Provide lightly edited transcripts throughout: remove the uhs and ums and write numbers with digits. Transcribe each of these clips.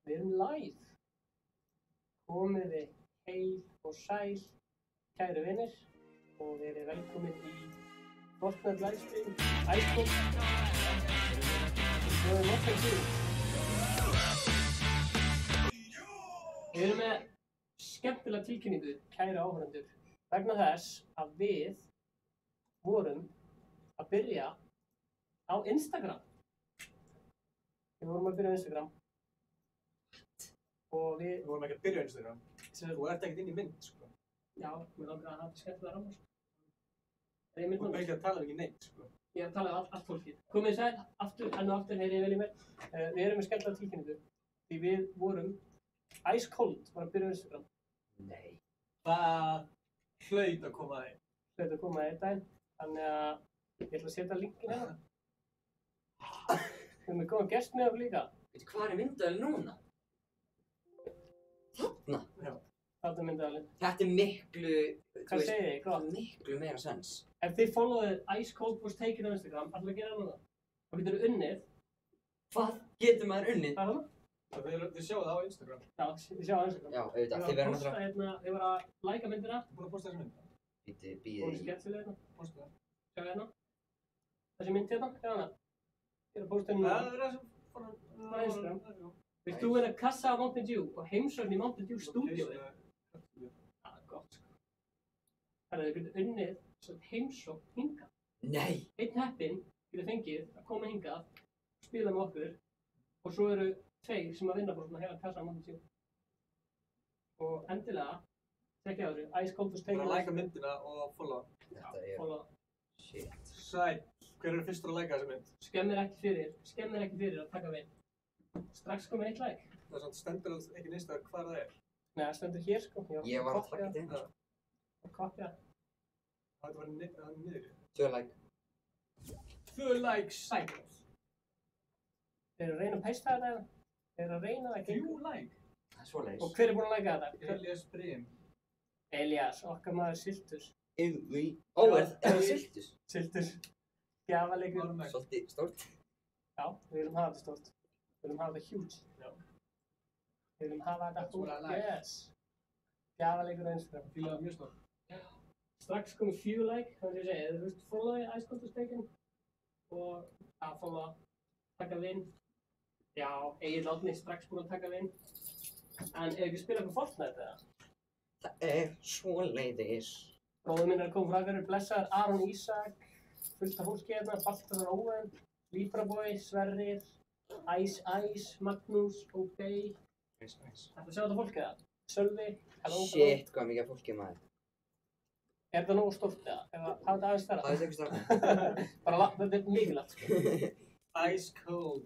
Við erum live. Komiði heil og sæl, kæru vinir, og verið velkomin í Fortnite livestream, iceCold. Við erum alltaf til. Við erum með skemmtilega tilkynningu, kæru áhorfendur, vegna þess að við vorum að byrja á Instagram. Við vorum að byrja á Instagram. Og við vorum ekki að byrja á Instagram. Þú ert ekkert inn í mynd, sko. Já, mér langar að hafa skemmtilega ramma, sko. Þú ert ekki að tala ekki neitt, sko. Ég er að tala allt fólkið. Komið sæl, aftur, enn og aftur, heyrið vel í mér. Við erum með skemmtilega tilkynningu. Því við vorum iceCold, var að byrja á Instagram. Nei. Það hlaut að koma þig. Hlaut að koma þig daginn. Þannig að ég ætla að setja linkin hérna. Við erum með góðan gest með okkur líka. Veitu hvað er myndaðalinn núna? Þarna? Já. Þarna er myndaðalinn. Þetta er miklu, Hvað segir þið? Gott. miklu meira sens. Ef þið followið iceCold was taken á Instagram, ætla að gera núna. Þá getur þið unnið. Hvað getur maður unnið? Það er hana? Þið sjáu það á Instagram. Já, þið sjáu á Instagram. Já, auðvitað, þið verðum að Hérna, þið var að læka myndina. Þú er búin að posta þessi mynd? Býðið Og í. skemmtilega hérna. Posta það. Sjáu hérna. Þessi mynd hérna, hérna. Ég er að posta henni Það núna. er það sem fór á Instagram. Vilt þú vera kassa á Mountain Dew og heimsókn í Mountain Dew stúdíóið? Það er gott, sko. Þannig að þið getur unnið svona heimsókn hingað. Nei! Einn heppinn getur fengið að koma hingað, spila með okkur og svo eru tveir sem að vinna bara svona heila kassa á Mountain Dew. Og endilega, tekja á þessu, iceCold was taken. Bara læka myndina og follow. Þetta er... Follow. Shit. Sæl. Hver eru fyrstur að læka þessi mynd? Skemmir ekki fyrir að taka við. Strax komið eitt like. Það er svona stendur ekki neist að hvað það er. Nei, það stendur hér, sko. Ég var að taka þetta inn. Og kopja. Það var niður. 2 like. 2 likes. Sækos. Þeir eru að reyna að peista þetta eða? Þeir eru að reyna að 3 like. Það er svoleiðis. Og hver er búinn að læka þetta? Elias Brim. Elias, okkar maður Siltus. Ó, er það Siltus? Siltus. Gjafaleikur. Svolítið stórt. Já, við viljum hafa þetta stórt. Við viljum hafa þetta huge. Já. Við viljum hafa þetta That's what I like. yes. Gjafaleikur á Instagram. Fílaði mjög stórt. Strax komið 4 like, þannig að ég segi, þú veist, followið iceCold was taken og að followa, taka vinn. Já, Egil Árni strax búinn að taka vinn. En ef ekki spila eitthvað Fortnite eða? Það er svoleiðis. Bróður minn er að koma frá hverju, blessaður Aron Ísak, fullt af fólki hérna, Baltasar Óven, Libraboy, Sverrir, Ice, Magnús, Obey. Nice. Ætla að sjá þetta fólkið það? Sölvi, hello. Shit, hvað mikið af fólki maður. Er þetta nógu stórt eða? Eða hafa þetta aðeins stærra? Það er ekki stafn. Bara þetta er mikilvægt, sko. iceCold.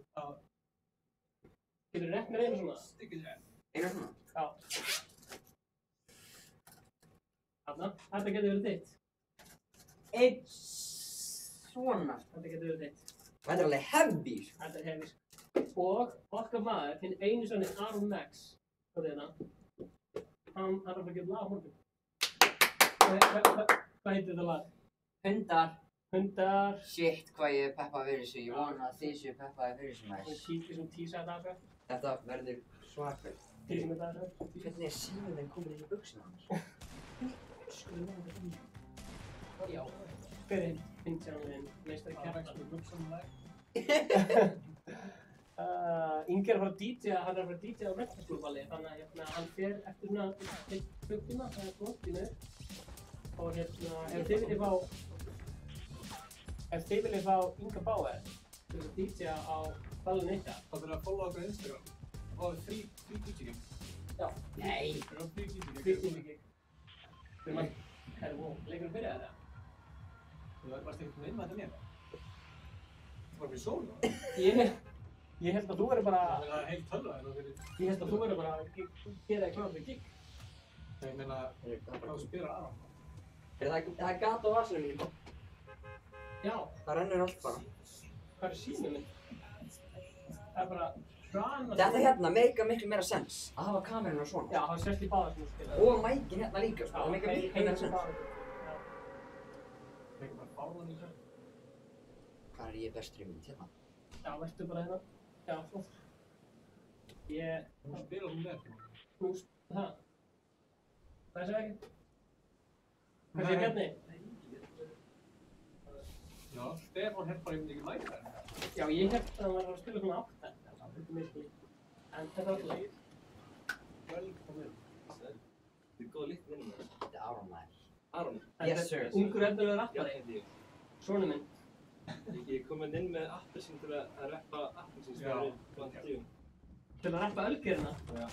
Getur þú rétt mér einu svona? Styggið þér. Einu svona? Já. Þarna, þetta getur verið þitt. Einn svona. Þetta getur verið þitt. Þetta er alveg heavy. Þetta er hefis. Og okkar maður, hinn einu sonni Aron Max, hvað er það? Hann er að fara að gefa lag á morgun. Hvað heitir þetta lag? Hundar. Hundar. Shit, hvað ég er peppað fyrir þessu. Ég vona að þið séu peppaði fyrir þessu maður. Tísa þetta aðeins. Þetta verður svakvægt. Tísum þetta aðeins. Hvernig er síðan þeim komin í buxina hans? Skulum við þetta í. Já. Hver er hinn meistari kjartan? Ingi er að fara að DJ-a, hann er að fara að DJ-a á menntaskólaballi, þannig að hann fer eftir svona 1 klukkutíma, það er gott í nöður. Og ef þið viljið fá Inga Bauer til að DJ-a á ballinu ykkar. Það þurfa að followa okkur á Instagram. Og frí DJ-gig. Já. Nei. Það er frí DJ-gig. Frí DJ-gig. Leikurinn byrjaði það? Þú varst ekkert með inn með þetta mér. Þú var fyrir sól. Ég held að þú verður bara... Það er heilt tölva en þú fyrir... Ég held að þú verður bara að gera þig klára fyrir gig. Ég meina, hvað spyrir Aron? Það er gat á vasunum mínum. Já. Það rennur allt bara. Hvað er símið minn? Það er bara... Þetta hérna meika miklu meira sens. Að hafa kameruna svona. Já, það sést í báða sem þú skilja. Og mækin hérna líka, sko. Það meika miklu meira sens. Meika bara báðan í þessu. Hvað er ég bestur í mynd hérna? Já, verður bara hérna. Já, flott. Hún spila hún með. Það. Það er ekki. Hvað sé Bjarni? Já, Stefán held bara ég myndi ekki mæta þér. Já, ég held að hann var að spila svona 8. Þetta er miskilíkt. En þetta var alltaf. Velkomin. Þetta er góð líkt með henni. Þetta er Aron maður. Aron. Yes, sir. Ungur efnilegur Já, rappari. heiti ég. Sónu minn. Ég kom inn með appelsín til að rappa appelsín sem er bland tíum. Til að rappa ölgerina. Já.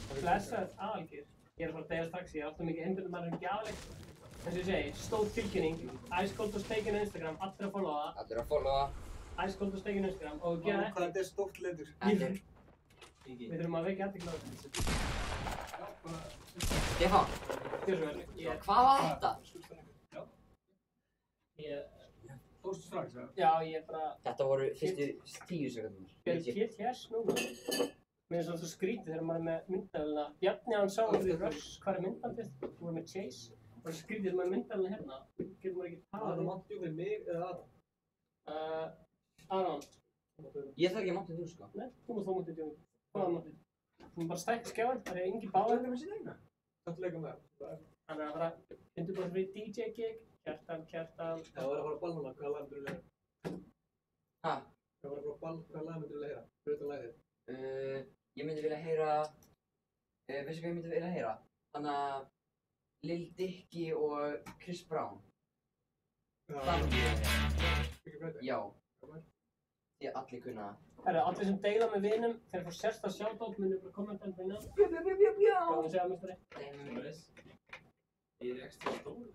Blessaður aðalgir. Ég er að fara að deyja strax. Ég er alltaf mikið einbjörnum maður en gjafleik. Eins og ég segi, stór tilkynning. Ice Cold og Steikinn á Instagram. Allir að followa það. Allir að followa. Ice Cold og Steikinn á Instagram. Og gera Hvað þetta er stórt leitur. Allir. Við þurfum að vekja athygli á þetta. Stefán, Gjör svo vel. hvað var þetta? Tókstu strax, já? Já, ég bara Þetta voru fyrstu 10 sekundar. gerði PTS núna. Mér er svona svo skrítið þegar maður er með myndavélina. Bjarni hann sá fyrir Rush, hvað er myndbandið? Þú var með Chase. Það er skrítið þegar maður er myndavélina hérna. Getur maður ekki Var talað það Monty fyrir mig eða Aron? Aron. Ég þarf ekki að mátta þú sko. Nei, þú mátt þó mútið djóðum. Hvaða mútið? Þú mátt bara stækka skjáðan, það er engin báður. Þetta leika með. Þannig að bara, finnstu bara fyrir DJ-gig. Kjartan. Það var að fara að balla núna, hvaða lag myndir þú leira? Ha? Það var að fara að balla, hvaða lag myndir þú leira? Fyrir þetta lagið? Ég myndi vilja heyra... veistu hvað ég myndi vilja heyra? Þannig að Lil Dicky og Chris Brown. Það myndi ég vilja heyra. Ekki breyta? Já. Því að allir kunna það. Herru, allir sem deila með vinum, þegar þú sérst að shoutout, myndir bara kommenta hérna innan. Bjá. Hvað var að segja, mistari? Ég er ekstra stór.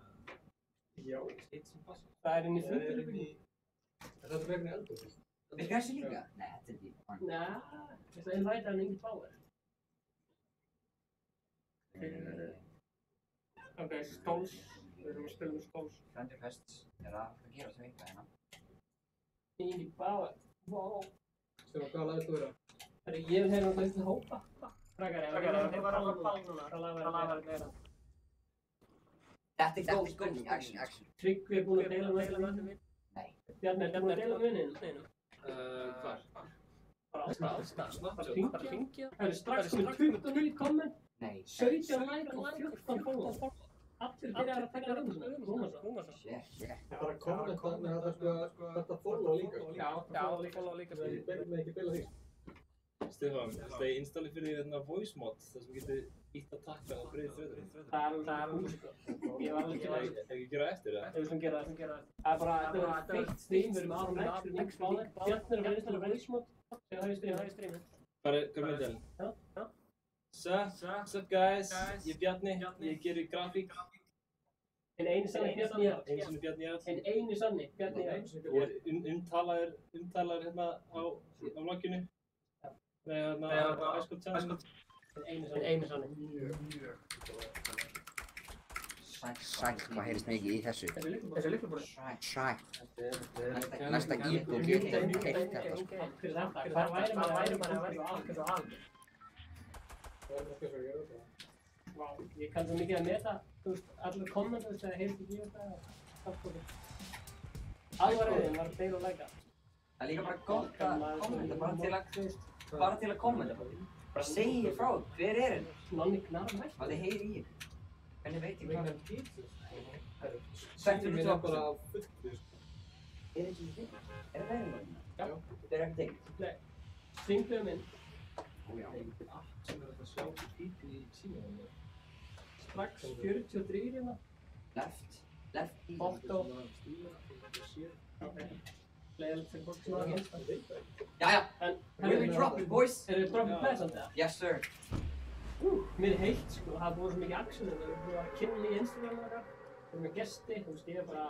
Já. Eitt sem passa. Það er inn í fundurinn. Þetta er vegna eldur. Virkar þessi líka? Nei, þetta er ekki. Næ, ég ætla að invita hann engin báður. Ok, stóls. Við erum að spila með stóls. Friendly Fest er að gera þessu eitthvað hérna. Engin báður. Wow. Stefán, hvaða lag viltu vera? Herru, ég vil heyra náttúrulega til hópa. Frækari, ef ég var alveg bál núna, hvað lag verður meira? Þetta er góð spurning, action. Tryggvi er búinn að deila með öllum minn. Nei. Bjarni, er búinn að deila með vinnin? Hvar? Bara allstað. Snapchat. Bara hringja. Það eru strax komin 29 komment, Nei. 17 like og 14 follow. Allir byrjar að taka rúmuna svo. Shit. Bara kommenta með að þetta follow líka. Já, follow líka. Ég beður mig ekki að bila því. Stefán, það er installið fyrir þarna voice mod, það sem getur ítt að takka og breyðið þröður. Það er alveg sko. Ég var alveg að Ekki gera eftir það? Ef við sem gera það. Það er bara, þetta er feitt stream, við erum með Aron X, við erum X báðir. Bjarni er að vera installið voice mod. Segja það í streamu. Hvað er myndalinn? Já. Sup guys, ég er Bjarni, ég gerir grafík. En einu sannig Bjarni Jarl. Einu sinni Bjarni Jarl. En einu sannig Bjarni Jarl. Ég er umtalaður hérna á vlogginu. Nei, hérna á Ice Cold Channel. En einu sannig. Sæk, hvað heyrist mikið í þessu? Þessi lyklaborði. Sæk. Næsta íbúr getur heilt þetta sko. Fyrir þetta, hvað væri maður að vera algjörðu algjörðu? Það er kannski svo að gera þetta. Vá, ég kann svo mikið að meta, þú veist, allir kommentar þess að heyrst ekki í þetta. Alvarðin var að deila og læka. Það er líka bara gott að kommenta, bara til að kommenta. Bara segja frá, hver er henni? Nonni Gnar mætt. Og þið heyri í henni. Hvernig veit ég hvað er pítsur? Sættur Mín þú er okkur? bara á fullu. Er þetta ekki þig? Er það verið það? Já. Þetta er ekki þig? Nei, syngdu um inn. Ójá. Sem er þetta sjálf skítið í símanum. Strax 43 hérna. Left í. Otto. Ok. Leiðilegt fyrir fólk sem var að hinsta. Jæja, En, really drop it boys. Eru þið droppið present eða? Yes sir. Mér er heitt sko, það er búið svo mikið action en við erum búið að kynna í Instagram og eitthvað. Við erum með gesti, þú veist, ég er bara...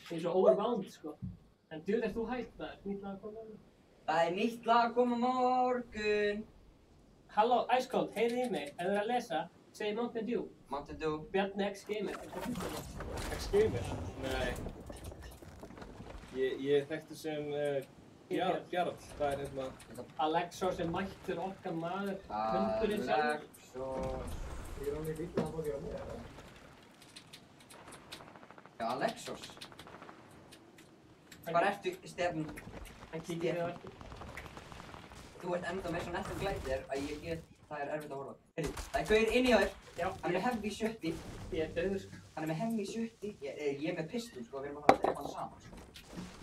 Ég er svo overwhelmed sko. En djúð er þú hætt það, nýtt lag að koma með. Það er nýtt lag að koma morgun. Halló, Ice Cold, heyrðu í mig, ef þú er að lesa, segi Mountain Dew. Mountain Dew. Bjarni X Gamer, X-Gamer? Nei. Ég er þekktur sem Bjarl, það er hérna... Alexos er mættur okkar maður, hundurinn sjálfur. Alexos. Ég er alveg lítið að fá að gera með það. Já, Alexos. Hvar ertu, Stefán? Hann kíkir við á eftir. Þú ert ennþá með svo nettum glætir að ég get, það er erfitt að horfa. Heyrðu, það er gaur inn í þér. Já, Hann er með heavy 70. ég er döður, sko. Hann er með heavy 70. Ég er með pistol, sko. Við erum að fara að drepa hann saman, sko.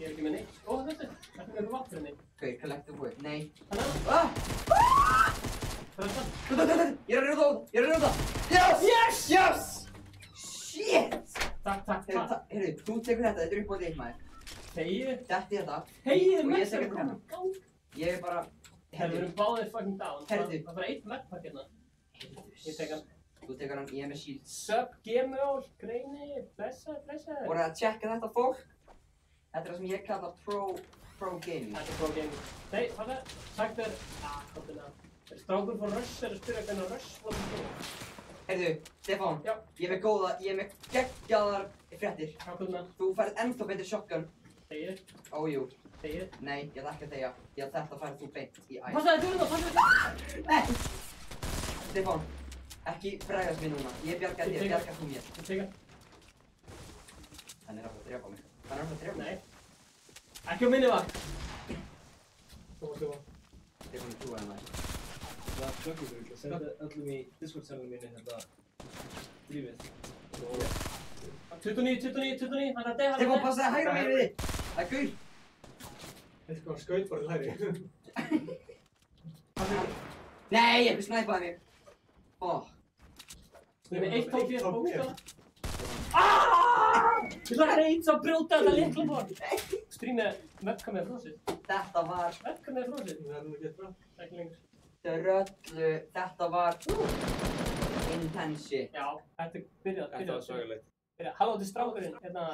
Ég er ekki með neitt. Ó, þetta er með vatnum minn. Gaur, collect the wood. Nei. Hann er Ah! Hvað er það? Ég er að reyna út! Ég er að reyna út! Yes! Yes! Yes! Shit! Takk. Heyrðu, þú tekur þetta er upp á þig, maður. Þegið. Detti þetta. Hegið Og með ég tek þetta hérna. Ég er bara... Við erum báðir fucking down. Heyrðu. Það er bara eitt medpack hérna. Ég tek hann. Þú tekur hann, ég er með shield. Sup, Gemjól, Greini, blessa. Voru að checka þetta fólk? Þetta er það sem ég kalla pro gaming. Þetta er pro gaming. Nei, hvað er? Sagt þér... Hvað er það? Strákur frá Rush er að spyrja hvernig Rush voru góð. Heyrðu, Stefán. Já. Ég er með geggjaðar fréttir. Hvað er það? Þú færð ennþá betur shotgun. Þegið. Ójú. Þegið. Nei, ég ætla ekki að þegja. Ég ætla þetta færð þú beint í æð. Passaði þú! Nei! Stefán, ekki bregðast mér núna. Ég bjargaði þér, bjargaði þú mér. Ég tek hann. Hann er að fara að drepa mig. Hann er að fara að drepa mig. Nei. Ekki á minni vakt. Stefán, þú er maður. Það er klökkur fyrir að senda öllum í Discord-channelum mínu hérna lífið. 29, hann er að deyja. Stefán, passaði hægra megin við þig. Það er gaur. Eitthvað hann skaut bara til hægri. Nei, ég snæpaði mig. Ég er með 1 tók ég bókstala. Ég ætla að reyns að brjóta þetta litla borð. Streamið webcam er frosið. Þetta var Webcam er frosið. Það er nú gett bra. Ekki lengur. dröllu, þetta var intensi. Já, þetta er byrjað. Þetta var svakalegt. Halló, þetta er strákurinn. Hérna,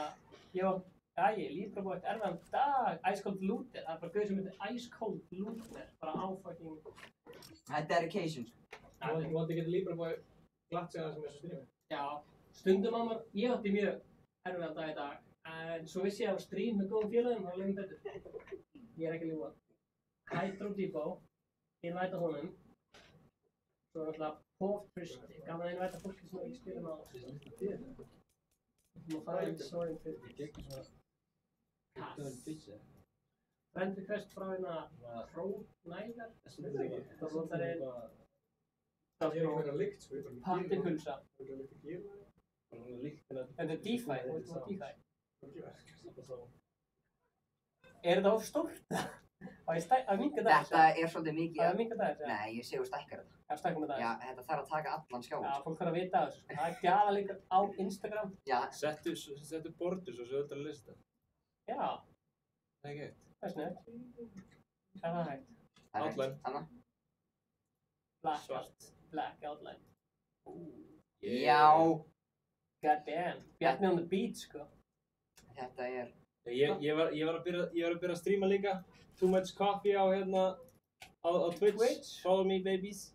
ég var Ægi, lífra búið eftir erfiðan dag. Ice Cold Looter. Það er bara gauð sem heitir Ice Cold Looter. Bara á fucking... Það er dedication. Þú vant ekki líka búið glatt segja það sem er svo strímið. Já, stundum á maður, ég átti mjög erfiðan dag í dag. En svo vissi ég á stream með góðum félagum, það var lengi betur. Ég er ekki að ljúga. Hydro Depot, innvæta honum. Svo er náttúrulega Port Fristi, gaman að innvæta fólki sem ekki spila með á. Þú má fara í Soaring 50. Friend request frá hérna Prónægar. Það notar einn. Ég er ekki meira lykt, svo ég er bara Pattipulsa. Ég er lykt að gera. Þetta er DeFi, þú veist hvað DeFi. Er þetta of stórt? Að minka það? Þetta er svolítið mikið. Að minka það? Nei, ég sé þú stækkar þetta. Já, stækkum við það. Já, þetta þarf að taka allan skjáin. Já, fólk þarf að vita þessu. Það er gjafaleikur á Instagram. Já. Settu bordur svo þú ert að lista. Já. Það er ekki eitt. Það er snöggt. Það er það hægt. Outline. Anna? Black outline. Já. God damn. Bjarni on the beat, sko. Þetta er... Ég var að byrja að streama líka. Too Much Coffee á hérna á Twitch. Follow me babies.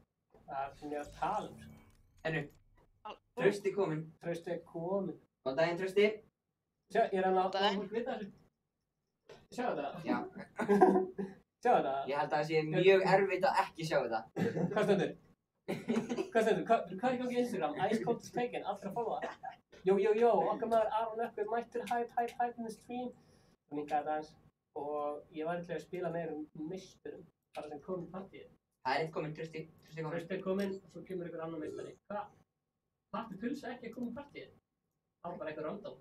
Það er sem ég er að tala um, sko. Hennu. Trausti kominn. Trausti er kominn. Góðan daginn, Trausti. Sjá, ég er alveg að fólk vita þessu. Sjá þetta? Já. Sjá þetta? Ég held að það sé mjög erfitt að ekki sjá þetta. Hvað stendur? Hvað er í gangi í Instagram? Ice Cold is taken, allra að fóða. Jó, okkar maður Aron Ökkur mættur hype in the stream. Það minkaði þetta aðeins. Og ég var eitthvað að spila meira meisturum. Bara sem kom í partíið. Það er eitt kominn, Trausti. Trausti kominn. Trausti er kominn og svo kemur einhver annar meistari. Hvað? Parti Pulsa ekki að koma í partíið? Það var bara eitthvað random.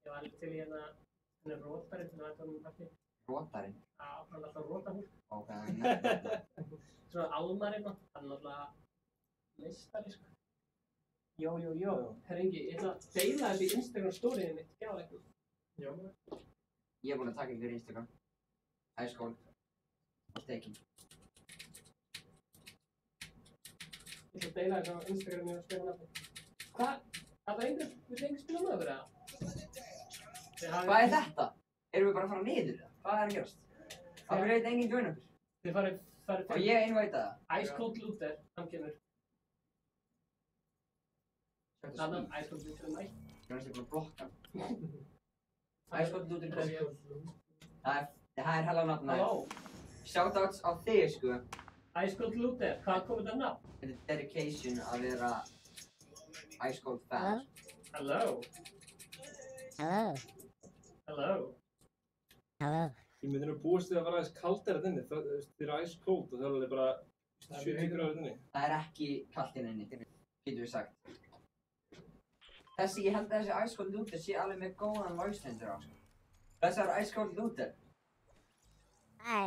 Ég var alveg til í hérna rótarinn til að væta honum í partíið. Rótarinn? Já, hann er alltaf rótahúr. Ok, Svona almarinn, hann er náttúrulega meistari, sko. Jó. Herra Ingi, ég ætla að deila þessu í Instagram storyinu mitt. Já, eitthvað. Já. Ég er búinn að taka ykkur í Instagram. Ice Cold. Og taken. Ég ætla að deila þessu á Instagraminu og spila nafni. Hvað? Það var vill einhver spila með okkur, eða? Hvað er þetta? Erum við bara að fara niður, eða? Hvað er að gerast? Af hverju veit enginn join okkur? Þið farið Og ég innvæta það. Ice Cold Looter, hann kemur. Þannig, Ice Cold Looter er mætt. Ég var næstu búinn að blokka hann. Ice Cold Looter komið. Það er hella nafn. Halló. Shoutouts á þig, sko. Ice Cold Looter, hvað kom þetta nafn? Þetta er dedication að vera Ice Cold fan. Hello. Hello. Ég myndi nú búast við að fara aðeins kaldara þinni, þið eru ice cold og það er alveg bara 70 gráður þinni. Það er ekki kalt inn inni, getur við sagt. Ég held að þessi Ice Cold Luther sé alveg með góðan voice changer á, sko. Þessar Ice Cold Luther. Hæ.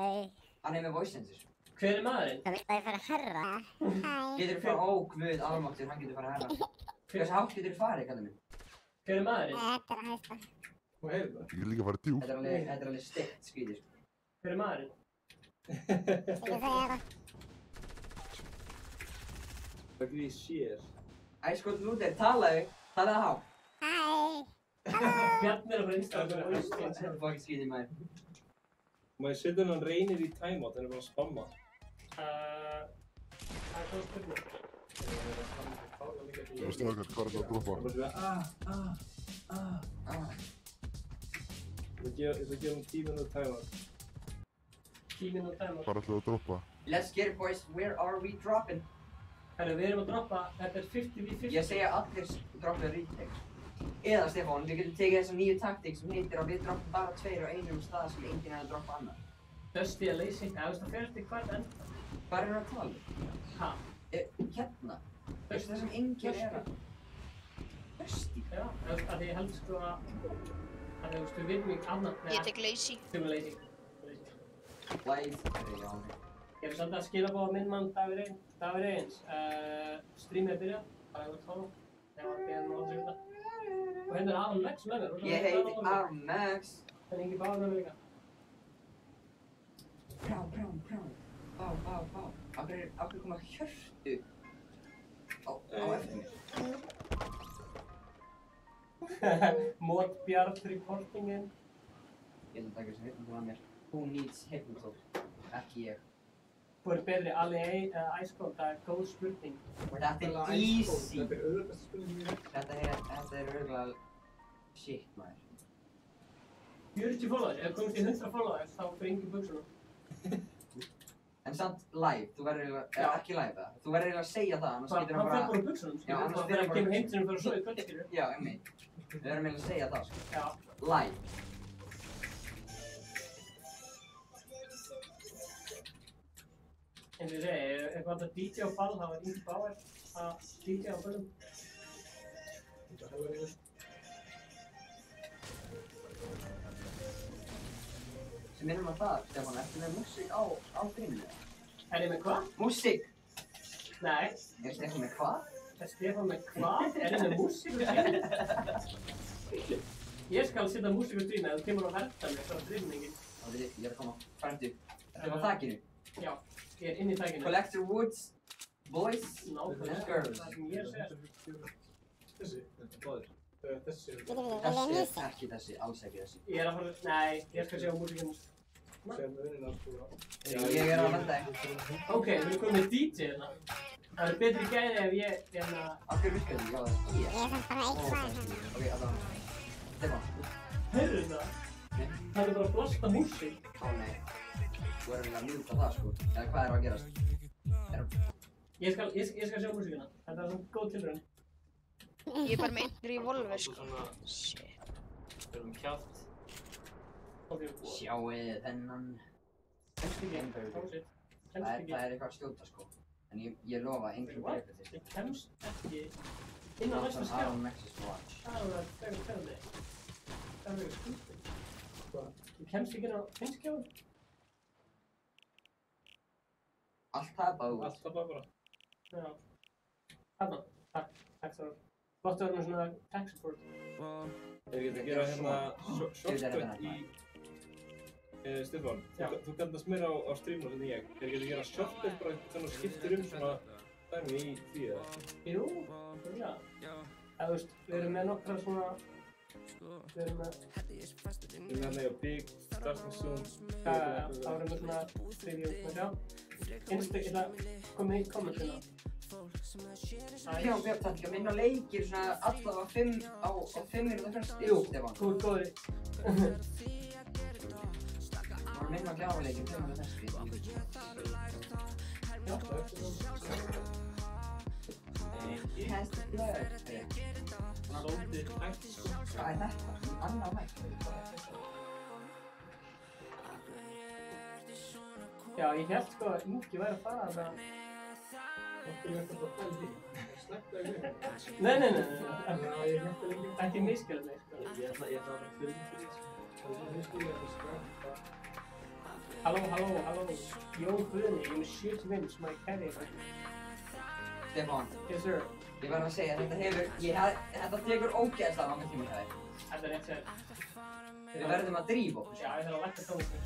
Hann er með voice changer. Hver er maðurinn? Það vilt að ég fara að herra. Hæ. Getur þú farið, ó guð, almáttur, hann getur farið að herra. Hversu hátt getur þú farið, kallið minn? Hver er maðurinn? Þetta er að hæsta. Hvað heyrðu það? Ég vil líka fara djúpt. Þetta er alveg steikt skrítið, sko. Hver er maðurinn? Ekki segja það. Hvað er því sér? Ice Cold Luther, talaðu hátt. Hæ. Bjarni er að fara Instagram og Þetta er fucking skrítið, maður. Má ég setja hann reynir í timeout, hann er bara að spamma. Það er góð spurning. Það er strákar, hvað er það að droppa? Það er bara Ég ætla að gefa hann 10 minútur timeout. 10 mínútur timeout. Hvað er það að droppa? Let's get it, boys. Where are we dropping? Herru, við erum að droppa, þetta er 50v50. Ég segja allir droppið retake. Eða Stefán, við getum tekið þessa nýju taktík sem heitir að við droppum bara 2 á einum stað sem enginn er að droppa annar. Dusty að leysi, eða þú veist það fer eftir hvað þetta enda. Hvað er það að tala um? Ha? Hérna. Veistu það sem enginn er að... Dusty? Já, af því ég held sko að þú veist, við vitum ekki annað. Ég tek lazy. Tökum lazy. Live. Ég er samt að skila búið á minn mann Davíð Eins. Streamið er byrjað, bara yfir 12. Ég var að beða nú aldrei þetta. Og hérna er Aron Max með mér. Ég heiti Aron Max. Það er Ingi Báður með mér líka. Bá. Af hverju koma hjörtu á eftir mér? Mót Bjarn reportingin. Ég ætla að taka þessu hypnotól að mér. Who needs hypnotól? Ekki ég. Þú ert betri Ali eða Ice Cold, það er góð spurning. Þetta er easy. Þetta er auðvitað spurningin mín. Þetta er örgulega... Shit, maður. 40 followers, ef komist í 100 followers þá fyrir Ingi buxunum. En samt live, þú verður eiginlega... Eða ekki live það. Þú verður eiginlega að segja það, annars getur Hann fer bara úr buxunum, Já, annars skilur. fer Þegar hann hann kemur heim til hann fyrir að sofa í kvöld, skilur. Já, einmitt. Við verðum eiginlega að segja það, sko. Já. Live. En við segja, ef það er DJ á ball, þá er Ingi Báður að DJ á ballum. Þetta er hefur yfir. Sem minnum að það, Stefán, ertu með músík á streaminu? Er ég með hvað? Músík! Nei. Er Stefán með hvað? Er Stefán með hvað? Er ég með músík á streaminu? Ég skal setja músík á streaminu, ef þú kemur á verðan með svona streamingin. Það veit ég er að koma færtu. Ertu á þakinu? Já, ég er inn í tækinu. Collector Woods, boys Nákvæmlega. and girls. Það sem ég er að segja. Þessi? Þetta er báður. Þessi er... Þessi er ekki þessi, alls ekki þessi. Ég er að fara, nei, ég skal segja músíkinn. Sem vinnina sko. Ég er að venda þig. Ok, við erum komið með DJ hérna. Það er betri gæði ef ég, hérna... Af hverju virkaði því? Já, það er Ég er samt bara eitt svar. Ok, allavega. Stefán. Heyrðu það? Nei. Það er bara að blasta músík. Ó nei. Þú verður eiginlega að mjúta það sko. Eða hvað er að gerast? Ég skal segja músíkina. Þetta er svona góð tilraun. Ég er bara með einn revolver, sko. Svona, Shit. við erum kjátt. Ok, Sjáuð þennan. kemst ekki, tónsitt. Kemst Það ekki. er eitthvað að skjóta sko. En ég lofa enginn What? dreipið þig. Ég kemst ekki inn á næsta skjá. Aron Max's watch. Það er alveg frekar spennandi. Það er alveg skútið. Hvað? Ég kemst ekki inn á finnskjáin. Allt tapað út. Allt það bara. Já. Þarna. Takk Þór. Gott að vera með svona tech support. Ég get að gera hérna shortcut í... Stefán, Já. þú kannast mér á streaminu sem ég. Ég get að gera shortcut bara þannig að skiptir svona dæmi í því eða? Jú, já. Þú veist, við erum með nokkra svona... Við erum með... Við erum hérna á Big, Starting Soon. Þá erum við svona preview, maður sjá. Ég ætla að koma með eitt komment hérna. Pjá, þetta er ekki að minna leikir svona allavega 5 minúta fresti, Jú, Stefán. þú ert góður. Það var minna gláleikir 5 minúta fresti. Já. Cast blood. Svolítið hægt. Hvað er þetta? Annað mæk. Já, ég held sko að Ingi væri að fara þarna. Okkur er þetta bara fæli því. Snækta í hugum. Nei. Já, ég hætti lengi. Ekki miskila mig, sko. Ég ætla að fara að fjölda fyrir því. Það er skilja þetta snækta. Halló. Jón Guðni, ég er með 70 wins, má ég carry það? Stefán, Yes, sir. ég verð að segja, þetta tekur ógeðslega langan tíma hjá þér. Þetta er rétt sér. Við verðum að drífa okkur. Já, ég þarf að lækka tónlistin.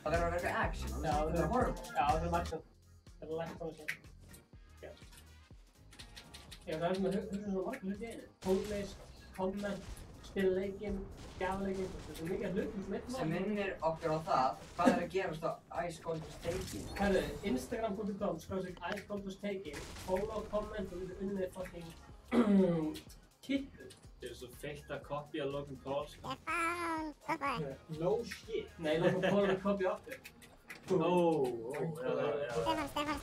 Það verður að vera eitthvað action, Já, það verður að horfa. Já, það er action. Það er að lækka tónlistin. Já. Já, það er sem að hugsa svona margir hluti í einu. Tónlist, comment, spila leikinn, gjafa leikinn. Þetta er svo mikið hlutum sem einn Sem minnir okkur á það, hvað er að gerast á Ice Cold Staking. Herðu, Instagram.com/icecoldwastaking, follow, comment og við erum unnið fucking kippu. Þetta er svo feitt að kopja Logan Paul, sko. Stefán, stoppaði. No shit. Nei, Logan Paul er að kopja aftur. Já.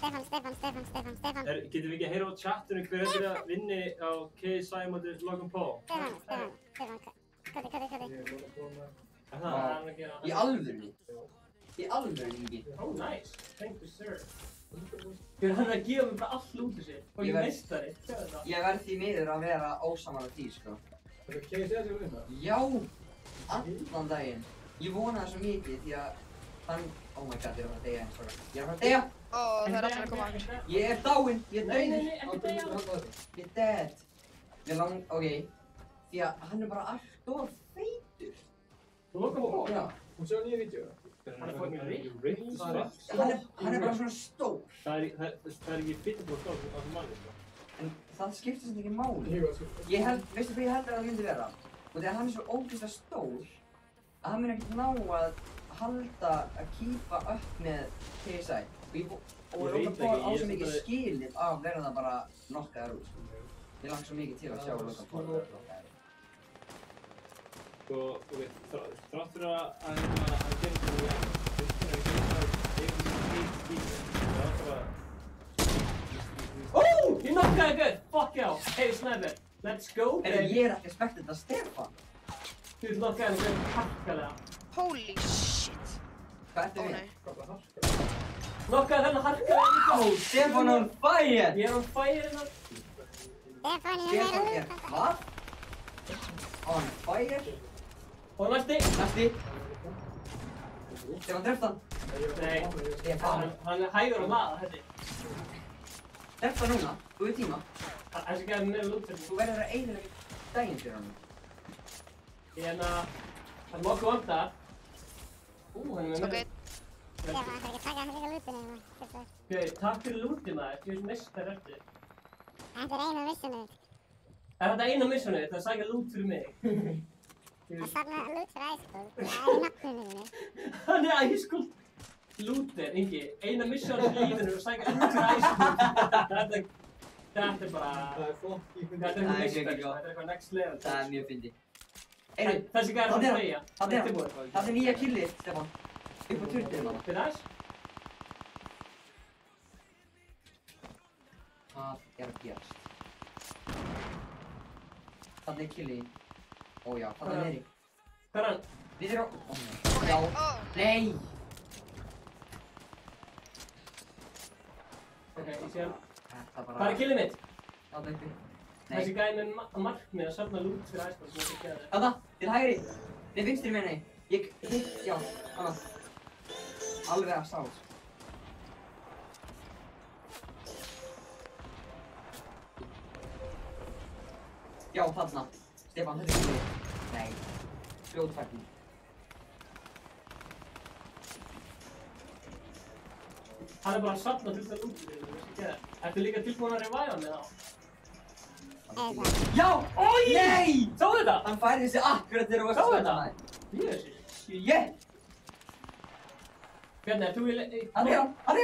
Stefán. Getum við ekki að heyra á chatinu hver er að vinni á KSI móti Logan Paul? Stefán. Koti. Ég er bara að koma. Er Það það? er hann að gera. Í alvörunni. Í alvörunni, Ingi. Oh, nice. Thank you, sir. Hann er að gefa mér bara allt út úr sér. Og ég meistari. Sjáðu þetta. Ég verð því miður að vera ósammála því, sko. Þetta er KSI sem vinna. Já, allan daginn. Ég vona það svo mikið því að oh my god, ég er að fara að deyja eins og það. Ég er að fara að deyja! Ó, það er allir að koma að mér. Ég er dáinn! Ég er Nei, dauður! ekki deyja. Ég er dead! Ok. Því að hann er bara allt of feitur. Logan Paul? Já. Hún sjá nýja vídeo. Hann er fucking ripped. Hann er bara svona stór. Það er ekki fyrir búin að stóra á þessum manni, sko. En það skiptir samt ekki máli. Ég var sko. Veistu hvað ég held að það myndi vera? Og þegar hann er svo ógeðslega stór að hann mun ekkert ná að halda að kýpa upp með KSI. Og Logan Paul á svo mikið skilið af verða bara knockaðar út. Ég langt svo mikið til að sjá Logan Paul verða knockaðar út. Sko, þrátt fyrir að hann gerir þetta mjög vel, finnst mér ekki að eiga mjög skýt. Það er bara... Oh! Ég knockaði good! Fuck já! Hey, sniper! Let's go, En baby! ég er ekki að spekta þetta Stefán. Þú knockaði hann good harkalega. Holy shit. Hvað ertu Ó við? nei. Knockaði þennan harkalega líka! Stefán on fire! Ég er on fire hérna. Stefán, ég Stefán er er hvað? On fire? Og næsti! Næsti. Stefán dreft hann. Nei. Stefán. Hann er hægur að laða, þetta. Dreft hann núna. Þú er tíma. Þessi gæði meira lút fyrir mig. Þú verður að eyðileggja daginn fyrir honum. Ég hérna... Hann má koma það. Hann er með Ok, mér. Stefán, það er ekki að taka fyrir lútinu hérna. Ok, takk fyrir lútið maður. Þú veist mestar eftir. Þetta er einu vissinu. Er þetta eina missunni? Það sækja lút fyrir mig. Það safna lút fyrir æskóð. Það er í nafninu þínu. Hann er æskuld. Lúter, Ingi. Eina missun í lífinu og sækja lút fyrir æskuld. Þetta er bara... Það er flott. Þetta er Það er eitthvað ekki mistar. gott. Þetta er eitthvað next level. Það er mjög fyndið. Þessi gæði er Þarna er að hann. freyja. Þarna er hann. Það er nýja killið, Stefán. Upp á turtið manna. Fyrir þess? Hvað er að gerast? Þarna er killið. Ó já, þarna er niðri. Hvað er hann? Við erum á... ok. Já. Ó, Nei! Ok, ég sé hann. Þetta bara... Hvað er killið mitt? Þarna uppi. Nei. Þessi gæði með markmið að safna lút fyrir æskuld sem ég ekki að það. Þarna, til hægri. Nei, vinstri meina ég. Já, þarna. Alveg að sátt. Já, þarna. Stefán, þetta er killið. Nei. Fljótfærni. Hann er bara að safna fullt af lút fyrir það. Ertu líka tilbúin að reviva mig þá? Já! Ói! Nei! Sáðu þetta? Hann færi þessi akkurat þegar þú varst Sá að þetta? maður. Ég veist þessi. Ég! Bjarni, ert þú í... Hann er hann! Hann er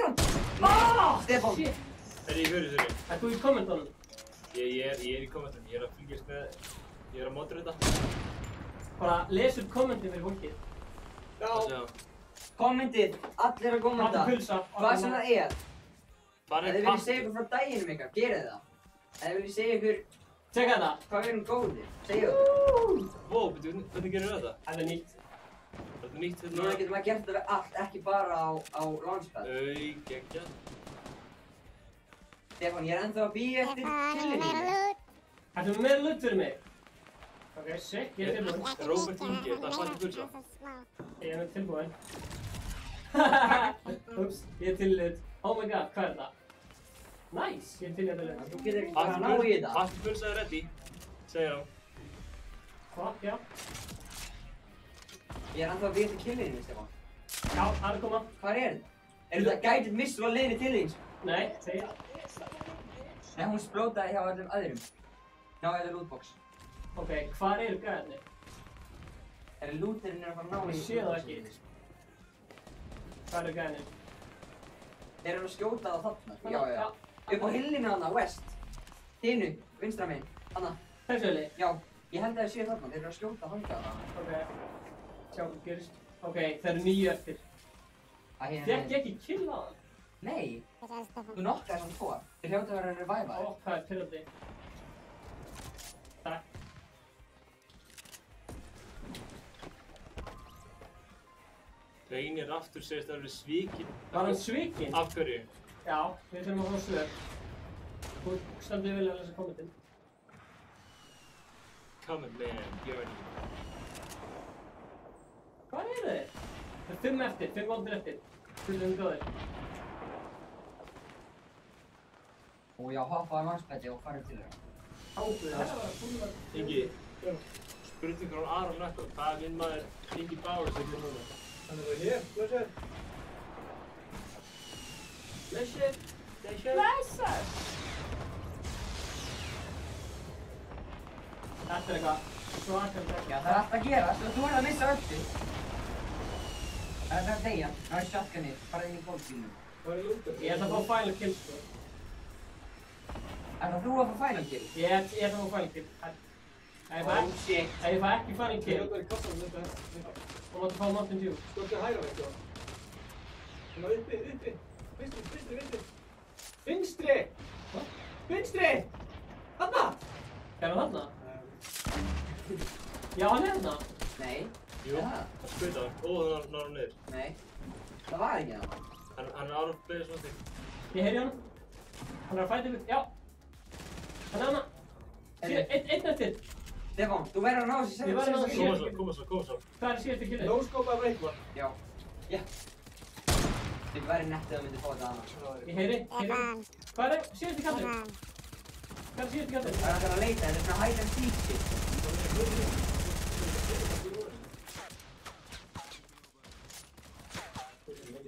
hann! Stefán! Shit! Er ég í fyrir þessu? Ert þú í kommentunum? Ég er í kommentunum, ég er að fylgjast með... Ég er að mótra þetta. Bara les upp kommentin fyrir fólkið. Já. Kommentið! Allir að kommenta! Hvað pulsa? Hvað sem það er! Bara Ef þið viljið segja ykkur frá daginum ykkar, gerið það! Ef þið viljið segja ykkur Tjekka þetta. hvað við erum góðir, segja það! Wow, hvernig gerir þetta? Þetta er nýtt. Þetta er nýtt hérna. Núna getur maður gert þetta allt, ekki bara á launchpad. Geggjað. Stefán, ég er ennþá að bíða eftir killinu meira mínu. lút. Ættu meira lut fyrir mig? Ok, sick, ég er tilbúinn. Róbert Ingi, það er slagið pulsa. Ég er tilbúinn. Ups, ég er til lut. Oh my god, hvað er það? Nice, ég er til lut. Þú getur ekki bara að ná í þetta. Hattu pulsa er ready, segir hann. Hvað, já? Ég er ennþá að bíða eftir killinu mínu, Stefán. Já, það er að koma. Hvar er þetta? Er þetta guided missile á leiðinni til þín? Nei, segja. Nei, hún splótaði hjá öllum öðrum. Já, eða lootbox. Ok, hvar eru gæðarnir? Er looterinn að fara að ná í... Ég sé það ekki. Hvar eru gæðarnir? Þeir eru að skjóta það þarna. Já. Upp á hillinu hana, west. Hinu, vinstra megin. Hanna. Þessu heili? Já, ég held að það sé þarna. Þeir eru að skjóta hanga þarna. Ok. Sjá hvað gerist. Ok, það eru 9 eftir. Fékk ég ekki kill á það? Nei, þú nokkaði samt 2. Þeir hljóta að vera að reviva Ó, hvað er pyrrandi? Takk. Reynir aftur segist að það verið svikinn. Var hann svikinn? Af hverju? Já, við þurfum að fá svör. Þú standið vel að lesa kommentin. Comment man, Björn. Hvað eru þeir? Það er 5 eftir, 5 vondir eftir. Þurfum góðir. Og já, hoppaði launchpadi og farið til þeirra. Ábúið, þetta var að fúla. Ingi, spurning frá Aron Nökko, hvað er minn maður Ingi Bauers að gera núna? Hann er bara hér, blössur. Blessed. Blessed. Blessed. Þetta er eitthvað svakar Já, það er allt að gerast og þú er að missa öllu. Það er að deyja. Það er shotgunni, bara inn í bólsínu. Hvað er lútur? Ég ætla að fá final kill, sko. Er það þú að fá final kill? Ég ætla að fá final kill. Ef ég shit. fæ ekki final Ég kill, er í kassanum þetta. þá máttu fá Mountain Dew. Skottu hægra vekk, já. Hérna uppi. Vinstri. Vinstri! Hvað? Vinstri! Þarna! Er hann þarna? Já, hann er þarna. Nei. Jú, Það? það skauta hann. Ó, það náður hann niður. Nei. Það var ekki það. Hann er out of place svona þig. Ég heyri hann. Hann er að fæta ykkur. Já. Hann er þarna. Einn eftir. Stefán, þú verður að ná þessi Ég verð að ná þessi. Koma svo. Hvað er síðasti killið? No scope af break one. Já. Þið væri nettið að myndi fá þetta annars. Ég heyri. Stefán, Hvað er síðasti kallið? Stefán. Hvað er síðasti kallið? Það er alltaf að leita, þetta er svona hide and seek shit.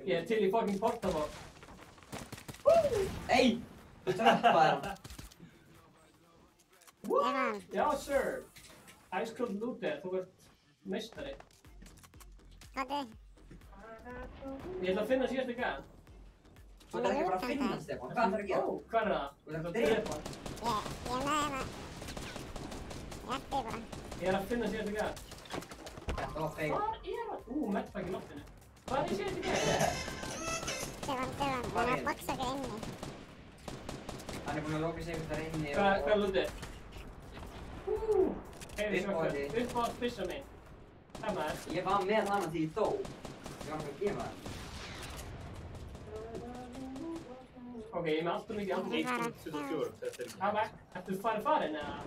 Ég er til í fucking portafór. Ey! Þú trappaði hann. Stefán, Já, sir. Ice Cold Looter, þú ert meistari. Koti. Ég ætla að finna síðasti gæðan. Þú ætlar ekki bara að finna hann, Stefán. Hvað ætlar að gera? Ó, hvað er það? Þú ætlar að drepa hann. Ég er með hérna. Ég ætti bara. Ég er að finna síðasti gæðan. Þetta var feil. Hvað er það? Mettfæk í loftinu. Hvað er síðasti gæðan? Stefán, hann er að boxa okkur inni. Hann er búinn að loka sig ykkur þar inni Hvað er lútið? Heyri Uppáhaldi. svökkar. Uppáhalds byssa mín. Það maður. Ég var með hana því ég dó. Ég var náttúrulega að gefa það. Ok, ég er með allt og mikið ammo. 1.24, þetta er ekki. Það vekk. Ertu farin eða?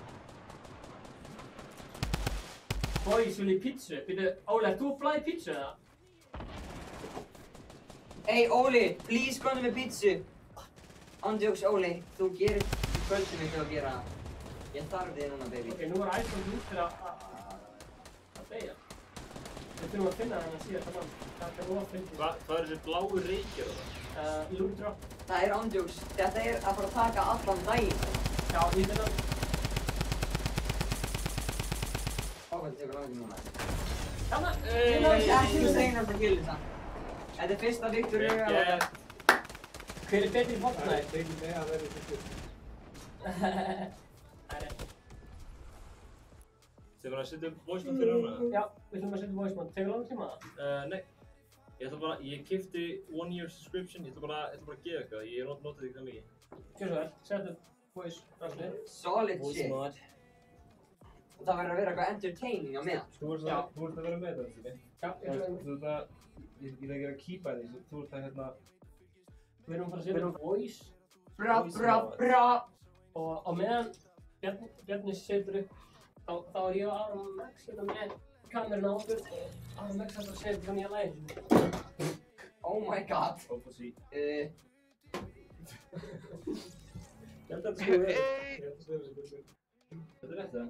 Boys, vil ég pítsu? Býtu, Óli, ert þú að blæði pítsu eða? Ey, Óli, please komdu með pítsu. Andjóks, Óli, þú gerir kvöldum mitt að gera. Ég þarf þig núna, baby. Ok, nú er Iceland Looter að deyja. Við þurfum að finna þennan síðasta mann. Það er ofyndið. Hvað er þessi bláu reykir á það? Looter. Það er andjóks. Þetta er að fara að taka allan daginn. Já, ég finna hann. Hvað tekur langið núna? Þarna! Ekki með steinar frá gildi það. Þetta er fyrsta Victor Geggjað. Hver er betri í Það Fortnite? er tekið með að verði þetta. Það er rétt. Þið var að setja upp voice note fyrir hana? Já, við ætlum að setja voice mode. Tegur langt tíma það? Nei. Ég keypti 1 year subscription, ég ætla bara að gefa eitthvað, ég notið ekki það mikið. Gjör svo vel, setja upp voice raflið. Solid shit. og það verður að vera eitthvað entertaining á meðan. Þú ert að vera með þetta, Sili. Já, ég ætla að... Þú ert að, ég er að gera að kýpa því, þú ert að hérna... Við erum að fara að setja voice. Bra. Og á meðan Bjarni setur upp, þá er ég og Aron Max hérna með kameruna á okkur. Aron Max ætlar að segja frá nýja laginu. Oh my god. Opposí. Ég held að þetta sko verið. Þetta er rétt það?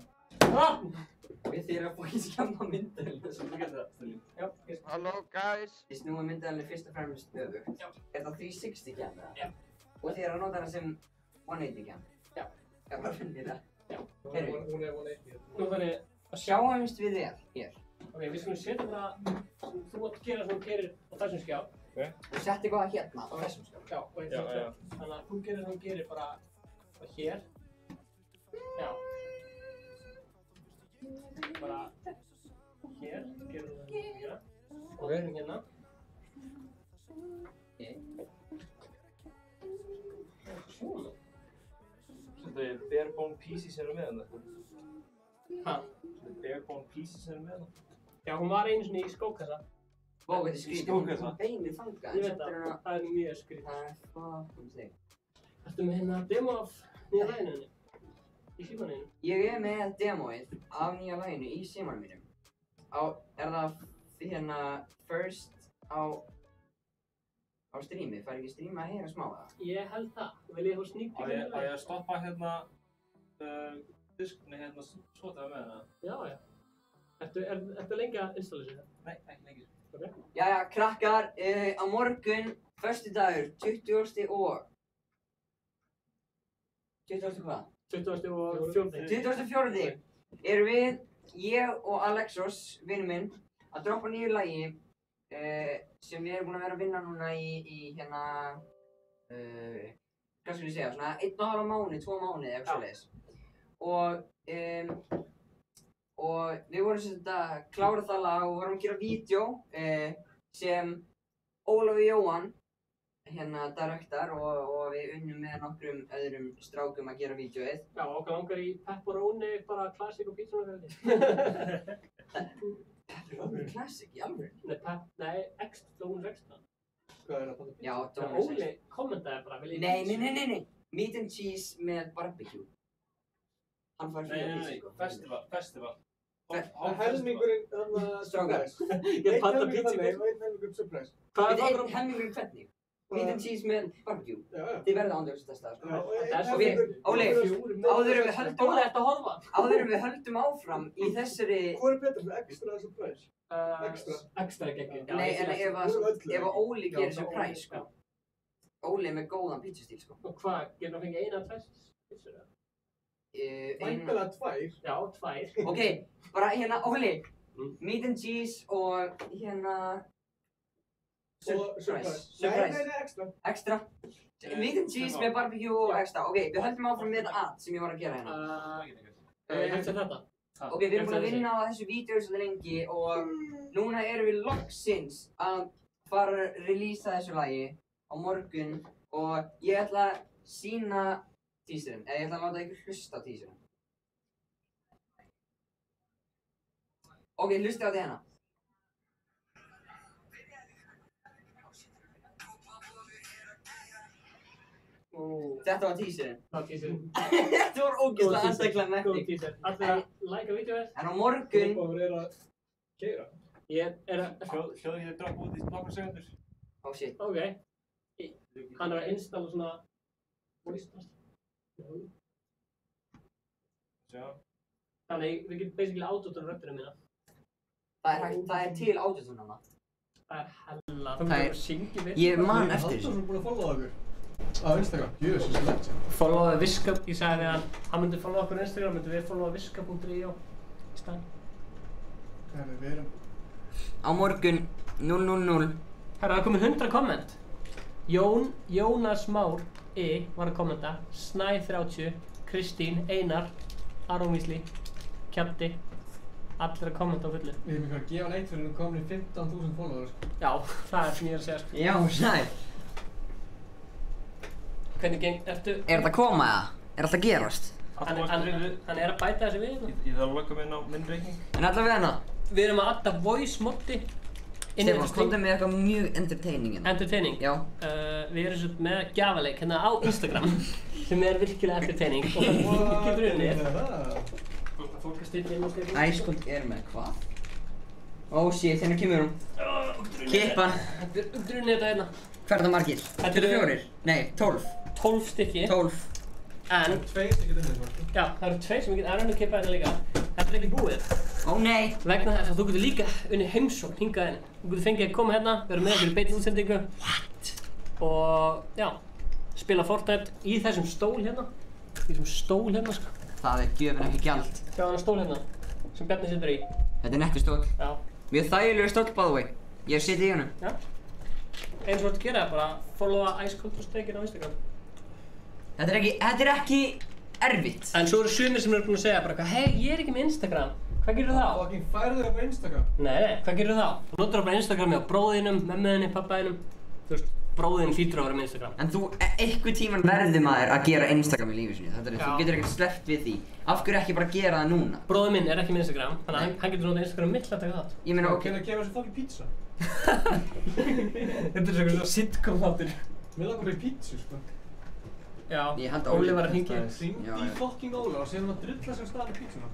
Við þið erum að fókið skemma myndalina. Þú getur það, Sili. Já, Hello guys. Við snúum myndalina fyrst og fremst öfugt. Já. Er það 360 cam eða? Já. Og þið eru að nota hana sem 180 cam? Já. Já, bara finnir það. Já. Heyrðu. Hún er 180. Nú þarf ég að sjá. Sjáumst við þér, hér. Ok, við skulum setja bara, þú mátt gera sem þú gerir á þessum skjá. Og sett eitthvað hérna á þessum skjá. Já, og Já, já. þannig að þú gerir sem þú gerir bara hér. Já. Bara hér, gerir þú það hér. Og við erum hérna. Svona. Þetta er barebone pieces með hana. Hæ? Þetta er barebone pieces með hana. Já, hún var einu sinni í skókassa. Vá, þetta er skrítið. Skókassa. Hún beinir þangað. Ég veit það, það er mjög skrítið. Það er fucking sick. Ertu með hérna demo af nýja laginu henni? Í símaninu? Ég er með demoið af nýja laginu í símanum mínum. Er það hérna first á streami? Fær ekki streama að heyra smá það? Ég held það. Vil ég fá sneak peek Á ég að stoppa hérna diskunni hérna svo það með hana? Já, já. Ertu lengi að installa sér það? Nei, ekki lengi. Ok. Jæja, krakkar, á morgun, föstudagur, 20. og... 20. hvað? 24. 24. erum við, ég og Alexos, vinur minn, að droppa nýju lagi sem við erum búin að vera að vinna núna í hérna, hvað skal ég segja, svona 1,5 mánuð, 2 mánuði eða eitthvað svoleiðis. Og við vorum sem þetta að klára það lag og vorum að gera vídeo sem Ólafur Jóhann hérna direktar og við unnum með nokkrum öðrum strákum að gera vídeoið. Já, okkar langar í pepperoni, bara classic og pizzaverði. Pepperoni classic, í alveg? Nei, extra, Dónus extra. Hvað er það? Já, Það Dónus Óli kommentaði bara, vil ég... Nei. Meat and cheese með barbecue. Hann fær fyrir Nei, pizza, sko. festival. Helmingurinn, þannig að Strákar. Ég get panta pizza. Einn helmingur surprise. Hvað Við er það erum helmingurinn hvernig. Meat and cheese með barbecue. Já. Þið verða ándjóðs að testa það, sko. Það er svo við- Óli, áður en við höldum Óli, ertu að horfa? Áður en við höldum áfram í þessari... Hvað er betur fyrir extra surprise? Extra. Extra geggjum. Nei, en ef að Óli gerir Já, surprise, sko. Óli er með góðan pizzastíl, sko. Og hvað, getur það fengið eina tvær pizzur? Væntanlega 2. Já, 2. Ok, bara hérna, Óli. Mm. Meat and cheese og hérna... Og surprise. Surprise. Nei, extra. Extra. Meat and cheese með barbecue og extra. Ok, við höldum áfram með þetta sem ég var að gera hérna. Hefði þetta? Ok, við erum búin að vinna á þessu vídeói svolítið lengi og núna erum við loksins að fara að releasa þessu lagi á morgun og ég ætla að sýna teaserinn, eða ég ætla að láta ykkur hlusta á teaserinn. Ok, hlusta á þetta hérna. Þetta var teaserinn. Það er teaserinn. Þetta var ógeðslega Góð anstæklamætti. teaser. Allir að læka vídeoið. En á morgun... Kópavur er að keyra. Ég er að... Hljóði ég að droppa út í nokkur segundur. Oh shit. Ok. Hann er að installa svona... voice. Sjá. Þannig, við getum basically autotune röddina mína. Það er til autotune hana. Það er hella. Það er- syngi við. Ég man eftir þessu. Halldórsson er búinn að followa okkur á Instagram. Jesus, legend. Followaði Viska, ég sagði við hann myndi followa okkur á Instagram, myndi við followa viska.io í staðinn. Herri, við erum... Á morgun 000. Herra, það er komin 100 komment. Jónas Már var að kommenta, Snæ30, Kristín, Einar, Aron Vísli, Kjatti, allir að kommenta á fullu. Við erum ekki að gefa neitt fyrir að komin í 15.000 followers. Já, það er sem ég er að segja sko. Já, sæl. Hvernig geng, ertu... Er þetta að koma eða? Er þetta að gerast? Hann er að bæta þessi við hérna. Ég þarf að logga mig inn á minn reikning. En allavega hana. Við erum að adda voice moddi. Stefán, komdu með eitthvað mjög entertaining hérna. Entertaining? Já. Við erum svo með gjafaleik hérna á Instagram sem er virkilega entertaining og það getur unnið. Fólk að stilla inn á Stefán. Ice Cold með hvað? Oh shit, hérna kemur hún. Kippan. Þetta er unnið þetta hérna. Hvað er það margir? Þetta eru 4? Nei, 12. 12 stykki. 12. En 2 stykki unnið sko. Já, það eru 2 sem ég get önnur kippa hérna líka. Þetta er ekki búið. Ó nei! Vegna þess að þú getur líka unnið heimsókn hingað inn. Þú getur fengið að koma hérna, vera með okkur í beinni útsendingu. What? Og já, spila Fortnite í þessum stól hérna. Í þessum stól hérna sko. Það er gjöfin ekki gjald. Sjá hana stól hérna, sem Bjarni situr í. Þetta er nettur stól. Já. Við erum þægilega stóll by the way. Ég hef setið í honum. Já. Eins og þú ert að gera er bara followa Ice Cold og Stekin á Instagram. Þetta er ekki erfitt. En svo eru sumir sem eru búin að segja bara eitthvað, hei, ég er ekki með Instagram. Hvað gerir þú þá? Fucking færðu þig á Instagram. Nei, hvað gerir þú þá? Þú notar bara Instagrami á bróðinum, mömmuðinni, pappaðinum. Þú veist, bróðin hlýtur að vera með Instagram. En þú, einhver tíman verður maður að gera Instagram í lífið sinni. Þetta er, þú getur ekkert sleppt við því. Af hverju ekki bara gera það núna? Bróðin minn er ekki með Instagram, þannig að hann getur notað Instagram mitt að taka þátt. Ég meina, Ok, það kemur þessi fucking pizza. Þetta er svona sitcom þáttur. Mér langar bara í pizzu sko. Já, Ég held að Óli Óli var að hringja. Hringdi í fucking Óla og segði hann að drulla sem stað með pizzuna.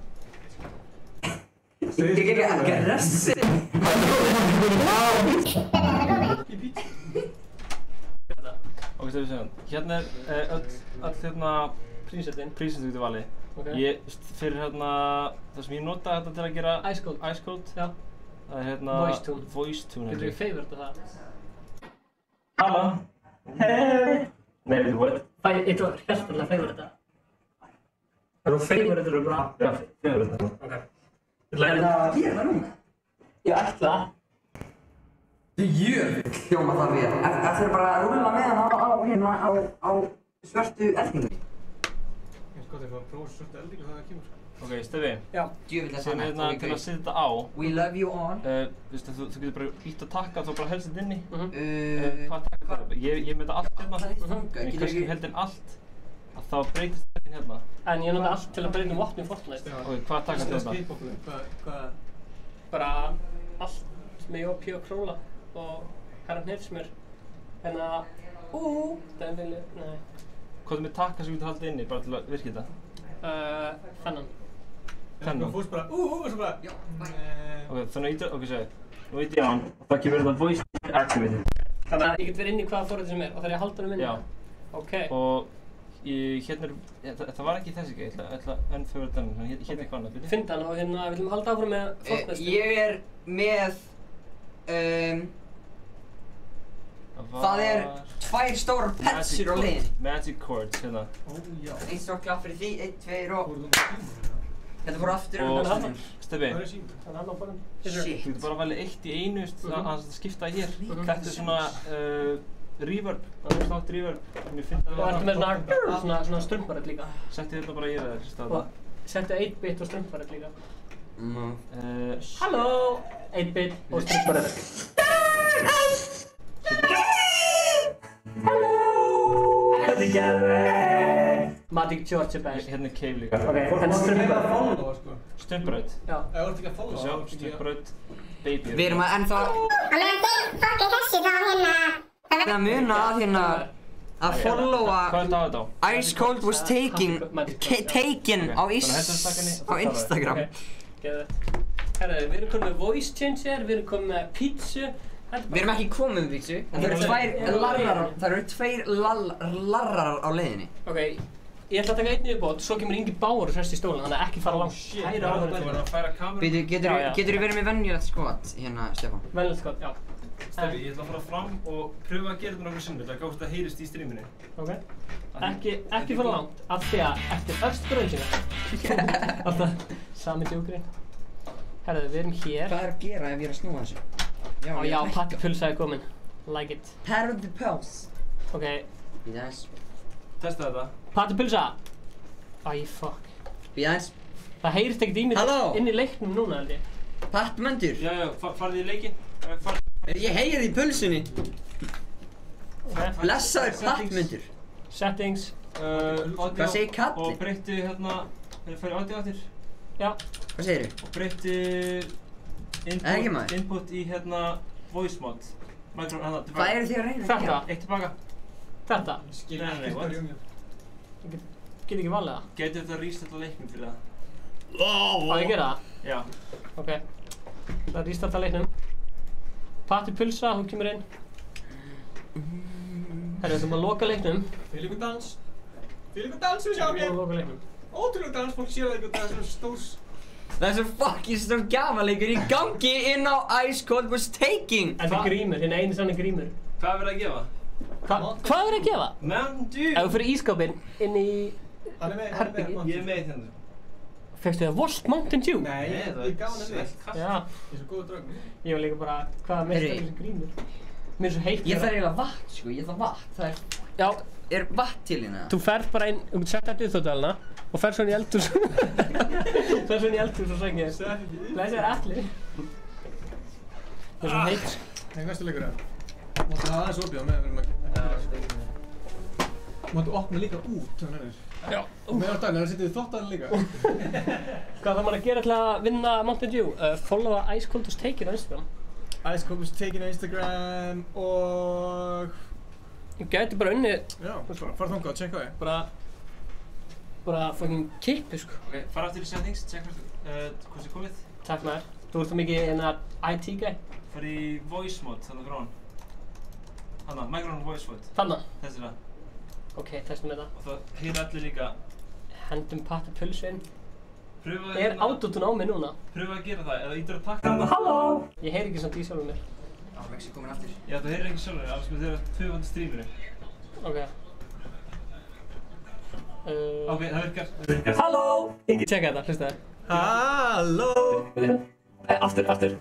ég er ekki aggressiv. Í pizzu. Ok, Stefán Stefán, hérna er öll hérna Prísettin. prísendugti vali. Ok. Ég, fyrir hérna, það sem ég nota þetta til að gera Ice Cold. Ice Cold, Já. það er hérna Voice tune. Voice tune. Getur við favorite á það? Halla. Nei, veitu what? Eitt var hjertanlega favorite þetta. Það eru favorite eru bra. Já, favorite. Ok. Gera það núna? Ég ætla. Jöfull hljóma það við. Það er bara að rúlla með hann á svörtu eldingunni. Ég sko þegar það prófa svörtu eldingu það kemur sko. Ok, Stefi, Já. Djöfull er það sem nett hérna og til að greið. setja þetta á, We love you all. veistu, þú getur bara ítt að takka og þú bara helst þetta inni. Mhm. Hvað takkar það? Ég með þetta allt hérna. Það er þangað, En ég getur kannski ekki... held inn allt, að þá breytist þetta hérna. En ég nota allt til að breyta vopni í Fortnite. Ok, hvað takkar Þetta þetta? skipoklu, hvað... Bara allt með OP og króla og herra hnefsmur. En að... það er vilja... Nei. Hvað er með takka sem þú getur haldið inni, bara til að virka þetta? Þennan. Þú fórst bara og svo bara... Ok, þannig að íta, ok, segja. Nú íti ég á hann og það kemur þetta voice activated. Þannig að ég get verið inn í hvaða forrið sem er og það er að halda hann minni. Já. Ok. Og hérna það var ekki þessi ekki, ég ætla enn fyrir þennan, hann héti hvað annað, byrju? Finn hann og hérna við viljum halda áfram með Fortnite. Ég er með... Það er 2 stórar petsur á leiðinni. Magic chords, hérna. Ó, já. 1 stór klapp fyrir því, 1, 2 og... Þú ert Þetta fór aftur Og hann. Steffi, Það er sín. Þannig að hann á borðin. Shit. þú getur bara að velja eitt í einu, þannig að skipta hér. Þetta er svona reverb, slátt reverb. Mér finnst Og það ertu með svona strumpbarett líka. Setti þetta bara hér eða Og settu 8-bit og strumpbarett líka. þetta. Halló! 8-bit og strumpbarett. Þetta er geðveikt! Magic George er best. Hérna er cave líka. Ok, en strumpbarett. Followa sko. Stumbraut. Já. Ef þú ert ekki að followa Sjá, stumbraut, baby. Við erum að ennþá... Og meðan þeir fokki þessu þá hérna... Það er að muna að hérna... Að followa... Hvað er þetta á þetta á? Ice Cold was taken á Instagram. Ok, geðveikt. Herra, við erum komið með voice changer, við erum komið með pizzu. Við erum ekki komið með pítsu. Það eru 2 larrar á leiðinni. Ok, ég ætla að taka einn viðbót, svo kemur Ingi Báur og sérst í stólinn, þannig að ekki fara langt. Hæra áður Þú verður að færa kameru. Býtu, getur verið með venjulegt skot hérna, Stefán? Venjulegt skot, já. Steffi, ég ætla að fara fram og pröfa að gera þetta nokkuð sinnum, það gátt að heyrist í streaminu. Ok. Ekki fara langt, af því að eftir öll brauðsina. Alltaf sami djókurinn. Herðu, við erum hér. Hvað er að gera ef ég er að snúa þessu? Já, Patti Pulsa er komin. Like it. Patti Pulse. Ok, Býta aðeins. Testa þetta. Patti Pulsa! Æ, fuck. Býta aðeins. Það heyrist ekkert í mér inn í leiknum núna, held ég. Pattmundur. Já, farðu í leikinn. Ég heyri í pulsunni. Okay. Blessaður Pattmundur. Settings. Hvað segir kallinn? Og breyttu hérna, fyrir audio aftur. Já. Hvað segirðu? Og breyttu input í hérna voice mode. Hvað eru þið að reyna að gera? Þetta? Eitt tilbaka. Þetta? Nei, what? Get ekki valið það? Getur þetta restarta leiknum fyrir það? Á ég gera það? Já. Ok. Það er restarta leiknum. Patti Pulsa, hún kemur inn. Herru, við ætlum að loka leiknum. Fylgur dans við sjáum Við ætlum að loka leiknum. Ótrúlega dans, fólk séu það ekki það er stórs. Það er svo fucking stór gafaleikur í gangi inn á Ice Cold was taking. Þetta er grímur, hérna einu sann er grímur. Hvað er verið að gefa? Hvað er að gefa? Mountain Dew! Ef þú fyrir ískápinn inn í Herbyggi. Ég er með hérna. Fekstu þið Volt Mountain Dew? Nei, ég gaf hann með. Já. Ég er svo góð drögn. Ég var líka bara, hvaða mest er þessi grímur? Mér er svo heitt. Ég þarf eiginlega vatn sko, ég þarf vatn. Það er... Já. Er vatn til hérna? Þú ferð bara inn, þú getur sett þetta í þóttavélina og ferð svona í eldhús. Ferð svona í eldhús og söngið. Blesið er allir. Það er svo heitt. Nei, næstu leikur það. Máttu hafa aðeins opið á meðan við erum að... Máttu opna líka út þannig að það er. Já. Meðan á daginn, það setjum við þóttaðan líka. Hvað þarf maður að gera til að vinna Mountain Dew? Followa Ice Cold was taking á Instagram. Ice Cold was taking á Instagram og... Ég gæti bara unnið. Já, fara þangað og tjekka það. Bara fucking kippi sko. Ok, fara aftur í settings, tjekk hvað sé komið. Takk maður. Þú ert það mikið hérna IT guy. Fara í voice mode, þannig frá hann. Hanna, microphone voice mode. Þannig? Þessi er það. Ok, testum við það. Og það heyra allir líka. Hendum Patti Pulsu inn. Pröfa Er autotune á mig núna? Pröfa að gera það, eða ítur að takka það. Halló! Ég heyri ekki samt í sjálfum mér. Alex er komin aftur. Já, það heyrir ekki sjálfur, alveg sko þeir eru tvöfandi stríminu. Ok. Ok, það virkar. Halló! Ég get tjekka þetta, hlusta það. Halló! Aftur.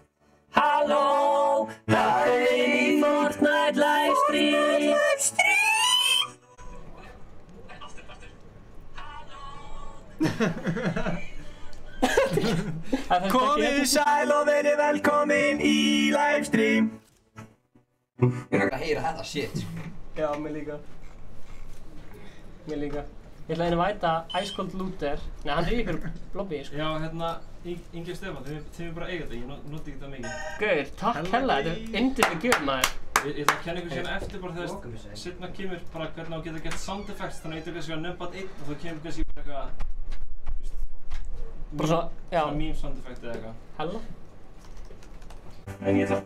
Halló! Það er í Fortnite livestream! Komið sæl og verið velkomin í livestream. Ég er að heyra þetta shit sko. Já, mér líka. Ég ætla að væta Ice Cold Looter. Nei, hann er í ykkur lobby, sko. Já, hérna, Ingi og Stefán, þeir eru bara að eiga þetta, ég noti ekki þetta mikið. Gauður, takk hella, þetta er indið gjöf, maður. Ég ætla að kenna ykkur síðan eftir bara þegar seinna kemur bara hvernig á geta gett sound effects, þannig að ég kannski að nömbat 1 og þá kemur kannski bara eitthvað, Bara svo, já. Svona meme sound effect eða eitthvað. Hella. En ég ætla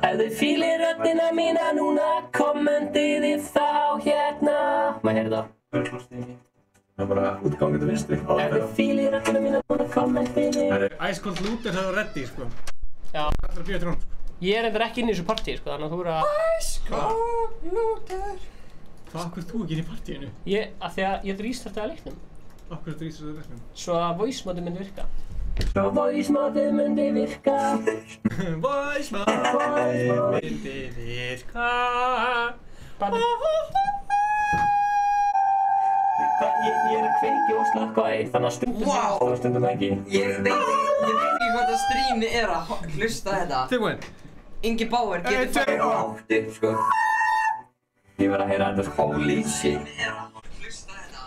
Ef þið fílir röddina mína núna, kommentið þið þá hérna. Maður heyri það. Það er bara útgangið til vinstri. Ef þið fílir röddina mína núna, kommentið þið. Ice Cold Looter það var ready, sko. Já. Það er að bíða til hún, sko. Ég er endur ekki inn í þessu partíi, sko, þannig að þú eru að... Ice Cold Looter. Hvað akkur þú ekki inn í partíinu? Af því að ég restartaði leiknum. Akkur þú ísast það leiknum? Svo að voice mode myndi virka. Voice mode myndi virka. Voice mode myndi virka. Ég er að kveiki og slakka á einn, þannig að stundum Wow. og stundum ekki. Ég veit ekki hvort að streami er að hlusta þetta. Tilbúin. Ingi Bauer getur farið á áttu, sko. Ég verð að heyra þetta sko. Holy shit. Hlusta þetta.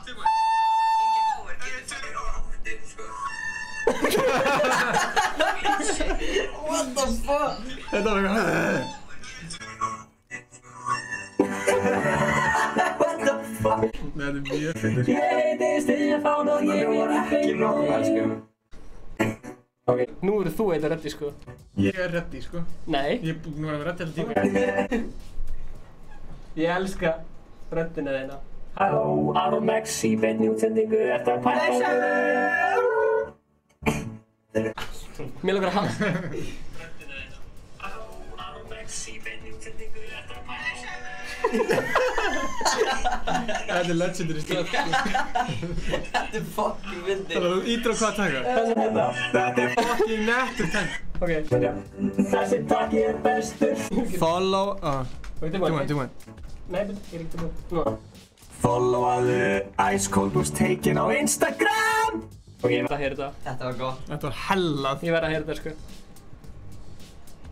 Ingi Bauer getur farið á áttu, sko. What the fuck? Þetta var eitthvað. What the fuck? Þetta er mjög fyrir. Ég heiti Stefán og ég er að Ekki normal, sko. Ok, nú eru þú eitthvað reddi sko. Ég er ready, sko. Nei. Ég er búinn að vera ready alltaf tíma. Ég elska röddina þeina. Halló, Aron Max í beinni útsendingu eftir að pæla. Mér langar að hafa. Halló, Aron Max í beinni útsendingu eftir að pæla. Þetta er legendary stöð. Þetta er fucking vindi. Þannig að þú ítir á hvað taka. Þetta er fucking nettur tank. Ok, byrja. Þessi takki er bestur. Follow, Ok, tilbúin. Nei, ég er ekki tilbúin. Núna. Followaðu Ice Cold was taken á Instagram. Ok, ég verð að heyra þetta. Þetta var gott. Þetta var hellað. Ég verð að heyra þetta sko.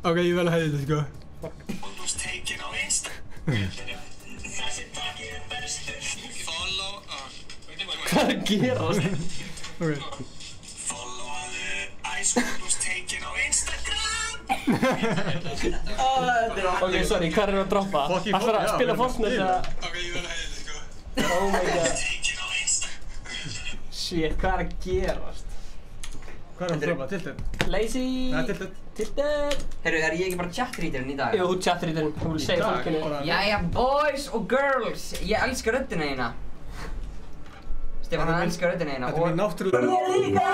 Ok, ég vel að heyra þetta, sko. Was taken á Instagram. Þessi takki er bestur. Follow, Hvað er að gerast? Ok. Ok, sorry, hvað er að droppa? Fucking Ætlar að já, spila við erum Fortnite að eða? Oh my god. Shit, hvað er að gerast? Hvað er að droppa? Tilted? Lazy! Nei, tilted. Tilted! Herru, er ég ekki bara chatreaderinn í dag? Jú, chatreaderinn, þú vil segja fólkinu. Jæja, boys og girls, ég elska röddina þína. Stefán, hann elskar röddina þína Þetta er mér náttúrulega. Ég líka!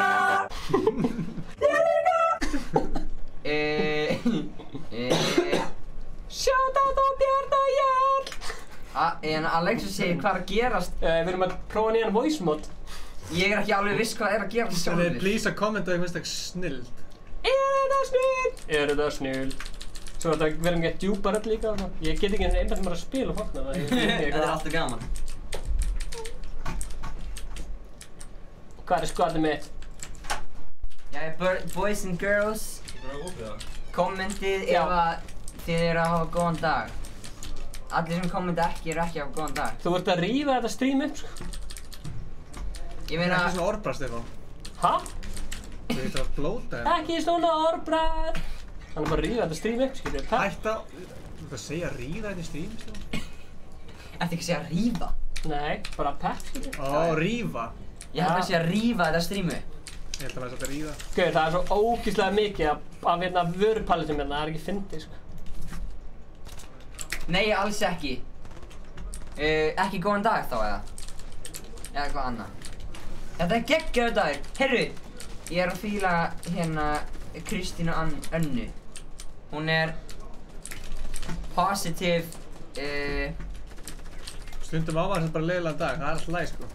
Shoutout á Bjarna Jarl! En Alexis segir hvað er að gerast. Við erum að prófa nýjan voice mod. Ég er ekki alveg viss hvað er að gerast sjálfur. Please að kommenta ef finnst það snilld. Er þetta snill? Er þetta snill? Svo að það verðum ekki að djúpa rödd líka. Ég get ekki einhvern veginn bara að spila Fortnite. Þetta er alltaf gaman. Hvað er skvallið mitt? Jæja, boys and girls, kommentið ef að þið eru að hafa góðan dag. Allir sem kommenta ekki eru ekki að hafa góðan dag. Þú ert að rífa þetta stream upp, sko. Ég meina... Ekki svona orðbragð, Stefán. Hæ? Þú veit að blóta hérna. Ekki svona orðbragð. Hann er bara að rífa þetta stream upp, skiljið. Hætta... Þú ert að segja ríða þetta í stream, Stefán? Ertu ekki að segja rífa? Nei, bara pepp, skiljið. Ó, rífa. Ég held að segja rífa þetta streamu. Ég held að það er svolítið ríða. Gauð, það er svo ógeðslega mikið af vörupalletum hérna, það er ekki fyndið, sko. Nei, alls ekki. Ekki góðan dag þá, eða? Eða eitthvað annað. Þetta er geggjaður dagur. Heyrðu, ég er að fíla hérna Kristínu Önnu. Hún er positive, Stundum á maður sem bara leiðilegan dag, það er alltaf læg, sko.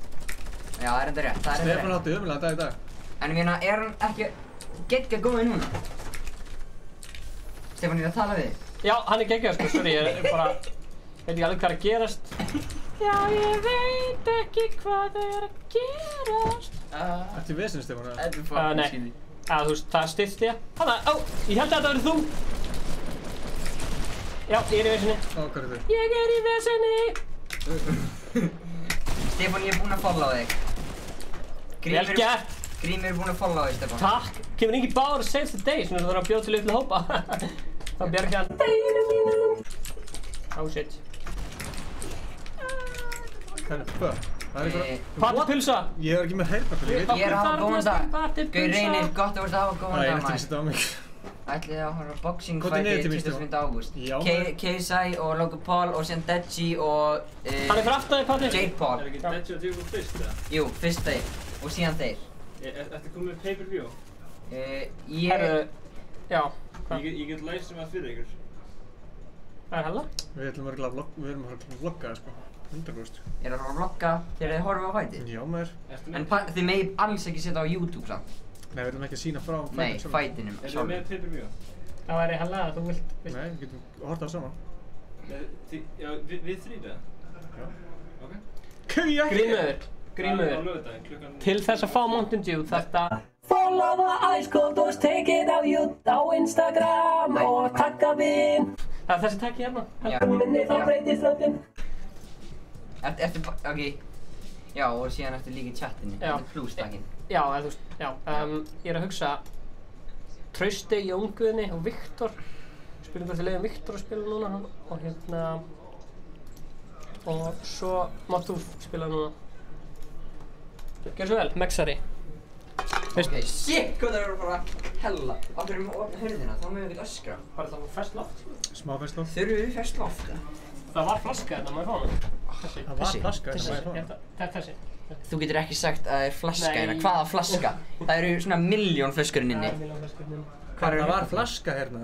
Já, það er enda rétt, Stefán átti ömurlegan dag í dag. En ég meina, er hann ekki geggja góði núna? Stefán, ég er að tala við þig. Já, hann er geggjað, sko, sorry, ég er bara... Veit ekki alveg hvað er að gerast. Já, ég veit ekki hvað er að gerast. Ertu í vesinu, Stefán, eða? Þetta er fucking Nei. skýði. Þú veist, það styrst ég. Hanna, ég held að þetta verið þú. Já, ég er í vesinni. Hvað er þau? Ég er í vesinni. Stefán, ég er búinn að followa þig. Vel gert. Grímur er búinn að followa þig, Stefán. Takk. Kemur ekki báður að save the day, svona þú þarf að bjóða til litlu hópa. Þá bjarga hann deginum mínum. Oh shit. Hvað er það? Það er eitthvað... Patipulsa. Ég er ekki með heyrnartól, ég veit Ég er að hafa góðan dag. Patipulsa. Gauð Reynir, gott að verða að hafa góðan Æ, ég dag, ætti ekki að setja á mig. Ætlið að horfa boxing Komdu niður til mín, fæti 25. ágúst. Já, maður. KSI og Logan Paul og síðan Deji og... Hann er fyrir aftan þig, Patrik. Jake Paul. Er ekki Deji og Djúko fyrst, eða? Jú, fyrst þeir. Og síðan þeir. Ertu komið með pay-per-view? Herru, já. Ég get livestreamað fyrir ykkur. Hvað er hella? Við ætlum að vlogga, sko. 100%. Ég er að fara að vlogga þegar þið horfum á fæti. Já, maður. En þið megið alls ekki setja á YouTube samt. Nei, við ætlum ekki að sína frá fætinum. Nei, fætinum. Er það með pay-per-view? Það væri hella að þú vilt. Nei, við getum horta á saman. Já, við þrýr eða? Já. Ok. Grímur. Á laugardaginn, klukkan... Til þess að fá Mountain Dew þarftu að followa Ice Cold og take it á Instagram og tagga vin. Það er þessi taggi hérna. Já. Minni þá breytist röddin. Ok. Já, og síðan eftir líka í chatinu. Já. Þetta er plus-tagginn. Já, eða þú veist, já. Ég er að hugsa Trausti, Jón Guðni og Viktor. Spilum hvort við leiðum Viktor að spila núna og hérna... Og svo mátt þú spila núna. Gjör svo vel, Mexari. Ok, shit, hvað það eru bara hella. Af hverju erum við opna hurðina, þá mögum við ekki öskra. Var það ferskt loft? Smá ferskt. Þurfum við ferskt loft? Það var flaska hérna, maður fá hana. Þessi. Það var flaska hérna, maður fá hana. Það er þessi. Þú getur ekki sagt að það er flaska Nei. hérna. Hvaða flaska? Það eru svona 1.000.000 flöskurinn inni. Það var flaska hérna.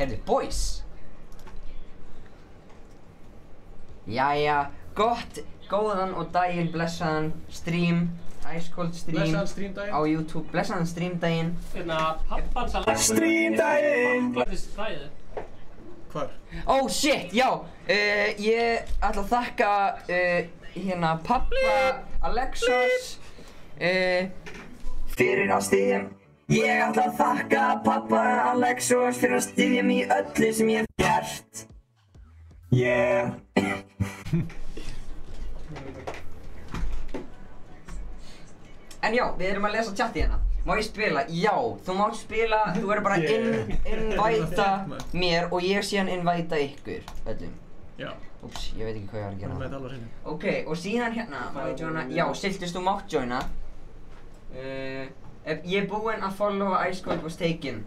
Heyrðu, boys. Jæja, góðan og daginn, blessaðan stream, Ice Cold stream Blessaðan streamdaginn. á YouTube, blessaðan streamdaginn. Hérna, pappans að læra. Streamdaginn. Glæðist ræðið. Hvar? Oh shit, já, ég ætla að þakka hérna pappa Alexos Fyrir að styðja. Ég ætla að þakka pappa Alexos fyrir að styðja mig í öllu sem ég hef gert. Yeah. En já, við erum að lesa chatið hérna. Má ég spila? Já, þú mátt spila, þú verður bara invita mér og ég síðan invita ykkur öllum. Já. Úps, ég veit ekki hvað ég var að gera. Með þetta alveg hreinu. Ok, og síðan hérna, má ég joina? Já, Siltust, þú mátt joina. Ég er búinn að followa Ice Cold Was Taken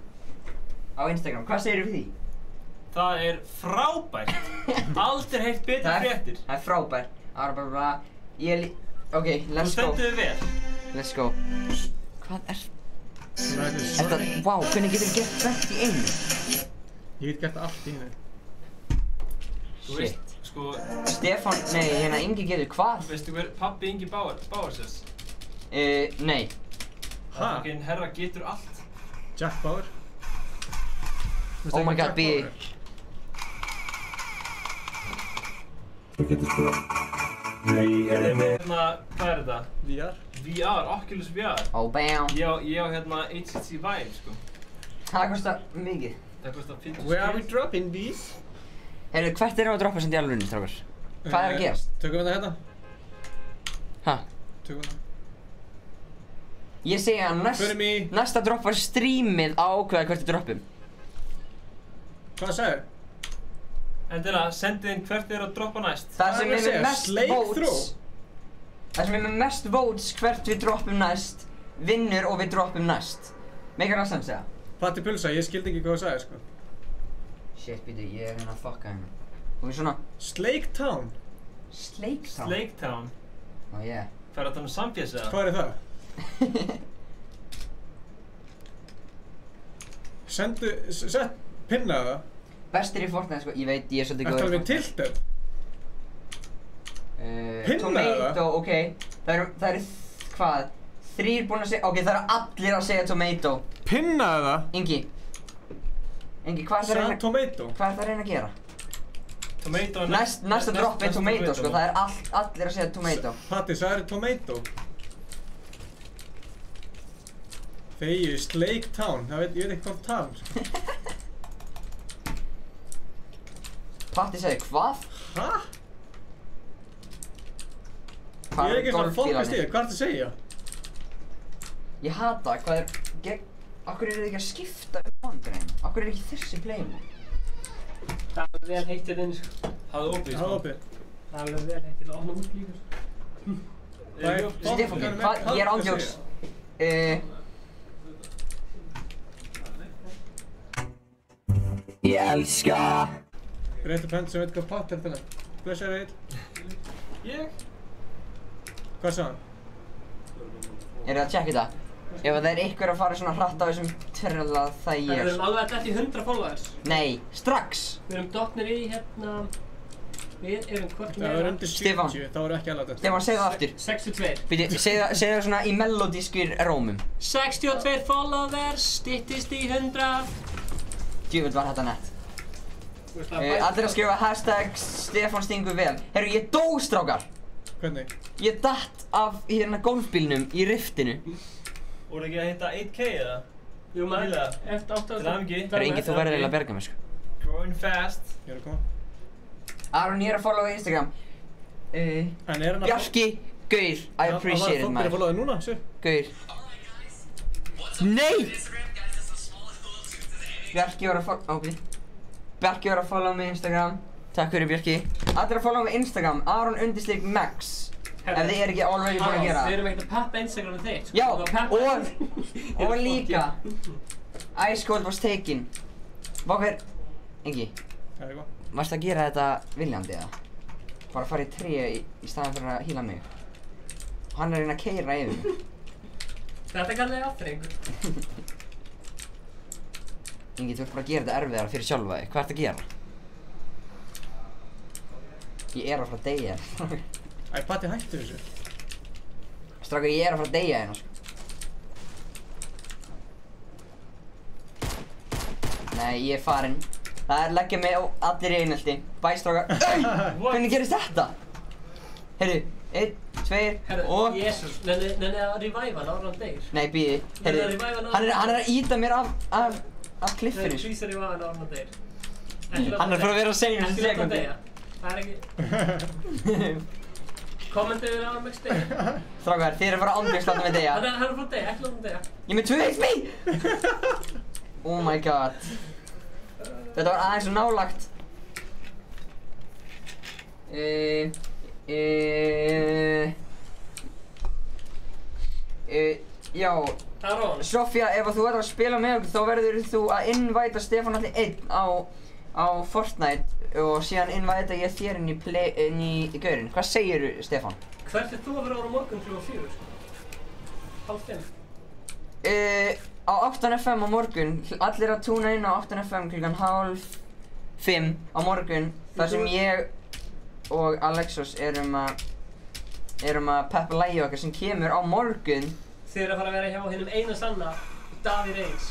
á Instagram. Hvað segirðu við því? Það er frábært. Aldrei heyrt betri fréttir. Það er frábært. Ok, let's go. Þú stendur þig vel. Let's go. Hvað er þetta? Vá, hvernig getur þú gert tvennt í einu? Ég get gert allt í einu. Þú veist, sko... Stefán, nei, hérna Ingi getur hvað? Veistu hver pabbi Ingi Bauers er? Nei. Það er okkur herra getur allt. Jack Bauer. Oh my god, B. Þú getur sko... Nei, Hérna, hvað er þetta? VR. VR, Oculus VR. Oh, bam. Ég á hérna HTC Vive, sko. Það kostar mikið. Það kostar 50 Where are we dropping these? Heyrðu, hvert erum við að droppa sem í alvörunni, strákar? Hvað er að gerast? Tökum við það hérna? Ha? Tökum við það. Ég segi að næsta dropp var streamið á ákveða hvert við droppum. Hvað sagði? Endilega, sendið inn hvert þið eru að droppa næst. Það sem er með mest votes. Það sem er með mest votes hvert við droppum næst, vinnur og við droppum næst. Meikar það sens, eða? Patti Pulsa, ég skildi ekki hvað þú sagði, sko. Shit, býtu, ég er hérna að fucka hérna. Og við svona... Slake Town? Slake Town? Slake Town. Ó, yeah. Færðu að tala um Samfés, eða? Hvað er það? Sett pinnaðu það. Bestir í Fortnite, sko, ég veit, ég er svolítið góður í Fortnite. Ertu alveg tilted? Pinnaðu það? Tomato, ok. Það eru, hvað? 3 búin að segja, ok, það eru allir að segja tomato. Pinnaðu það? Ingi, hvað er það að reyna? Tomato? Hvað er það að reyna að gera? Tomato Næsta dropp er tomato, sko, það er allir að segja tomato. Patti, það eru tomato. Þegju, Slake Town, ég veit ekki hvað town, sko. Patti sagði hvað? Hæ? Ég er ekki svona að fókast í þig, hvað ertu að segja? Ég hata, hvað er... Akkur eru þið ekki að skipta vandræðina? Akkur er ekki þessi play-in? Það er vel heitt hérna inni, sko. Það er opið, sko. Það er opið. Það er vel heitt hérna, opna út líka, sko. Stefán, hvað? Ég er ándjóks. Ég elska. Reynt að penta sem veit hvað Patti er þetta. Blessaður Egill. Ég? Hvað sagði hann? Eru það að checka þetta? Ef það er einhver að fara svona hratt á þessum törla það ég er. Við erum alveg að detta í 100 followers. Nei, strax! Við erum dottnir í hérna... Við erum hvort meira... Það er undir 70, þá eru ekki alveg þetta. Stefán, segð það aftur. 62. Býtu, segð það svona í melodískir rómum. 62 followers, styttist í 100. Djöfull var þetta nett. Allir að skrifa hashtag Stefán stingur vel. Herru, ég dó, strákar! Hvernig? Ég datt af hérna golfbílnum í riftinu. Voru ekki að hitta 8K eða? Jú maður, eftir 8 Til hamingju. Það er engið, þú verður eiginlega að berga mig, sko. Growing fast. Ég er að koma. Aron, ég er að followa Instagram. En er hann að... Bjarki, gaur, I appreciate it, Hann var að followa þig núna, sér. Gaur. Nei! Bjarki var að followa... Bjarki var að followa mig Instagram. Takk fyrir Bjarki. Allir að followa mig Instagram, Aron_Max. Ef þið er ekki alveg búin að gera það. Við erum ekkert að peppa Instagramu þitt, sko. Já, og líka Ice Cold Was Taken. Vá hver... Ingi, Það er eitthvað. varstu að gera þetta viljandi eða? Bara fara í tré í staðan fyrir að hýla mig. Og hann er að reyna að keyra yfir mig. Þetta kallar ég afþreyingu. Ingi, þú ert bara að gera þetta erfiðara fyrir sjálfa þig. Hvað ertu að gera? Ég er að fara að deyja hérna. Æ, Patti, hættu þessu. Strákar, ég er að fara að deyja hérna, sko. Nei, ég er farinn. Það er leggja mig á allir í einhelti. Bæ, strákar. Hvernig gerist þetta? Heyrðu, 1, 2 og... Jésús, nenni að revive hann áður hann deyr. Nei, býði. Heyrðu, hann er að íta mér af kliffinu. Please revive hann áður hann deyr. Hann er bara að vera að segja þessu sekundi. Það er ekki... Kommentið á Armex Day. Strákar, þið eru að fara að ándjóks láta mig deyja. Það er frá Day, ekki láta mig deyja. Ég er með 2 HP! Oh my god. Þetta var aðeins svo nálagt. Já. Aron. Sofía, ef þú ert að spila með okkur þá verður þú að invita Stefán allir einn á Fortnite og síðan invita ég þér inn í gaurinn. Hvað segirðu, Stefán? Hvert er þú að vera á morgun kl. 4? 4:30? Á 8FM á morgun, allir að túna inn á 8FM kl. 4:30 á morgun þar sem ég og Alexos erum að peppa lagið okkar sem kemur á morgun. Þið eru að fara að vera hjá hinum eina sanna, Davíð Reins.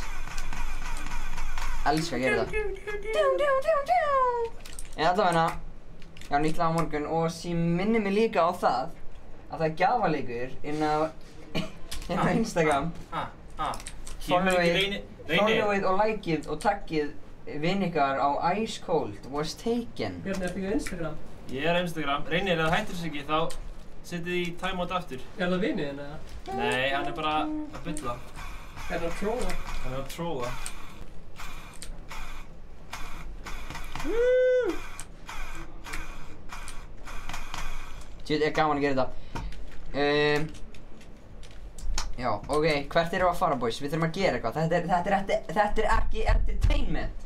Elskar að gera það. En allavega, ég á nýtt lag á morgun og sem minnir mig líka á það að það er gjafaleikur inn á Instagram. Followið og likeið og taggið vinn ykkar á Ice Cold was taken. Bjarni, ertu ekki á Instagram? Ég er á Instagram. Reynir, ef það hættir sig ekki þá setið í timeout aftur. Er það vinið þinn eða? Nei, hann er bara að bylla. Er það að tróla? Hann er að tróla. Þetta er gaman að gera þetta. Já, ok, hvert erum við að fara, boys? Við þurfum að gera eitthvað. Þetta er ekki entertainment.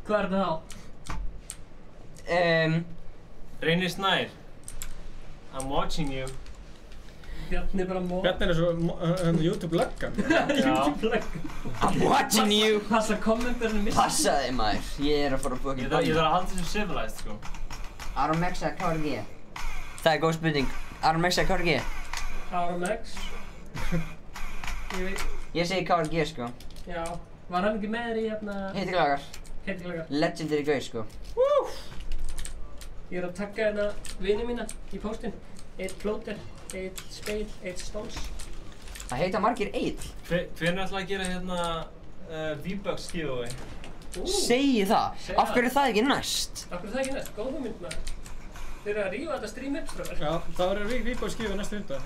Hvað er það þá? Reynir Snær. I'm watching you. Bjarni bara Bjarni er svo YouTube-laggan. YouTube-laggan. I'm watching you. Passa kommentarinn missa. Passa þig, maður. Ég er að fara að búa ekki Ég þarf að halda þessu civilized, sko. Aromex eða KRG? Það er góð spurning. Aromex eða KRG? Aromex. Ég segi KRG, sko. Já. Var hann ekki með þér í hérna... Heitiglagar. Heitiglagar. Legendary gauð, sko. Ég er að tagga hérna vini mína í póstinn. 1 Plóter, 1 Speil, 1 Stones. Það heita margir Eil. Hvernig ætlaði að gera hérna V-Bucks giveaway? Segi það. Af hverju er það ekki næst? Af hverju er það ekki næst? Góð hugmynd maður. Þeir eru að rífa þetta stream upp, strákar. Já, þá verður V-Bucks giveaway næstu hundag.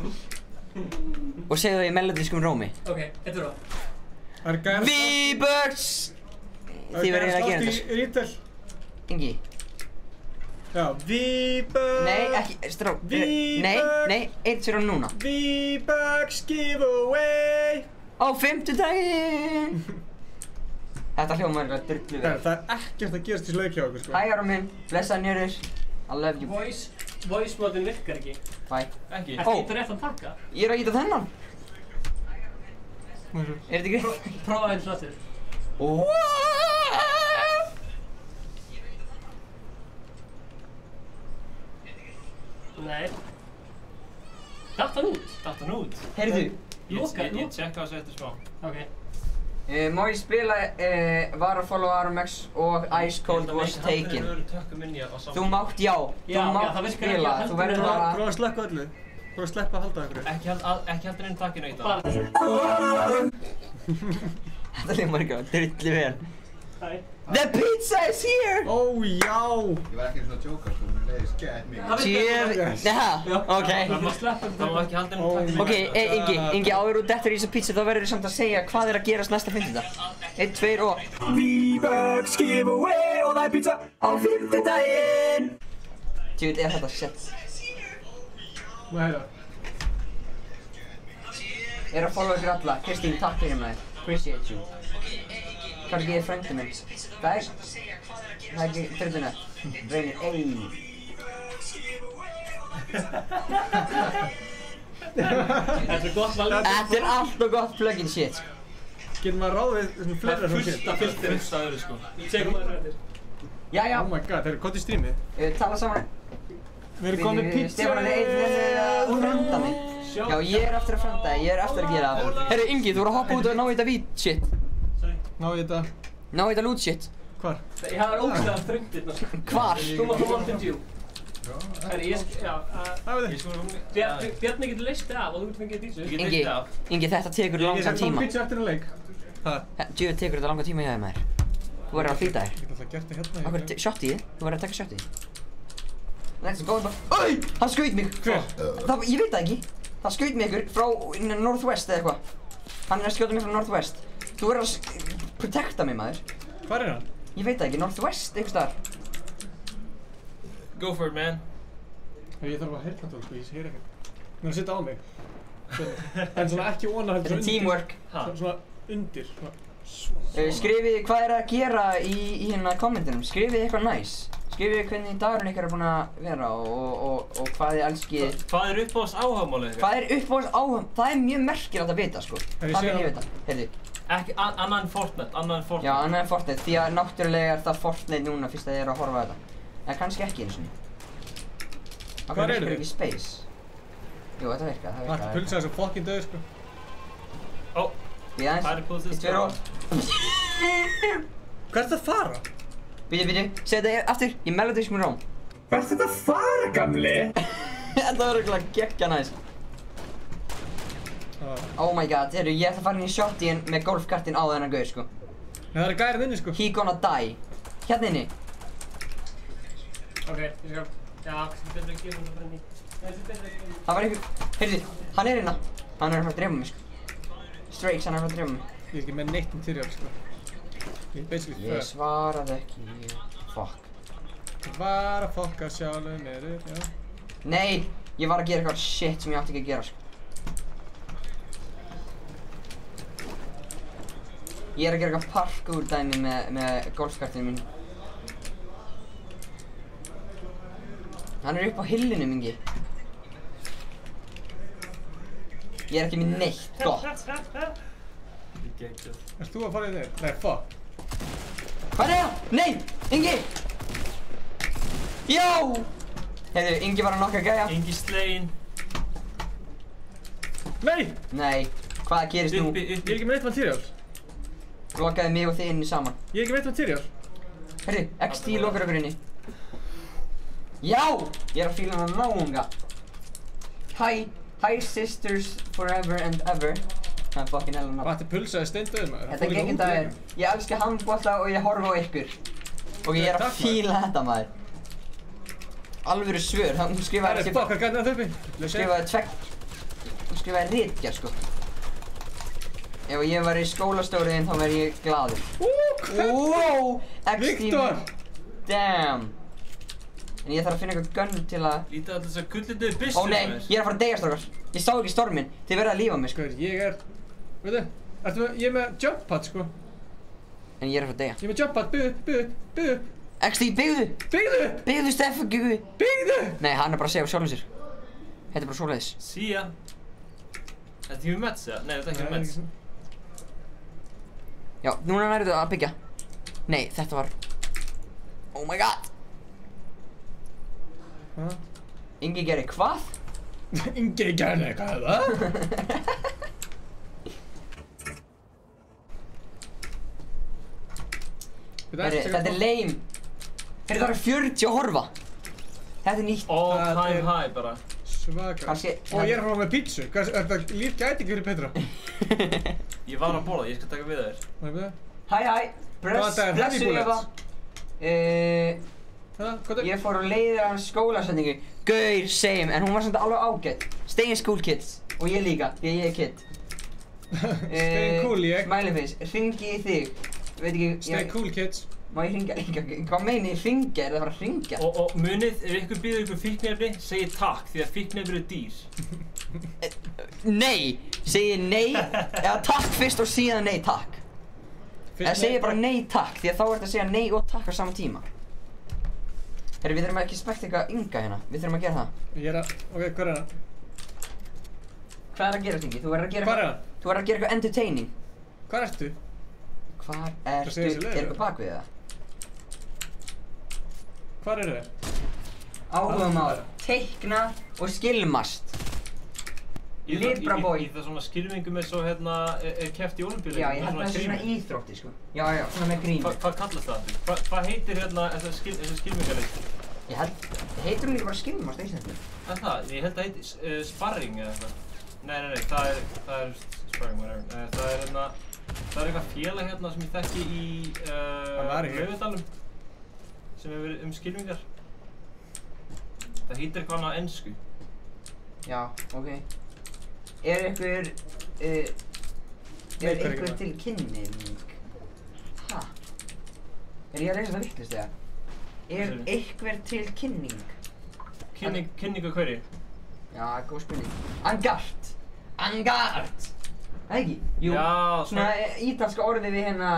Og segðu það í melodískum rómi. Ok, þetta er það. Það er gæðast V-Bucks! Þið verður að gera þetta. Retail. Ingi. Já, V-Bucks. Nei, ekki, strák. Nei, eitt sér á núna. V-Bucks giveaway. Á 50-daginn. Þetta hljómar er að drullu vel. Það er ekkert að gerast í slauk hjá okkur, sko. Hæ, Aron minn. Blessaði njörður. I love you. Voice modin virkar ekki. Bye. Ekki. Ertu ekki rétt að taka? Ég er að íta þennan. Er þetta ekki? Prófa eins og aftur. Nei. Datt hann út? Datt hann út? Heyrðu. Ég tjekka þessu eftir smá. Ok. Má ég spila var að follow Aromex og Ice Cold was taken. Þú mátt, já. Þú mátt spila. Þú verður bara... Prófa að sleppa öllu. Prófa að sleppa að halda einhverju. Ekki halda inn takkinu í dag. Þetta hljómar ekki á drullu vel. Hæ. The pizza is here! Ó, já! Ég var ekki svona að jóka, sko, mér leiði skætt mikið. Cheers! Jaha, ok. Það má ekki halda inn takkinu. Ok, Ingi, áður og dettur í þessa pizza þá verður þið samt að segja hvað er að gerast næsta fimmtudag. 1, 2 og... V-Bucks giveaway og það er pizza á fimmtudaginn. Tjóð, er þetta shit. Hvað er það? Ég er að followa ykkur alla. Kristín, takk fyrir mig. Appreciate you. Kannski ég er frændi minn. Það er ekki drullunet. Reynir, Þetta er gott valið. Þetta er allt og gott plug-in shit. Getur maður ráðið svona fleira svona shit? Fullt af öðru, sko. Tekum maður eftir. Jæja. Oh my god, þeir eru gott í streamið. Tala saman. Við erum komið pizza. Stefán er einn að frenda mig. Já, ég er eftir að frenda þig. Ég er eftir að gera það. Herru, Ingi, þú voru að hoppa út og ná í þetta vít shit. Ná í þetta. Ná í þetta loot shit. Hvar? Ég hafa ógæðað þröndir. Hvar? Þú mátt á Mountain Dew. Herri, Bjarni getur leist þig af og þú getur fengið pítsu. Ingi, þetta tekur langan tíma. Ég skal pizza eftir en leik. Djöfull tekur þetta langan tíma hjá þér maður. Þú verður að flýta þér. Ég get alltaf gert það hérna. Akkur, shotið? Þú verður að taka shotið. Let's go. Oi! Hann skaut mig. Hver? Ég veit það ekki. Það skaut mig ykkur frá Northwest eða eitthvað. Hann er að skjóta mig frá Northwest. Þú verður að protecta mig, maður. Hvar er hann? Ég veit það ekki, Northwest, einhvers staðar. Go for it, man. Ég þarf að heyrna þetta, ég heyr ekkert. Þú er að sitja á mig. En svona ekki vona heldur Þetta er teamwork. Svona undir. Skrifið hvað er að gera í hérna kommentunum. Skrifið eitthvað næs. Skrifið hvernig dagurinn ykkar er búinn að vera og hvað þið elskið. Hvað er uppáhalds áhugamálið ykkar? Hvað er uppáhalds áhugamálið? Það er mjög merkilegt að vita, sko. Það vil ég vita. Heyrðu. Ekki, annað en Fortnite, Já, annað en Fortnite, því að náttúrulega er það Fortnite núna fyrst að ég er að horfa á þetta. En kannski ekki eins og niður. Hvar eru þið? Það ekki Space. Jú, þetta virka, það virka. Það er pulsaði svo fucking döð, sko. Ó, það er pulsið, sko. Hvað er þetta að fara? Bíddu, segðu þetta aftur, í Melodies með Róm. Hvert er þetta að fara, gamli? Þetta var örugglega geggja næs. Oh my god, heyrðu, ég ætla að fara inn í shotgun með golfkartinn á þennan gauð, sko. Nei, það er gærið inni, sko. He gonna die. Hérna inni. Ok, ég skal... Já, það er betra að gefa hún að brenna í. Það var einhver... Heyrðu, hann er hérna. Hann er að fara að drepa mig, sko. Strakes, hann er að fara að drepa mig. Ég er ekki með neitt material, sko. Ég er basically Ég svaraði ekki. Fuck. Ég var að fokka sjálfum mér upp, já. Nei, ég var að gera eitthvað shit sem ég átti ekki að gera, sko. Ég er að gera eitthvað parkour dæmi með golfkartinu mín. Hann er upp á hillinu, Ingi. Ég er ekki með neitt gott. Erst þú að fara í þig? Nei, fuck. Hvað er það? Nei! Ingi! Já! Heyrðu, Ingi var að nokka gæja. Ingi slegin. Nei! Nei, hvað gerist nú? Ég er ekki með neitt material. Lokaði mig og þig inni saman. Ég er ekki með neitt material. Heyrðu, XD lokar okkur inni. Já! Ég er að fíla hana náunga. Hi sisters forever and ever. Það er fucking hella nátt. Batti pulsaði steindauð, maður. Þetta er geggjum dagur. Ég elska handbolta og ég horfa á ykkur. Og ég er að fíla þetta, maður. Alvöru svör, hún skrifaði ekki... Það er fuck, hvað gæti það uppi? Hún skrifaði ritgerð, sko. Ef ég var í skólastjóriðinn þá verð ég glaður. Wow! Viktor! Damn! En ég þarf að finna eitthvað gunn til að... Lítið á þess að gullituðu byssu. Ó nei, ég er að fara að deyja, strákar. Ég sá ekki storminn. Þið verða að lífa mig, sko. Ég er... Veitu, ég er með jump pad, sko. En ég er að fara að deyja. Ég er með jump pad, byggðu upp. XD, byggðu! Byggðu upp! Byggðu, Stefán, byggðu! Byggðu! Nei, hann er bara að segja á sjálfum sér. Þetta er bara svoleiðis. Sía. Þetta er humets, eða? Nei, þetta er ekki humets. Já, núna nærðu að byggja. Nei, þetta var... Oh my god! Ingi gerir hvað? Ingi gerir hvað, það? Þetta er lame. Það eru 40 að horfa. Þetta er nýtt. All time high bara. Svaka. Og ég er að fara með pítsu. Þetta líf gæti ekki verið betra. Ég var að borða, ég skal taka við þér. Hæ. Blessu Eva. Ég fór á leiðir af skólasendingu. Gaur, same, en hún var samt alveg ágætt. Stay in school kids. Og ég líka, því að ég er kid. Stay cool, ég. Smileyface, hringi í þig. Veit ekki... Stay cool kids. Má ég hringja? Hvað meini ég hringja? Er það bara að hringja? Og munið, ef ykkur býður ykkur fíknefni, segið takk, því að fíknefni eru dýr. Nei! Segið nei, eða takk fyrst og síðan nei takk. Eða segið bara nei takk, því að þá er þetta að segja nei og takk á sama tíma. Herri, við þurfum ekki að spekta eitthvað Inga hérna. Við þurfum að gera það. Ég er að... Ok, hvað er það? Hvað er að gera, Ingi? Þú verður að gera Hvað er það? Þú verður að gera eitthvað entertaining. Hvað ertu? Hvar ertu? Er eitthvað bak við það? Hvar eru þér? Áhugamál, teikna og skilmast. Libra boy. Í það svona skilmingu með svo hérna, er keppt í Ólympíuleikum. Já, ég held að það sé svona íþrótti, sko. Já, svona með grími. Hvað kallast það? Hvað heitir hérna þessi skilmingarleik? Ég held, heitir hún ekki bara skilmast, einstaklega? Það? Ég held að heitir sparring eða eitthvað. Nei, það er sparring, whatever. Það er hérna, það er eitthvað félag hérna sem ég þekki í Laugardalnum sem hefur verið skilmingar. Það hýttir eitthvað annað á ensku. Já, ok. Er einhver til kynning? Ha? Er ég að lesa það vitlaust eða? Er einhver til kynning? Kynningu hverju? Já, góð spurning. Angard! Angard! Það ekki? Jú, já, svona ítalska orðið við hérna.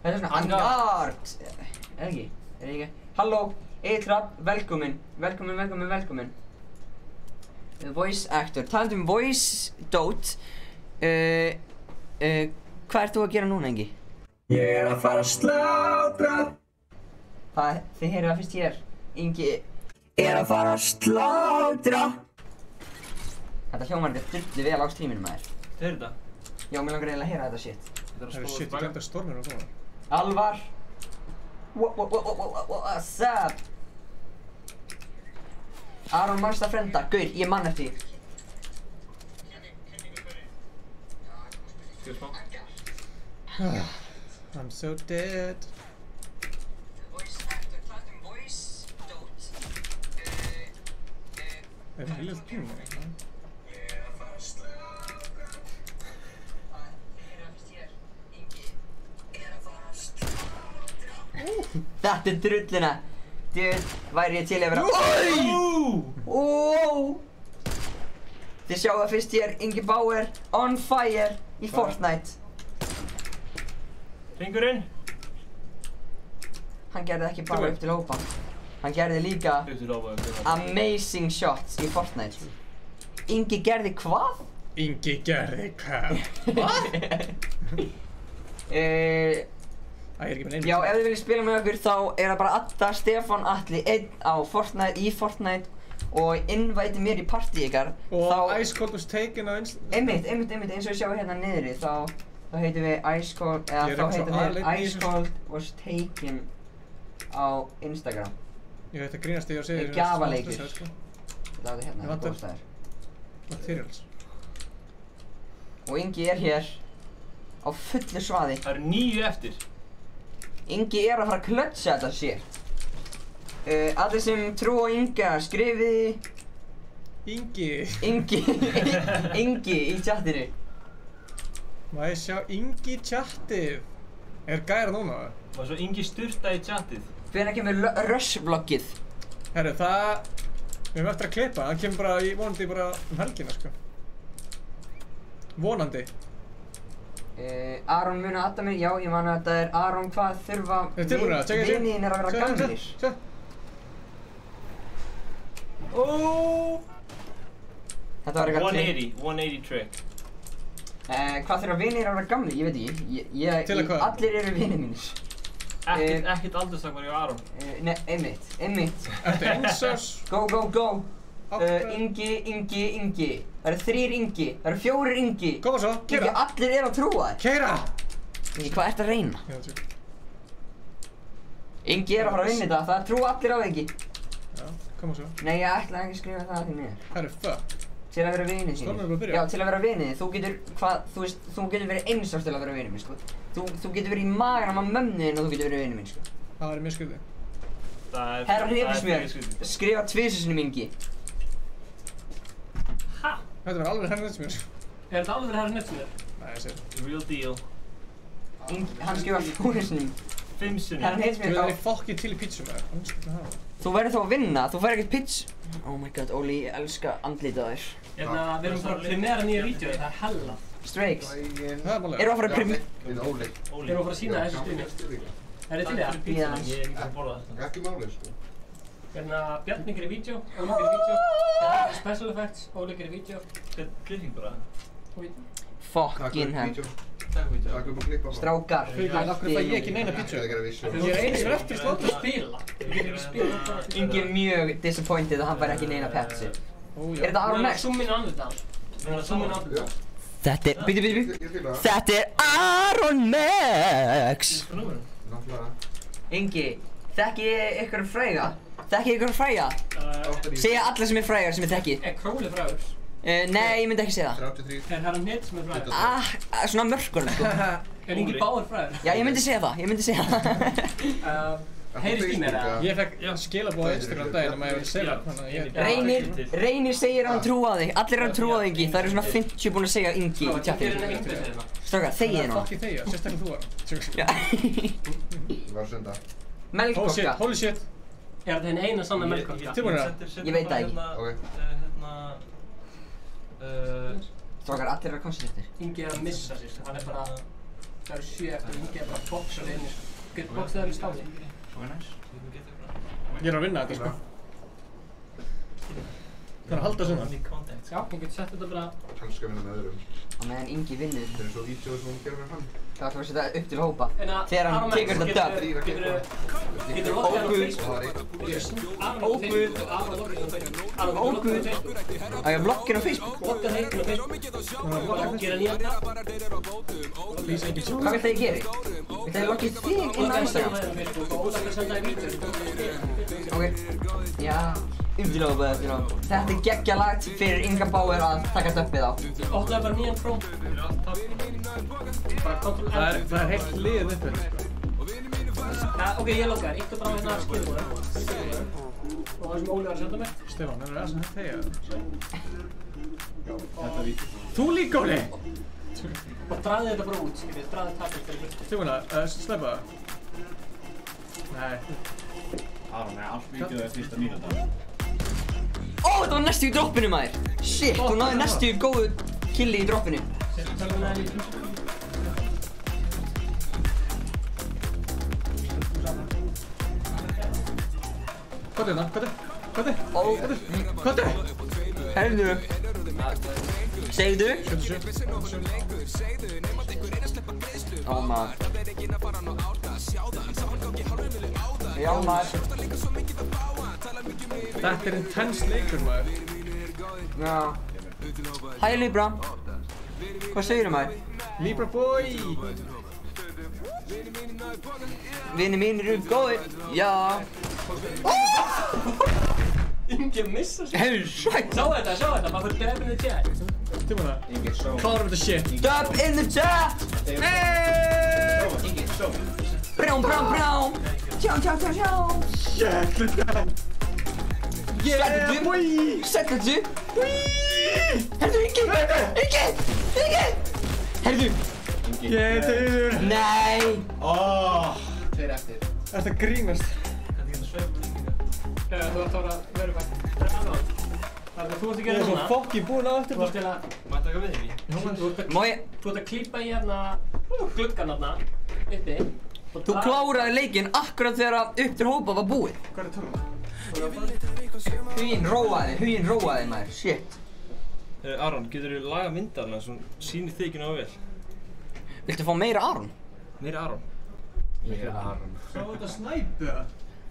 Það er svona Angard! Það ekki? Er ég ekki? Halló, Eitrab, velkomin. Velkomin. Voice actor. Talandi voice dot. Hvað ert þú að gera núna, Ingi? Ég að fara að slátra. Þið heyrðu það fyrst hér. Ingi að fara að slátra. Þetta hljómar þetta drullu vel á streaminu maður. Þið heyrðu þetta? Já, mér langar eiginlega að heyra þetta shit. Það shit, ég glemdi að stormur og góða. Alvar. What's up? Aron, mannst að frenda? Gaur, ég mann eftir því. I'm so dead. Voice actor, talandi voice dot. Er það lilla pínu? Þetta er drullina. Dude, væri ég til að vera... Þið sjáu það fyrst hér, Ingi Bauer on fire í Fortnite. Hringurinn. Hann gerði ekki bara upp til hópa. Hann gerði líka amazing shots í Fortnite. Ingi gerði hvað? Ingi gerði hvað? Hvað? Já, ef þið viljið spila með okkur þá er það bara Adda, Stefán, Atli, einn á Fortnite, í Fortnite og invite mér í partí ykkar. Og Ice Cold was taken á Instagram. Einmitt, eins og við sjáum hérna niðri þá heitum við Ice Cold, eða þá heitum við Ice Cold was taken á Instagram. Ég veit að grínast þegar ég segir Gjafaleikir. Þetta er hérna, þetta er góðstæður. Materials. Og Ingi er hér á fullu svaði. Það eru 9 eftir. Ingi er að fara að klötsa þetta shit. Allir sem trú á Inga, skrifiði Ingi í chattinu. Má ég sjá Ingi í chattið? Er gæra núna? Og svo Ingi sturta í chattið. Hvenær kemur Rush-vloggið? Herru, það... Við höfum eftir að klippa, það kemur bara, vonandi bara helgina, sko. Vonandi. Aron muni að adda mig, já ég man að þetta er Aron hvað þurfa viniðin er að vera gamlir. Þetta var eitthvað 180 trick. Hvað þurfa viniðin að vera gamlir? Ég veit ekki. Til að hvað? Allir eru vinið mínir. Ekkert aldurstakmar hjá Aron. Nei, einmitt. Ertu einsás? Go. Ingi. Það eru 3 Ingi. Það eru 4 Ingi. Koma svo, keira. Ingi, allir eru að trúa þér. Keira! Ingi, hvað ertu að reyna? Ingi er að fara að vinna þetta. Það trúa allir á þig, Ingi. Já, koma svo. Nei, ég ætlaði ekki að skrifa það til mér. Herru, fuck. Til að vera vinið sínir. Stormur er bara að byrja. Já, til að vera vinið. Þú getur, þú getur verið einsás til að vera vinið minn, sko. Þú getur verið í maganum á mömmuðinn og þú getur verið vinið minn, sko. Það er mjög skrítið. Herra Hrifismjör, skrifa 2 sinnum Ingi. Ha? Þetta var alveg Herra Hrifismjör. Er þetta alveg Herra Hrifismjör? Nei, ég sé. Real deal. Hann skrifa 4 sinnum. 5 sinnum. Herra Hrifismjör, Þú verður fokkið til í pítsu með þér. Þú verður þá að vinna, þú fær ekkert pitch. Oh my god, Óli, ég elska andlitið á þér. Við erum bara að premiera nýja vídeo, það er hella. Strakes. Það er málega. Eru að fara að premiera? Þetta er Óli. Erum við að fara að sína þessu stundin? Er þið til það? Ég er ekki að borða þetta. Ekki máli, sko. Bjarni gerir vídeo, Óli gerir vídeo. Special effects, Óli gerir vídeo. Klipping bara. Fucking hell. Takk upp og klippa. Strákar. Af hverju fæ ég ekki neina pítsu? Það er að vissu. Ég er einu sem er eftir Þú ert að spila. Þú getur ekki spila. Ingi er mjög disappointed að hann fær ekki neina petsi. Er þetta Aron Max? Zoom inn á andlitið hans. Zoom inn á andlitið hans. Þetta er, bíddu. Þetta er Aron Max! Ingi, þekki ég ykkur fræga? Segja alla sem er frægar sem ég þekki. Er Króli frægur? Nei, ég myndi ekki segja það. 33. Er Herra Hnit sem er frægur? Svona mörkur, sko. Er Ingi Bauer frægur? Já, ég myndi segja það, Heyrist í mér eða? Ég fekk skilaboð á Instagram daginn að ég var að segja Reynir segir að hann trúa þig. Allir er að trúa þig, Ingi. Það eru svona 50 búin að segja Ingi í tjattinu. Strákar, þegið núna. Fucking þegja, sérstaklega þú var. Já. Ég var að senda. Melkorka. Holy shit. Er þetta hinn eina sanna melkorka? Tilbúin það? Ég veit það ekki. Ok. Strákar, allir eru að konsertir. Ingi er að missa sig, hann er bara... Það eru 7 eftir, Ingi er bara að boxa við inni. Getur boxað það í stáði. Ég er að vinna þetta, sko. Það er að halda svona. Já, ég get sett þetta bara... Hann skal vinna með öðrum. Á meðan Ingi vinnur. Þetta er svo vídeó sem hún gerir með hann. Það ætlum að setja upp til hópa. Þegar hann tekur þetta dub. Getur lokkað á Facebook. Óguð. Óguð. Á ég blokkir á Facebook. Lokkað heitin á Facebook. Blokkir að nýja það. Hvað vilt það ég geri? Vilt það ég lokkið þig inn á Instagram? Ok. Já. Þetta er geggja lagt fyrir Inga Bauer að taka dubbið á. Opnaði bara nýjan Chrome. Það er heilt lið upp hérna, sko. Ok, ég lokkar. Íktu bara á hérna skilbúinu. Og það sem Óli var að senda mig. Stefán, það er það sem þegja. Þú líka, Óli! Og draði þetta bara út, skiljið. Draði tapir fyrir hlustu. Tilbúin að sleppa það. Nei. Aron, allt vídeoð er fyrsta mínúta. Ó, þetta var næstu í droppinu, maður! Shit, þú náði næstu í góðu killi í droppinu. Hvað er það? Herðu. Segðu. Ó, maður. Já, maður. Þetta er intense leikur, maður. Já. Hæ, Libra. Hvað segirðu, maður? Libra boy! Vinir mínir eru góðir. Já. Ingi missa sig. Hefur sætt. Sjá þetta, bara fyrir dub in the chat. Tilbúin að klára þetta shit. Dub in the chat! Hey! Brjám. Tjá. Shit, let's go! Yeah, boy! Sættu. Herðu, Ingi! Herðu! Getur! Nei! Tveir eftir. Þetta grínast. Þú ert að vera verifætt. Það er annað. Þannig að þú ert að gera Ég er svo núna. fokkin búinn á eftir. Þú ert að... Má ég taka við því? Má ég... Þú ert að klípa í hérna gluggan hérna uppi. Þú kláraði leikinn akkurat þegar upp til hópa var búið. Hvað er tölum? Huginn róaði maður. Shit. Aron, getur þú laga myndarna sem sýnir þig ekki náðu vel? Viltu fá meira Aron? Meira Aron. Meira Aron. Sá þetta snæpu það?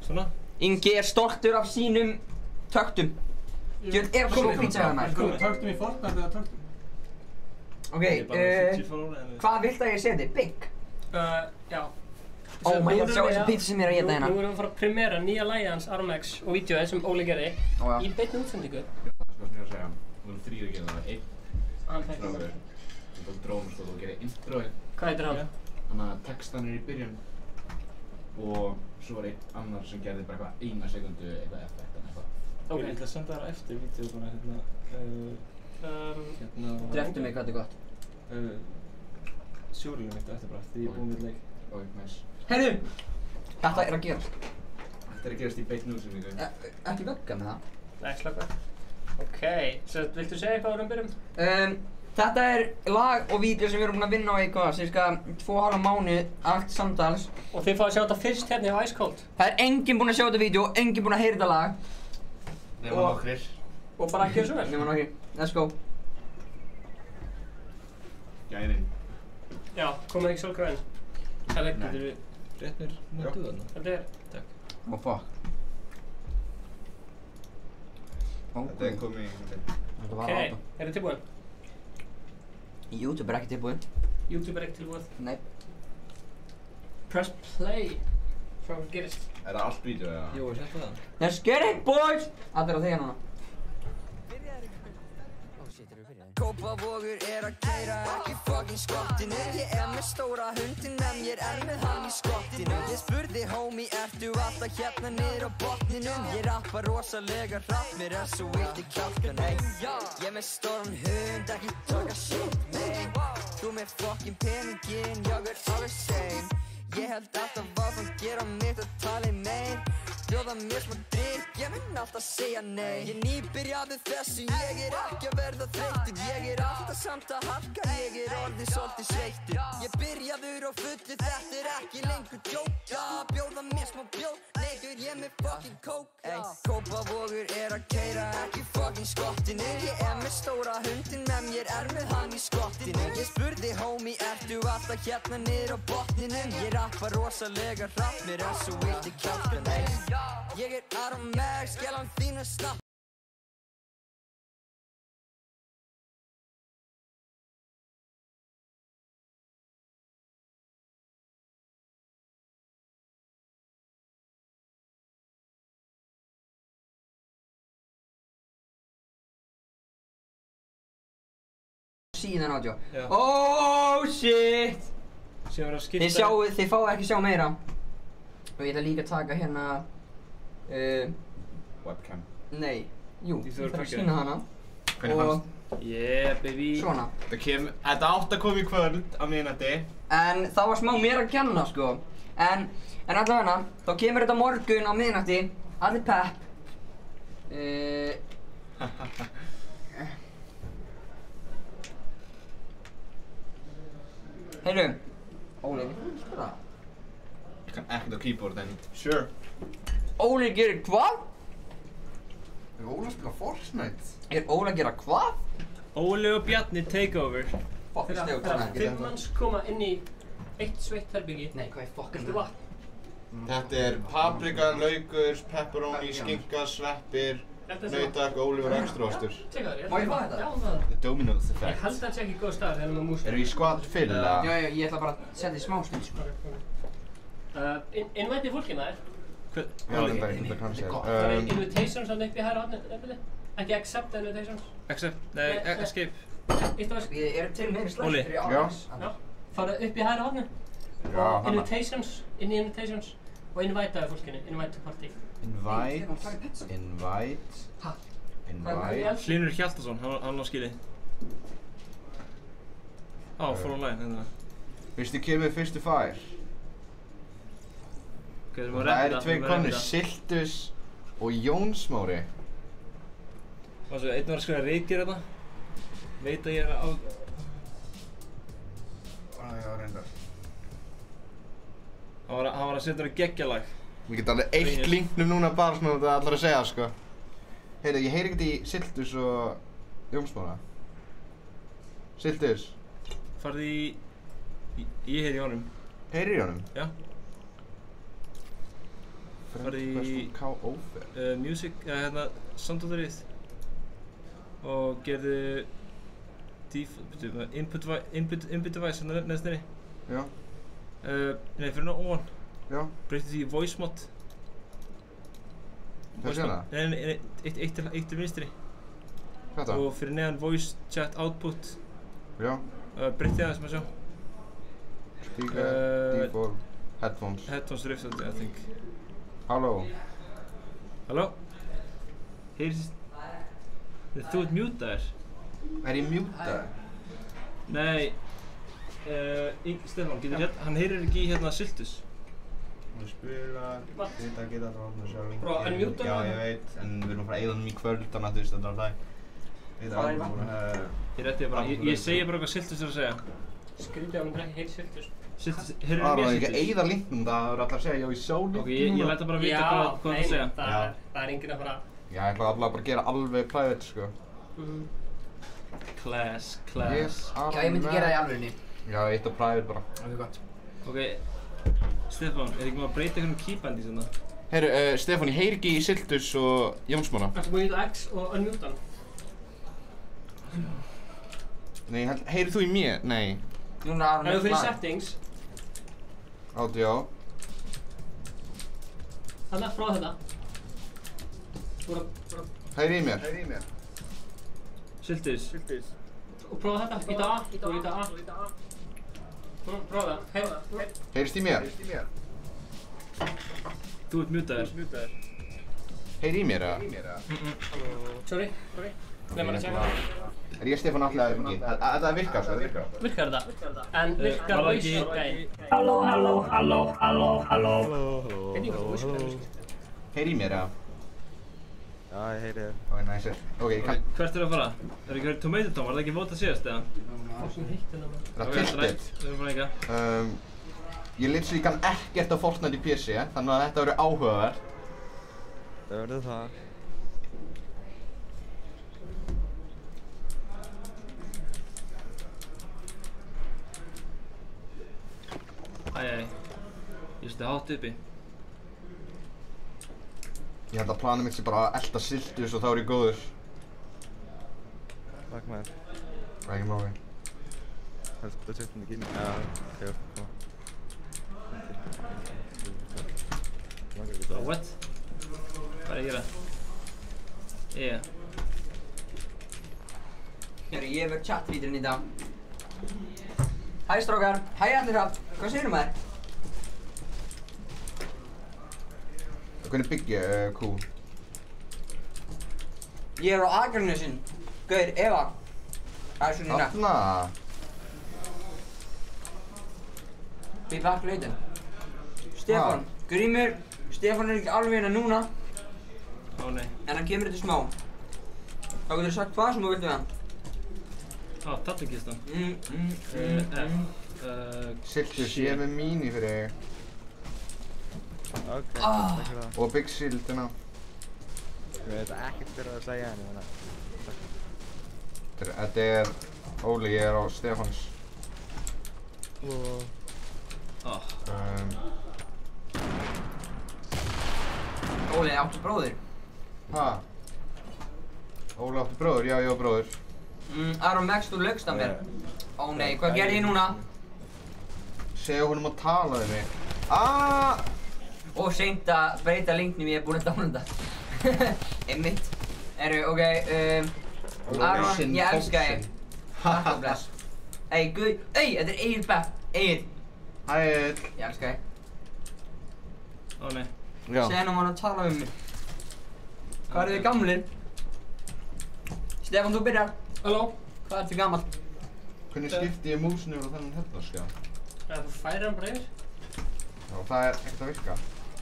Svona? Ingi er stoltur af sínum töktum. Er komið pizza hérna maður? Töktum í Fortnite eða töktum? Ok, hvað vilt að ég seti? Big? Já. Oh my god, sjá þessu pizza sem ég er að geta hérna. Nú erum við að fara að premiera nýja lagið hans Aron X og vídeoið sem Óli gerði í beinni útsendingu. Það er sko sem ég að segja. Þú erum 3 að gera það. Einn strákur. Þú tók drón og þú gerir introið. Hvað heitir hann? Þannig að textan er í byrjun. Og svo var einn annar sem gerði bara eitthvað 1 sekundu eitthvað effekt en eitthvað. Ok, ég ætla að senda þér eftir vídeoð bara hérna... Dreftu mig hvað þetta er gott. Sjúrlum mitt eftir bara, því ég er búinn við leik. Ok, nice. Herru! Þetta er að gerast. Þetta er að gerast í beinni útsendingu. Ekki vegga með það. Nei, slaka. Ok, svo viltu segja eitthvað árum byrjum? Þetta er lag og vídeo sem við erum búin að vinna á í hvað, cirka 2,5 mánuð allt samtals. Og þið fáið að sjá þetta fyrst hérna á Ice Cold. Það er enginn búinn að sjá þetta vídeo, enginn búinn að heyra þetta lag. Nema nokkrir. Og bara að gera svo vel. Nema nokkrir. Let's go. Gærin. Já, komið ekki sjálfkrafa inn. Það er ekki. Réttnir nöttu þarna. Þetta er. Takk. Oh fuck. Þetta er komið í Ok, er þið tilbúin? YouTube er ekki tilbúin. YouTube er ekki tilbúin? Nei. Press play. Frá hvað gerist. Er það allt vídeo eða? Jú, settu það. Let's get it boys! Allir á þig núna. Kópavogur að keyra ekki fucking skottinu. Ég með stóra hundinn en ég með hann í skottinu. Ég spurði homie, ertu alltaf hérna niður á botninum? Ég rappa rosalega hratt, mér svo illt í kjálkan, ey. Ég með stóran hund, ekki taka shit, man. Þú með fucking peningin, ég alveg same. Ég held alltaf áfram gera mitt og tala meir. Bjóða mér smá drikk, ég mun alltaf segja nei. Ég nýbyrjaði þessu, ég ekki að verða þreyttur. Ég alltaf samt að harka, ég orðinn svolítið sveittur. Ég byrjaður á fullu, þetta ekki lengur djóka. Bjóða mér smá bjór, neigur ég með fucking kók. Ey, Kópavogur að keyra ekki fucking skottinu. Ég með stóra hundinn en ég með hann í skottinu. Ég spurði homie, ertu alltaf hérna niður á botninum? Ég rappa rosalega hratt, mér svo illt í kjálkan, ey. Ég Aron Max, skjálan þínu snapp. Síðan átjó. Oh shit! Þið fáið ekki sjá meira. Og ég ætla líka að taka hérna webcam. Nei, jú, ég þarf að sýna hana. Hvernig fannst? Yeah, baby. Svona. Þetta átt að koma í kvöld á miðnætti. En það var smá mér að kenna, sko. En allavega, þá kemur þetta morgun á miðnætti. Allir pepp. Heyrðu, Óli, spila það. Ég kann ekkert á keyboard en sure. Óli gerir hvað? Óli að spila Fortnite. Óli að gera hvað? Óli og Bjarni takeover. Fucking stjórn. Þegar 5 manns koma inn í eitt sveitt herbyggi. Nei, hvað er fucking Viltu vatn? Þetta paprika, laukur, pepperoni, skinka, sveppir, nautak, ólífur og extraostur. Tjekka það, Má ég fá þetta? Já, það. The Domino's Ég effect. held að það sé ekki góð staður þegar maður músir. Eru í squad fill eða? Já, ég ætla bara að setja í smá stund, sko. Innvætið fólkið maður. Já, þetta kannski er. Það er invitations hann upp í hæra hodni. Ekki accept invitations. Accept, nei, escape. Ég til meiri Óli. slæstur í ális. Fara upp í hæra hodni. Og invitations, inn í invitations. Og invitaði fólkinu, invite to party. Invite. Hlynur Hjaltason, hann á skili. Fór online, hérna. Fyrstu kemur, fyrstu fær. Það eru tveir konur, Siltus og Jónsmári. Og svo einn var að skrifa reykir hérna. Veit að ég á... Já, reyndar. Hann var að setja það geggjalag. Við getum alveg eitt linknum núna bara svona þetta allar að segja, sko. Heyrðu, ég heyri ekkert í Siltus og Jónsmára. Siltus. Farðu í... Ég heyri í honum. Heyrir í honum? Já. Farðu í... K.O.F. Music, hérna, soundautorið. Og gerðu... Input device, hérna neðst nýri. Já. Nei, fyrir ná on. Já. Breyttu því í voice mod. Hvað sé það? Nei, eitt til vinstri. Þetta? Og fyrir neðan voice chat output. Já. Breytti það sem að sjá. Speaker, D4, headphones. Headphones riftandi, I think. Halló. Halló? Heyrðist... Þú ert mjútaður. Er ég mjútaður? Nei. Stefán, getur hann heyrir ekki í hérna Siltus. Hún spilar, þetta geta alltaf opnað sjálf. Bro, en mjútaður? Já, ég veit, en við erum að fara að eyða honum í kvöld, þannig að þú veist, þetta er alltaf. Hvað er í vatnum? Ég rétti það bara, ég segi bara hvað Siltus er að segja. Skrítið á hann ekki heyri Siltus. Siltus, heyrðu Það mér er ekki Siltus? að eyða linknum, það er alltaf að segja, já, ég sá linknum. Ok, ég læta bara vita hvað það segja. Það er enginn að fara... Já, ég ætla alltaf bara að gera alveg private, sko. Class. Já, ég myndi gera það í alvörinni. Já, eitt á private bara. Það er gott. Ok, Stefán, er ekki maður að breyta einhvern keybandi svona? Heyrðu, Stefán, ég heyri ekki í Siltus og Jónsmára. Ertu búinn að X og unmute hann? Nei, heyri þú í mér? Nei. Núna er Ef þú fyrir settings, Audio. þannig frá þetta. Heyri í mér? Sultus. Og prófa þetta, íta A, og íta A. Prófa það, Heyrist í mér? Þú ert mjútaður. Heyri í mér, eða? Sorry. Nei, maður að segja. Er ég Stefán Atli að ekki? Þetta virkar, sko, þetta virkar. Virkar þetta? En virkar voice gæði? Halló. Veit ég hvað voice gæði? Heyri í mér, eða? Já, ég heyri þér. Ok, næsir. Ok, ég kann... Hvert er að fara? Er ekki verið Tomato Tom? Var það ekki vótað síðast, eða? Sem heitt hérna. Það er tiltið. Við erum bara eitthvað. Ég literally kann ekkert á Fortnite í PC, þannig að þetta verður áhugavert. Það verður það. Æ. Ég seti hátt uppi. Ég held að planið mitt sé bara að elta Siltus og þá er ég góður. Takk maður. Það er ekki máli. Helst betur sett inn í gynni. Já, koma. Oh, what? Hvað er að gera? Ég verð chatvíturinn í dag. Hæ strákar, hæ allir hrapp. Hvað segir maður? Hvernig byggja kú? Ég er á Akranessin. Gaur, Eva. Það er svona hérna. Þarna. Við bakk lautin. Stefán, Grímur. Stefán er ekki alveg hérna núna. Ó nei. En hann kemur þetta smá. Þá getur þú sagt hvað sem þú vilt við hann. Á, tattlingkistan. Siltus, ég er með míní fyrir þig. Ok, takk fyrir það. Og Big Sildina. Ég veit ekkert fyrir að segja henni, þannig að... Þetta er Óli, ég er á Stefáns. Óli, áttu bróðir? Ha? Óli áttu bróður? Já, ég á bróður. Aron Max, þú laugst að mér. Ó nei, hvað gerði ég núna? Segja honum að tala við mig. Og seint að breyta linknum, ég er búinn að downloada. Einmitt. Ok, Aron, ég elska þig. Takk og bless. Þetta er Egil Bepp. Egil. Hæ Egil. Ég elska þig. Ó nei. Segja hann að tala við mig. Hvað eru þið gamlir? Stefán, þú byrjar. Halló. Hvað ertu gamall? Hvernig skipti ég músinu yfir á þennan hérna, Þú færir hann bara yfir. Já, það er ekkert að virka.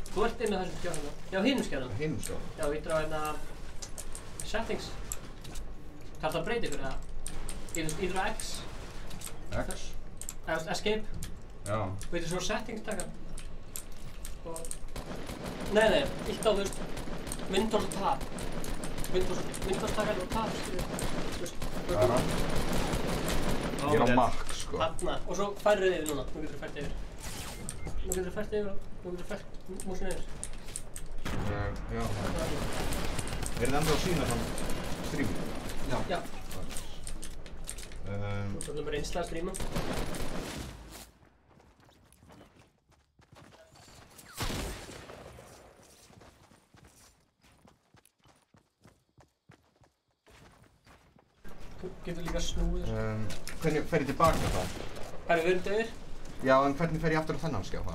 Þú ert inn á þessum skjálfum. Já, hinum skjálfum. Hinum skjálfum? Já, ítir á hérna... Settings. Þarf það að breyta ykkur eða? Ítir á X. X? Escape. Já. Og ítir svo settings taka. Og... Nei, ítt á þú veist... Windows og Tab. Windows taka og Tab, skilur. Það er hann. Ég er á Mac, sko. Þarna. Og svo færrið yfir núna. Nú getur þú fært yfir. Nú getur þú fært yfir og nú getur þú fært músinu yfir. Já. Er þetta enda að sína þann stream? Já. Svo ætlum bara einstað að streama. Þú getur líka snúið. Hvernig fer ég tilbaka þá? Herru, við erum döðir. Já, en hvernig fer ég aftur á þennan skjá þá?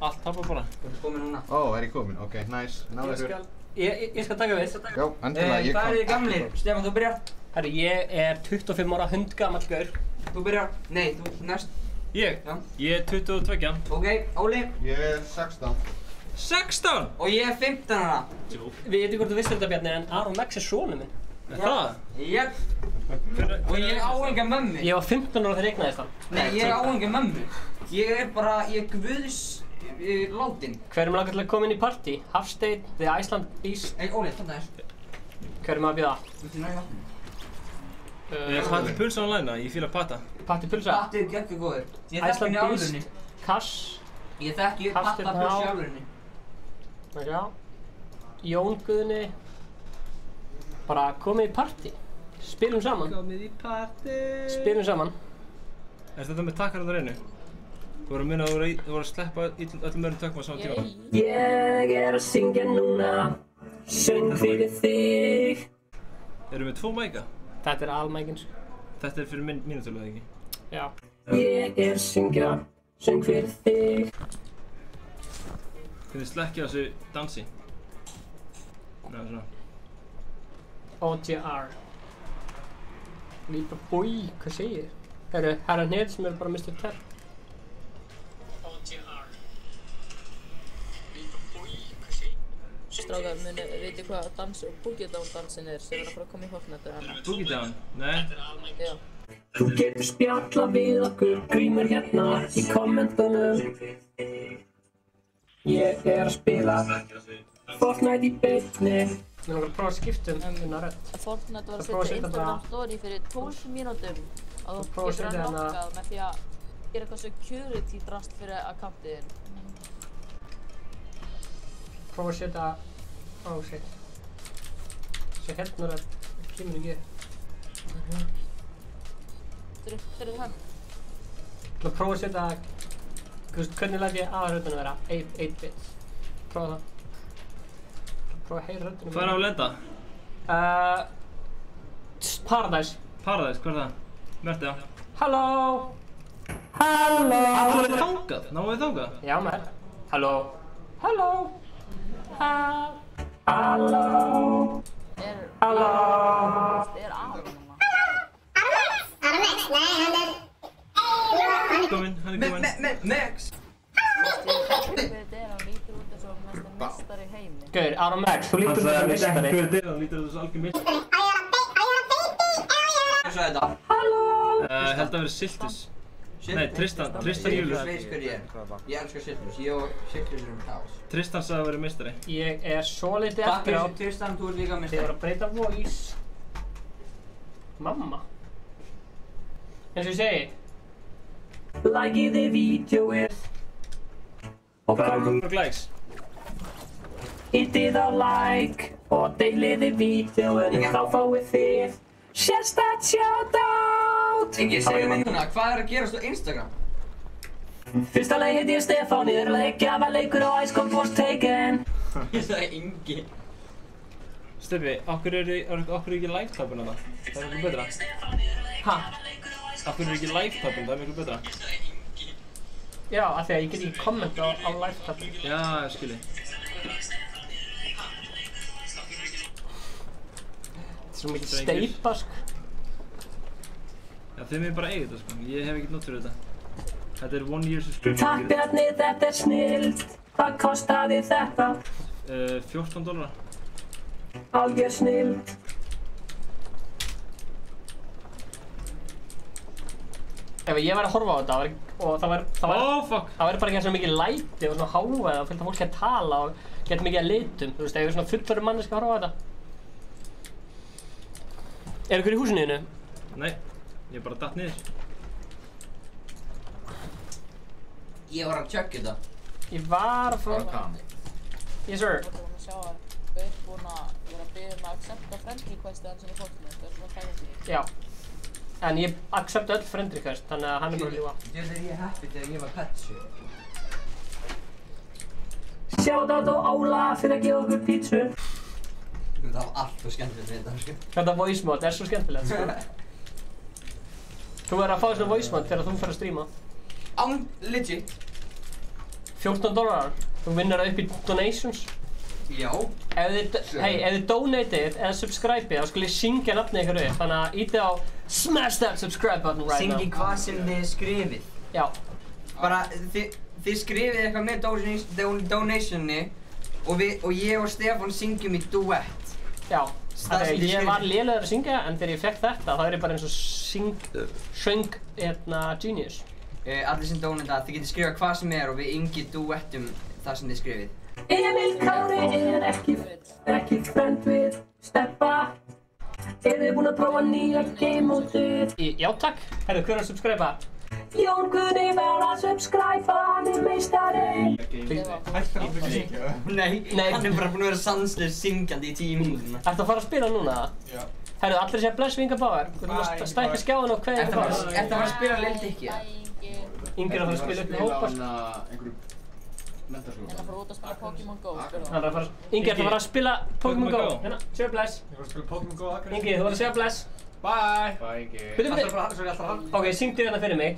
Allt tapar bara. Þú ert komin núna. Ó, er ég komin? Ok, nice. Náðu þér. Ég skal taka við. Já, endilega, ég Hvað eru þið gamlir? Stefán, þú byrjar. Herru, ég er 25 ára hundgamall gaur. Þú byrjar. Nei, þú næst. Ég? Já. Ég er 22. Ok, Óli. Ég er 16. 16? Og ég er 15 ára. Við veitum hvort þú vissir þetta, Bjarni, en Aron Max er sonur minn. Er það? Jep. Og ég á enga mömmu. Ég var 15 ára þegar ég eignaðist hann. Nei, ég á enga mömmu. Ég er guðs látin. Hverjum langar til að koma inn í partí? Hafsteinn, The Iceland Beast. Óli, þetta er. Hverjum að bjóða? Viltu næja vatn? Patti pulsa online, ég fíla patta. Patti pulsa? Patti er geggjur góður. Ég þekki henni Iceland álunni. Beast, Kass. Ég þekki patta pulsa í álunni. Já. Jón Guðni. Bara komið í partí. Spilum saman. Komið í partí. Spilum saman. Er þetta með takkar á það reynu? Þú voru að minna að þú voru að sleppa öllum öðrum tökum á saman tíma. Ég er að syngja núna, söng fyrir þig. Erum við 2 mæka? Þetta almækinn, sko. Þetta fyrir mínutölu, eða ekki? Já. Ég syngja, söng fyrir þig. Hvernig slekkja þessu dansi? Nei, svona. OTR. Lípa bói, hvað segir þið? Herru, herra hnið sem bara Mr. Ter. OTR. Lípa bói, hvað segir þið? Strákar, veitir hvað dans og Boogie Down dansin sem að fara að koma í Fortnite eða annað? Boogie Down? Nei. Já. Þú getur spjalla við okkur, grímur hérna í kommentunum. Ég að spila Fortnite í beinni. Mér langar að prófa að skipta hérna rödd. Fortnite var að setja Instagram story fyrir 12 mínútum og þú getur hann lokkað með því að gera eitthvað security drast fyrir accountið þinn. Prófa að setja... Oh shit. Sér hérna rödd, það kemur ekki. Fyrir hann. Þú prófa að setja... Hvernig læt ég aðra röddinu vera? 8-bit. Prófa það. Prófa að heyra röddinu. Hvað er á að lenda? Paradise. Paradise, hvað er það? Merti það? Halló! Halló! Náum við þangað? Náum við þangað? Já, maður. Halló! Halló! Halló! Halló! Er aðeins núna. Armex, nei, hann er... Kominn, hann er kominn. Max! Þetta er, hann lítur út eins og mest mestari í heimi. Gaur, Aron Max, þú lítur út eins og mestari. Hann lítur út eins og algjör mestari. Hvað er þetta? Halló! Held að vera Siltus. Nei, Tristan Július. Þú veist hver ég er. Ég elskar Siltus. Ég og Siltus erum kás. Tristan sagði að vera mestari. Ég er svo litið eftir á. Takk Tristan, þú ert líka Þið voru að breyta voice. Mamma. Eins og ég segi. Likeið þið vídeóið. Og likes. Hittið á like og deilið þið vídeóið. Þá fáið þið sérstakt shoutout. Ég segi mig núna, hvað er að gerast á Instagram? Fyrsta lagi heiti ég Stefán, ég er að leikja var leikur á Ice Cold was taken. Ég sagði Ingi. Steffi, okkur er ekki live-tabun hana? Það er miklu betra. Ha? Okkur er ekki live-tabun, það er miklu betra. Já, af því að ég get ekki kommenta á live-tabun. Já, ég skilji. Þetta er svo mikið steipa, sko. Já, þið meginn bara eiga þetta, sko. Ég hef ekkert nótt fyrir þetta. Þetta er 1 year subscription. Takk Bjarni, þetta er snilld. Hvað kostaði þetta? $14. Algjör snilld. Ef ég væri að horfa á þetta og það væri bara ekki svo mikið læti og svona hávaði og fullt af fólki að tala og gett mikið að litum. Þú veist, ef ég er svona fullorðin manneski að horfa á þetta. Er ykkur í húsinu þínu? Nei, ég bara datt niður. Ég var að tjökka þetta. Ég var að fá... Yes sir. Þú erum að sjá að þau er búin að vera að biðja að accepta friend requestið hans í Fortnite. Það er svona fæðið. Já. En ég accepta öll friend request, þannig að hann er bara að ljúga. Þetta er ég happy þegar ég var Petsu. Shoutout á Óla fyrir að gefa okkur pítsu. Það var alltaf skemmtilegt við þetta, sko. Þetta voice mod er svo skemmtilegt, sko. Þú verður að fá svona voice mod þegar þú fer að stríma. Legit. $14. Þú vinnur það upp í donations. Já. Ef þið donatið eða subscribið, þá skulle ég syngja nafnið ykkur upp. Þannig að ítið á smash that subscribe button right now. Syngi hvað sem þið skrifið. Já. Bara þið skrifið eitthvað með donationni og ég og Stefán syngjum í duett. Já. Ég var lélegur að syngja en þegar ég fekk þetta þá er ég bara eins og söng genius. Allir sem donata, þið getur skrifað hvað sem er og við Ingi duettum það sem þið skrifið. Emil Kári er ekki friend við Steppa. Er þið búin að prófa nýja game-módið? Já takk. Herru, hver er að subscriba? Jón Guðni var að subscriba, hann er meistari. Hættu að syngja? Nei, hann er bara búin að vera sannslega syngjandi í 10 mínútur. Ertu að fara að spila núna? Já. Herru, allir sé að bless Vinga Báar. Þú mást að stækka skjáðan og kveðja Vinga Báar. Ertu að fara að spila Lil Dicky? Ingi er að fara að spila upp með hópar. menntaskóla. En að fara út að spila Pokémon Go, spila Hann er að fara... Ingi, ertu að fara að spila Pokémon Go? Hérna, segja bless. Ég var að spila Pokémon Go Akranes. Ingi, þú var að segja bless. Bye! Bye, Ingi. Bíddu. Ok, syngdu hérna fyrir mig.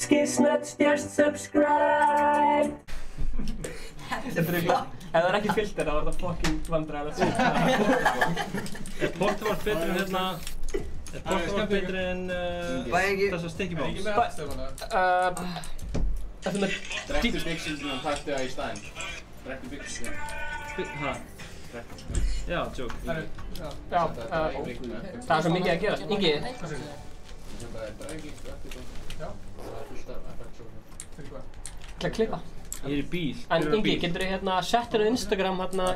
Skissnuts, just subscribe. Þetta er ykkur. Ef það er ekki filter, þá var þetta fucking vandræðilegt. Er Portavart betur en hérna... Er Portavart betur en þessar stikkibás? Ekki með allt, Stefán. Þetta með... Drektu byggsindinu og taktu það í staðinn. Drektu byggsindinu. Hæ? Já, joke. Já, það er svo mikið að gerast. Ingi? Já. Til að klippa. Ég er í bíl. En Ingi, getur þið hérna settir á Instagram hérna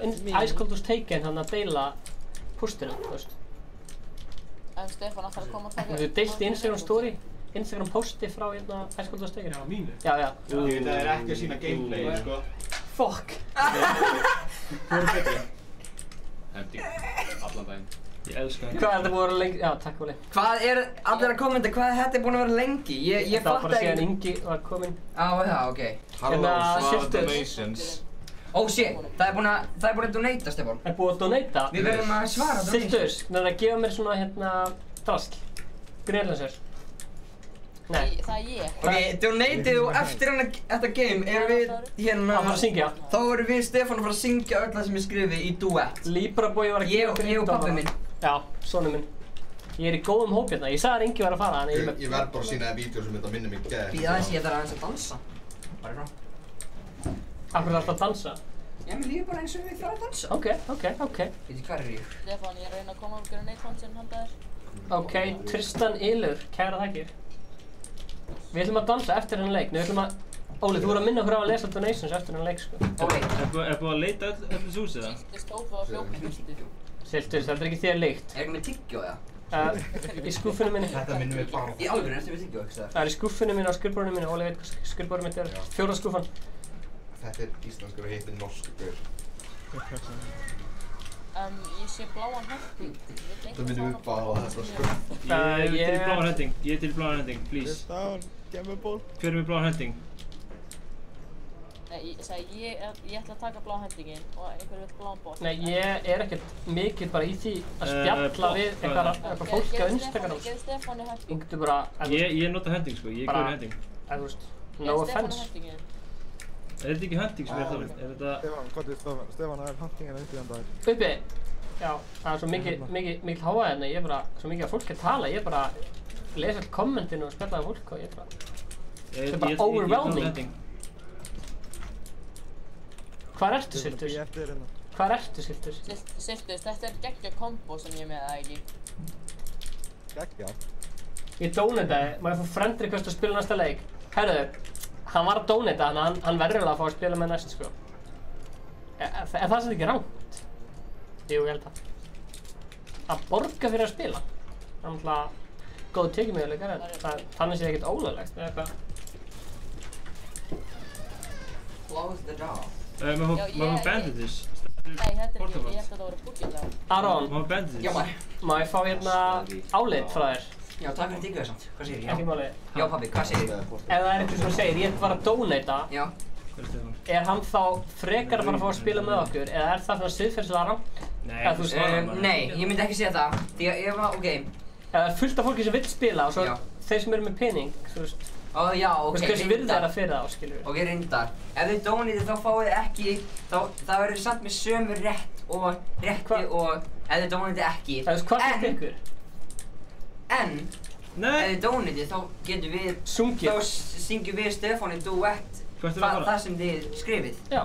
Ice Cold Was Taken hérna að deila postinu, þú veist? Ef Stefán ætlar að koma að taka... Þú deilt í Instagram story, Instagram posti frá hérna Ice Cold Was Taken. Já, mínu. Já. Ég veit að það er ekki að sína gameplay, sko. Fuck! Þú eru betri. Hending. Allan daginn. Ég elska það. Hvað er þetta búið að vera lengi? Já, takk Óli. Hvað er allir að kommenta, hvað er þetta búin að vera lengi? Ég Það var fatt bara ekki. síðan Ingi var kominn. Á, það, ok. Hérna, Siltus. Oh shit, það er búin að donata, Stefán. Er búið að donata? Við verðum að svara donation. Siltus, þannig að gefa mér svona hérna drasl. Greenlandsers. Nei. Það er ég. Ok, donatið og eftir þetta game erum við hérna... Að fara að syngja? Þá erum við Stefán að fara að syngja öll það sem ég skrifi í duett. Libra Boy var að gefa okkur Ég og pabbi minn. Já, sonu minn. Ég er í góðum hóp hérna. Ég sagði að Ingi var að fara, þannig Ég verð bara að sína þér vídeo sem þetta minnir mig gæði. Býða aðeins, ég þarf aðeins að dansa. Bara frá. Akkur er alltaf að dansa? Já, mér líður bara eins og við þarfum að dansa. Ok. Veitir, hvað er ég? Stefán, ég er að reyna að koma okkur að neitfansin handa þér. Ok, Tristan Ylur, kæra þakkir. Við ætlum að dansa eftir hennar leik. Við ætlum að... Óli, þú voru að minna okkur á að lesa donations eftir hennar leik, sko. Er búið að leita öll þessu húsi það? Siltus stóð og hljóp í burtu. Siltus, þetta er ekki þér líkt. Er ekki með tyggjó, eða? Í skúffunum minni. Þetta minnir mig bara. Í alveg, ertu með tyggjó, ekki það? Það er í skúffunum minni og skrifborðinu minni. Óli veit hvað skrifborðinu mitt er. Fjóra skúffan. Þetta er íslenskur og heitir norskur. Ég sé bláan hending. Það minnir mig bara á þetta, sko. Ég er til bláan hending. Ég er til bláan hending, please. Gef mér ból. Hver er með bláan hending? Nei, ég ætla að taka bláan hendinginn og einhver vil bláan bótt. Nei, ég er ekkert mikið bara í því að spjalla við eitthvað fólk á Instagram. Gerði Stefáni hending. Yngdu bara... Ég nota hending, sko. Ég er góður hending. Þú veist, no offense. Er þetta ekki hending sem er það? Er þetta... Stefán, hvað er Stefán að er hendingin uppi þann dag? Uppi? Já, það er svo mikil háa hérna. Ég er bara svo mikið að fólk að tala. Ég er bara að lesa all kommentinu og spjalla af fólk og ég er bara... Það er bara overwhelming. Hvar ertu, Siltus? Hvar ertu, Siltus? Siltus, þetta er geggja kombo sem ég með það ekki. Geggja? Ég donataði, má ég fá friend request að spila næsta leik? Herðu, hann var að donata, þannig að hann verður alveg að fá að spila með næst, sko. Er það sem ekki rangt? Jú, ég held að. Að borga fyrir að spila? Það er náttúrulega góð tekjumöguleikar, en þannig sé ekkert ólöglegt, eða eitthvað. Close the door. Maður fá bandages. Nei, þetta er ekki, ég held að það voru búkillega. Aron, Maður fá bandages. Já, maður. má ég fá hérna álit frá þér? Já, takk fyrir tyggjóið samt. Hvað segir ég? Ekki máli. Já, pabbi, hvað segir ég? Ef það er einhver sem segir, ég var að donata, Já. er hann þá frekar að fara að fá að spila með okkur, eða er það svona siðferðislega rangt? Nei, ég myndi ekki segja það. Því að ef að, ok. Ef það er fullt af fólki sem vill spila og svo þeir sem eru með pening, þú veist. Já, ok, hversu virði er að fyrir það, skilur við? Ok, reyndar. Ef þið donatið þá fáið þið ekki, það verður samt með sömu rétt og rétti og ef þið donatið ekki. Það veist, hvað finnst ykkur? En, ef þið donatið þá getum við, þá syngjum við Stefáni duett það sem þið skrifið. Já.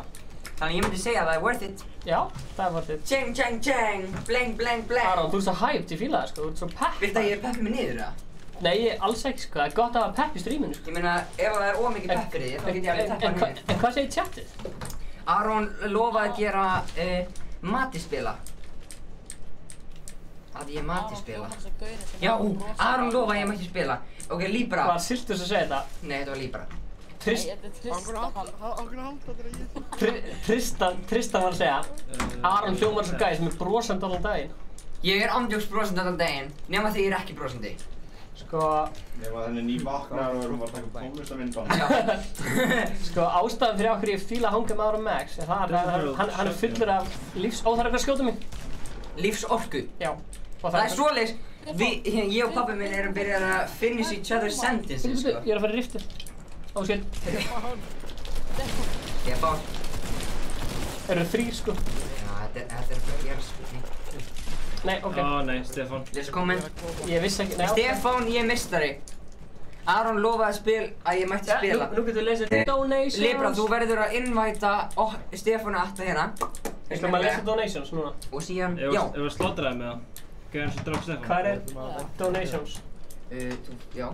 Þannig ég myndi segja að það er worth it. Já, það er worth it. Chang, chang, chang, blang, blang, blang. Aron, þú ert svo hyped, ég fíla það, sko, þú ert svo pepp. Viltu að ég peppi mig niður, eða? Nei, alls ekki, sko, það er gott að hafa pepp í streaminu, sko. Ég meina, ef það er ómikið pepp fyrir því, þá get ég alveg peppa niður. En hvað segir chatið? Aron lofaði að gera matispila. Að ég matispila. Já, Aron lofaði að ég mætti spila. Ok, Libra. Var Siltus að segja þetta? Nei, þetta var Libra. Tristan var að segja, Aron hljómar svo gæði sem er brosandi allan daginn. Ég er andjóks brosandi allan daginn, nema þegar ég er ekki brosandi. Sko... Ef að henni nývaknar og erum að taka tónlistamindband. Sko, ástæðan fyrir okkur ég fíla að hanga með Aron Max er það að hann er fullur af lífs... Ó, það er eitthvað að skjóta mig. Lífsorku? Já. Það er svoleiðis. Ég og pabbi minn erum byrjað að finish each other's sentences, sko. Ég er að fara í riftir. Áskild. Stefán. Eru þrír, sko. Já, þetta er að gera, sko. Nei, ok. Ó, nei, Stefán. Let's come in. Ég vissi ekki, nei. Stefán, ég er meistari. Aron lofaði að ég mætti spila. Nú getur við lesið donations. Libra, þú verður að invita Stefánu alltaf hérna. Við ætlum að lesa donations núna. Og síðan, já. Ef við slótraði með það. Gæði eins og draf Stefán. Hvað er donations? Já.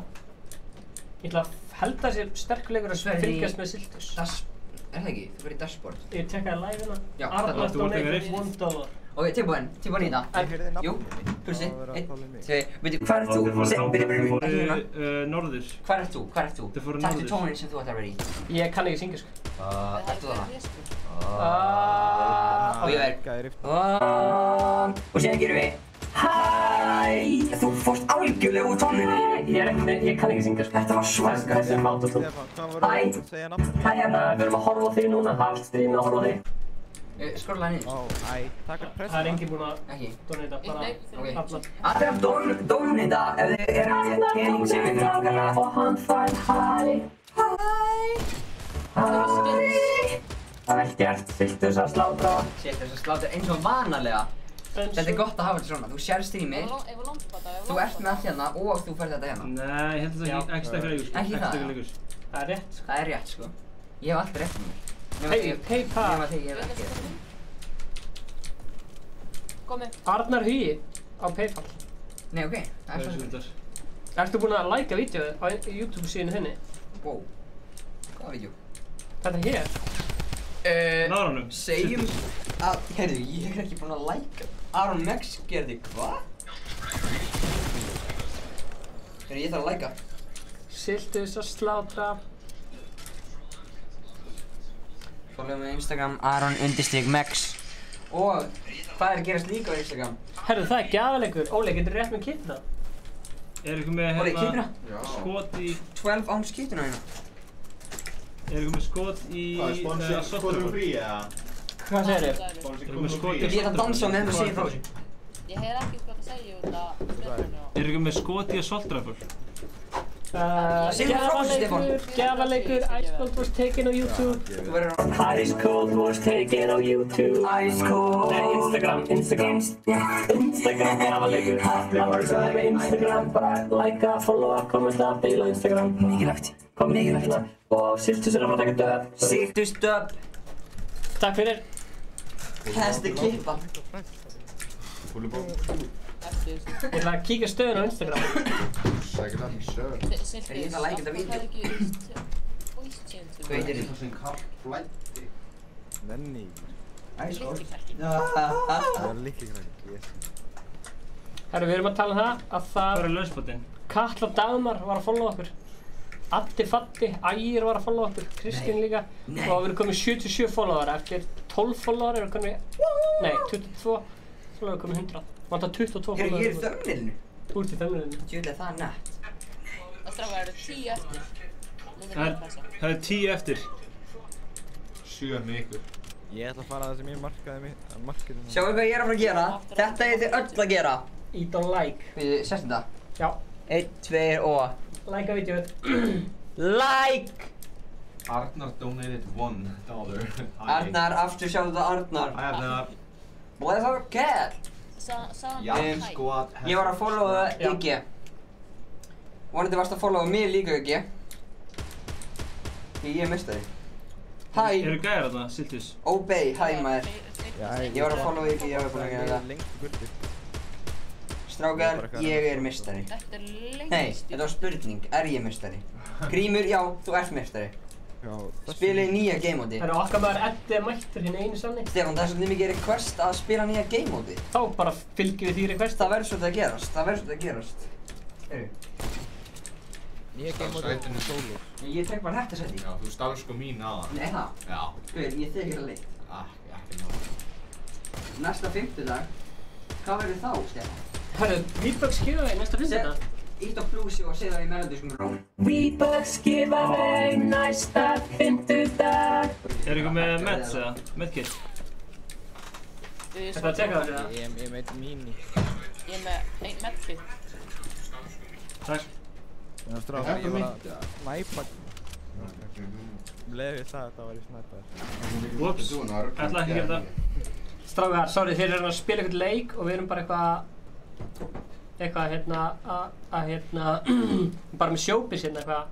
Ég ætla að held það sé sterkuleikur að fylgjast með Siltus. Er það ekki? Þú verður í dashboard. Ég tekkaði live-ina. Já. Arnar donated $1. Ok, tilbúin í það. Jú, pulsi. 1, 2, veitu, hvað ert þú? Norður. Hvað ert þú? Þetta er tónin sem þú ætlar að vera í. Ég kann ekki syngja, sko. Ert þú það? Og ég verð. Og síðan gerum við. Hæ! Þú fórst algjörlega úr tóninu. Ég kann ekki syngja, sko. Þetta var svaka. Þetta er autotune. Hæ! Hæ hérna, við erum að horfa á þig núna. Allt strímið að horfa á þig. Skrolla niður. Það er enginn búinn að donata, bara Arnar. Allir að donata ef þið eru með pening sem við langar að. Og hann fær hæ. Vel gert, Siltus að slátra. Siltus að slátra eins og vanalega. Þetta er gott að hafa þetta svona. Þú sér strímið, þú ert með allt hérna og þú færð þetta hérna. Nei, ég held að það ekki stakka leikur. Ekki það? Það er rétt. Það er rétt, sko. Ég hef alltaf rétt með mér. PayPal. Nema þegar ég hef ekki rétt. Komi. Arnar Hugi á PayPal. Nei, ok. Það er svo. Ertu búinn að læka vídeoið á YouTube síðan þinni? Wow. Hvaða vídeo? Þetta hér. Náranum. Segjum að, heyrðu, ég er ekki búinn að læka. Aron Max gerði hvað? Heyrðu, ég þarf að læka. Siltus að slátra. Fólgum við Instagram Aron_Max. Og hvað er að gerast líka á Instagram? Herru, það er gjafaleikur. Óli, getur rétt með kittuna? Er ykkur með kittuna? Skot í... 12 ounce kittuna hérna. Er ykkur með skot í... Skotum frí, eða? Hvað segir þið? Ég get að dansa með þeim og segja frá þessu. Ég heyr ekki hvað það segja út af spilinu. Er ykkur með skot í Assault Rifle? Gjafaleikur, Ice Cold was taken á YouTube. Ice Cold was taken á YouTube. Ice Cold. Nei, Instagram gjafaleikur. Instagram, bara likea, followa, kommenta, deila á Instagram. Mikilvægt. Og Siltus er að fara að taka döp. Siltus döp. Takk fyrir. Hesti kippa. Ég ætla að kíkja stöðun á Instagram. Sækir það mjög sögur. Ég ætla að læka þetta vídeo. Hvað heitir þið? Það sem Karl flætti. Nenni. Æskóð. Það er líkli krakki. Herru, við erum að tala um það að Hvað er lausbotinn? Katla Dagmar var að followa okkur. Addi Faddi, Ægir var að followa okkur. Kristín líka. Og við erum komið 77 followara. Eftir 12 followara erum við komið... Nei, 22. Svo erum við komið 100. Vantar 22 followara. Ég er í þömmilinu. Þú ert í þömmilinu. Tjóðlega það er nett. Það strafgar eru 10 eftir. Það er 10 eftir. 7 með ykkur. Ég ætla að fara að það sem ég markaði mig. Sjáu hvað ég er að fara að gera. Þetta er þið öll að gera. Ít á like. Við sérst þetta? Já. 1, 2 og... Like að vídeoið. Like! Arnar donated $1. Arnar, aftur sjáðu þetta Arnar. Hæ Arnar. What is our cat? Squad. Ég var að followa Iggy. Vonandi varst að followa mig líka Iggy. Því ég er mestari. Hæ! Eru gæjar þarna, Siltus? Obey, hæ maður. Ég var að followa Iggy, ég var búinn að gera þetta. Strákar, ég er mestari. Nei, þetta var spurning. Er ég mestari? Grímur, já, þú ert mestari. Spilið nýja game móti. Það eru okkar maður Eddi mættur hérna einu sannig. Stefán, það er svolítið mikið request að spila nýja game móti. Þá bara fylgjum við því request. Það verður svolítið að gerast. Heyrðu. Nýja game móti er solo. Ég tek bara þetta sæti. Já, þú stál sko mín aðan. Nei, það? Já. Guður, ég þykir það leitt. Ekki náðu. Næsta fimmtudag, hvað verður þá, Stefán? Herru, Víðbögg skjöðu næsta fimmtudag. ítt á plúsi og segja það í melodískum róm. V-Bucks gefa veg næsta fimmtudag. Er ykkur með meds eða? Medkit? Þetta að tjekka það eða? Ég er með mini. Ég er með einn medkit. Takk. Það var stráð að ég var að snæpa. Leði ég það var ég snæpaður. Whoops, ætla ekki að gera það. Strákar, sorry, þeir eru að spila eitthvað leik og við erum bara bara með showbiz hérna eitthvað.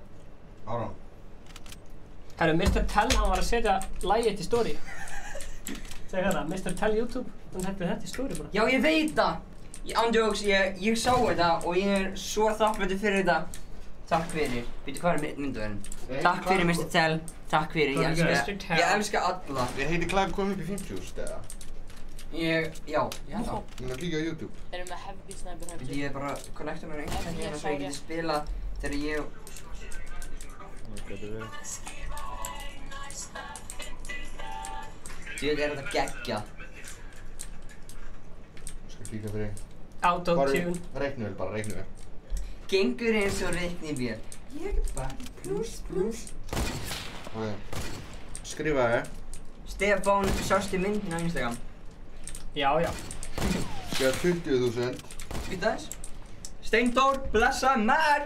Áram. Herru, Mr. Tell, hann var að setja lagið til story. Segja það, Mr. Tell YouTube, hann hætti þetta í story bara. Já, ég veit það! Ándjóks, ég sá þetta og ég er svo þakklátur fyrir þetta. Takk fyrir. Veitu hvað er myndavörn? Takk fyrir Mr. Tell. Takk fyrir, ég elska alla. Ég heiti Klag komið upp í 50.000 eða? Já, ég held það. Ég er líka á YouTube. Erum við heavy sniper. Ég er bara að connecta mér einhvern veginn svo ég geti spila þegar ég... Það getur verið. Þú veit, þetta geggjað. Ég skal kíka fyrir. Auto-tune. Reiknuvel, bara reiknuvel. Gengur eins og reiknivél. Ég er bara pluss. Ok. Skrifaði. Stefán, sástu myndin á Instagram? Já. Skrifa 20.000. Býta þess. Steindór, blessaði maður!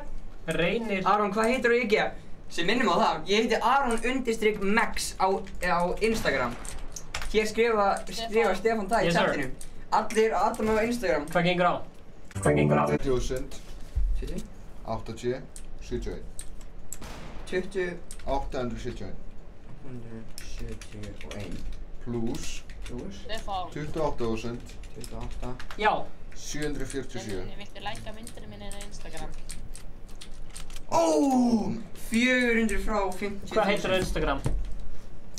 Reynir. Aron, hvað heitir þú ekki? Sem minnum á það, ég heiti Aron_Max á Instagram. Hér skrifa Stefán það í chattinu. Allir aðdama á Instagram. Hvað gengur á? 20.000. 70. 80. 71. 20. 871. 871. Plus. Stefán. 28.000. 28. Já. 747. Viltu læka myndinu minni á Instagram? Ó! 400 frá 50.000. Hvað heitir á Instagram?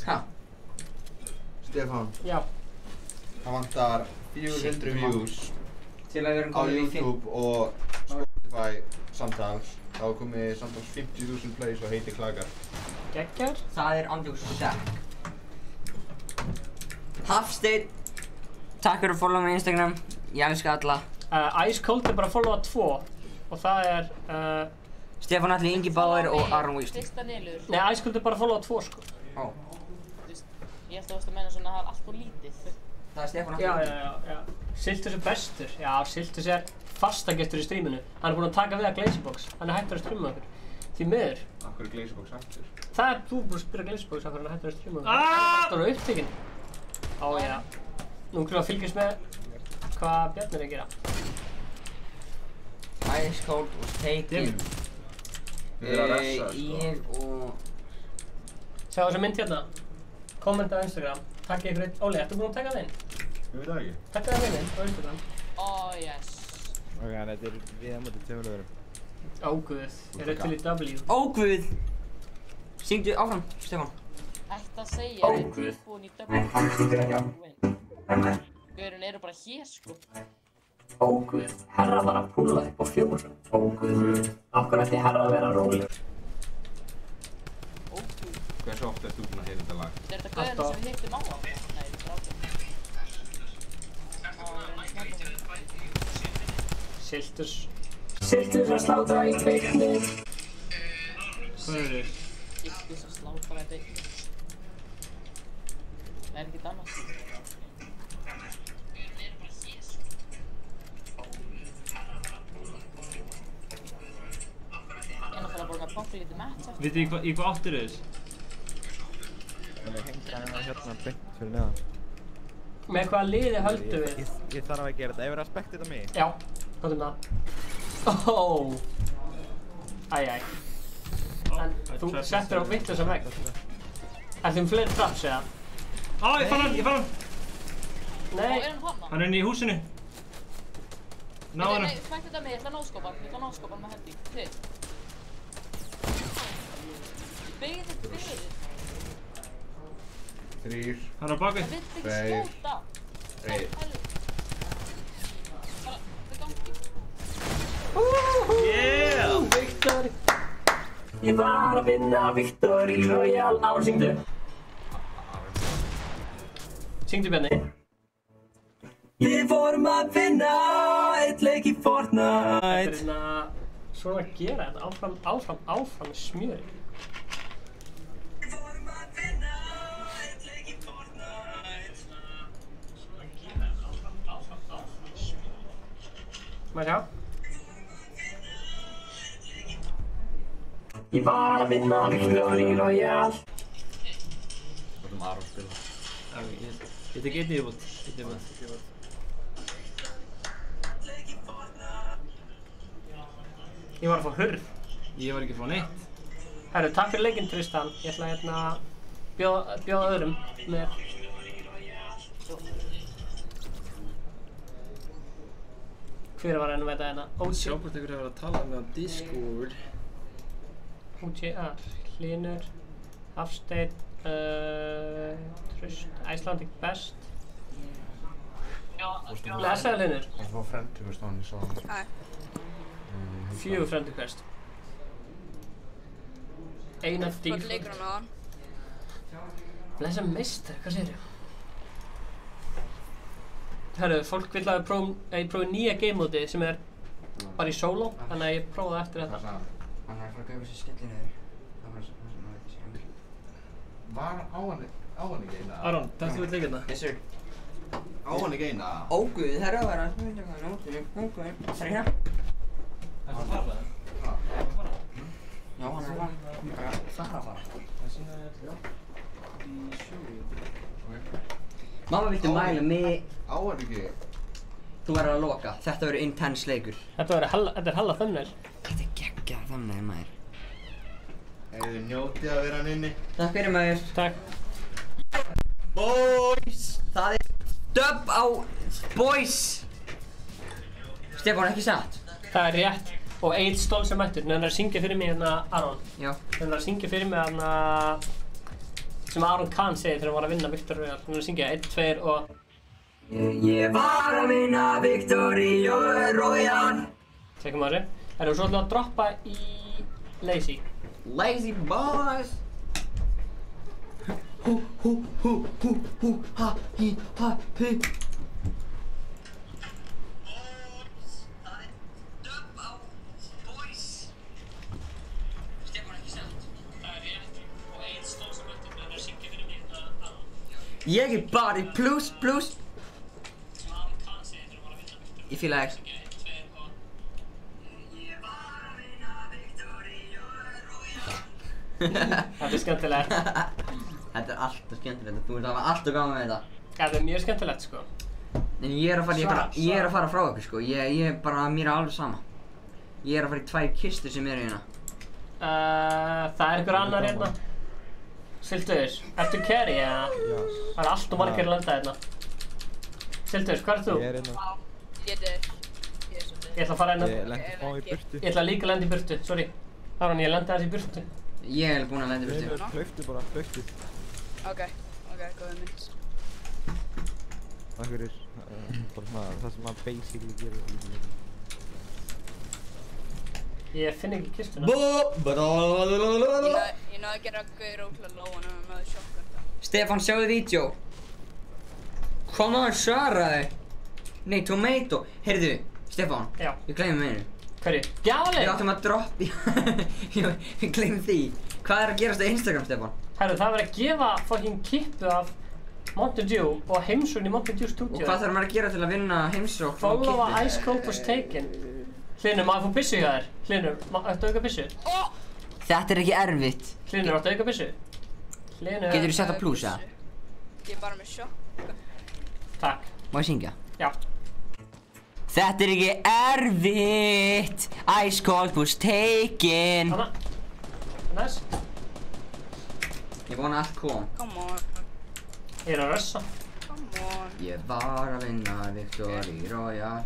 Ha? Stefán. Já. Það vantar 400 views til að vera á YouTube og Spotify samtals. Þá er komið samtals 50.000 plays og heiti Klagar. Geggjör. Það er andjóks sekk. Hafsteinn, takk fyrir að followa mig á Instagram. Ég elska alla. Ice Cold er bara að followa 2 og það er Stefán Atli Ingi Bauer og Aron Vísli. Nei, Ice Cold er bara að followa 2 sko. Ó. Ég held að þú veist að meina svona að það er allt og lítið. Það er Stefán Atli. Já. Siltus er bestur. Já, Siltus er fastagestur í streaminu. Hann er búinn að taka við að Glazerbox. Hann er hættur að streama okkur. Því miður. Af hverju er Glazerbox hættur? Það er þú búinn að spyrja Glazerbox af hverju hann er hættur að streama okkur. Hann er alltaf upptekinn. Ó já. Nú skulum við að fylgjast með hvað Bjarni er að gera. Ice Cold was taken. Ég og... Sjá þessa mynd hérna. Kommenta á Instagram. Takk ykkur einn. Óli, ertu búinn að taka það inn? Ég veit það ekki. Takk það inn á Instagram. Yes. Ok, þetta er við að móti tveimurlegurum. Óguð. Er þetta til í W? Óguð! Syngdu áfram, Stefán. Ætti að segja að ég er tilbúin í W. Gaurinn eru bara hér sko. Óguð, herra var að púla upp á 4. Óguð, okkur ætti herra að vera rólegur. Óguð. Hversu oft ert þú búinn að heyra þetta lag? Er þetta gaurinn sem við hittum á það? Nei, þetta er ákveð. Siltus. Siltus að slátra í kveikni. Hvað er þið? Siltus að slátra í kveikni. Það er ekkert annars. Ég er náttúrulega búinn að bóka lítið match eftir. Vitið í hvað áttir þið? Það er hengt hérna beint fyrir neðan. Með hvaða liði höldum við? Ég þarf að gera þetta. Ef við erum að spekta þetta mig? Já, hvað það? Óóóó. Æj. En þú settur á vitlausa vegg. Er þið fleiri traps eða? Á, ég fann hann! Nei. Hann er inni í húsinu. Náðu hann. Nei, smætti þetta mig, ég ætla að nóskopa með hendi. Þið. Byggði þetta fyrir. 3. Hann er á bakvið. Það vill ekki skjóta. 1. Yeah! Victory! Ég var að vinna Victory Royale. Aron, syngdu. Syngdu Bjarni. Við vorum að vinna eitt leik í Fortnite. Þetta er hérna Svo að gera þetta áfram smjöri. Má sjá. Ég var að vinna Victory Royale. Vartum Aron spila. Ég tek einn yfirbót. Ég var að fá hurð. Ég var ekki að fá neitt. Herru, takk fyrir leikinn Tristan. Ég ætla hérna bjóða öðrum með. Hver var enn að veita hérna? Sjá hvort einhver hefur verið að tala með á Discord. OGR, Hlynur, Hafsteinn, Trust, Icelandic Best. Lesaði Hlynur. Það var friend request á hann, ég sá hann. Nei. 4 friend request. 1 af Hvað leikur hann á hann? Blessa meistar, hvað segir þú? Herru, fólk vil að ég prófi nýja game móti sem bara í solo, þannig að ég prófa það eftir þetta. Hann er að fara að gaufa sér skellinu þér. Það var það sem maður ekki segja. Var á hann ekki eina? Aron, takk fyrir leikina. Yes sir. Á hann ekki eina? Óguð, það er að vera. Óguð, það er hérna. Það er að fara það? Já, hann er að fara. Það sína í sjöu. Mamma vildi mæla mig. Á hann ekki? Þú verður að loka. Þetta verður intense leikur. Þetta er hella thumbnail. Þetta er geggjað thumbnail, maður. Þið njótið að vera hann inni. Takk fyrir maður. Takk. Boys! Það er dub á boys! Stefán, ekki satt? Það er rétt. Og Eid Stól sem mættur. Hann er að syngja fyrir mig hérna Aron. Já. Hann er að syngja fyrir mig hérna sem Aron Kahn segir þegar hann var að vinna Victory Royale. Hann er að syngja 1, 2 og... Ég var að vinna Victory Royale. Tjekkum að þessu. Erum við svo að droppa í Lazy. Lazy boys! Ha, hi, ha, hi. Ég er bara í plus. Ég fíla ekki. Þetta er skemmtilegt. Þetta er alltaf skemmtilegt. Þú ert að hafa alltaf gaman með þetta. Þetta er mjög skemmtilegt sko. En ég er að fara frá ykkur sko. Ég er bara, mér er alveg sama. Ég er að fara í 2 kistur sem eru hérna. Það er einhver annar hérna. Sildur, ertu carry eða? Það er allt og margir að lenda hérna. Sildur, hvað ert þú? Ég er hérna. Ég ætla að fara hérna. Ég lendi smá í burtu. Ég ætla líka að lenda í burtu, sorry. Aron, ég lendi aðeins í burtu. Ég er búinn að lenda í burtu. Nei, hlauptu bara, hlauptu. Ok, góða mynd. Takk fyrir, bara svona það sem maður basically gerir. Ég finn ekki kistuna. Ég náði að gera gaur ótrúlega lóan en hann náði shotgun. Stefán, sjáðu vídeo. Kom á að svaraði. Nei, tomato. Heyrðu, Stefán. Já. Ég gleymi meinu. Hverju? Gjafaleik? Við áttum að droppa. Ég gleymi því. Hvað er að gerast á Instagram, Stefán? Herru, það var að gefa fucking kippu af Mountain Dew og heimsókn í Mountain Dew Studio. Og hvað þarf maður að gera til að vinna heimsókn? Followa Ice Cold was taken. Hlynur, maður fór byssu hjá þér. Hlynur, áttu auka byssu? Þetta er ekki erfitt. Hlynur, áttu auka byssu? Hlynur... Getur þú sett á plus, eða? Ég er bara með shotgun. Takk. Má ég syngja? Já. Þetta er ekki erfitt. Ice Cold was taken. Hanna. Næs. Ég vona allt kom. Come on. Ég er að rössa. Come on. Ég var að vinna Victory Royale.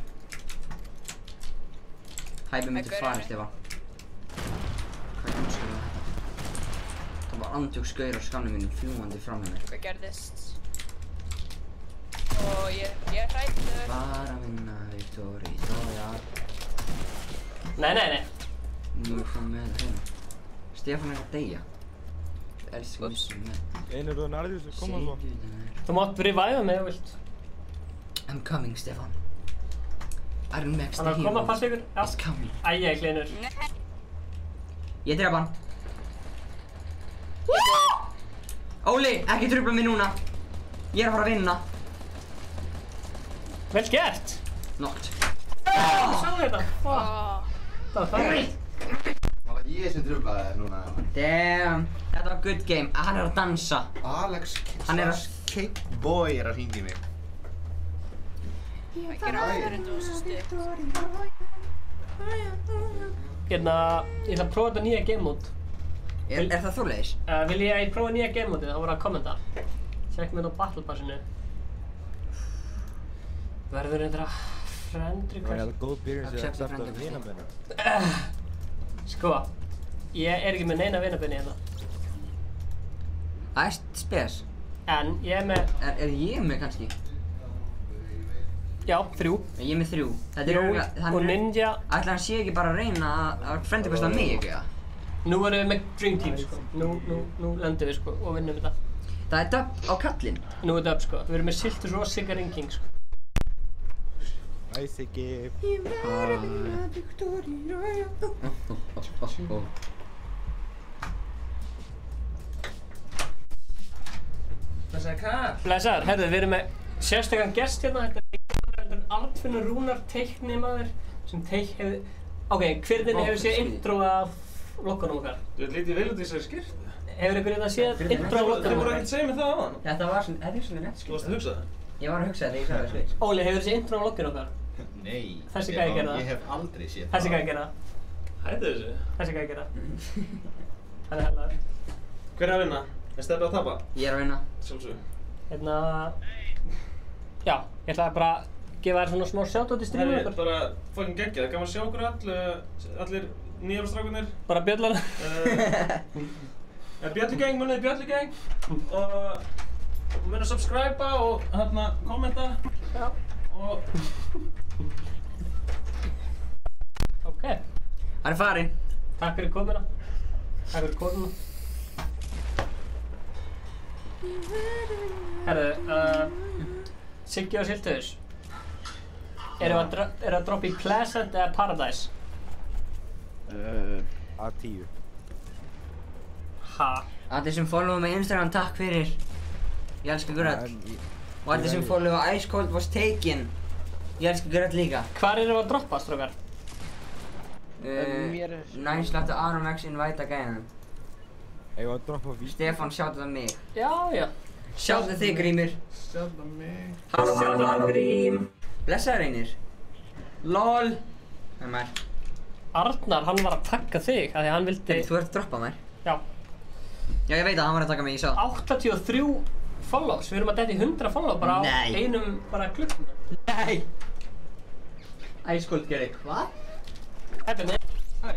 Hæpi myndi fara, Stefán. Hvað er umskjöðu þetta? Það var andjóksgaur á skanum mínum fljúandi fram með mér. Hvað gerðist? Og ég er hræddur. Var að vinna Victory Royale. Nei. Nú er komið með það hérna. Stefán er að deyja. Ég elska missum með. Einur og nærðið sem koma svo. Þú mátt reviva mig ef þú vilt. I'm coming, Stefán. Iron Max Hann er að koma að passa ykkur. Já. Æja, Hlynur. Ég dref hann. Óli, ekki trufla mig núna. Ég er að fara að vinna. Vel gert. Nótt. Sáðu þetta? Það var það. Var það ég sem truflaði þér núna? Damn, þetta var good game. Hann er að dansa. Alex Hann er að... Cake Boy er að hringja í mig. Það gera allir þetta og svo stutt. Hérna, ég ætla að prófa þetta nýja game mode. Er það þjóðlegis? Vil ég að ég prófa nýja game mode? Það voru að kommenta. Sjekk mér á Battle Passinu. Verður eitthvað friend request. Það er góð byrjun sem að starta vinabinna. Sko, ég er ekki með neina vinabinni hérna. Það er spes. En ég er með... Er ég með kannski? Já, 3. Ég er með 3. Þetta er Jól og Ninja. Ætli hann sé ekki bara að reyna að friend requesta mig, ekki það? Nú erum við með Dream Team, sko. Nú lendum við, sko, og vinnum þetta. Það er dub á kallinn. Nú er dub, sko. Við erum með Siltus og Sigga Ringing, sko. Æ, Siggi. Ég verður með Victoria. Blessaður Karl. Blessaður, herðu, við erum með sérstakann gest hérna. Þetta er Arnfinnur Rúnar teiknimaður sem hefur... Ok, hvernig hefur séð intro af lokkanum okkar? Þú veit lítið vel út í þessari skyrtu. Hefur ykkur hérna séð intro af lokkanum Þú voru ekkert að segja mér það á hann. Þetta er svona nett Þú varst að hugsa það? Ég var að hugsa þetta, ég sagði það sko. Óli, hefur séð intro af lokkanum okkar? Nei. Þessi gæði gera það. Ég hef aldrei séð það. Þessi gæði gera það. Hættu þessu. Þessi gæði gera það. Það er hellaður. Hver er að vinna? Er Stebbi að tapa? Ég er að vinna. Sjálfsög. Hérna... Já, ég ætlaði bara að gefa þér svona smá shoutout í streaminu okkar. Bara fucking geggjað. Gaman að sjá okkur allir nýjar strákunir. Bara bjöllar. Bjöllugang, munið Bjöllugang. Og munið að subscriba og hérna kommenta. Já. Og... Ok. Hann er farinn. Takk fyrir komuna. Takk fyrir komuna. Herðu, Siggi og Siltus. Erum við að droppa í Pleasant eða Paradise? A10. Ha? Allir sem followa mig á Instagram, takk fyrir. Ég elska ykkur öll. Og allir sem followa Ice Cold Was Taken. Ég elska ykkur öll líka. Hvar erum við að droppa, strókar? Næst láttu Aron Max invita gæðan. Ég var að droppa vídeo. Stefán, sjáttu það mig. Já. Sjáttu þig, Grímur. Sjáttu mig. Sjáttu það, Grím. Blessaður, Einir. LOL. Það er mér. Arnar, hann var að taka þig, af því að hann vildi... Þú ert að droppa mér? Já. Já, ég veit að hann var að taka mig, ég sá það. 83 follows, við erum að detti 100 follow bara á einum klukkuna. Nei! Ice Cold gerði, hvað? Hæ, Benni. Hæ.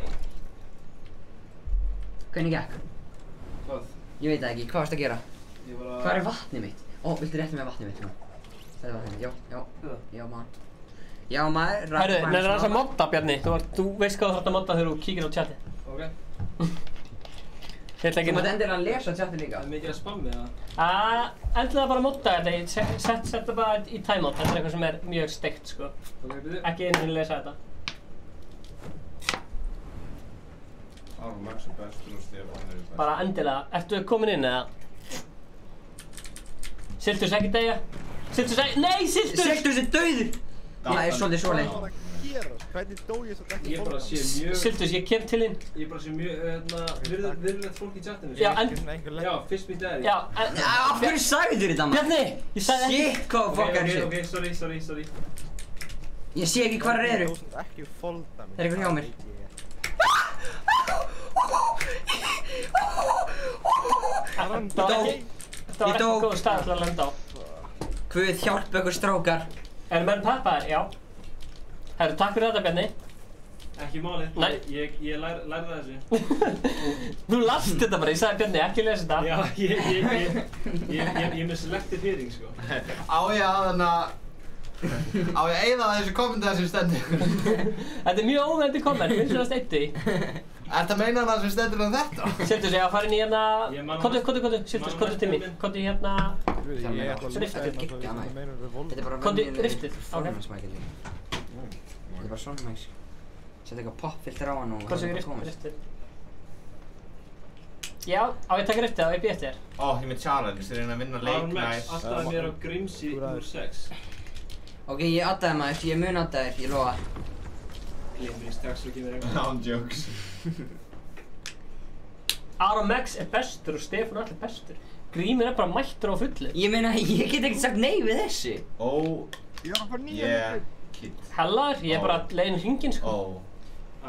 Hvernig gekk? Hvað? Ég veit það ekki, hvað varst að gera? Ég var að... Hvað er vatnið mitt? Ó, viltu rétta mér vatnið mitt? Það er vatnið mitt, já maður. Já maður, Herru, nefnir þess að modda, Bjarni. Þú veist hvað þú þarft að modda þegar þú kíkir á chatið. Ok. Þú mátt endilega að lesa chatið líka. Það er mikið að spammi, eða? Endilega bara modda þetta. Setta bara í timeout. Þetta er eitthvað sem er mjög steikt, sko. Ok, byrju. Ekki einu sinni lesa þetta. Aron Max er bestur og Stefán er bestur. Bara endilega. Ertu komin inn, eða? Siltus, ekki deyja. Siltus, ekki... Nei, Siltus! Siltus er dauður! Það er svolítið svoleið. Hvað er að gera? Hvernig dó ég svo ekki Ég bara sé mjög... Siltus, ég kem til þín. Ég bara sé mjög, virðulegt fólk í chatinu. Já, en... Já, fyrst mér dæri. Já, en... Af hverju sagði þér þetta, maður? Bjarni! Ég sagði ekki... Shit, hvað fokkar shit. Ok, sorry. Ég sé ekki hvað það eru. Ekki folda mig. Það er eitthvað hjá mér. Það var ekki góð stað til að lenda á. Guð hjálp ykkur strákar. Erum menn peppaðir? Já. Herru, takk fyrir þetta, Bjarni. Ekki málið. Nei. Ég lærði þessu. Þú last þetta bara, ég sagði Bjarni, ekki lesa þetta. Já, ég er með selective hearing, sko. Á ég að eyða þessu kommenta sem stendur? Þetta er mjög óvendig komment, finnst þú að steytti? Ertu að meina það sem stendur þetta? Siltus, ég var að fara inn í hérna... Kottu, Siltus, kottu til mín. Kottu í hérna... Riftið. Kottu í riftið, ok. er bara svona mæs. Setja eitthvað popfilter á hann og Hvað sem ég riftir? Já, á ég að taka riftið á ég eftir þér? Ó, ég með challenge, þið reyna að vinna leik, Aron Max, alltaf mér á Grimsy úr 6. Ok, ég addaði maður, ég mun adda þér, ég lofa. Gleymir í strax og kemur eitthvað. Án jokes. Aron Max er bestur og Stefán Atli bestur. Grímur er bara mættur á fullu. Ég meina, ég get ekkert sagt nei við þessi. Oh, yeah, kid. Hellaður, ég er bara leiðin hringinn sko. Æ,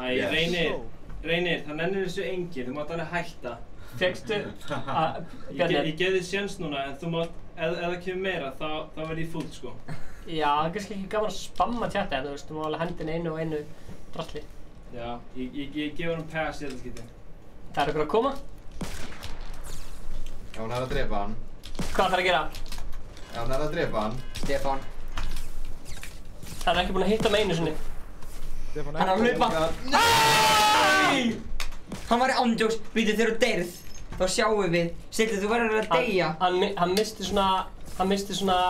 Reynir, það nennir þessu enginn, þú mátt alveg hætta. Fékkstu að... Ég gef þið séns núna, en þú mátt, ef það kemur meira, þá verð ég fúll, sko. Já, það er kannski ekki gaman að spamma tjata, þú veist, þú má alveg hendin einu og einu drasli. Já, ég gef hann pass í þetta skipti. Það er ykkur að koma. Já, hún er að drepa hann. Hvað þarf að gera? Já, hún er að drepa hann. Stefán. Það er ekki búinn að hitta mig einu sinni. Hann er að hlaupa. Nei! Hann var í ándjóks, býtið þegar þú deyrð. Þá sjáum við, Sildi, þú verður að deyja. Hann misti svona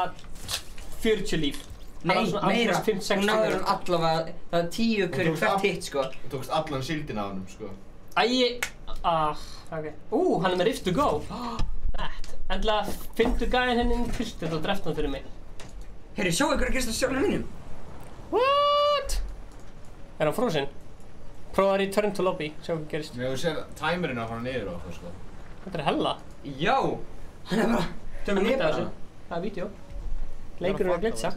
40 líf. Nei, meira. Hún náður hann allavega, það er 10 fyrir hvert hitt, sko. Þú tókst allan Sildin af hannum, sko. Ok. Hann er með Rift to go. Nett. Endilega fyndu gæðin henni inn í Kristið og drefta hann fyrir mig. Heyrðu, sjáu ykkur að gerst á sjálfum minnum. What? Er hann frosin? Prófa að return to lobby, sjá hvað gerist. Mér hefur séð timerinn að fara niður á okkur, sko. Þetta er hella. Já! Hann er bara... Tökum við þetta þessu. Það er vídeo. Leikurinn er að glitsa.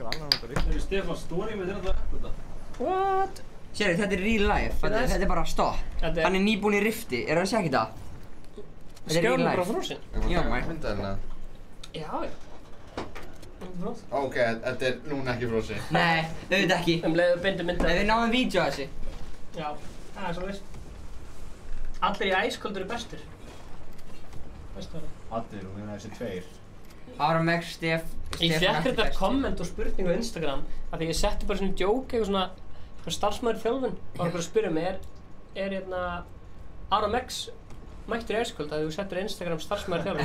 Stefán, story með þetta. What? Sérðu, þetta er real life. Þetta er bara stopp. Hann er nýbúinn í rifti. Er það að segja ekki það? Skjálfur bara frosin. Já, maður. Mynda hérna. Já. Ok, þetta er núna ekki frosin. Nei, auðvitað ekki. Leiðu bindi mynda. Við náðum vídeo að þessi. Já, það er svo veist. Allir í æsköldur er bestur. Veistu það? Allir, og hérna þessi tveir. Aron Max, Stefán Ég fekk þetta komment og spurningu á Instagram af því ég setti bara svona djók, eitthvað svona starfsmaður í þjálfun og var bara að spyrja mig, er hérna Aron Max mættur í æsköld að þú settur Instagram starfsmaður í þjálfun?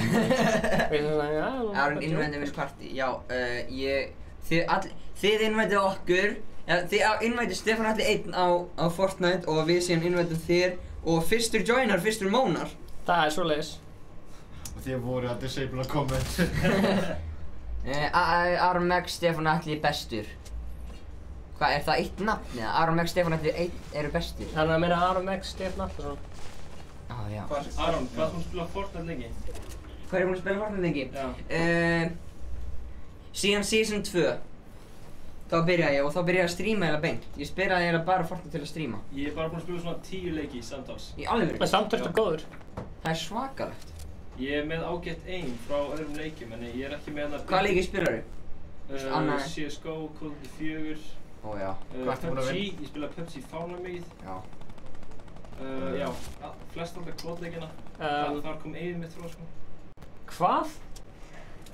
Og ég svona, já, Aron innvændi mér party, já, þið innvændið okkur, þið innvændið Stefán Atli einn á Fortnite og við síðan innvændum þér og fyrstur joinar, fyrstur mónar. Það er svoleiðis. Og þið voru að disabla comment. Aron Max, Stefán Atli bestur. Hvað, er það eitt nafn eða? Aron Max, Stefán Atli eru bestur. Þannig að meina Aron Max, Stefán Atli svona. Já. Aron, hvað er þú að spila Fortnite lengi? Hvað er búinn að spila Fortnite lengi? Já. Síðan season 2. Þá byrjaði ég og þá byrjaði ég að stríma eða beint. Ég spilaði eiginlega bara Fortnite til að stríma. Ég er bara búinn að spila svona 10 leiki samtals. Í alvöru? En samt ertu góður. Það er svakalegt. Ég er með ágætt aim frá öðrum leikjum, en ég er ekki með hana... Hvaða leiki spilaðu? CSGO, Call of Duty 4. Ó já. PUBG, ég spila PUBG fána mikið. Já. Já, flest alltaf klótleikina. Þar kom eigið mitt frá, sko. Hvað?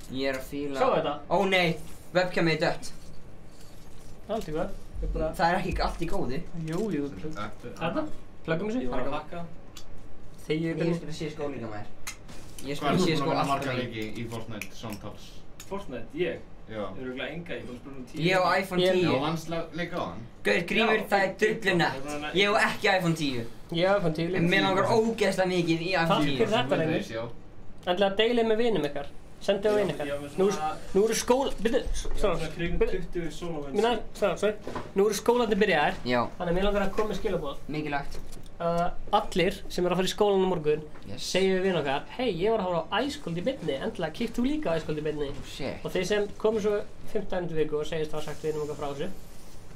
Ég er að fíla... Sjáu þetta? Ó nei, webcamið er dött. Allt í hvað? Það er ekki allt í góðu. Jú. Þetta? Pluggum þessu? Ég var að hakka. Ég spila CSGO líka maður. Ég Hvað spila er þú CSGO búinn að alltaf marga leiki. leiki í Fortnite samtals? Fortnite? Ég? Já. Ég er örugglega enga, ég er búinn að spila 10. Ég á iPhone 10. Já, hans leika á hann? Gauður, Grímur, það er drullu nett. Ég á ekki iPhone 10. Ég á iPhone 10 líka. En mér langar ógeðslega mikið í iPhone 10. Takk fyrir þetta, Reynir. Endilega deilið með vinum ykkar. Sendið á vinum ykkar. Nú eru skóla... Nú eru skólandi byrjaðir. Já. Þannig að mér langar að koma með skilaboð. Mikilvægt. Allir sem eru að fara í skólan á morgun segja við vinum okkar, hei, ég var að horfa á Ice-Cold í beinni, endilega kíkt þú líka á Ice-Cold í beinni. Og þeir sem komu svo 15. viku og segist hafa sagt vinum okkar frá þessu,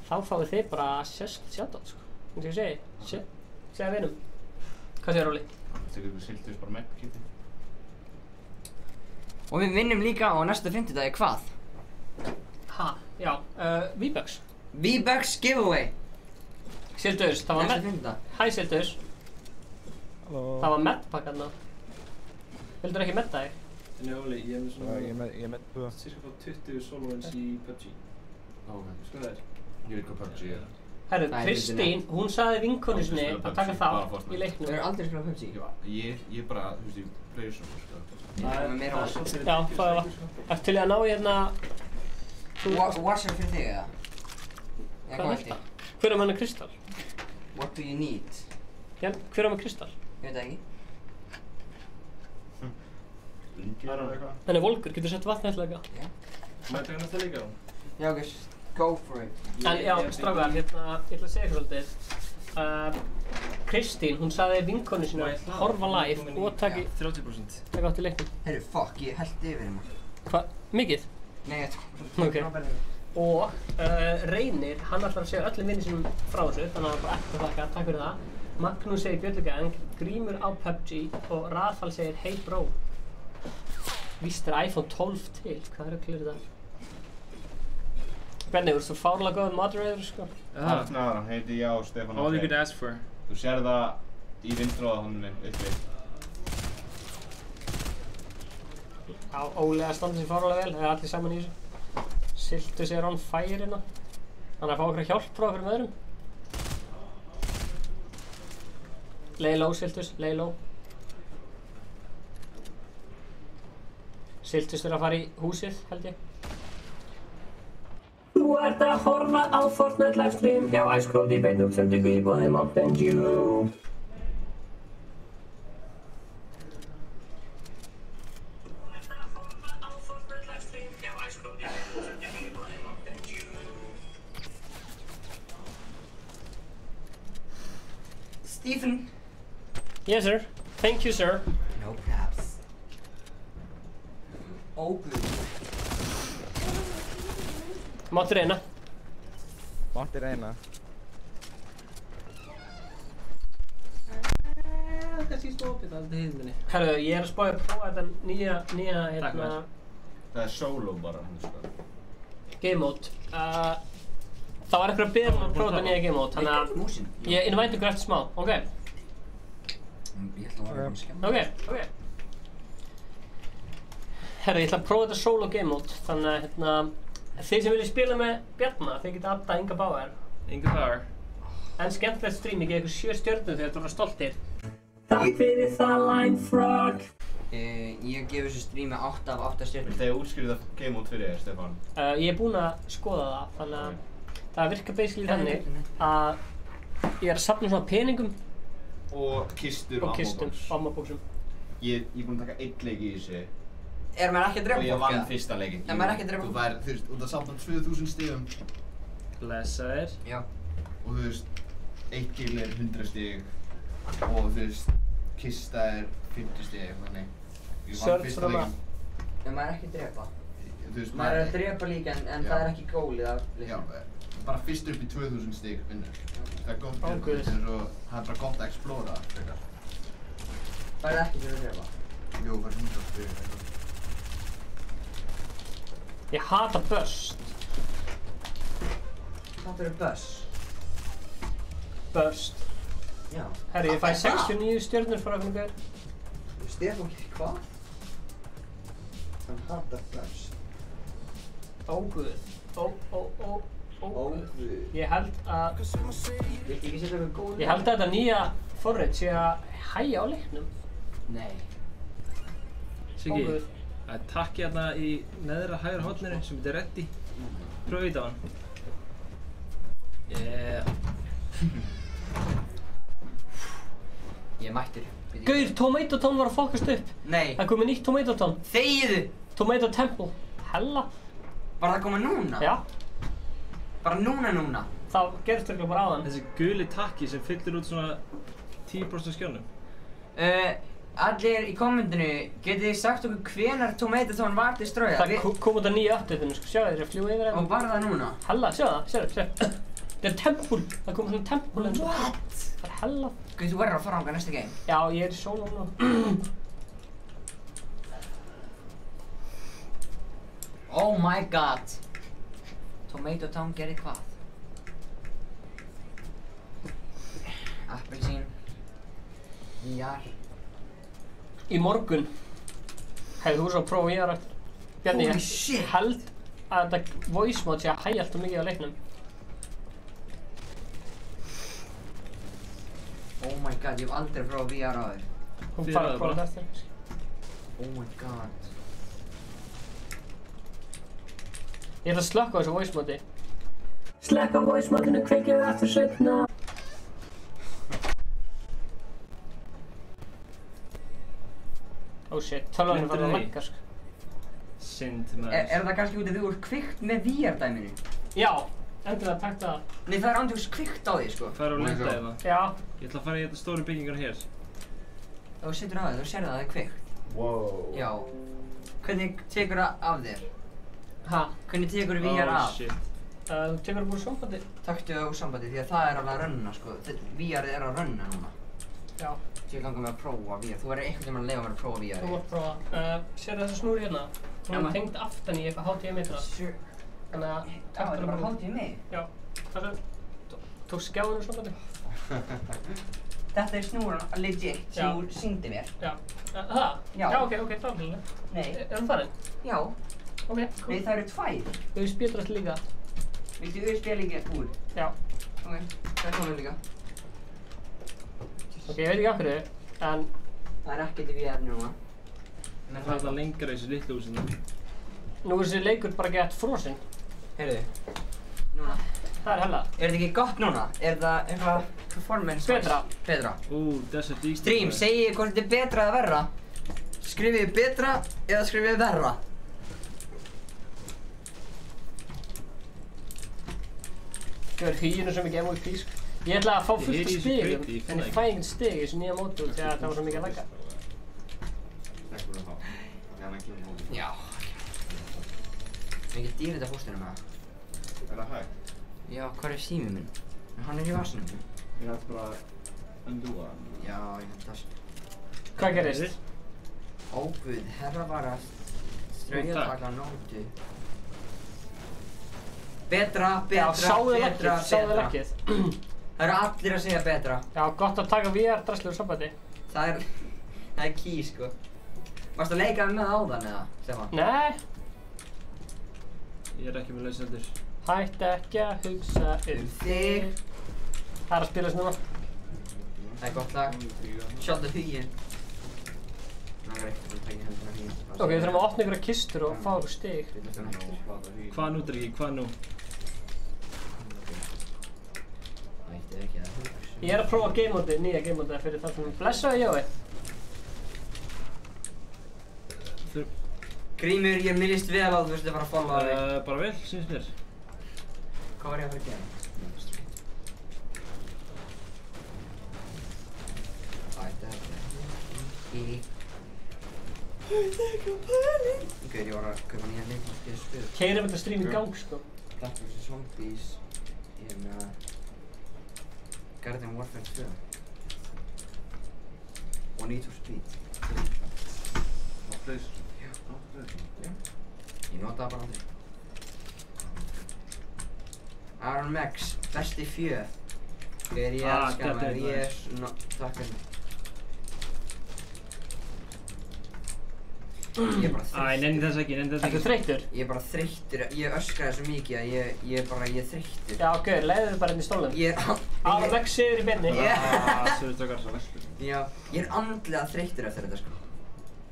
þá fáið þið bara shoutout, sko. Þú veist hvað ég segi? Segja vinum. Hvað segir Óli? Það tekur ykkur Sildi bara með kíkti. Og við vinnum líka á næsta 50 dagi hvað? Já, V-Bucks. V-Bucks giveaway. Sildus, það var Næsta 50 dag. Hæ Sildus. Það var medpack hérna. Vildur ekki medda þig? Nei, Óli, ég er með svona... Ég er með 2. Cirka fá 20 solo-wins í PUBG. Ok. Sko það er? Ég veit hvað PUBG er. Herru, Kristín, hún sagði vinkonu sinni að taka þátt í leiknum. Þú hefur aldrei spilað PUBG? Ég bara, þú veist, ég play svona, sko. Ég er með meira á þessu. Já, það var. Ertu til í að ná hérna... Warzone fyrir þig, eða? Hvað er þetta? Hver með kristall? What do you need? Já, hver með kristall? Ég veit það ekki. Líkir eða eitthvað? Þannig volgur, getur sett vatn eitthvað eitthvað? Já. Má ég taka næsta líka á? Já, ok, go for it. En já, strákar, ég ætla að segja ykkur svolítið. Kristín, hún sagði vinkonu sína horfa live og taki 30%. Taka átt í leiknum. Heyrðu, fuck, ég held yfir hérna. Hvað? Mikið? Nei, ég Ok. Og Reynir, hann ætlar að segja öllum vinni sínum frá þessu, þannig að bara ekkert að þakka, takk fyrir það. Magnús segir Björlugang, Grímur á PUBG og Rafal segir hey bro. Víst er iPhone 12 til, hvað er þetta? Benni, þú ert svo fárlega góð moderator, sko. Hafnaðar, hann heiti já, Stefán All you could ask for. Þú sér það í vindróðahónunni uppi. Já, Óli að standa sér fárlega vel, það er allir saman í þessu. Siltus er on fire hérna. Hann er að fá okkur hjálp frá okkur með öðrum. Lay low, Siltus, lay low. Siltus er að fara í húsið, held ég. Þú ert að horfa á Fortnite livestream hjá Ice Cold í beinni útsendingu í boði Mountain Dew. Stephen. Yes, sir. Thank you, sir. No caps. Óguð. Máttu reyna. Mátti reyna. Kannski stópið alltaf heiðinni. Herru, ég er að spá að prófa þetta nýja hérna... Það er solo bara, sko. Game mode. Það var einhver að byrja að prófa þetta nýja game mode, þannig að ég invite ykkur eftir smá, ok? Ég held að það var eitthvað skemmt. Ok. Herru, ég ætla að prófa þetta solo game mode, þannig að hérna... Þið sem viljið spila með Bjarna, þið getið addað Inga Bauer. Inga Bauer. En skemmtilegt stream, ég gef ykkur 7 stjörnur þegar þú verður stoltir. Takk fyrir það, Linefrog. Ég gef þessu streami 8 af 8 stjörnur. Viltu að ég útskýri það game mode fyrir þér, Stefán? Ég er búinn að skoða það, þannig að það virkar basically þannig að ég er að safna svona peningum og kistur og ammabóksum. Ég er búinn að taka 1 leik í þessu. Er maður ekki að drepa fólk? Og ég vann fyrsta leikin. Er maður ekki að drepa fólk? Þú veist, út að safna 2000 stigum. Blessaðir. Já. Og þú veist, 1 kill er 100 stig og þú veist, kista er 50 stig, þannig. Ég vann fyrsta leikin. En maður er ekki að drepa. Þú veist, maður er að drepa líka en það er ekki gólið af leiknum. Já, bara fyrst upp í 2000 stig vinnur. Það er gott, það er bara gott að explora, frekar. Það er ekki fyrir að drepa. Jú, það er 100 stig, eitthvað. Ég hata burst. Hvað er burst? Burst. Já. Herri, ég fæ 69 stjörnur frá einhvern veginn. Stefán, hvað? Hann hatar burst. Óguð. Óguð. Ég held að... Viltu ekki setja eitthvað góð? Ég held að þetta nýja forrit sé að hægja á leiknum. Nei. Siggi, það er takki hérna í neðra hægra horninu sem heitir Reddy. Prófið þetta á hann. Yeah. Ég er mættur. Gaur, Tomato Town var að fokast upp. Nei. Það komið nýtt Tomato Town. Þegiðu! Tomato Temple. Hella. Var það komið núna? Já. Bara núna? Það gerist örugglega bara áðan. Þessi guli takki sem fyllir út svona 10% af skjánum. Allir í kommentinu, getið þið sagt okkur hvenar Tomato Town var destroyað? Það kom út að nýja updateinu, sko, sjáu þeir að fljúa yfir Og var það núna? Hella, sjáu það, sjáu. Það er temple, það kom svona temple eins og What? Það er hella. Guð, þú verður að fara ánga næsta game. Já, ég er í solo núna. Oh my god. Tomato Town gerði hvað? Appelsín. VR. Í morgun hefði þú svo að prófa VR eftir. Bjarni, Holy shit. ég held að þetta voice mode sé að hægja alltaf mikið á leiknum. Oh my god, ég hef aldrei prófað VR áður. Hún fara að prófa þetta. Oh my god. Ég ætla að slökka á þessu voice mode. Slekk á voice-matinu, kveikið aftur seinna. Oh shit, tölvan var að lagga sko. Synd maður. Er það kannski út af því þú ert kveikt með VR-dæminu? Já, endilega takk það. Nei, það er andjóks kveikt á því, sko. Fær á lenda eða? Já. Ég ætla að fara í þetta stóru byggingar hér. Ef þú setur á það, þú sérðu að það er kveikt. Wow. Já. Hvernig tekur það af þér? Ha? Hvernig tekur VR af? Oh shit. Þú tekur það úr sambandi. Taktu það úr sambandi, því að það er alveg að runna, sko. VR er að runna núna. Já. Ég langar mig að prófa VR. Þú verður einhvern veginn að leyfa mér að prófa VR. Þú mátt prófa. Sérðu þessa snúri hérna? Hún er tengd aftan í eitthvað HDMI-metra. Þannig að það er bara HDMI? Já. Það tók skjáðinu úr sambandi. Þetta er snúran legit sem þú sýndi mér. Já. Það? Já. Já, ok, það er hlýlega. Nei. Er hann farinn? Já. Ok, cool. Nei, það eru tvær. USB-drætt líka. Viltu USB líka úr? Já. Ok, það er komið líka. Ok, ég veit ekki af hverju, en... Það er ekkert í VR núna. En það er það lengra í þessu litlu húsinu. Nú er þessi leikur bara gett frosinn. Heyrðu, núna. Það er hella. Er þetta ekki gott núna? Er það eitthvað performance? Betra. Betra. Desert East. Stream, segið hvort þetta er betra eða verra. Skrifið betra eða skrifið verra. Það er hýjunu sem ekki MVP, sko. Ég ætla að fá fullt af stigum, en ég fæ ekkert stig í þessu nýja móti út því að það var svo mikið að lagga. Já. Mikið dýr þetta fórstinu með það. Er það hægt? Já, hvað er símið minn? Hann er í vasanum. Ég hætti bara að undúa hann. Já, ég held það. Hvað gerist? Óguð, herra var að straujatakla nótu. Betra, betra, betra, sáðu lakkið. Það eru allir að segja betra. Já, gott að taka VR-drasli úr sambandi. Það er key, sko. Varstu að leika með áðan, eða, Stefán? Nei. Ég er ekki með lausendur. Hætti ekki að hugsa þig. Það er að spila þessu núna. Það er gott lag. Sjálfðu huginn. Það er ekkert að taka hendina huginn. Ok, við þurfum að opna ykkur kistur og fá ykkur stig. Hvað nú, Dryggi? Hvað nú? Ég er að prófa game-móti, nýja game-móti fyrir það sem blessaði Jói. Grímur, ég millist vel á þú veist að fara að followa þig. Bara vel, syns mér. Hvað var ég að fara að gera? Ok, ég var að kaupa nýja leik og spila spil. Keyrum þetta stream í gang, sko. Plants vs. Zombies Garden Warfare 2 og Need for Speed. Já. Ég nota það bara aldrei. Aron Max, besti fjöð. Þegar ég elskar maður, ég er svona, takk fyrir mig. Ég er bara þreyttur. Æ, nenni þess ekki, nenni þess ekki. Ertu þreyttur? Ég er bara þreyttur, ég öskraði svo mikið að ég er þreyttur. Já, ok, leiðu þið bara inn í stólum. Aron Max sigur í beinni. Svo við tökar svo veslu. Já, ég er andlega þreyttur eftir þetta, sko.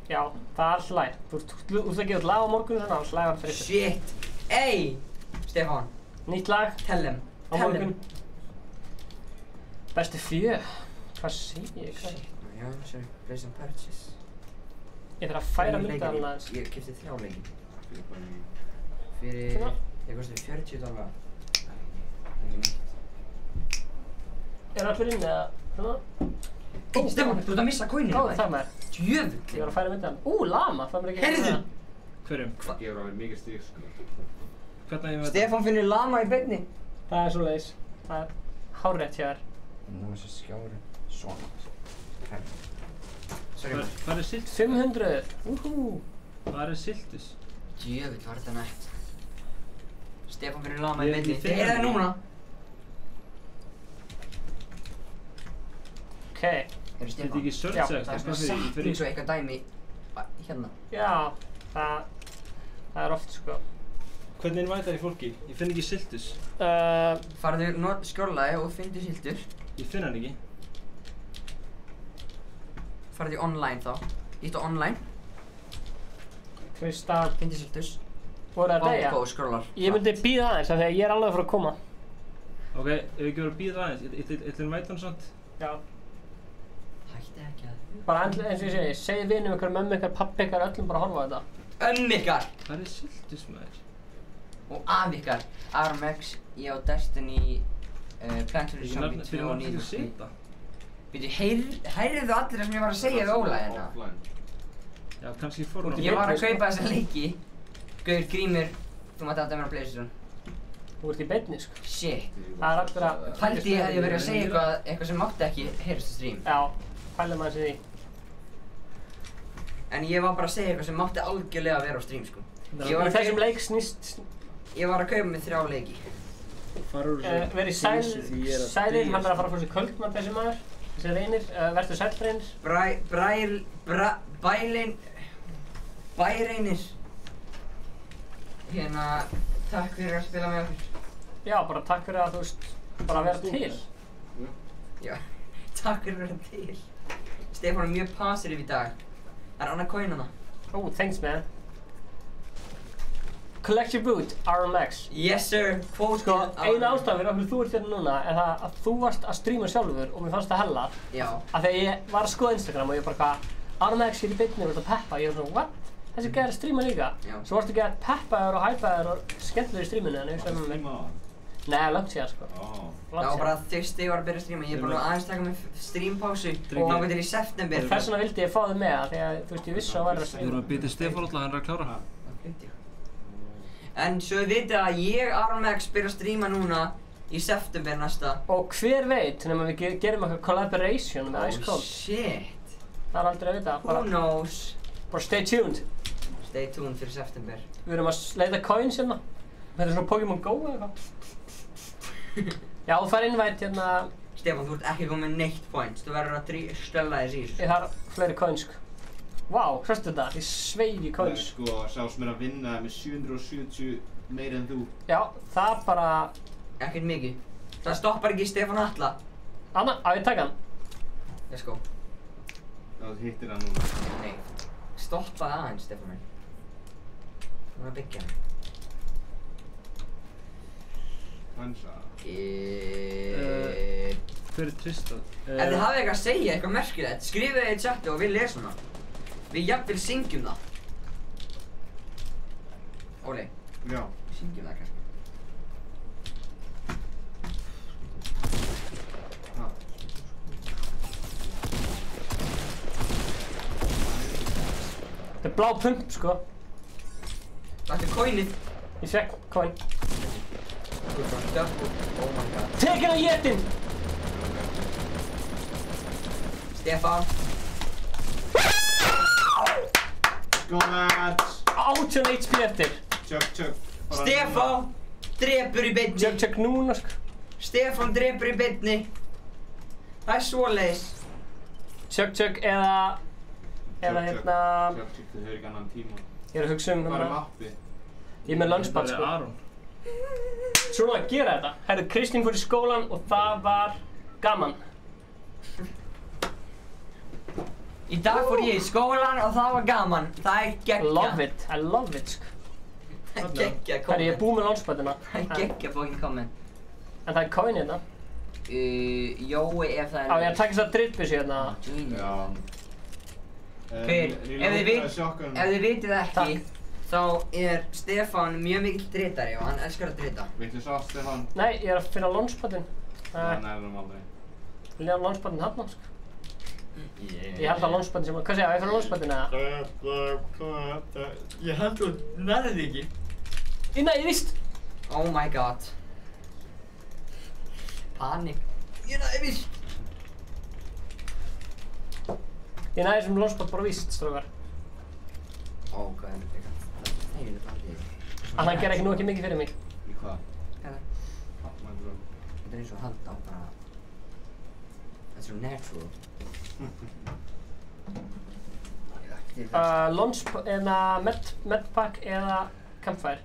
Já, það er alltaf læg. Þú ert að gefa út lag á morgun og svona, alltaf læg var þreyttur. Shit! Ey! Stefán. Nýtt lag. Tellum. Á morgun. Besti fjöð. Hvað sé ég? Já, sorry. Place and purchase. Ég þarf að færa myndaðalina aðeins. Ég keypti 3 leiki. Fyrir, ég kosti $40. Er allir inni eða? Svona? Stefán, þú ert að missa coininu. Ó, það maður. Djöfull. Ég var að færa myndaðalina. Lama, það mér ekki að Heyrðu! Hverjum? Ég var alveg mikið stík, sko. Hvernig ég veit það? Stefán finnur lama í beinni. Það er svo leiðis. Það er hárrétt hjá þér. Nú er þessi skjári svona. Hvað er Siltus? 500! Úhú! Hvað er Siltus? Djöfull, var þetta nætt. Stefán finnur lama í Ég beinni. finn Þið það núna. Ok. Heyrðu, Stefán. Þetta ekki Surgex? Já, það er svona setning svo eitthvað dæmi hérna. Já, það er oft, sko. Hvernig invætar ég fólki? Ég finn ekki Siltus. Farðu skjólaði og fyndu Siltur. Ég finn hann ekki. Farðu í online þá. Íttu online. Kristall. Fyndu Siltus. Voru það að deyja? Bongo skrólar. Ég myndi býða aðeins af því að ég er alveg að fara að koma. Ok, ef við ekki verið að bíða aðeins, ætlum við hann samt? Já. Hætti ekki að... Bara eins og ég segi, segið vinum ykkur, mömmu ykkur, pabbi ykkur, öllum bara að horfa á þetta. Ykkar! Hvað er Siltus maður? Og ykkar. Armex, ég og Destiny, Plants vs. Zombie 2 og Need for Speed. Býtu, heyrðu allir það sem ég var að segja við Óla hérna? Já, kannski fórum Ég var að kaupa þessa leiki. Gaur, Grímur, þú mátti alltaf vera á PlayStation. Þú ert í beinni, sko. Shit. Það er allir að... Pældi ég að ég verið að segja eitthvað sem mátti ekki heyrast í stream. Já, pælum aðeins í því. En ég var bara að segja eitthvað sem mátti algjörlega vera á stream, sko. Í þessum leik snýst... Ég var að kaupa mig 3 leiki. Verið sælir, hann er að fara að fá sér kvöldmann þessi maður. Þessi reynir, verður sæll reynir. Bæreynir. Hérna, takk fyrir að spila með okkur. Já, bara takk fyrir að þú veist, bara að vera til. Já, takk fyrir að vera til. Stefán er mjög positive í dag. Það er annað coin hana. Oh, thanks man. Collect your boot, RMX. Yes sir, quote. Sko, eina ástæðan fyrir okkur þú ert hérna núna er það að þú varst að streama sjálfur og mér fannst það hella. Já. Af því að ég var að skoða Instagram og ég bara hvað, RMX er í beinni og þú ert að peppa. Ég var svona, what? Þessi gæði að streama líka. Já. Svo varstu ekki að peppaður og hæpaður og skemmtilegur í streaminu en ég hugsaði með mér. Nei, langt síðan sko. Það var bara fyrst þegar ég var að byrja að streama. Ég er búinn að aðeins taka mig streampásu og til í september. Og þess vegna vildi ég fá þig með það því að þú veist ég vissi að það væri að streama. Við erum að býta Stefán alltaf, hann er að klára. En svo þið vitið að ég, RMX, byrja að streama núna í september næsta. Og hver veit nema við gerum eitthvað collaboration með Ice Cold. Oh shit. Það er aldrei að vita. Who knows? Bara stay tuned. Stay tuned fyrir september. Við erum að leita coins hérna. Þetta er svona Pokémon Go eða eitthvað. Já, þú fær invite hérna... Stefán, þú ert ekki komið með neitt points. Þú verður að stölla þess í þessu. Ég þarf fleiri coins sko. Vá, hrastu þetta? Ég sveig í coins. Sko, sá sem er að vinna með 770 meira en þú. Já, það bara... Ekkert mikið. Það stoppar ekki Stefán Halla. Anna, á ég taka hann? Let's go. Já, þú hittir hann núna. Nei. Stoppaði aðeins, Stefán minn. Þú er að byggja hann. Hansa. Hver er Tristan? Ef þið hafið eitthvað að segja, eitthvað merkilegt, skrifið það í chati og við lesum það. Við jafnvel syngjum það. Óli. Já. Við syngjum það kannski. Þetta er blá pump sko. Þetta er coinið. Ég fekk coin. Oh my god. Tekin að jetinn! Stefán. Go lads! 18 HP eftir. Tjökk. Stefán drepur í beinni. Tjökk núna sko. Stefán drepur í beinni. Það er svoleiðis. Tjökk eða hérna... Tjökk, þau höfðu ekki annan tíma. Ég er að hugsa um Hvað er mappi? Ég er með lunchpad sko. Það er Aron. Svona að gera þetta. Herru, Kristín fór í skólan og það var gaman. Í dag fór ég í skólan og það var gaman. Það er geggja. Love it, I love it sko. Það er geggja comment. Herru, ég er búinn með lunchpadina. Það er geggja fucking comment. En það er coin hérna. Jói ef það er... Á, ég að taka þess að drittbyssi hérna. Já. Hver, ef þið vitið ekki, þá er Stefán mjög mikill drittari og hann elskar að dritta. Vittu svo, Stefán? Nei, ég er að finna launchpadinn. Það nærðum aldrei. Vil ég hafa launchpadinn hérna, sko? Ég held að launchpadinn sem... Hvað segja, ég fyrir launchpadinn eða? Ég held þú nærði ekki. Nei, ég víst! Oh my god. Panik. Ég næði víst. Ég næði sem launchpad bara víst, strókar. Ó, hvað er þetta? Það er bandið. Hann gerði ekki nú ekki mikið fyrir mig. Í hvað? Hvað er það? Þetta er eins og halda á bara... Þetta er svo natural. Launchpad, eða medpack eða campfire.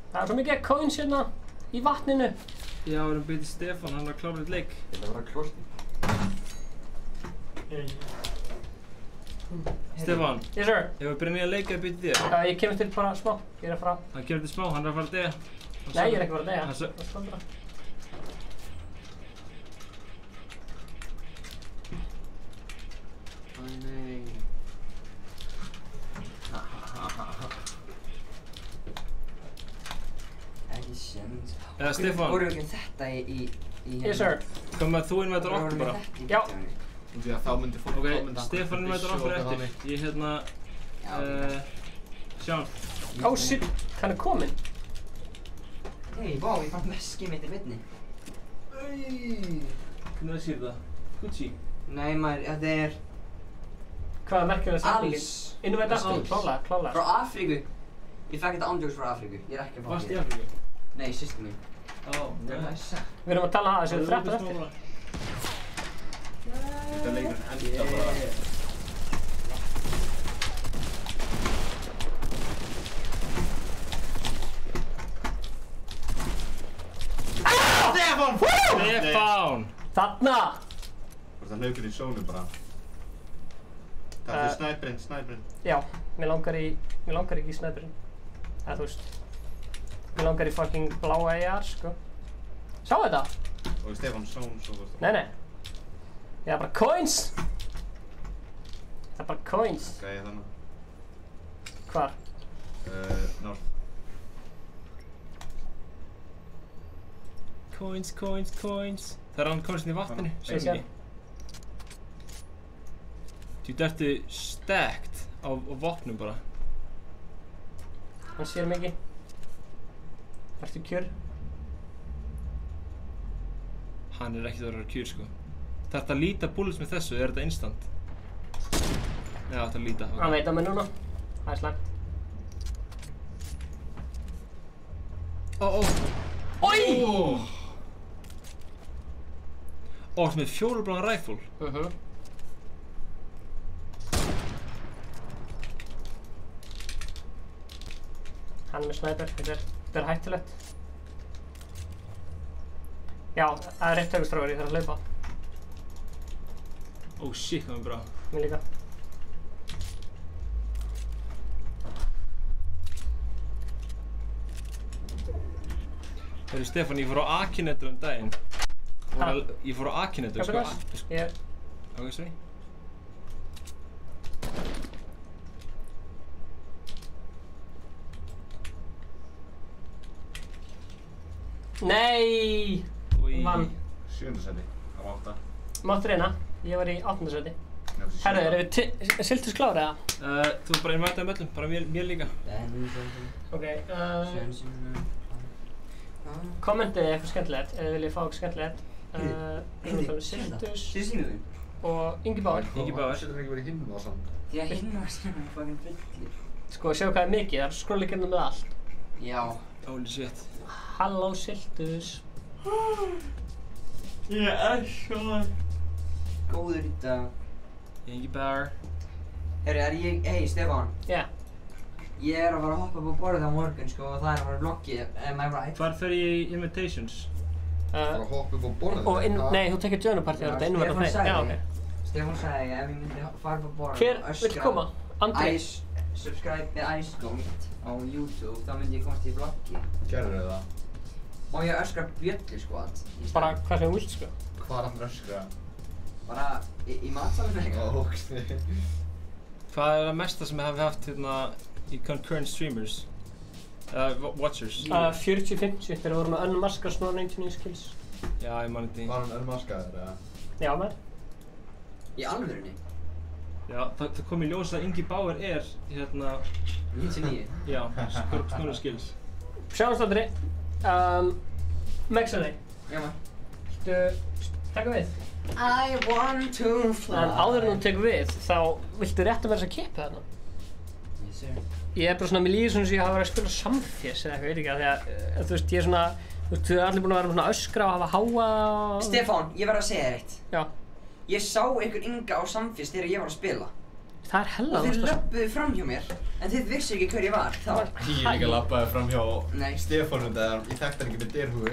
Það er svo mikið coins hérna í vatninu. Já, við erum byrjað Stefán, hann er að klára eitt leik. Þetta var að klósti. Stefán. Yes sir. Hefur Brynja að leika upp í þér? Ég kemur til bara smá. Ég er að fara. Hann kemur til smá, hann er að fara að deyja. Nei, ég er ekki að fara að deyja. Hann Það standa. Æ, nei. Ekki séns. Stefán. Vorum við ekki þetta í Yes sir. Kom að þú innvættur okkur bara. Já. Því að þá myndi fólk Ok, Stefán innvættur okkur eftir. Ég sjá. Oh shit, hann er kominn. Hei, vá, ég fann veskið mitt í beinni. Hvernig það sér það? Gucci? Nei maður, þetta er... Hvað er merkjulega setningin? Alls. Innvætt aftur, klálega. Frá Afríku. Ég fekk þetta ándjóks frá Afríku. Ég er ekki að fá Varst í Afríku? Nei, systir mín. Ó, Það er sætt. Við erum að tala það, þessu 13 eftir. Þetta leikur enda bara. Stefán! Þarna! Það hlaukur í sónu bara. Það er snæperinn. Já, mér langar ekki í snæperinn. Eða þú veist. Mér langar í fucking bláa AR, sko. Sjá þetta? Og Stefán són svo þú veist. Nei. Ég er bara coins! Það er bara coins. Ok, þannig. Hvar? North. Coins. Það er hann coinsin í vatninu, sér ekki. Þú ertu stacked á vopnum bara. Hann sér mikið. Ertu kjör? Hann er ekkert að vera kjör, sko. Þarftu að líta bullets með þessu, er þetta instant? Já, þetta að líta. Hann veit á mig núna. Það er slæmt. Oj! Ó, sem er fjólubláðan ræfúl. Hann er með snæper, þetta er hættulegt. Já, það er eitt haugustráður, ég þarf að hlaupa. Ó, shit, það er bra. Mér líka. Heyrðu, Stefán, ég fór á Akinetur daginn. Ég fór á Akinetur, sko. Ok, sorry. Nei! Vann. 7. seti af 8. Máttu reyna, ég var í 8. seti. Herru, erum við Siltus klár eða? Þú er bara invitað með öllum, bara mér líka. Ok, kommentið eitthvað skemmtilegt, ef þið viljið fá eitthvað skemmtilegt. Siltus og Ingi Bauer. Setur ekki verið hinn og samt. Já, hinn var svona fucking fullir. Sko, sjáu hvað er mikið, það er skrólikirna með allt. Já. Holy shit. Halló Siltus. Ég elska það. Góður í dag. Ingi Bauer. Hei Stefán. Já. Ég er að fara að hoppa upp á borðið á morgun, sko, og það er að fara vloggið, am I right? Hvar fer ég í invitations? Fara að hoppa upp á borðið? Nei, þú tekir journal-party, það er þetta innverð á þeim. Já, ok. Stefán sagði ef ég myndi fara upp á borðið Hver og öskra vill koma? Andri? Subscribe með Ice-Goat á YouTube, þá myndi ég komast í vloggi. Gerðu það? Og ég öskra bjöllu, sko, bara hvað sem þú vilt, sko. Hvað er aftur öskra? Bara í matsalunum eitthvað. Ok. Hvað er það mesta sem hafið haft hérna í concurrent streamers? Watchers? 40-50 þegar við vorum með unmaskað svona 99 kills. Já, ég man þetta. Var hann unmaskaður eða? Já, maður. Í alvörunni? Já, það kom í ljós að Ingi Bauer er hérna... 99? Já, skóra skills. Sjáumst aldrei. Mexaði. Já, maður. Viltu taka við? I want to fly. En áður en þú tekur við, þá viltu rétt að vera þess að kippa þarna. Yes, sir. Ég er bara svona, mér líður svona sem ég hafa verið að spila Samfés eða eitthvað, ég veit ekki að því að, þú veist, ég er svona, þú veist, þau er allir búin að vera svona öskra og hafa háa og... Stefán, ég verð að segja þér eitt. Já. Ég sá einhver Inga á Samfés þegar ég var að spila. Það er hella og þið löbbuðu fram hjá mér, en þið vissu ekki hver ég var þá. Ég líka labbaði fram hjá Stefánu þegar ég þekkti hann ekki með derhúi.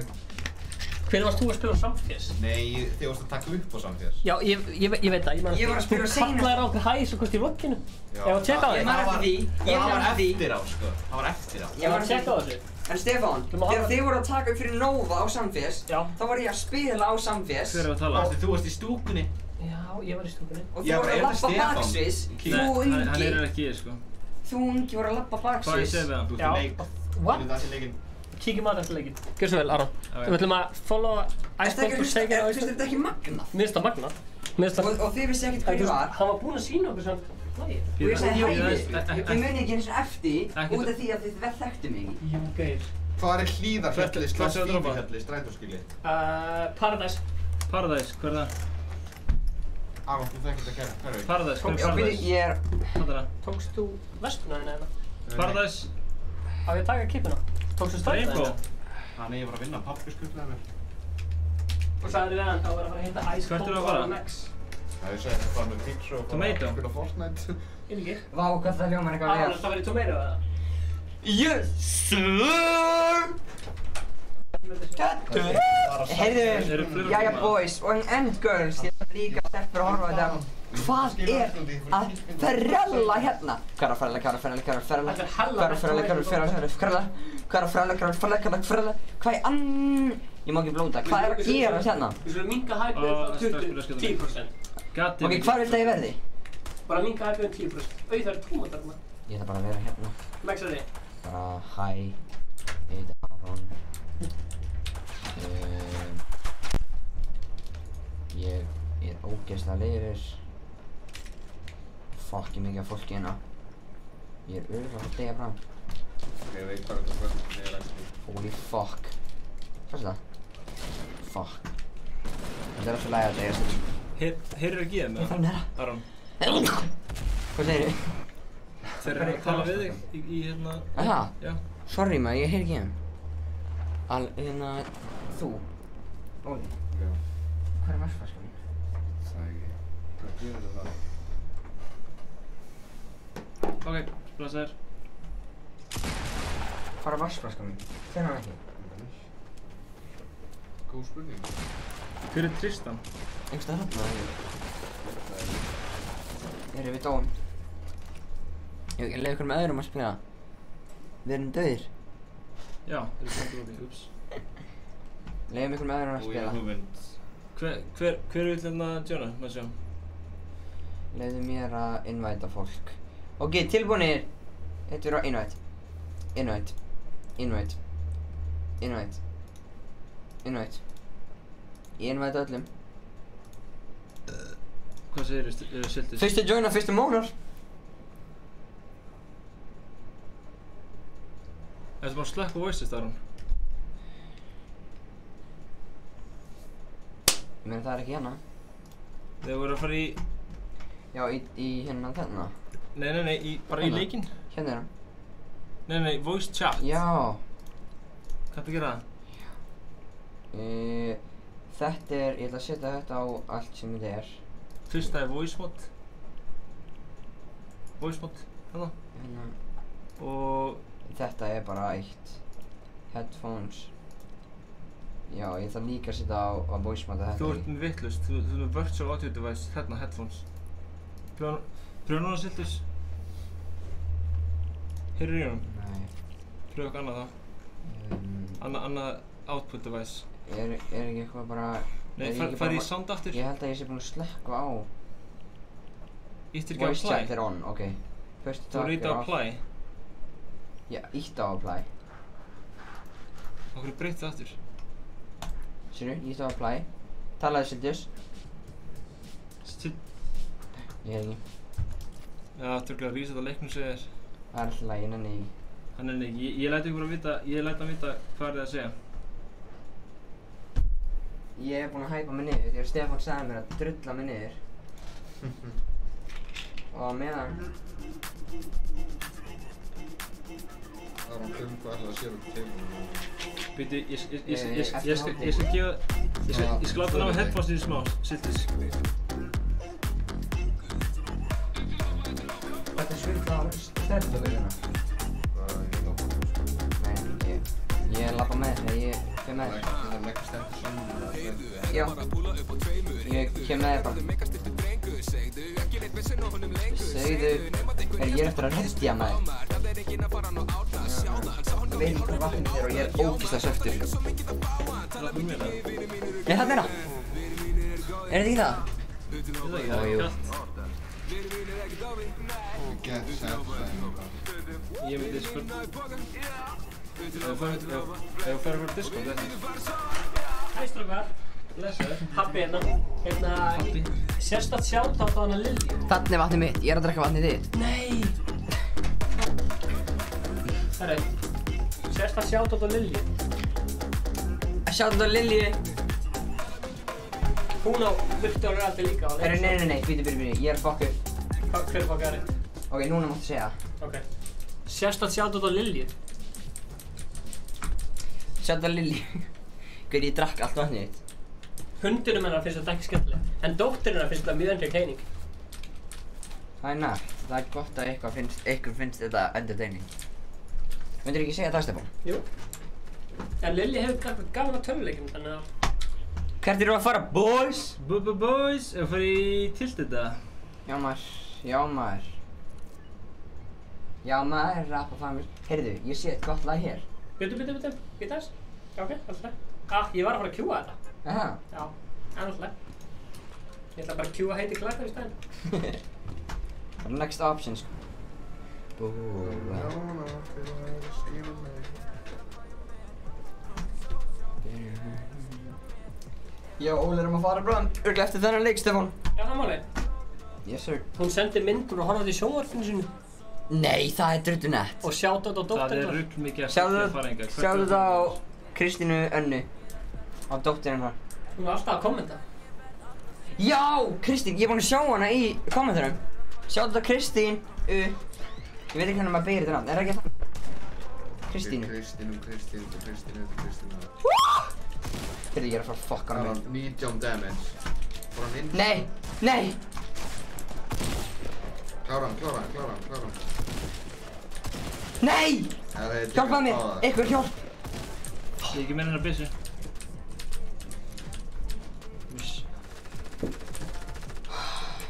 Hvenær varst þú að spila á Samfés? Nei, þið varst að taka upp á Samfés. Já, ég veit það, Ég var að spila seinast. Þú kallaðir á okkur hæs og kosti í lokkinu. Já. Ég var að tjekka á þig. Ég man eftir því. Ég man eftir því. Eftir á, sko. Það var eftir á. Ég var að tjekka á þessu. En Stefán, þegar þið voru að taka upp fyrir Nova á Samfés, þá var ég að spila á Samfés. Hver er að tala? Þú varst í stúkunni. Já, ég var í stúkunni. Og þú voru að labba baksviðs. Þú Hann Ungi. er ekki ég, sko. Þú Ungi voru að labba Hvað ég baksviðs. segi við hann? Þú ert í leik. What? Það sé leikinn. Kíkjum aðeins leikinn. Gjör svo vel, Aron. Við ætlum að followa Icecold og segja á Finnst þetta ekki magnað? Mér finnst það magnað. Og þið vissi ekkert hvað ég var. Hann var búinn að sýna okkur svona lagið. Og ég segi hæði. Þið muni ekki eins og eftir út af því að þið vel þekktu mig. Jú, gauð. Hvað er Hlíðarfjalli Hvert er að droppa? Fífihjalli, strætóskýli? Paradise. Paradise, hver er það? Aron, þú þekkir þetta hverju? Paradise, hver er Já, Paradise? ég er... Hvað er það? Tókst þú vespuna þína hérna? Paradise? Á ég að taka kippuna? Tókst þú strætið Rainbow? Nei, ég var að vinna, pabbi skutlaði mér. Og sagði við hann að það var að fara að hitta Icecold Hvert er að fara? Max. Já, ég segi þetta var með pizza og Tomato? spila Fortnite. Ég líki. Vá, hvað það hljómar eitthvað vel. Það var í Tomato eða? Yes, sir! Heyrðu, jæja boys og end girls, ég er líka stelpur að horfa á þetta. Hvað er að ferrella hérna? Hvað er að ferrella? Hvað er ann... Ég má ekki blóta, hvað er að gera hérna? Við skulum minka hæpið um 10%. Ok, hvað viltu að ég verði? Bara minka hæpið um 10%. Auð það eru tómatar hérna. Ég ætla bara að vera hérna. Max er þið? Bara, hæ, ég heiti Aron. Ég er ógeðslega leiður. Fuck, ég mikið af fólki hérna. Ég er örugglega að deyja bráðum. Ég veit hvað þetta var, ég er ekki. Holy fuck. Hvað er það? Fuck. Þetta er alltaf læg að deyja stundum. Heyrir ekki ég með Ég þarf meira. Aron? Hvað segir þið? Þeir eru að tala við þig í hérna... Aha. Já. Sorry maður, ég heyr ekki hérna. Hérna, þú. Óli. Já. Hvað er vassflaskan mín? Það ekki. Hvað gerir þetta það? Ok, blessaður. Hvað er vassflaskan mín? Þegar hann ekki? Góð spurning. Hver er Tristan? Einhverstað þarna eða ekki? Við dóum. Ég leiði ykkur með öðrum að spila. Við erum döðir. Já, þeir eru svona grófið, ups. Leiðum ykkur með öðrum að spila. Og ég hugmynd. Hver vil hérna joina, maður sjá? Leiðu mér að invita fólk. Ok, tilbúinir. Eitt verður á invite. Invite. Invite. Invite. Invite. Ég invite öllum. Hvað segir þið, Siltis? Fyrstu joina, fyrstu mónar. Ertu bara að slekka voices, Aron? Ég meina það er ekki hérna. Þeir voru að fara í... Já, í hérna þarna. Nei, bara í leikinn. Hérna er hann. Nei, voice chat. Já. Kanntu að gera það? Þetta er, ég ætla að setja þetta á allt sem þetta er. Fyrsta er voice mod. Voice mod, hérna. Hérna. Og... Þetta er bara eitt. Headphones. Já, ég ætla líka að setja á voice mod að þetta. Þú ert með vittlust, þú ert með virtual audio device, hérna, headphones. Pröfa núna, Siltis. Heyrðu í honum? Nei. Pröfa eitthvað annað þá. Annað output device. Er ekki eitthvað bara... Nei, farið í sound aftur. Ég held að ég sé búinn að slekka á. Íttir ekki á Voice apply? chat er on, ok. Þú reyta á apply? Já, ítt á apply. Okkur breytti það aftur. Sérðu, ítt á apply. Talaðu Siltis. Ég hef ekki. Já, þú þurfti að reset á leiknum sem þér. Það er alltaf lægi, nenni ekki. Hann nenni ekki. Ég læti ykkur að vita, ég læti hann vita hvað er það að segja. Ég er búinn að hæpa mig niður því að Stefán sagði mér að drulla mig niður. Og á meðan... Það var hvað ætlaði að sér upp til. Býtu, ég skal gefa... Ég skal láta hann á headphones í því smá, Siltis. Þetta er svilt á stefntökuðuna. Það er ekki náttúrulega. Nei, ég lappa með þegar ég Hver með þér? Það leggst eftir saman. Já. Ég kem með þér bara. Segðu... Ég er eftir að redja maður. Ég veit ekki hvað vatnið þér og ég er ógeðslega svekktur. Nei, þarna er það. Er þetta ekki það? Ó, jú. Get set Ég er með Discord. Ef þú fer fyrir Discord, þetta. Hæ strókar. Blessaður. Pabbi hérna. Sérstakt shoutout á hana Lilju. Þarna er vatnið mitt, ég er að drekka vatnið þitt. Nei. Herru, sérstakt shoutout á Lilju. Shoutout á Lilju. Hún á Viktor Raldi líka. Nei, bíddu, ég er að fokka upp. Hver er fokkari? Ok, núna máttu segja. Ok. Sérstakt shoutout á Lilju. Shoutout á Lilju. Gauði, ég drakk allt vatnið þitt. Hundinum hennar finnst þetta ekki skemmtileg, en dóttir hennar finnst þetta mjög entertaining. Það er nært. Það er gott að ykkur finnst þetta entertaining. Myndirðu ekki segja það, Stefán? Jú. En Lilja hefur gaman á tölvuleikjum, þannig að... Hvert eru að fara, boys? Boys, ef við fyrir í tilt þetta? Já maður, rappa famil. Heyrðu, ég sé eitt gott lag hér. Bíddu, þess? Ok, alltaf. Ég var að fara að kjúa þetta. Aha. Já, alltaf. Ég ætla bara að kjúa heiti glæðar í stæðin. Það er next option, sko. Já, Óli erum að fara bráðum. Örugglega eftir þennan leik, Stefán. Já, það máli. Yes, sir. Hún sendi myndur og horfði í sjónvarpinu sínu. Nei, það er drullu nett. Og shoutout á dóttir hennar. Það er rugl mikið að setja faringa. Shoutout á Kristínu Önnu. Á dóttir hennar. Hún var alltaf að kommenta. Já, Kristín, ég er búinn að sjá hana í kommentunum. Shoutout á Kristín. Ég veit ekki hvernig maður beygir þetta nafn, er það ekki það? Kristínu. Kristínu. Heyrðu, ég er að fara að fokka hana með. 19 damage. Fór hann inn? Nei! Klára hann. Nei! Hjálpaðu mér! Einhver hjálp! Ég er ekki með hennar byssu.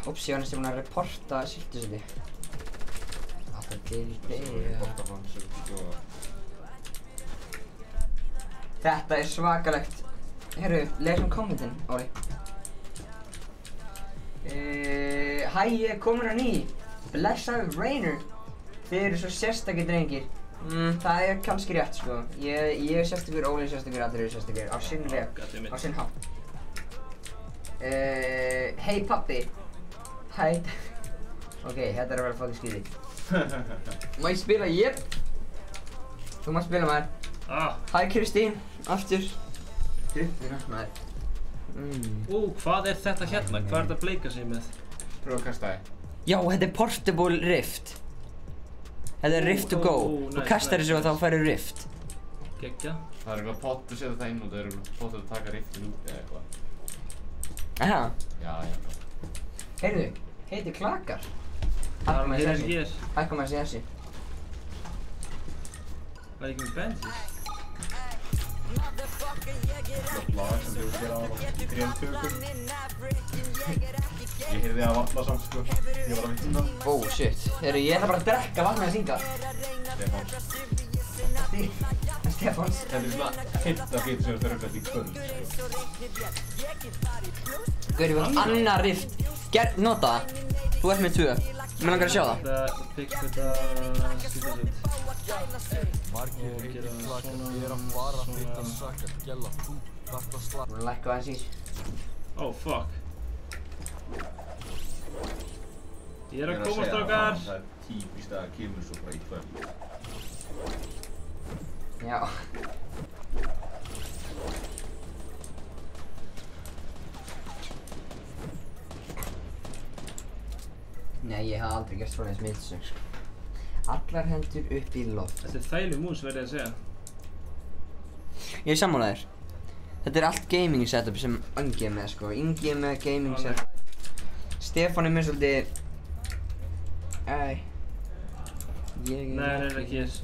Úps, ég var næstum búinn að reporta Siltuseti. Þetta er svakalegt. Heyrðu, lesum kommentin, Óli. Hæ, ég er komin á ný. Blessaður Rainer. Þið eru svo sérstakir drengir. Það er kannski rétt, sko. Ég er sérstakur, Óli er sérstakur, allir eru sérstakir. Á sinn veg, á sinn hátt. Hei pabbi. Hæ. Ok, þetta er að vera fucking skrítið. Má ég spila? Jep. Þú má spila maður. Hæ Kristín, aftur. Drullið nátt maður. Hvað er þetta hérna? Hvað er þetta að bleika sig með? Pröfa að kasta þig. Já, þetta er Portable Rift. Þetta er Rift to go. Þú kastar þessu og þá færðu Rift. Gekkja. Það er eitthvað pott að setja það inn og það er eitthvað pott að taka Riftin út eða eitthvað. Aha. Já. Heyrðu, heiti Klakar. Hækkum að þessi. Hækkum að þessi. Var ekki með Bensis? Það lag sem þú gera á gréntökum. Ég heyrði það valla samt, sko. Ég var að vitna það. Oh shit. Heyrðu, ég ætla bara að drekka vatn með að syngja. Stefáns. Þetta er svona 5. sem þú þurfum í kvöld. Gauri, við erum annar Rift. Nota það. Þú ert með 2. Mér langar að sjá það. Þetta fix þetta síðan. Margir reykir klakar, ég er að fara þitt að sakka, gæla, þú þarft að slaka. Hún lækka aðeins í. Oh fuck. Ég er að koma strákar. Það er típist að kemur svo bara í kvöld. Já. Nei, ég hef aldrei gert svona eins mildsöng, sko. Allar hendur upp í loft. Þetta er þægileg mús, verði ég að segja. Ég er sammálaður. Þetta er allt gaming setup sem Ingi er með, sko. Ingi er með gaming setup. Stefán er með svolítið... Nei, það er ekki þess.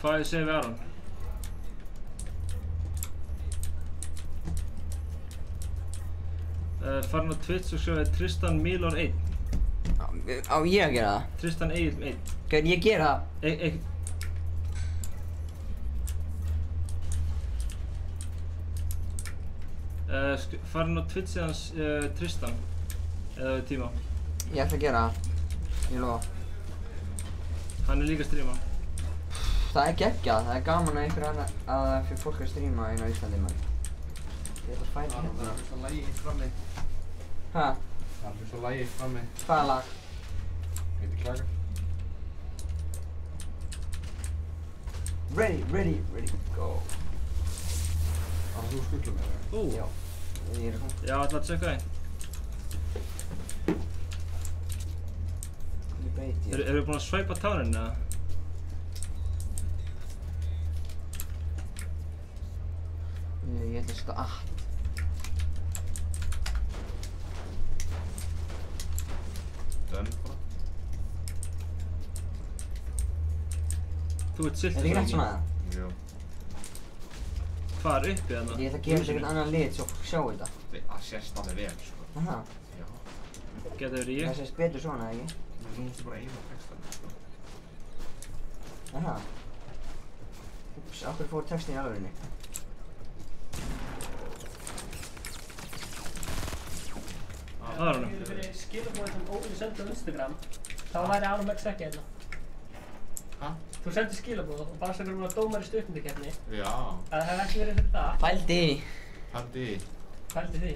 Hvað ég segi við Aron? Farin á Twitch og skrifaði Tristan Milor 1. Á ég að gera það? Tristan Egil 1. Gauð, ég gera það. Farin á Twitch hans Tristan. Eða við tíma. Ég ætla að gera það. Ég lofa. Hann líka að stríma. Það geggjað. Það gaman að ykkur annað að fyrir fólk að stríma inn á Íslandi, maður. Ég ætla að fæta hérna. Það er svo lagi frammi. Hæ? Það er svo lagi frammi. Hvaða lag? Heitir Klaka. Ready, go. Þú skuldum með það? Já. Ég er svona. Já, ætla að tjekka það. Eru við búin að svæpa tánin eða? Ég ætla að setja allt. Done bara. Þú ert siltur. Er það ekki rétt svona það? Jú. Hvað er uppið þarna? Ég ætla að gefa einhvern annan lit svo sjá þetta. Það sést alveg vel, sko. Aha. Já. Getur verið ég? Það sést betur svona, ekki? Þú mústu bara eina textan, sko. Aha. Úps, af hverju fór textin í alvörinni? Aron. Ef þið fyrir skilabóðið sem Óli sendi á Instagram, þá væri Aron Max ekki hérna. Hæ? Þú sendir skilabóð og bara sem verður dómar í stuttmyndakeppni. Já. Það hefði ekki verið fyrir það. Pældi í. Pældi því.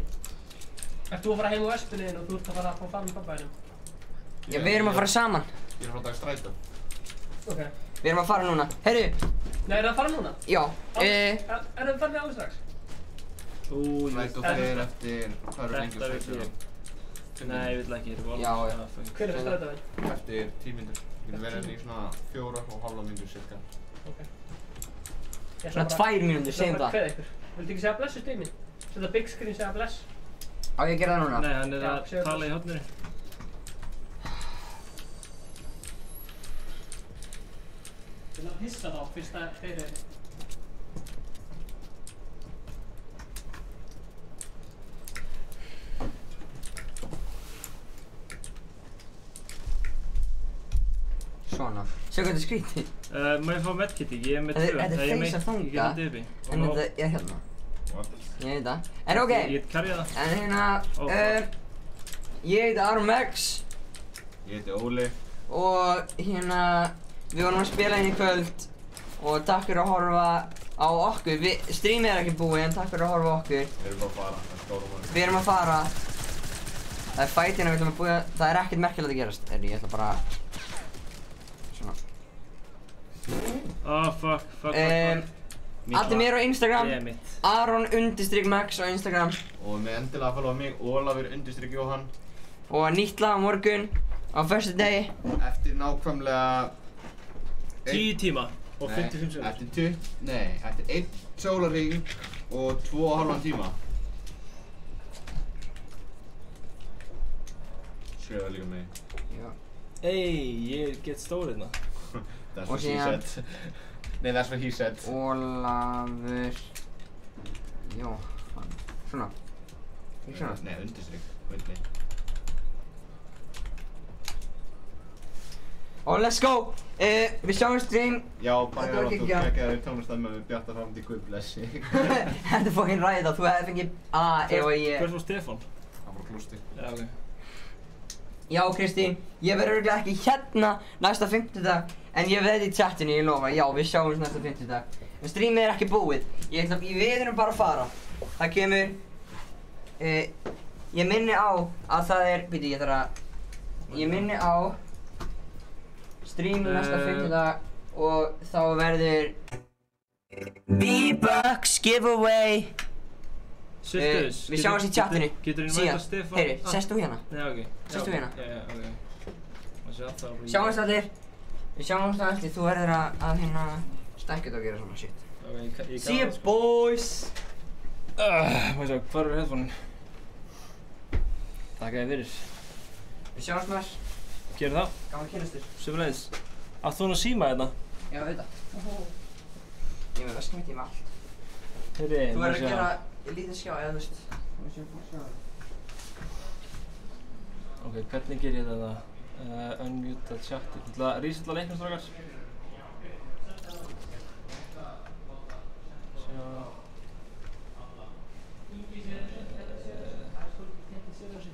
Ert þú að fara heim á Öspunniðinu og þú ert að fara að fara með pappænum? Já, við erum að fara saman. Ég er að fara að taka strætó. Ok. Við erum að fara núna. Heyrðu. Nei, er það að fara núna? Já. Er það farið alveg strax? Strætó fer eftir, hvað eru lengi Þetta vil ég. Nei, ég vil ekki. Já. Hver er strætóinn? Eftir 10 mínútur. Við erum verið í svona 4,5 mínútur cirka. Ok. Svona 2 mínútur, segjum það. Hvað ykkur? Viltu ekki segja bless í streamin? Setja big screen, segja bless. Á ég að gera það núna? Nei, hann er að tala í horninu. Ég vil að hissa þá fyrst að þeir eru. Svona. Sjá hvað þetta er skrítið. Má ég fá medkitty? Ég er með 2. Þetta er face að þanga. Ég get þetta uppi. En þetta er hérna. What? Ég veit það. En ok. Ég get karjað það. En hérna, ég heiti Aron Max. Ég heiti Óli. Og hérna, við vorum að spila inn í kvöld. Og takk fyrir að horfa á okkur. Streamið er ekki búið, en takk fyrir að horfa á okkur. Við erum bara að fara. Við erum að fara. Það er fætina, við ætlum að búið. Það er ekkert merkilegt að gerast. Ég ætla bara... Svona. Oh, fuck. Allir mér á Instagram. Aron_Max á Instagram. Og með endilega að followa mig, Ólafur_Jóhann. Og nýtt lag á morgun, á föstudegi. Eftir nákvæmlega... 10 tíma og 55 sekúndur. Eftir 1 sólarhring og 2,5 tíma. Skrifa líka mig. Já. Ég get stór hérna. That's what she said. Nei, that's what he said. Ólafur Jóhann. Svona. Ekki svona? Nei, undirstrik. Veit mig. Og let's go! Við sjáum stream. Já, bara ég þú geggjaður tónlistað með Bjartar Framdi, Guð blessi. Þetta er fokkin ræða, þú hefði fengið A ef og ég... Hvers var Stefán? Hann var klústi. Já, ok. Já, Kristín, ég verður örugglega ekki hérna næsta 50dag, en ég veði í chatinu, ég lofa, já, við sjáumst næsta 50 dag. En streamið er ekki búið, við erum bara að fara. Það kemur, ég minni á að það er, býtu, ég minni á stream næsta 50 dag og þá verður V-Bucks giveaway. Við sjáumst í chatinu. Getur þú mæta Stefán? Heyri, sest þú hérna? Já, ok. Sest þú hérna? Já, ok. Sjáumst allir. Við sjáumst allir. Þú verður að hérna stækja þetta og gera svona shit. Ok, ég See ya boys! Má ég sjá, hvar eru headphonein? Takk að þið fyrir. Við sjáumst maður. Gerðu það? Gaman að kynnast þér. Sömuleiðis. Átt þú nú síma hérna? Já, auðvitað. Ég er með veskið mitt, ég er með allt. Heyrðu, Þú verður að gera lítið skjá, eða þú veist. Þú séum fólk sjá það. Ok, hvernig ger ég þetta? Unmute chatið. Ég ætla að resetla leiknum strákar.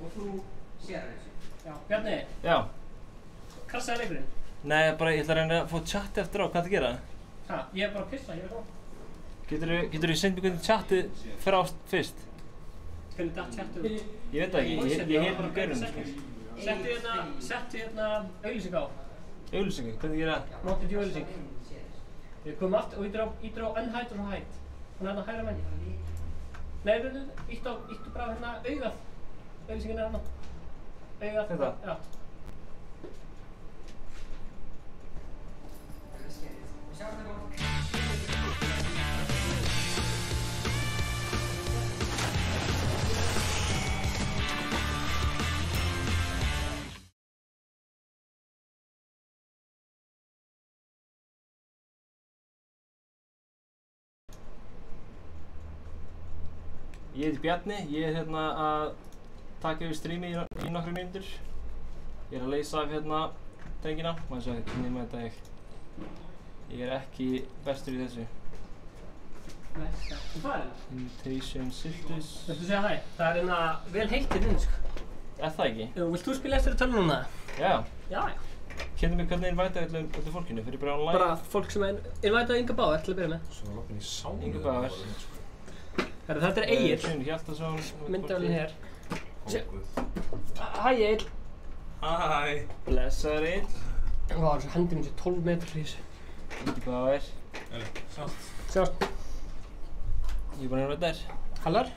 Og þú sér þessu. Já, Bjarni. Já. Krassaði leikurinn? Nei, bara ég ætla að reyna að fá chatið eftir á. Hvað er að gera? Ha, ég er bara að pissa, ég er góð. Geturðu sendið mér hvernig chatið fer á fyrst? Hvernig datt chatið? Ég veit það ekki, ég heyr bara gaurinn sko. Settu hérna auglýsing á. Auglýsingu, hvernig gera það? Nóttið í auglýsing. Við komum aftur og ítir á unhide og svo hide. Þannig hérna hægra menn. Nei, íttu bara hérna augað. Auglýsingin er hérna. Augað. Þetta? Já. Ég heiti Bjarni, ég er hérna að taka yfir streamið í nokkru mínútur. Ég er að leysa af hérna drengina, maður svo hvernig maður þetta ég er ekki bestur í þessu. Nei, þú farið? Invitation Siltus. Viltu segja hæ? Það er hérna vel heitt hérna, sko. Er það ekki? Jú, vilt þú spila eftir tölun núna? Já. Já. Kenndu mig hvernig invita öllu fólkinu, fyrir bara online? Bara fólk sem invita Inga Bauer til að byrja með. Svo loppin í sánu. Inga Bauer. Þetta er Egill. Sjón Hjaltason. Myndavélin hér. Hæ Egill. Hæ. Blessaður Egill. Vá, þessu hendi mín sé 12 metrar í þessu. Inga Bauer. Sjást. Sjást. Ég er bara að vera þær. Hallar.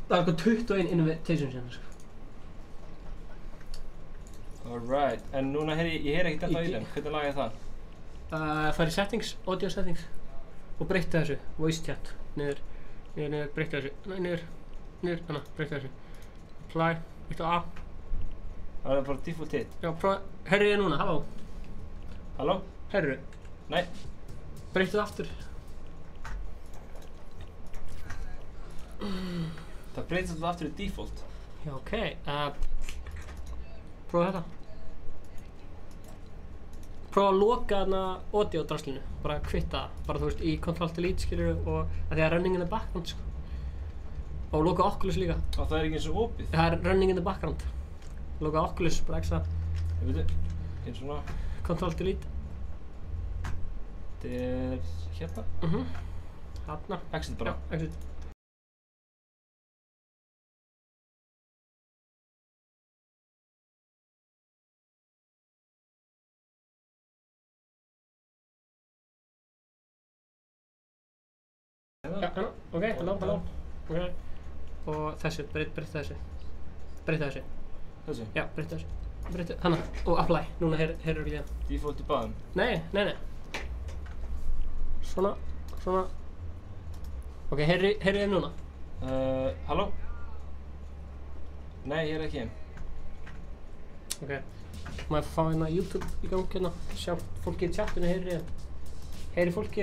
Það er eitthvað 21 invitation hérna, sko. Alright, en núna ég heyri ekkert ennþá í þeim. Hvernig laga ég það? Fara í settings, audio settings. Og breytta þessu, voice chat. Niður, breytta þessu. Nei, niður, þannig, breytta þessu. Apply, eittu A. Það er bara default hit. Já, herru ég núna, halló. Halló? Herru. Nei. Breyttu það aftur. Það breytist alltaf aftur í default. Já, ok. Prófa þetta. Prófa að loka þarna audio-draslinu. Bara kvitta það. Bara þú veist, í Ctrl-Delete skilur og að því að running in the background, sko. Og loka Oculus líka. Og það er ekki eins og opið? Það er running in the background. Loka Oculus, bara extra. Ég veit þau, eins og svona. Ctrl-Delete. Þetta er hérna? Þarna. Exit bara? Já, exit. Já, hérna, ok, halló. Ok. Og þessu, breytta þessu. Breytta þessu. Þessu? Já, breytta þessu. Breytta, hana, og apply. Núna heyrðu ekki það. Default í báðum? Nei. Svona. Ok, heyrðu þið núna? Halló? Nei, ég er ekki. Ok. Maður fá hérna YouTube í gangi hérna. Sjá fólki í chatinu, heyrðu þið. Heyri fólki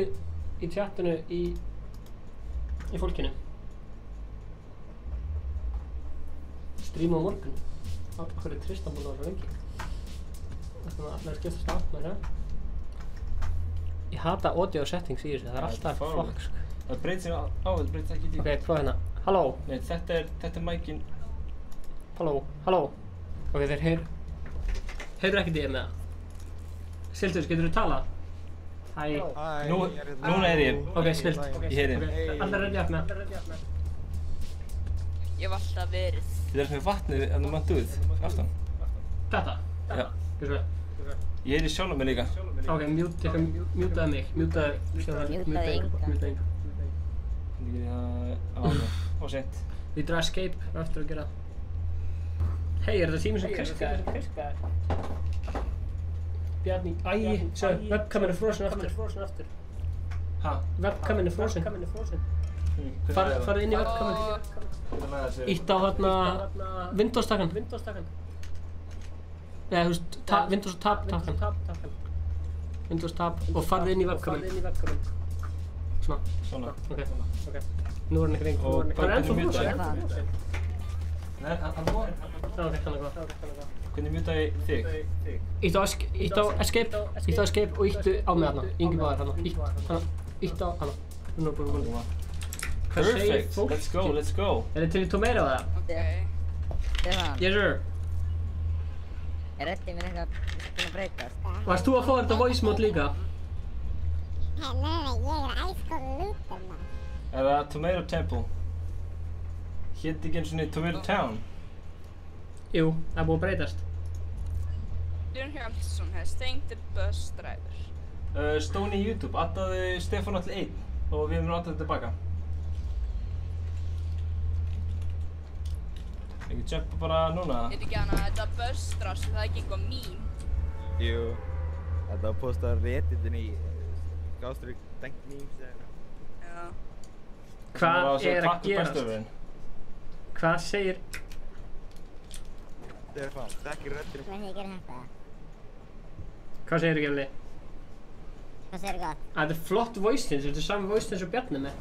í chatinu í fólkinu. Streama á morgun. Hvað er Tristan búinn að vera lengi? Þannig að allir skiptast á með það. Ég hata audio settings í þessu, það er alltaf fuck, sko. Það breytir sig á, þetta breytir ekki í því. Ok, prófa hérna. Halló? Nei, þetta er mækinn. Halló? Ok, þeir heyrðu ekkert í þér með það. Siltus, getur þú talað? Hæ. Núna er ég. Ok, snilt. Ég heyri þið. Allir ready up með. Ég hef alltaf verið. Þetta er sem vatnið en þú mann duð, aftan. Þetta? Já. Hvað svo? Ég heyri sjálf mig líka. Ok, mjútaði mig. Mjútaði Inga. Hvernig gerir ég það á sent? Við draga escape eftir að gera það. Hei, er þetta tíminn sem kirkaði? Bjarni, sjá, webcamin er frosin aftur. Hæ? Webcamin er frosin. Farðu inn í webcamin. Ítt á þarna Windows-takkan. Eða, þú veist, Windows og tab-takkan. Windows tab og farðu inn í webcamin. Svona. Ok. Nú er hann ekki lengur. Og Hann er ennþá hvernig brosir. Nei, hann var. Ok, hann er góð. Hvernig mjúta ég þig? Íttu á escape og íttu á mig hana. Ingi báðir hana. Íttu á hana. Nú er búin. Perfect. Let's go. Er þið til í tomato eða? Stefán. Yes sir. Er röddin minn eitthvað búin að breytast? Varst þú að fá þetta voice mode líka? Nei, ég Ice Cold Luther maður. Er það Tomato Temple? Hét ekki eins og Tomato Town? Jú, það er búin að breytast. Leon Hjaltason has thanked the bus driver. Stóni í YouTube, addaði Stefán allir einn og við munum adda þetta tilbaka. Ekki jumpa bara núna? Veit ekki hana, þetta bus-drast, það er ekki eitthvað mín. Jú, þetta var postað á Redditin í Gástrík Dengt Memes eða Já. Hvað er að gerast? Hvað segir... Stefán, þekkir röddina. Hvað ég gerir þetta? Hvað segirðu, Gemli? Hvað segirðu gott? Þetta er flott voice tins, þetta er sami voice tins og Bjarni með.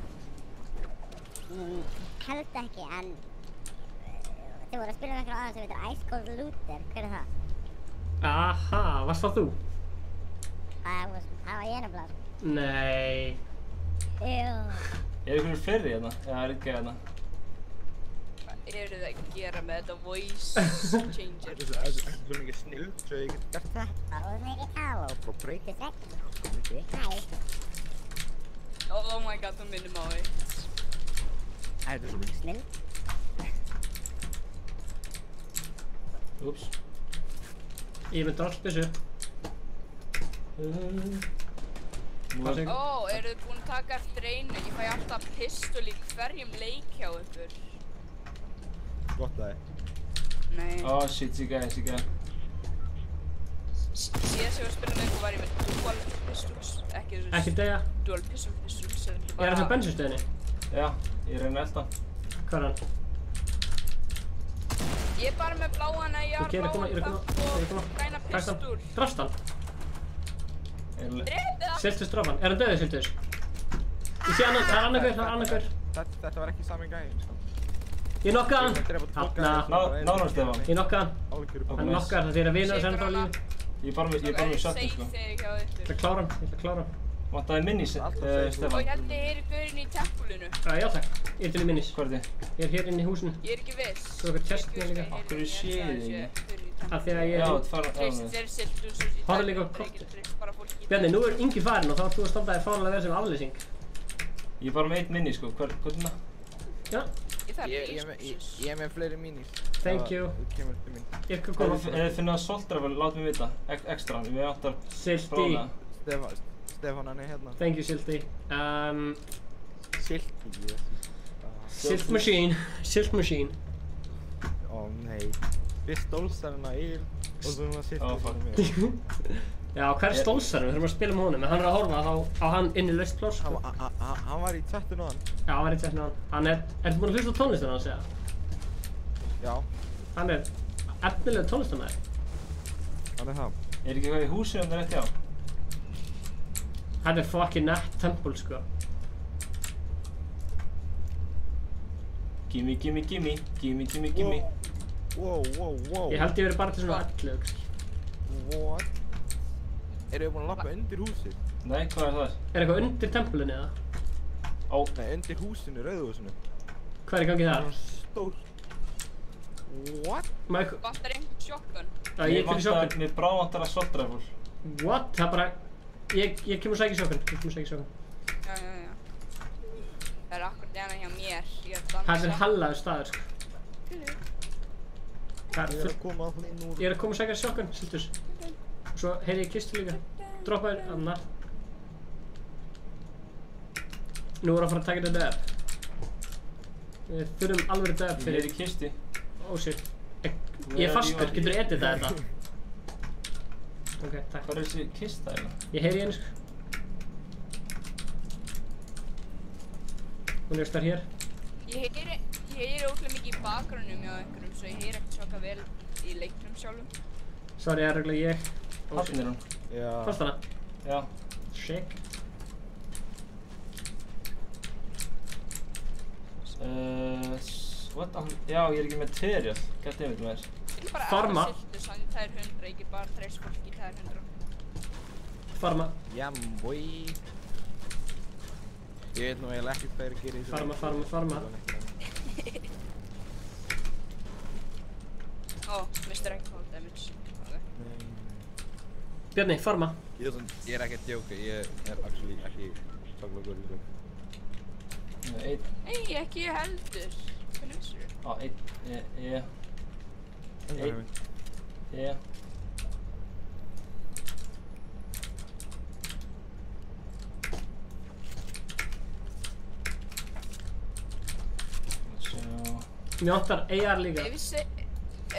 Held ekki, en... Þið voru að spila með eitthvað aðeins sem heitir Ice Cold Luther, hver er það? Aha, varst það þú? Það var ég nefnilega. Nei. Er ykkur fleiri hérna? Já, er ekki hérna. Hvað eru þið að gera með þetta voice changer? Það er svo mikið snill, svo ég get gert þetta. Og það er ekki tala. Og breytist ekki. Hæ. Oh my god, þú minnum á eitt. Það er svo mikið snill. Úps. Ég er með droppsbyssu. Ó, eru þið búin að taka eftir einu? Ég fæ alltaf pistol í hverjum leik hjá ykkur. Gott það er. Nei. Ó, shit, ég gæði. Síðan sem ég var að spila með ykkur var ég með dual pistols. Ekki degja. Dual pistols. Er það bensinstöðinni? Já, ég reyna að elda. Hvað er hann? Ég er bara með bláana, ég har bláan kapp og græna pistol. Drafst hann? Drepið hann! Siltus draf hann. Er hann döðið, Siltus? Ég sé hann, það er annar gaur. Þetta var ekki sami gæðin, sko. Ég nokkaði hann. Nánar, Stefán. Ég nokkaði hann. Hann nokkaði það, þið er að vinna þess ennþá lífi. Ég er bara með shotgun, sko. Ég ætla að klára hann. Vantaði minis, Stefán. Og ég held ég heyri gaurinn í tempulinu. Já takk, ég er til í minis. Hvað er þið? Ég er hér inn í húsinu. Ég er ekki viss. Svo eitthvað chest með líka. Akkur er séð ekki. Af því að ég er... Já, þetta fara á mig. Fáðu líka kortið. Bjarni, nú er Ingi farinn og þá ert þú að standa þér fárlega vel sem afleysing. Ég er bara með 1 mini, sko. Hvað er það? Já. Ég er með fleiri minis. Thank you. Þú kemur til mín. Ég kan koma. Ef þið finnið að soldrafel, látum við vita. Ekstra, við áttar Silti. Stefán, hann er hérna. Thank you, Silti. Silti? Silt machine. Silt machine. Ó nei. Við stólsarinn að Egil og þú erum að silta fyrir mér. Já, hver er stólsarinn? Við þurfum að spila með honum. En hann er að horfa þá á hann inn í laust pláss. Hann var í tvettinu á hann. Já, hann var í tvettinu á hann. Ertu búinn að hlusta á tónlistina hans, eða? Já. Hann er efnilegur tónlistamæður. Hann er það. Er ekki eitthvað í húsinu um það rétt hjá? Þetta er fucking nett temple, sko. Gimme. Wow. Ég held ég verið bara til svona 11, kannski. What? Eru þið búin að lappa undir húsið? Nei, hvað er það? Er eitthvað undir templunni, eða? Nei, undir húsinu, rauðhúsinu. Hvað er í gangi þar? Stór. What? Vantar einhvern shotgun? Já, ég er til í shotgun. Mér bráðvantar að soldrafel. What? Það er bara... Ég kemur að sækja shotgun. Já. Það er akkurat hérna hjá mér. Það er hallaður staður, sko. Ég er að koma að hún úr... Ég er að koma að sækja shotgun, Siltus. Og svo heyri ég kistu líka. Droppa þér, annar. Nú er að fara að taka þetta döp. Við þurfum alveg döp fyrir... Ég er í kisti. Oh shit. Ég er fastur, getur þú editað þetta? Ok, takk. Hvað er þessi kista eiginlega? Ég heyri einu, sko. Hún er starf hér. Ég heyri ótrúlega mikið í bakgrunum hjá einhverjum, svo ég heyri ekkert svaka vel í leiknum sjálfum. Sorry, það er reglulega ég. Hafnir hún? Já. Fannst hana? Já. Sick. What? Já, ég er ekki með material. Goddammit maður. Ég vil bara Farma. aðra siltu sann í tær 100, ekki bara þreys fólk í tær 100. Farma. Já, boy. Ég veit nú eiginlega ekkert hvað ég er að gera í þessu. Farma. Ó, mistur ekki cold damage. Bjarni, farma. Ég er ekki að djóka, ég er actually ekki svaklega góður í þessu. Nei, ekki ég heldur. Hvernig vissir þú? Á, einn. Mér vantar AR líka. Ef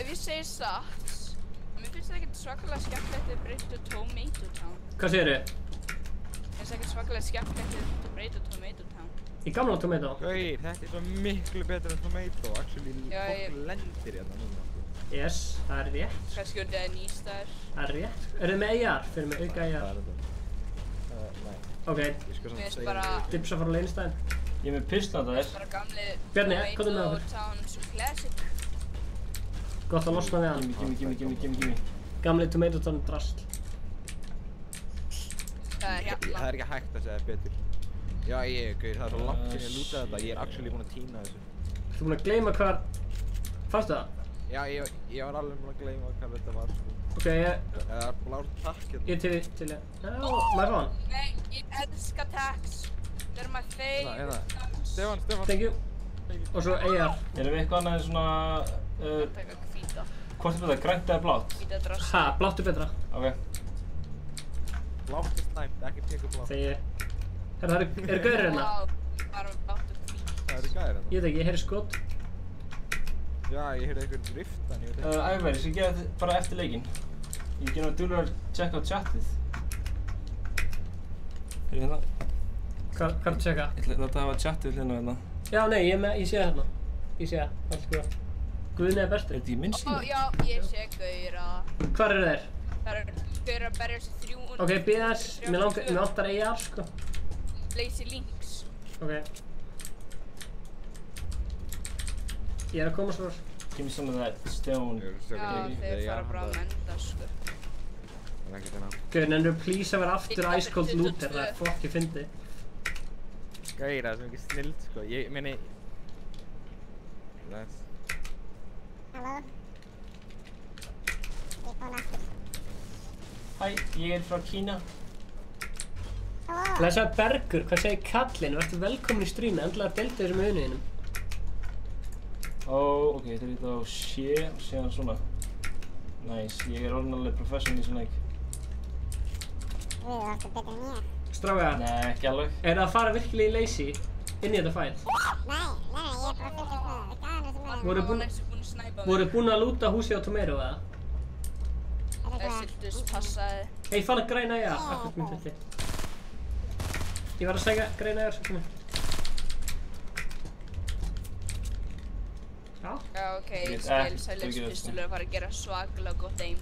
ég segir satt, mér finnst það ekkert svakalega skemmtilegt að breyta Tomato Town. Hvað segirðu? Mér finnst það ekkert svakalega skemmtilegt að breyta Tomato Town. Í gamla Tomato? Gauir, þetta er svo miklu betur en Tomato. Actually, fólk lendir hérna núna. Yes, það er rétt. Kannski voru það nýstæður. Það er rétt. Eru þið með AR? Fyrir mig auka AR? Nei. Ok. Ég skal samt segja þér. Dipsa fara á leynistæðin. Ég er með pistol að það er. Bara gamli Bjarni, hvað er með okkur? Tomato Town svo classic. Gott að losna við hann. Gimme. Gamli Tomato Town drasl. Það er hérna. Það er ekki hægt að segja betur. Já, gauir, það er svo langt sem ég lútaði þetta. Ég er actually búinn að týna þessu. Ertu búinn að gleyma hvar... Fannstu það? Já, ég var alveg búinn að gleyma hvað þetta var, sko. Ok, Það er blár takk hérna. Ég er til ég. Já, maður fá hann. Nei, ég elska tax. Það er my favorite. Stefán. Thank you. Og svo AR. Erum við eitthvað annað en svona... Taka hvíta. Hvort er þetta, grænt eða blátt? Hvíta drasl. Ha, blátt er betra. Ok. Blátt er snæmt, ekki tekur blátt. Þegar það eru gauðir hérna. Bara með blátt og hvít. Það eru gæðir hérna. Ég veit ekki, ég heyri skot. Já, ég heyrði einhvern rift, en ég veit ekki. Ægveri, ég skal gera þetta bara eftir leikinn. Ég gera dúlur að checka á chatið. Hérna. Hvað er að checka? Ég ætla að hafa chatið hérna. Já, nei, ég sé það hérna. Ég sé það, alls góða. Guðni er bestur. Er þetta í minn síma? Já, ég sé gauðra. Hvar eru þeir? Það eru gauðra að berja sér 300. Ok, býða þess, mér vantar AR, sko. Lazy links. Ok. Ég er að koma svo. Give me some of that stone. Já, þeir fara bara að menda, sko. Það er ekkert hérna. Gauðin, ennur please að vera aftur Ice Cold Looter, það er fokki fyndi. Gauir, það er svo mikið snild, sko. Ég meini... Halló? Ég er búinn aftur. Hæ, ég er frá Kína. Halló? Blessaður Bergur, hvað segir kallinn? Vertu velkomin í strími, endilega delta þessum auðniðinum. Ok, þetta er lítið á sé og séðan svona. Nice, ég er orðin alveg professional í svona leik. Þú varstu betur en ég. Strákar, Nei, ekki alveg. er það að fara virkilega í lazy inn í þetta fæl? Nei, ég er bara fylgast með það. Gæðan þessi með það. Voru búin að lúta húsi á Tomato eða? Siltus passaði. Ég fann að græna AR, akkurat minn fulli. Ég var að segja græna AR, svo komið. Já. Já, ok, ég skil. Silence pistol er að fara að gera svakalega gott aim.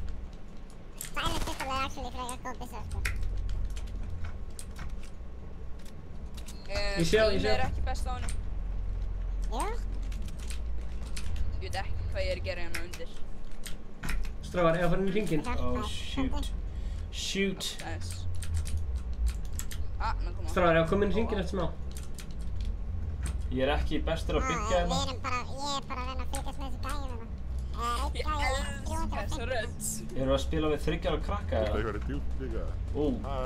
Silence pistol er actually frekar góð bissa, sko. Ég sé. er ekki best á henni. Jú? Ég veit ekki hvað ég er að gera hérna undir. Strákar, ef að fara inn í hringinn. Oh, shoot. Shoot. Nice. Nú koma. Strákar, ef að koma inn í hringinn eftir smá. Ég er ekki bestur að byggja hérna. Ég er bara að reyna að fylgast með þessi gæði hérna. Eitt Ég gæði elska þessa rödd. Erum við að spila við 3 ára krakka eða? Það er eitthvað djúpt líka. Hæ.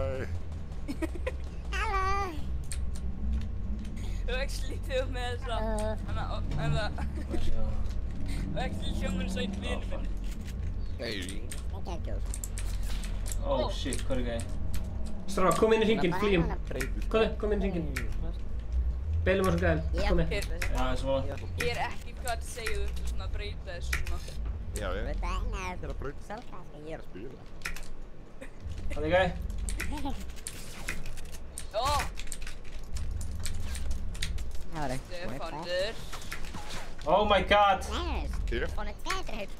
Halló? Þú actually þjóð með þessa. Þú actually hljómar þess að einn vinur minn. Ekki að djóð. Oh shit, hvað er gæði? Strákar, kom inn í hringinn, flýjum. Kom inn í hringinn. Beilum á þessum gæðum, komið. Já, svo. Ég er ekki hvað að segja þú ert svona að breyta þessu svona. Já, ég. Þetta er eina Ég er að brauta. sálfræðska ég er að Spila. Hvað er gæði? Það var Stefanur. Oh my god! Hér. Stefán er tveir heitt.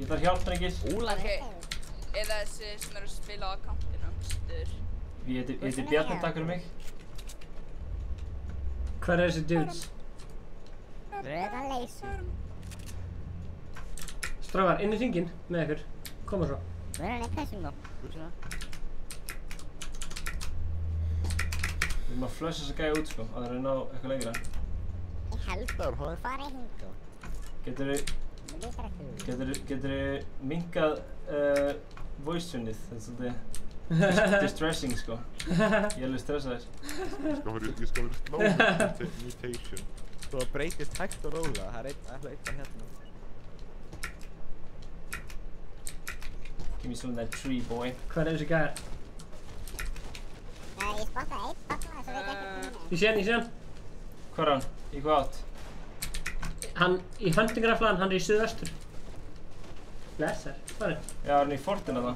Ég þarf hjálp, drengir. Ok. eða þessi sem eru að spila á akkantinn hans, Ég heiti Bjarni, takk fyrir mig. Hvar er þessi dudes? Rauðan leysur. Strákar, inn í hringinn með ykkur. Koma svo. Við erum í pressing þá. Við erum að flössa þessa gæja út sko, að það er að ná eitthvað lengra. Ég held þú farið hinga. Geturðu minkað voice-tunnið, þetta er svolítið distressing sko. Ég er alveg stressaður. Ég skal vera slow mutation. Það breytist hægt og rólega, það er eitthvað hérna. Give me some of that tree, boy. Hvar er þessi gæjar? Ég spottaði eitt bakla, svo veit ég ekki. Ég sé hann. Hvar er hann? Í hvað átt? Hann í hunting-riflan, hann er í suðvestur. Blessar, hvað er? Já, hann er í fortina það.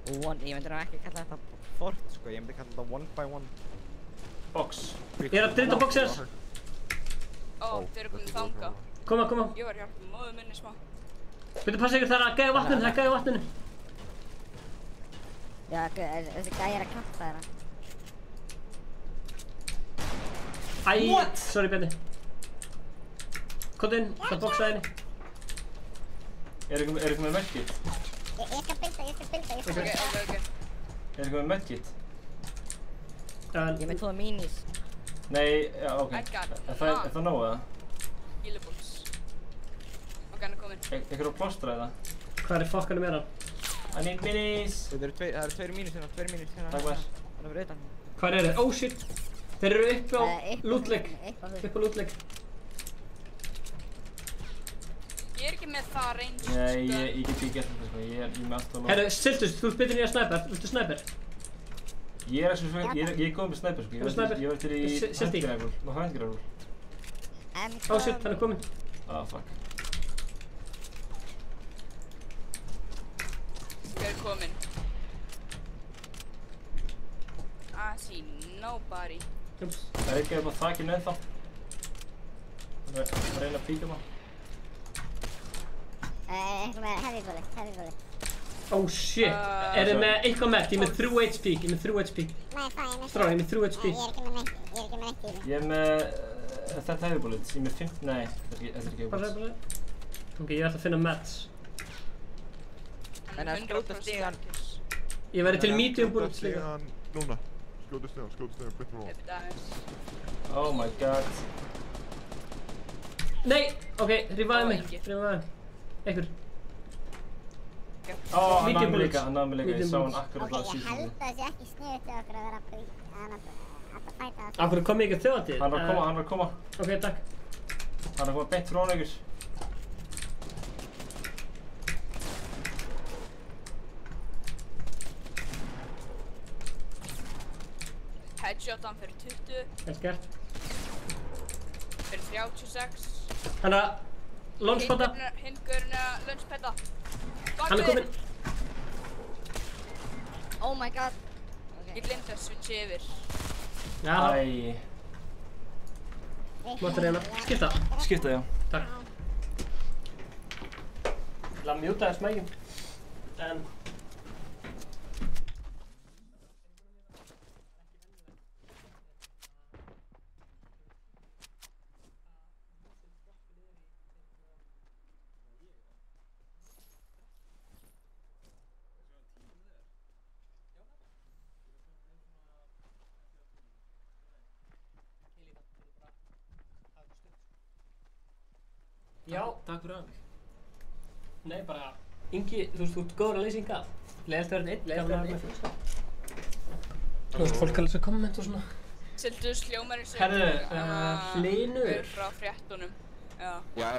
Ég myndi nú ekki kalla þetta fort sko, ég myndi kalla þetta one by one box. Ég er að drita boxers. Ó, þeir eru komin þanga. Koma. Ég var hjálpað móðu minni smá. Byrju, passa ykkur, það er að gæja vatninu, það er að gæja vatninu. Já, þessi gæja er að kjappa þeirra. What? Sorry, Bjarni. Kótt inn, það boxaði henni. Er ykkur með medkit? Ég skal bylta. Ok. Er ykkur með medkit? Ég er með 2 minis. Nei, já, ok. Er það nóg eða? Gílubúls. Ok, hann er kominn. Ykkur á plástra eða? Hvað er fokkanum er hann? I need minis! Það eru 2 minis hérna, 2 minis hérna. Takk maður. Það er fyrir utan. Hvað er þeir? Oh shit! Þeir eru uppi á lootleg. Uppi á lootleg. Ég er ekki með það range. Nei, ég get ekki gert þetta sko, ég er með allt á lóð. Herru, Siltus, þú ert betur nýja snæper. Viltu snæper? Ég er góð með snæper sko, ég var til í hunting-rifle. Oh shit, hann er kominn. Ah, fuck. Hver er kominn? I see nobody. Ups. Það er ekki upp á þakinu ennþá. Það er að reyna að píka maður. Eitthvað með heavy bullet. Oh shit, er þið með eitthvað með? Ég er með 3 HP, Nei, það er með Strá, ég er með 3 HP. Nei, ég er ekki með neitt í því. Ég er með þetta heavy bullets, ég er með 50, nei, þetta er ekki heavy bullets. Bara. Ok, ég ætla að finna meds. En að skjóta stigan. Ég væri til medium bullets líka. Núna, skjóta stigan, betur nú á. Oh my god. Nei, ok, revive mig. Ekkur. Ó, hann náði mig líka, ég sá hann akkurat á Ok, síðan. ég held að það sé ekki sniðugt til okkur að vera að fæta það. Af hverju kom ég ekki þjóðatíð? Hann var að koma. Ok, takk. Hann er að koma beint frá hann ykkur. Headshot hann fyrir 20. Vel gert. Fyrir 36. Hann er að launchpada. Hingurinn er að launchpada. Hann er kominn. Oh my god. Ég glemdi að switcha yfir. Já. Æ. Máttu reyna. Skipta. Skipta, já. Takk. Ég ætla að mjúta þess mægjum. En... Já. Takk fyrir að mig. Nei, bara... Ingi, þú ert góður að leysa ynga. Leiðast verðin einn, Þú veist, fólk alveg svo komment og svona. Siltus hljómar eins og... Herðu, Hlynur. Gaur frá fréttunum. Já,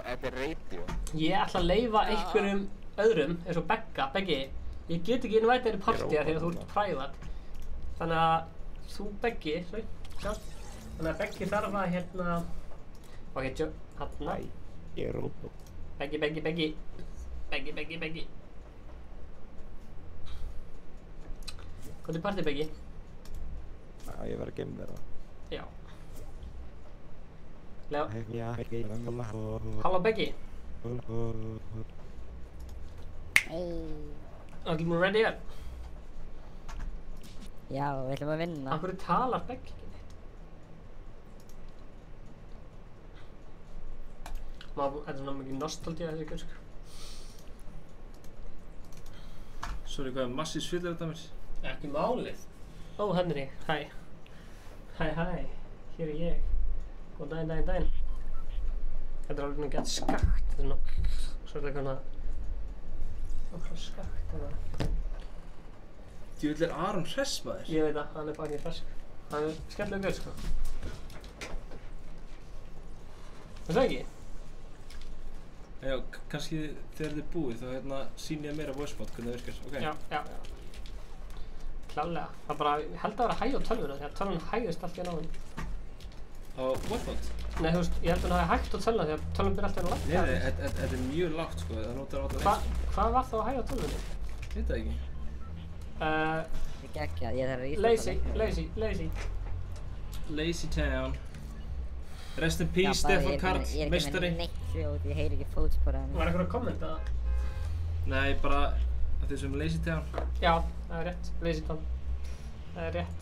þetta er radio. Ég ætla að leyfa einhverjum öðrum, eins og Beggi. Ég get ekki invitað þér í partí því að þú ert private. Þannig að þú, Beggi, þannig að Beggi þarf að hérna... Ok, hérna. Ég er rótó. Beggi. Hvað er partí, Beggi? Já, ég verð að gemma þér það. Já. Lega. Já, ekki. Halló, Beggi. Allir múin ready up? Já, við ætlum að vinna. Af hverju talar Beggi ekki neitt? Þetta er svona mikið nostalgía þessi gaur, sko. Sorry, hvað er massís fyllir þetta mér? Ekki málið. Ó, Henry, hæ. Hæ, hér er ég. Góðan daginn. Þetta er alveg svona gett skakt. Þetta er svona, svo er þetta eitthvað svona skakt hérna. Djöfull er Aron hress, maður. Ég veit það, hann er bakið hress. Hann er skemmtilegur gaur, sko. Veistu það ekki? Já, kannski þegar þið er búið þá hérna sýni ég meira voicebot hvernig það virkar, ok? Já. Klálega. Það er bara, ég held að vera hæg á tölvuna því að tölvun hægist allt í hann á henni. Á voicebot? Nei, þú veist, ég held að hann hafi hægt á tölvuna því að tölvun byrja alltaf að lækka. Nei, þetta er mjög lágt, sko. Það notar alltaf eins. Hvað var þá að hæg á tölvunni? Veit það ekki. Ekki, ég þarf að Lazy Town. Rest in peace, Stefán Karl, meistari. Ég er ekki með neitt hljóð, ég heyri ekki fótspor að henni. Var eitthvað að kommenta það? Nei, bara að þessum Lazy Town. Já, það er rétt. Lazy Town. Það er rétt.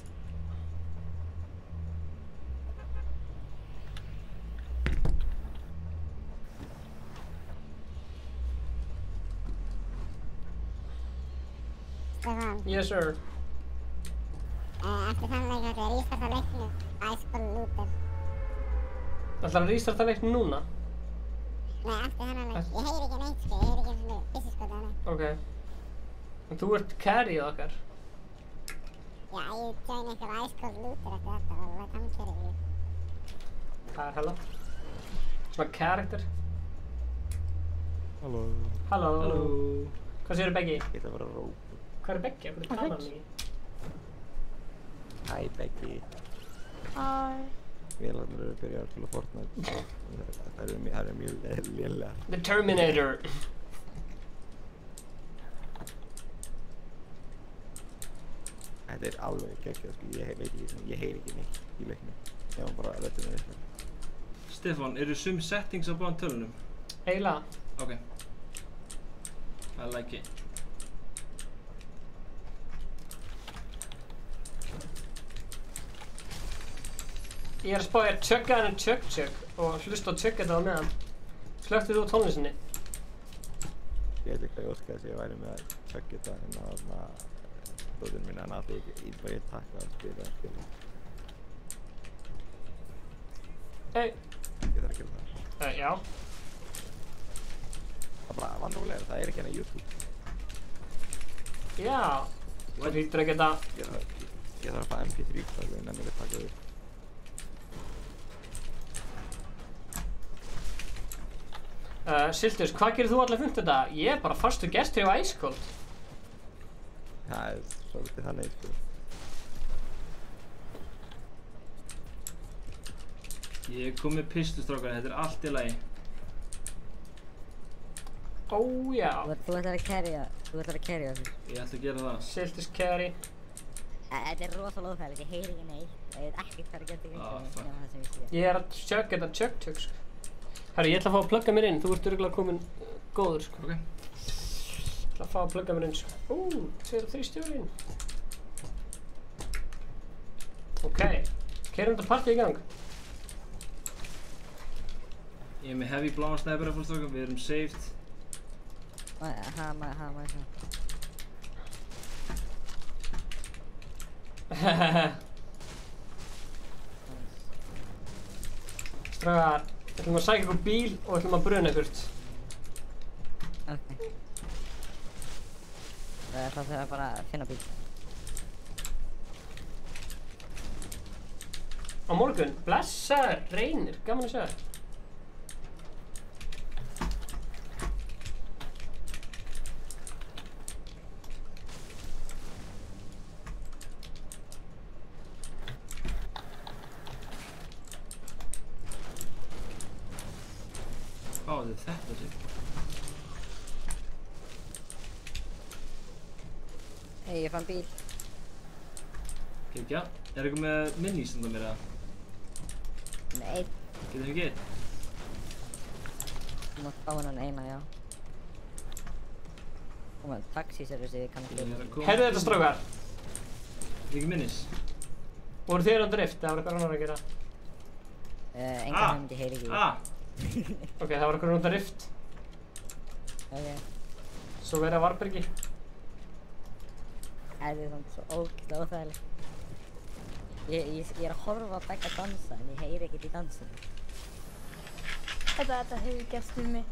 Stefán. Yes, sir. Eftir þann leik ætla ég að restarta leiknum Ice Cold Looter. Ætlar að restarta leiknum núna? Nei, eftir þennan leik. Ég heyri ekki neitt, sko. Ég heyri ekki eins og byssuskot að henni. Ok. En þú ert carryið okkar? Já, ég join ykkur Ice Cold Looter eftir þetta og læt hann carry því. Það er hella. Svona character. Halló. Halló. Hvað segirðu Beggi? Ég ætla að vera róp. Hvað er Beggi? Af hverju talar hann ekki? Hæ Beggi. Hæ. Vélarnar eru að byrja að spila Fortnite. Það er mjög lélega. The Terminator. Þetta er alveg geggjað, sko. Ég heyri ekki neitt í leiknum. Ég var bara að rötta með þetta. Stefán, eru sum settings á báðum tölunum? Eiginlega. Ok. I like it. Ég er að spá ég að tjögga henni tjögg og hlusta á tjögg þetta á meðan. Slökktu þú á tónlistinni? Ég veit ekki hvað ég óskaði þess að ég væri með að tjögga þetta en að dóttirinn mín að nati ég bara ég takka að spila. Hey. Ég þarf að gera það. Já. Það er bara vandrarlega, það er ekki hérna YouTube. Já. Það hlýtur að geta... Ég þarf að fá MP3 hvað ég nefnir að taka upp. Siltus, hvað gerir þú alla fimmtudag? Ég er bara fastu gestur hjá Ice Cold. Það er svolítið þannig, sko. Ég kom með pistustrákar, þetta er allt í lagi. Ó, já. Þú ætlar að carrya þessu. Ég ætla að gera það. Siltus carry. Þetta er rosalega óþægilegt, ég heyri ekki neitt. Ég veit ekkert hvað er gert í ganginu nema það sem ég sé. Ég er að tjögga þetta tjögg, sko. Herru, ég ætla að fá að plugga mér inn, þú ert örugglega kominn góður, sko. Ok. Ég ætla að fá að plugga mér inn, sko. 2 og 3 stjórinn. Ok, keyrum þetta partí í gang. Ég er með heavy bláan snæpera fólk strákar, við erum saved. Maður svo. Strákar. Við ætlum að sækja ykkur bíl og við ætlum að bruna ykkurt. Ok. Það þarf bara að finna bíl. Á morgun, blessaður, Reynir, gaman að sjá þér. Hvað er þetta sig? Hey, ég fann bíl. Kekja, er eitthvað með minis undan mér eða? Nei. Getur ekki eitt? Þú mátt fá hennan eina, já. Koma, taxíservice ég kann ekki. Heyrðu þetta strákar? Ekki minnis. Voru þið á drift eða var eitthvað annar að gera? Engan hugmynd, ég heyri ekki. Ok, það var eitthvað á drift. Ok. Svo verið að Varbergi. Það er svona svo ógeðslega óþægilegt. Ég er að horfa á Begga dansa en ég heyri ekkert í dansinu. Þetta hefur gerst við mig.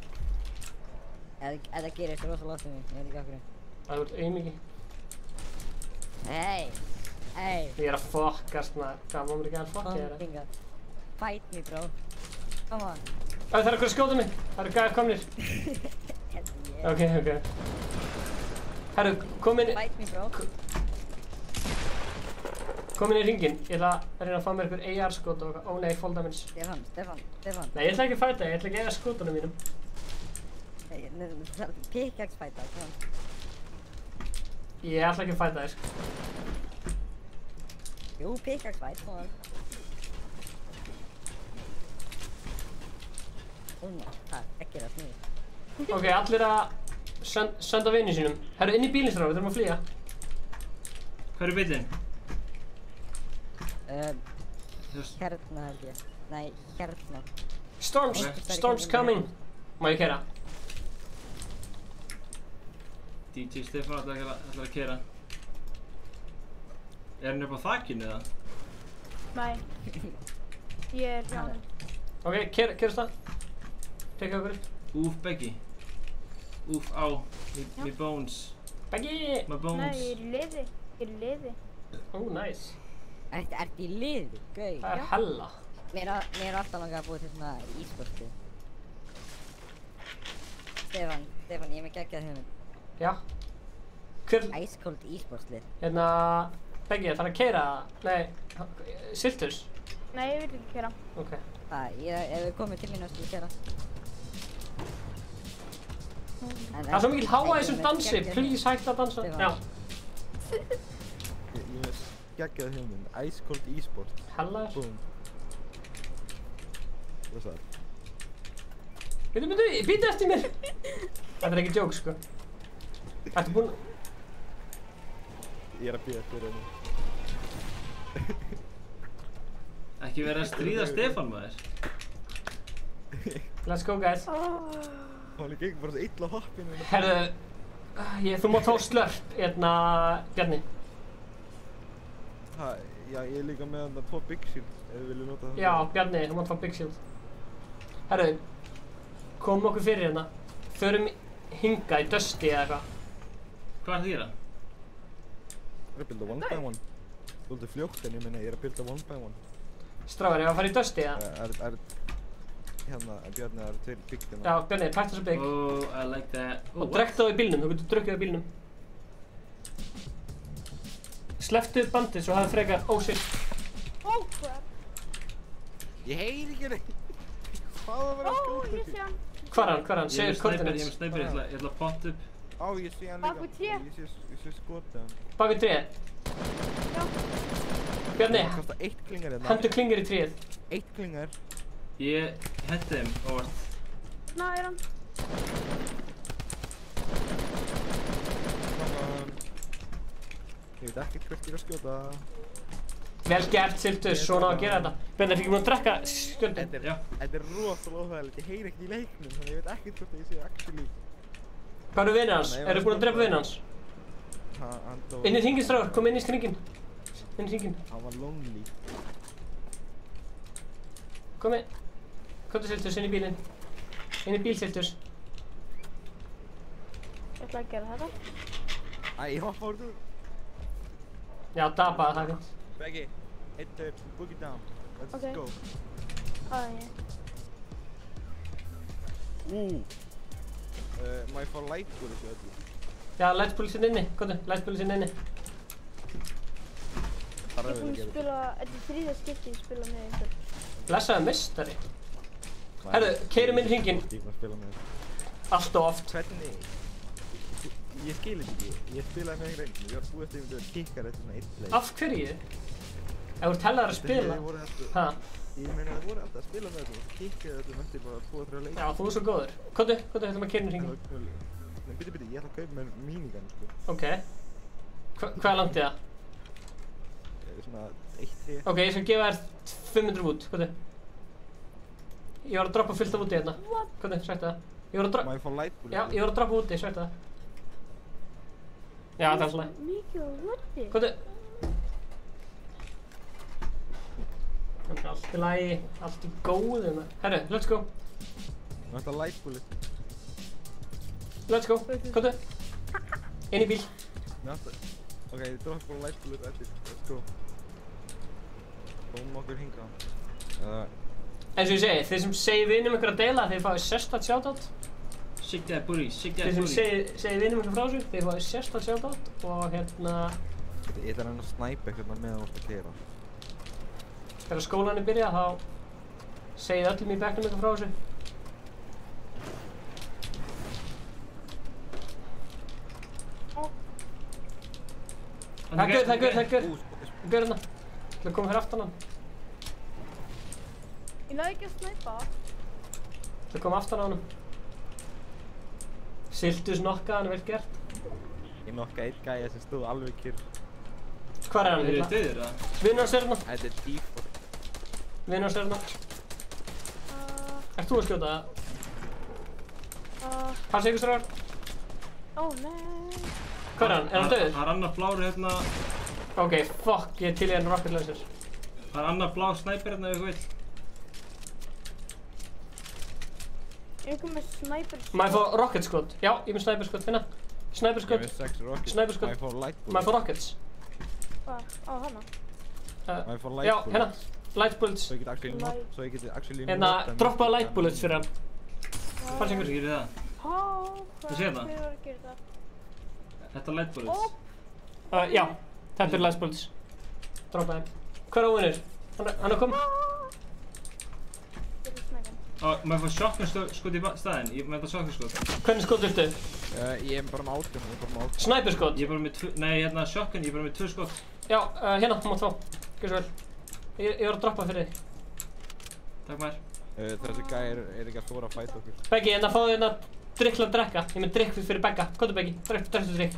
Þetta gerist rosalega oft við mig, ég veit ekki af hverju. Það er auðmikið. Hey! Ég er að fokkast maður. Hvað, má mér ekki að fokka þér? Kom, fight me, bro. Come on. Það er eitthvað að skjóta mig. Það eru gæðir komnir. Ok. Herru, kom inn. Fight me, bro. Kom inn í ringinn. Ég ætla að reyna að fá mér eitthvað AR skot og ó nei, fall damage. Stefan. Nei, ég ætla ekki að fæta, ég ætla ekki að eiga skotunum mínum. Pickaxe fæta, kom. Ég ætla ekki að fæta þér, sko. Jú, pickaxe fight, kom on. Það ekki það sniðið. Ok, allir að senda vinið sínum. Herru, inn í bílinn strákar, við þurfum að flýja. Hvað er bílinn? Hérna held ég. Nei, hérna. Storm's coming. Má ég keyra? DJ Stefán ætlar að keyra. Er hann upp á þakinu eða? Nei. Ég er hjá hann. Ok, keyrast það. Tekka okkur upp. Úf, Beggi. Úf, á. My bones. Beggi! My bones. Nei, ég er í liði. Ó, nice. Ertu í liði? Gauð. Það er hella. Mér er alltaf langað að búið til svona e-sporti. Stefán, ég er með geggjað hugmynd. Já. Hver? Ice Cold e-sportslið. Hérna, Beggi, það er að keyra. Nei, Silturs. Nei, ég vil ekki keyra. Ok. Ef við komum til mín og skulle keyra. Það er svo mikil háa í þessum dansi. Please hægt að dansa. Já. Ég er geggjað hugmynd. Ice Cold e-sport. Hella þér. Búm. Hvað er það? Býtu eftir mér! Þetta er ekki joke, sko. Ertu búinn? Ég er að bíða eftir henni. Ekki verið að stríða Stefán maður. Let's go, guys. Hún er ekki bara svo illa á hoppinu. Herðu, þú mátt fá slörp, Bjarni. Já, ég er líka með þarna 2 Big Shield, ef við viljum nota það. Já, Bjarni, þú mátt fá Big Shield. Herðu, komum okkur fyrir hérna. Förum hinga í Dusty eða eitthvað. Hvað er það að gera? Ég er að builda 1 by 1. Þú heldur fljótt en ég meina ég er að builda 1 by 1. Strákar, ég var að fara í Dusty eða? Hérna, Bjarni, það eru 2 bygg hérna. Já, Bjarni, takt þessu bygg. Oh, I like that. Og drekkt þá í bílnum, þú getur drukkið á bílnum. Slepptu bandið svo hafði frekar, oh shit. Oh crap. Ég heyri ekki neitt. Hvað var að vera að skjóta ég sé hann. Hvar er hann? Segir coordinates. Ég er með snæper, ég ætla að potta upp. Á, ég sé hann líka. Bak við tré. Ég sé skotið hann. Bak við tréð? Já. Bjarni, Það kostar 1 klingar hérna. hendur klingir í tréð. 1 klingar. Ég hendi þeim óvart. Ná, er hann. Ég veit ekkert hvert ég er að skjóta. Vel gert, Siltus, svona á að gera þetta. Bjarni, ertu ekki búinn að drekka skjöldin? Þetta er rosalega óþægilegt, ég heyri ekkert í leiknum, þannig ég veit ekkert hvort ég sé actually. Hvað eru vinir hans? Eru búin að drepa vinir hans? Hann dó. Inn í hringinn, strákar, kom inn í hringinn. Inn í hringinn. Hann var lonely. Komi. Komdu Siltus, inn í bílinn. Inn í bíl, Siltus. Ég ætla að gera þetta. Æ, ég hoppa úr þú. Já, dapa, það er fint. Beggi, 1, 2, boogie down. Let's go. Má ég fá lightbúli þessu öllu? Já, lightbúli sinni inni. Komdu, lightbúli sinni inni. Ég er búinn að spila, þetta er 3. skipti ég spila með einhver. Blessaði meistari. Herðu, keyrum inn í hringinn. Ég er að spila með þetta. Allt og oft. Hvernig? Ég skil þetta ekki. Ég spilaði með einhver reyndum. Ég var búið eftir að kikkar eftir svona 1 play. Af hverju? Ef þú ert hellaður að spila. Ha? Ég meina það voru alltaf að spila með þetta og kikkaði þetta eftir bara 2-3 leikir. Já, þú er svo góður. Komdu, ætlum að keyra inn í hringinn. Nei, bíddu, ég ætla að kaupa mér mínigun, sko. Ok. Hvað er langt í það? Svona 1-3. Ok, ég skal gefa þér 500 út, hvað er? Ég var að droppa fullt af úti hérna. Hvað er, sætti það? Má ég fá light bullet? Já, ég var að droppa úti, sætti það. Já, það er alltaf. Mikið og vöndi. Hvað er? Allt í lagi, allt í góðu maður. Herru, let's go. Má þetta light bullet? Let's go, hvað er? Inn í bíl. Ok, ég droppa bara light bullet eftir, let's go. Komum okkur hingað. Eins og ég segi, þeir sem segir vinum ykkur að deila, þeir fáið sérstakt shoutout. Shake that booty, shake that Þeir booty. sem segir vinum ykkur frá þessu, þeir fáið sérstakt shoutout og hérna... Ég ætla að reyna að snæpa eitthvað meðan þú ert að keyra. Þegar skólan er byrjað, þá segið öllum í bekknum ykkur frá þessu. Það er gaur. Gaur hérna. Það komið fyrir aftan hann. Ég náði ekki að snæpa. Það kom aftan á honum. Siltus nokkaði hann, vel gert. Ég nokkaði einn gæja sem stóð alveg kyrr. Hvar er hann? Eru þið dauðir, eða? Vinur hans er hérna. Þetta er default. Vinur hans er hérna. Ert þú að skjóta það? Passa ykkur strákar. Ó, nei. Hvar er hann? Er hann dauður? Það er annar blár hérna. Ok, fuck, ég er til í hann rocket launcher. Það er annar blár snæper hérna ef þú vill. Ég kom með sniper skot. Má ég fá rocket skot? Já, ég er með sniper skot, finna. Sniper skot. Ég er með 6 rockets. Sniper skot. Má ég fá light bullets? Má ég fá rockets? Hvað? Á, hana? Má ég fá light Já, bullets? hérna. Light bullets. Svo ég geti actually Hérna, droppa light bullets fyrir hann. Passa ykkur. Hvað gerir það? Hvað séð það? Hver var að gera það? Þetta er light bullets. Já, þetta er light bullets. Droppa þeim. Hver á vinnur? Hann er kom. Má ég fá shotgun skot í staðinn? Ég með þetta shotgun skot. Hvernig skot viltu? Ég er bara með átjón. Sniper skot? Ég er bara með nei, hérna shotgun, ég er bara með 2 skot. Já, hérna, þú mátt fá. Gjör svo vel. Ég var að droppa fyrir þig. Takk maður. Þessi gæi er ekki að þóra að fæta okkur. Beggi, hérna fáðu hérna drikk til að drekka. Ég er með drikk fyrir Begga. Kóttu Beggi, drektu drikk.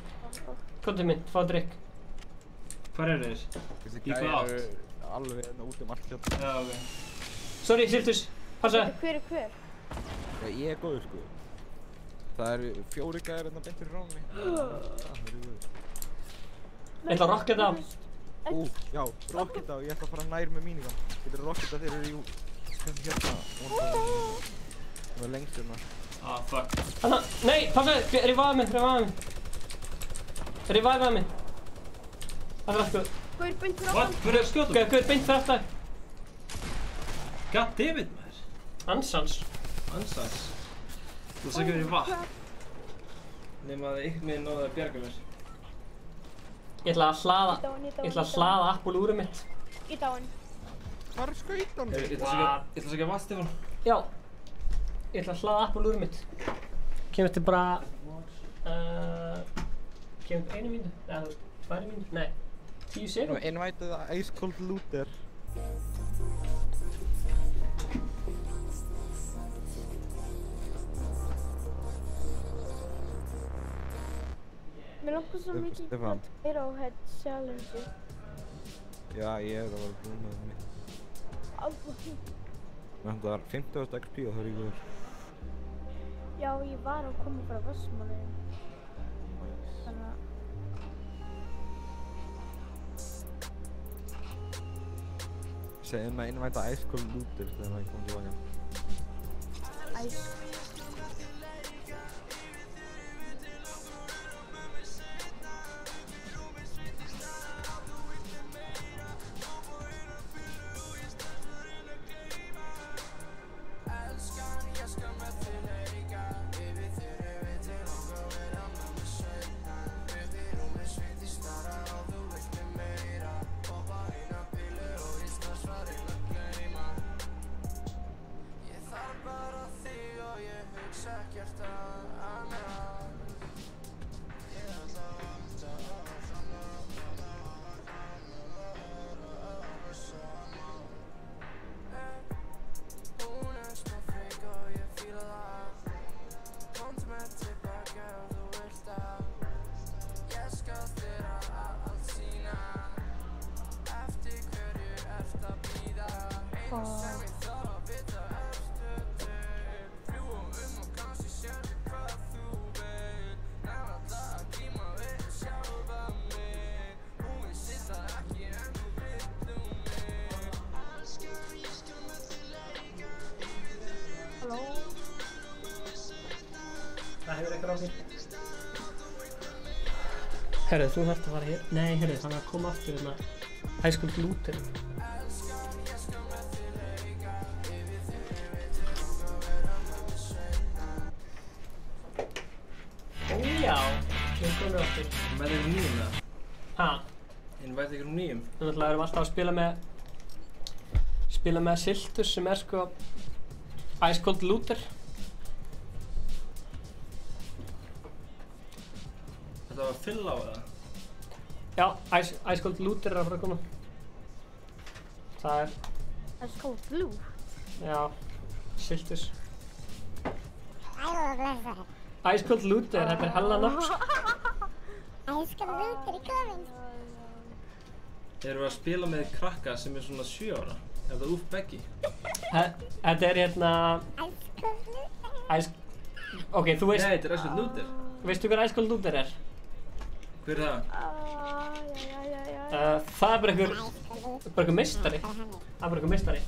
Kóttu minn, fáðu drikk. Hvar eru þeir? Þessi gæi eru alveg út allt hérna. Já, ok. Sorry, Siltus. Passa. Hver er hver? Já, ég er góður sko. Það eru 4 gæðir hérna beint fyrir frá mig. Það eru góður. Ég ætla að rocketa á. Já, rocketa og ég ætla að fara nær með mínigun. Þetta er rocketa þeir eru hérna. Það var lengst hérna. Ah, fuck. Hanna, nei, passa, revive mig. Revive mig. Það er allt góð. Hvað er beint fyrir What? aftan? Hvað er skjótum? Hvað er beint fyrir aftan? Goddammit maður. Ansans. Ansans. Þú veist ekki verið vatn. Nefn að ykkur minn náði að bjarga mér. Ég ætla að hlaða Apple úrið mitt. Í dáinn. Hvar er skautan? Ég ætla að segja vatn, Stefán. Já. Ég ætla að hlaða Apple úrið mitt. Kemur þetta bara... Kemur 1 mínútu? Eða þú veist, 2 mínútu? Nei. 10 sekúndur. Invite the ice cold looter. Mér langar svo mikið Stefán. Arrowhead challenge. Já, ég er að vera búinn með mig. Það var 50 XP og það er í góður. Já, ég var að koma frá Vestmannaeyjum. Þannig að... Segðum að invite the ice cold looter þegar það kom tilbaka. Ice. Komdu með tilbaka ef þú Halló? Það hefur eitthvað á því. Herru, þú þarft að fara hér. Nei, herru, þannig að koma aftur hérna. High School Luther. Ó já, við komum aftur. Með ykkur nýjum eða? Ha? Invite ykkur nýjum? Þannig að erum alltaf að spila með Siltus sem sko Ice Cold Luther. Þetta var fyll á það? Já, Ice Cold Luther að fara að koma. Það Ice Cold Blue? Já, Siltus. Ægóðblessaður. Ice Cold Luther, þetta hella nafn. Ice Cold Luther í komin. Erum við að spila með krakka sem svona 7 ára? Er það úf Beggi? Þetta hérna... Ice Cold Luther. Ok, þú veist... Nei, þetta Ice Cold Luther. Veistu hver Ice Cold Luther er? Hver það? Það er bara einhver meistari. Það er bara einhver meistari.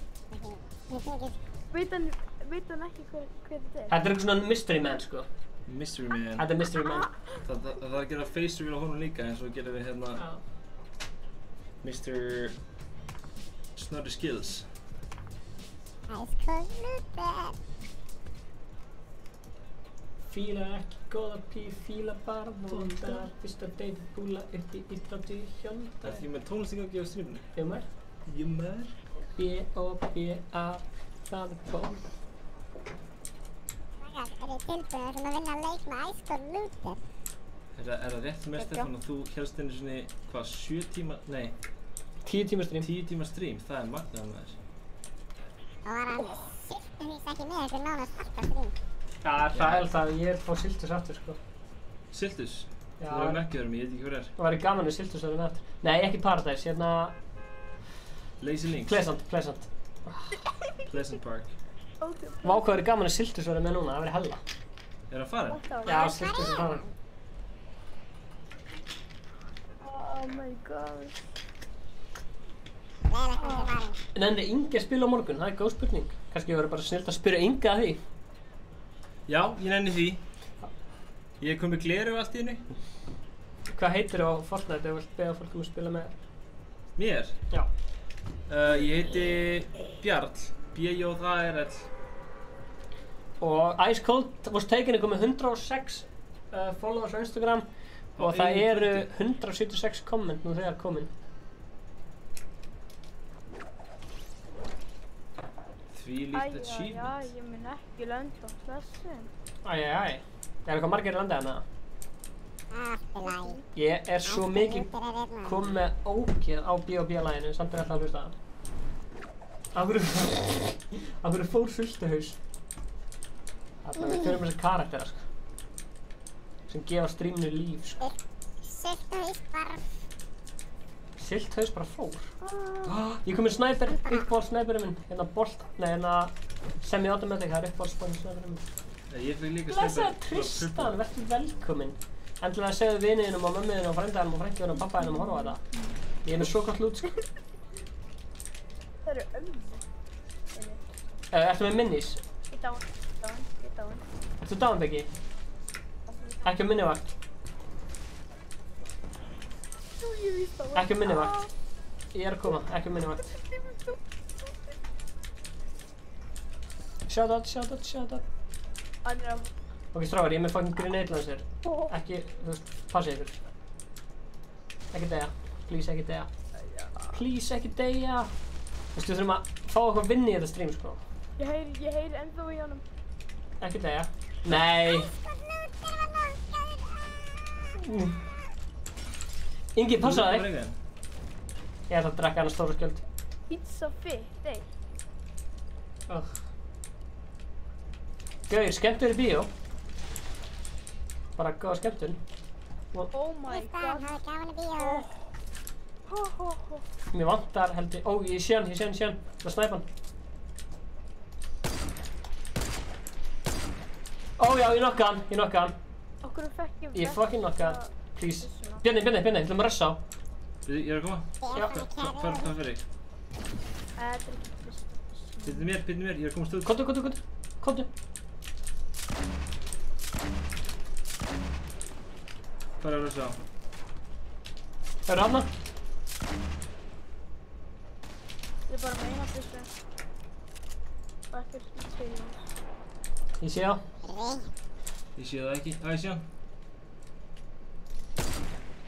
Veit hann ekki hver þetta er? Þetta er einhver svona mystery man, sko. Mystery man? Þetta er mystery man. Það er að gera face reveal á honum líka eins og gerum við hérna... Mr. Snurri Skills. Ice Cold Luther. Fíla ekki góða fíla bara vondar. Fyrsta date búla upp í Íslandi hjóndar. Það er því með tónlistingangi á streaminu? Jumar. B-O-B-A, það er ból. Er þið tilbúinir sem að vinna leik með Ice Cold Luther? Er það rétt með Stefán að þú hélst einu svona, hvað, 7 tíma, nei 10 tíma stream. 10 tíma stream, það er magnaðan með þess. Og var hann Siltus ekki með ykkur nánast alltaf stream? Já, það er það, ég er fá Siltus aftur, sko. Siltus? Já. Þú verðum ekki verið mig, ég veit ekki hver er. Það væri gaman við Siltus að vera með aftur. Nei, ekki Paradise, hérna... Lazy Links? Pleasant. Pleasant Park. Vá hvað væri gaman að Siltus vera með núna, það væri hella. Er það farin? Já, Siltus er farin. Oh my god. Nenni Ingi að spila á morgun, það er góð spurning. Kannski ég verður bara snilt að spyrja Inga að því. Já, ég nenni því. Ég er komið gleru allt í henni. Hvað heitir þú á Fortnite ef þú vilt beða fólk að spila með? Mér? Já. Ég heiti Bjarl. B-J-A-R-L. Og Ice Cold was taken komið 106 followers á Instagram og það eru 176 komment nú þegar komin. Því líkt achievement. Ég mun ekki landa á þessum. Er eitthvað margir í landið hana? Ég er svo mikið komið með ógeð á B.O.B. laginu, samt er alltaf að hlusta það. Af hverju fór Sultuhaus? Þarna við þurfum þessar karaktera, sko. Sem gefa streaminu líf, sko. Silthaus bara fór. Ég kom með snæper, uppbóðsnæperinn minn. Hérna Bolt, nei hérna Semi-Automatic, það er uppbóðsnæperinn minn. Ég fyrir líka snæper. Blessaður Tristan, verður velkominn. Endilega segðu viniðinum og mömmuðinum og frændaðinum og frængiðinum og pappaðinum að horfa á þetta. Ég er með svo gott lút, sko. Það eru ömmu. Ertu með minis? Ég dáin. Ertu dáin, Beggi? Ekki á minnivakt. Ekki á minnivakt. Ég er að koma, ekki á minnivakt. Shoutout. Ok, strákar, ég er með fucking grenade launcher. Ekki, þú veist, passa ykkur. Ekki deyja. Please, ekki deyja. Please, ekki deyja. Þú veist, við þurfum að fá eitthvað vinn í þetta stream, sko. Ég heyri ennþá í honum. Ekki deyja. Nei. Ingi, passa þig. Ég ætla að drekka hana stóra skjöld. Pizza fit, ey. Gauir, skemmtur í bíó. Bara góða skemmtun. Oh my god. Mér vantar heldur... Ó, ég sé hann. Það er snæpan. Ó já, ég nokkaði hann, ég nokkaði hann. Okkur fekk Ég fucking nokkaði hann. Please. Bjarni, við ætlum að ressa á. Ég er að koma. Já. Hvað fyrir þig? Byrðu mér, ég er að komast út. Komdu. Hvað er að ressa á? Það eru hafna. Ég er bara með eina byssu. Og ekkert í tveimur. Ég sé það. Ég sé það ekki. Ég sé hann.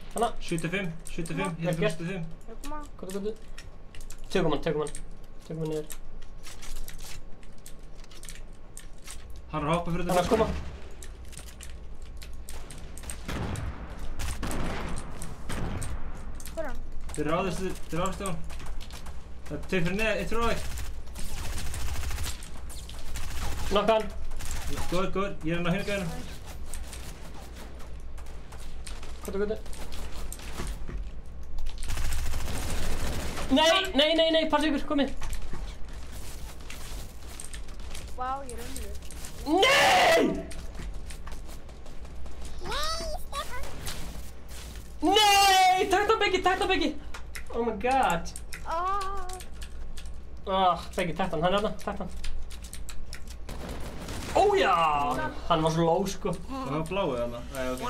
Hanna. 75, ég er 75. Komdu. Tökum hann niður. Hann er að hoppa fyrir þetta. Hann er að koma. Hvor er hann? Þeir eru áðurstu á hann. Það er tveir fyrir neða, eitt fyrir á þig. Nokka hann. Góður, ég er hann á hinu gæðinu. Komdu. Nei, passa ykkur, komið. Vá, ég er önnur. Nei! Nei, takk það Beggi. Oh my god. Beggi, takk hann er þarna, takk hann. Ójá! Hann var svo low, sko. Það var bláið þarna. Nei, ok.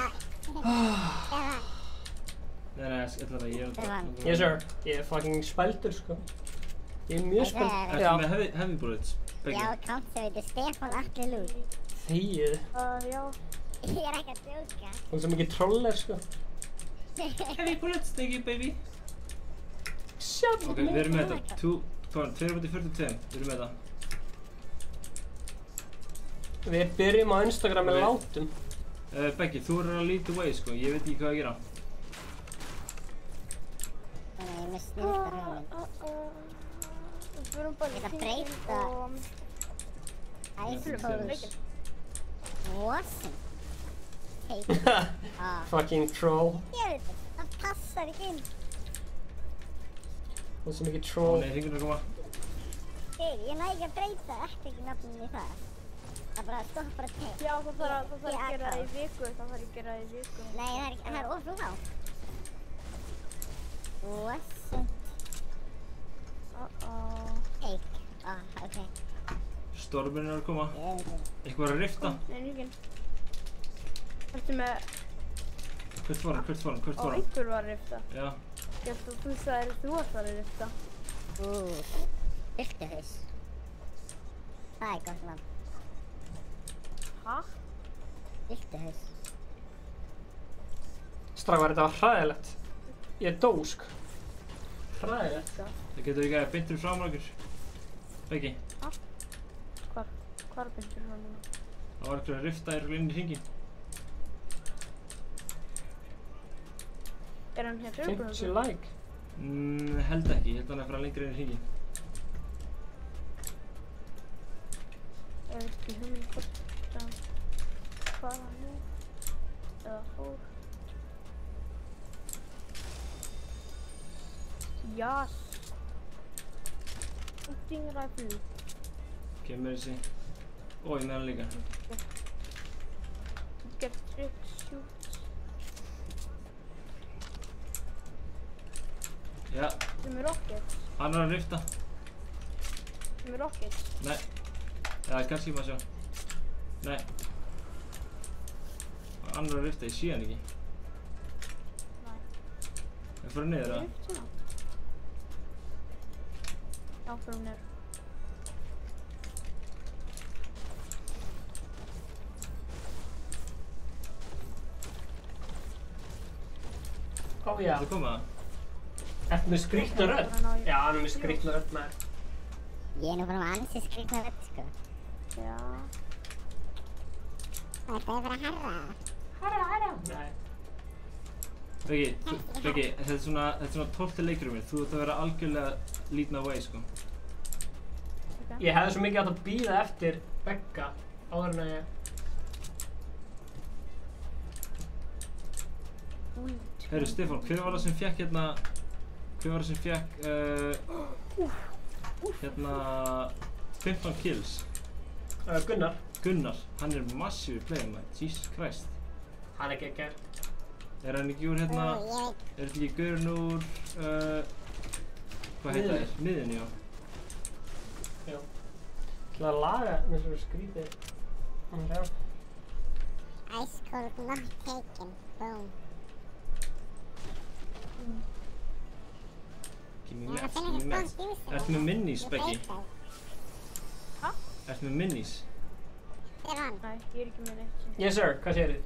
Nei, ég ætla það, ég er það. Yes sir, ég er fucking spældur, sko. Ég er mjög spældur. Ertu með heavy bullets? Já, kannski veitir Stefán Atli Lúð. Þegið. Já. Ég er ekki að djóka. Hún er svo mikið troller, sko. Heavy bullets, thank you baby. Shut Ok, við erum með þetta. 242, við erum með það. Við byrjum á Instagram með látum. Beggi, þú er að lead the way, sko. Ég veit ekki hvað að gera. Þannig ég er með snildar hugmynd. Ég ætla að breyta Ice Coast Wasn't Take. Fucking troll. Ég veit það, það passar ekki inn. Hún er svo mikið troll. Nei, hringurinn er að koma. Ég næ ekki að breyta ekki nafnum í það. Það bara stoppar að take. Já, það þarf að gera það í viku. Nei, það er of lágt. Wasn't Take. Ok. Stormurinn er að koma. Eitthvað er að rifta. Nei, nýginn. Ertu með... Hvert var hann? Einhver var að rifta. Já. Ég held að þú sagðir að þú varst að rifta. Viltuhaus. Það er gott nafn. Hæ? Viltuhaus. Strákar, þetta var hræðilegt. Ég er dósk. Hræðilegt. Það getur ekki að beintur frá mér okkur. Beggi. Hvar beintur frá mér? Það var eitthvað að rifta inn í hringinn. Er hann hér fyrir? Things you like. Held ekki, ég held hann að fara lengra inn í hringinn. Ég veit ekki hugmynd hvað hann er. Eða fór. Jas. Hunting rifle. Kemur þessi. Ó, ég með hann líka. Get trick shoot. Já. Sem er rocket. Hann er að rifta. Sem er rocket. Nei. Já, kannski maður sjá. Nei. Hann er að rifta, ég sé hann ekki. Nei. Ég fór niður það. Rift hérna? Já, fyrir niður. Ó já. Það kom það? Ertu með skrýtna rödd? Já, hann er með skrýtna rödd maður. Ég er nú bara með ansi skrýtna rödd, sko. Já. Það er bara að herra. Herra. Nei. Beggi, þetta er svona 12. leikurinn minn. Þú ert að vera algjörlega lead my way, sko. Ég hefði svo mikið átt að bíða eftir Begga áður en að ég... Heyrðu, Stefán, hver var það sem fékk hérna... Hver var það sem fékk... hérna... 15 kills? Gunnar. Gunnar, hann er massífur player maður, Jesus Christ. Hann er geggjær. Er hann ekki úr hérna, er þetta ekki gaurinn úr, hvað heita þér? Miðjunni, já. Já. Til að laga með svona skrítið. Já. Ice cold not taken. Boom. Give me mess. Ertu með minis, Beggi? Hæ? Ertu með minis? Hver er hann? Nei, ég er ekki með neitt. Yes sir, hvað segir þið?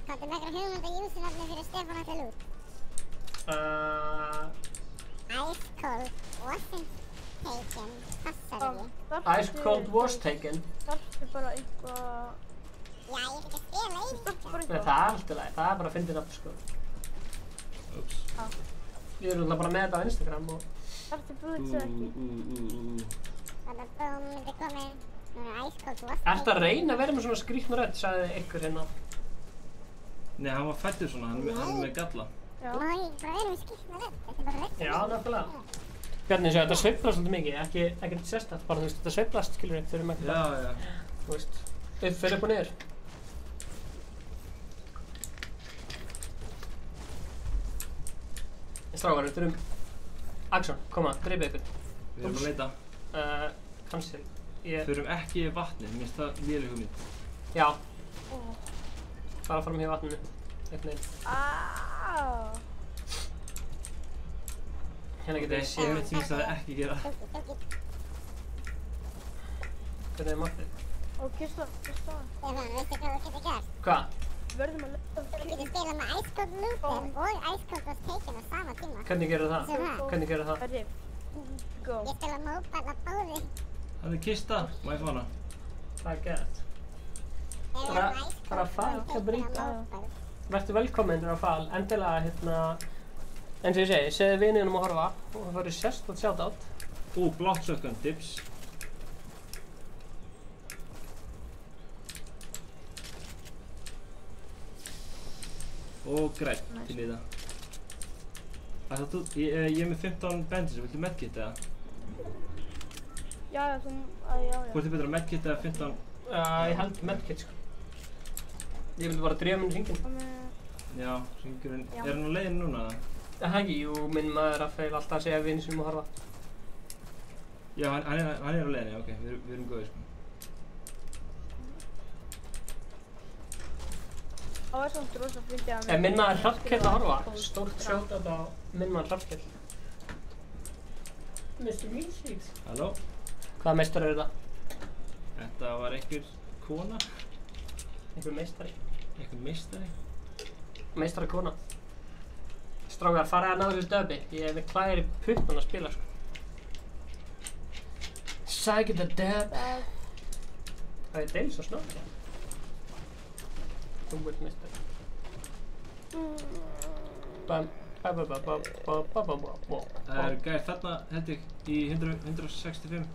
Kanntu með einhverja hugmynd að usenafni fyrir Stefán ætla lút? Ice cold wasn't taken. Passar ekki. Ice cold was taken. Þarftu bara eitthvað... Já, ég get að spila í þetta. Nei, það er allt í lagi, það er bara að fyndið nafn, sko. Ups. Við erum alltaf bara með þetta á Instagram og... Þarftu búið svo ekki? Þannig að búum myndi komið núna ice cold wasn't taken. Ertu að reyna að vera með svona skrítna rödd, sagði ykkur hérna? Nei, hann var fættur svona, hann er með galla. Já. Má ég bara vera með skrítna rödd? Þetta er bara rödd. Já, nákvæmlega. Bjarni, þetta sveiflast svolítið mikið, ekkert sérstætt, bara þú veist, þetta sveiflast, skilur við, þurfum ekki bara... Já. Þú veist, fyrir upp og niður. Strákar, við þurfum... Axon, koma, dreipið ykkur. Við erum að leita. Cancel. Þurfum ekki í vatnið, mér finnst það léleg hugmynd. Já. Bara fram hér vatninu. Eitt neginn. Hérna getur við séð. Ég veit sem ég sagði ekki gera. Hvernig er markið? Og Kristofn. Stefán, veistu hvað þú getur gert? Hvað? Verðum að lögða. Þú getur spilað með ice cold looter og ice cold was taken á sama tíma. Hvernig gerðu það? Hvernig gerðu það? Go. Ég spila mobile á báði. Það er kista, má ég fá hana? Það er gett. Bara fal, að brýta. Vertu velkominn, Rafal. Endilega, hérna... Eins og ég segi, segðu viniðunum að horfa og það verður sérstætt shoutout. Blátt shotgun tips. Og grænt til í það. Ég er með 15 bandage, viltu medkit eða? Já. Hvort er betra medkit eða 15? Ég held medkit, sko. Ég vildi bara drífa minn hringinn. Já, hringurinn. Er hann á leiðinu núna eða? Það ekki, jú, minn maður Rafael alltaf að segja við vinni sem að horfa. Já, hann er á leiðinu, ok, við erum góðir, sko. Það var samt rosa fyndið að... Ef minn maður Hrafnkell að horfa, stórt shoutout á minn maður Hrafnkell. Mr. Music. Halló? Hvaða meistar eru það? Þetta var einhver kona. Einhver meistari. Einhver meistari? Meistari kona. Strákar, farið að ná þessu döbi. Ég hef klæðir í puttan að spila, sko. Sækir the dub. Það er deil svo snart, ja. Þú ert meistari. Bam. Það er gæðir þarna, held ég, í 165.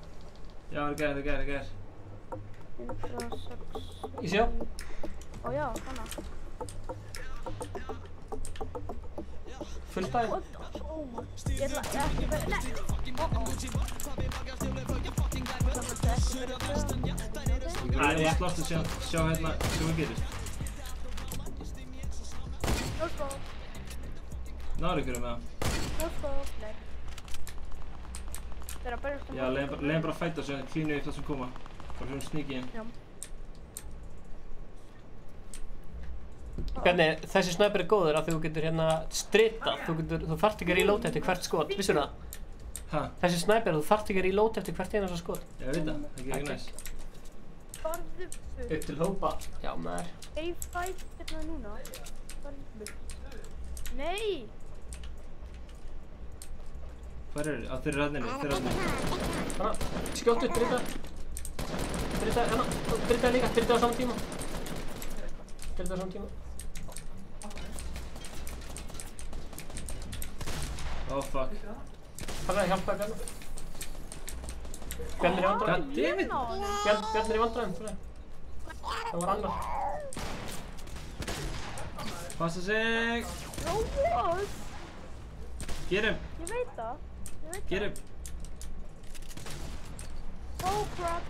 Já, það er gæðir. 106... Í sjó? Ó já, hana. Fullstæði? Ég ætla ekki verið... Nei! Ég verður að slást að sjá hérna sem það gerist. Náður ykkur með það? Nei. Það er að berjast Já, leiðum bara að fæta svo klínu upp það sem koma. Bara fyrir sníki inn. Já. Bjarni, þessi snæper er góður af því þú getur hérna stritað. Þú þarft ekki að reload eftir hvert skot, vissur það? Hæ? Þessi snæper, þú þarft ekki að reload eftir hvert einasta skot. Ég veit það, það er ekki næs. Farðu Upp til hópa. Já, maður. Hey, fight hérna núna. Farðu Nei! Hvar eru þið? Þeir eru ranninni, Hanna, skjóttu, drita. Drita, hanna, drita líka, drita á saman tíma. Drita á saman tíma. Oh fuck. Hanna, hjálpa Bjarni. Bjarni er í vandræðum. Goddammit! Bjarni er í vandræðum, það var annar. Passa sig! Roblox! Get him! Ég veit það. Get him! Oh crap!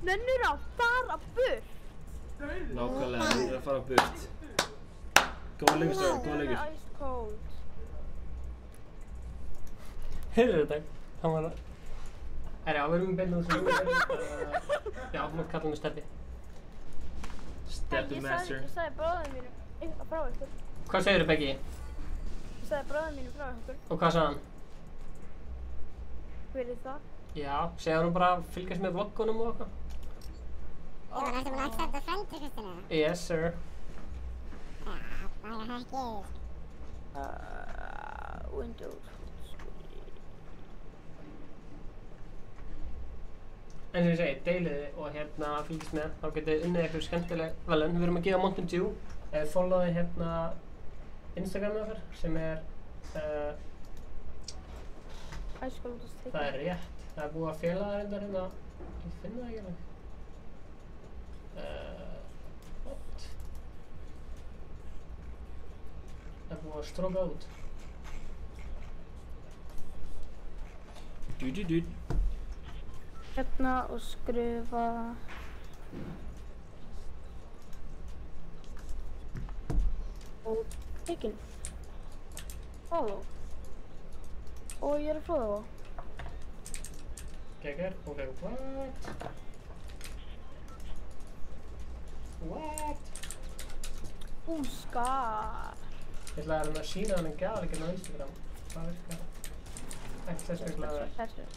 Nennir að fara burt. Nákvæmlega, nennir að fara burt. Góð leikur, strákar, góð leikur. Ice cold. Heyrðu þetta? Hann var að... Já, við erum í beinni þessum já, þú mátt kalla mig Steppi. Steppi Master. Ég sagði bróðum mínu frá ykkur. Hvað segirðu, Beggi? Ég sagði bróðum mínu frá ykkur. Og hvað sagði hann? Hver það? Já, segja hann bara að fylgjast með vloggunum og eitthvað. Já, hann ertu búin að accepta friend requestinu? Yes, sir. Já, það er ekki. Windows. En sem ég segi, deiliði og fylgist með, þá getið þið unnið eitthvað skemmtileg velun. Við erum að gefa Mountain Dew. Ef þið followið Instagramið okkar, sem er það er rétt. Það er búið að fela það reyndar hérna. Ég finn það ekki alveg. What? Það er búið að stróka út. Hérna og skrifa og tekin follow og ég er að followa. Geggjör, ok, what? Skar. Ég ætlaði að sína hann en gæðaleginn á Instagram. Það virkar. Ekki þess vegna að vera.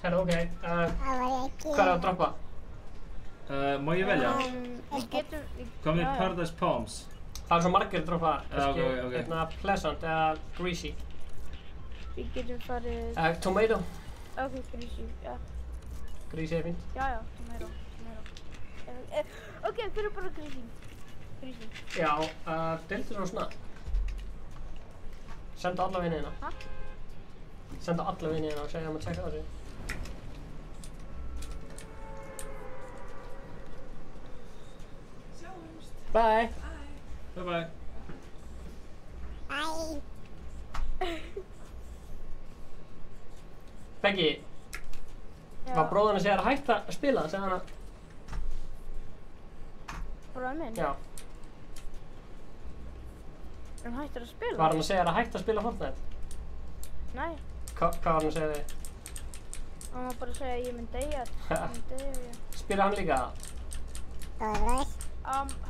Herra, ok. Hvað er að droppa? Má ég velja? Hvað með já. Paradise Palms? Það er svo margir droppaðar. Ok. Pleasant eða Greasy. Við getum farið... Tomato. Ok, Greasy, já. Greasy er fínt. Já, tomato. Ok, fyrir bara Greasy. Já, deildu svo snart. Senda alla vinina. Hæ? Senda alla vinina og segja að maður tjekka á þessu. Bye. Bye. Bye. Beggi, var bróðan að segja að hætta að spila, segja hann að... Bróðan minn? Já. Hann hættir að spila? Var hann að segja að hætta að spila Fortnite? Nei. Hvað var hann að segja þig? Hann var bara að segja að ég mynd deyja. Spila hann líka það?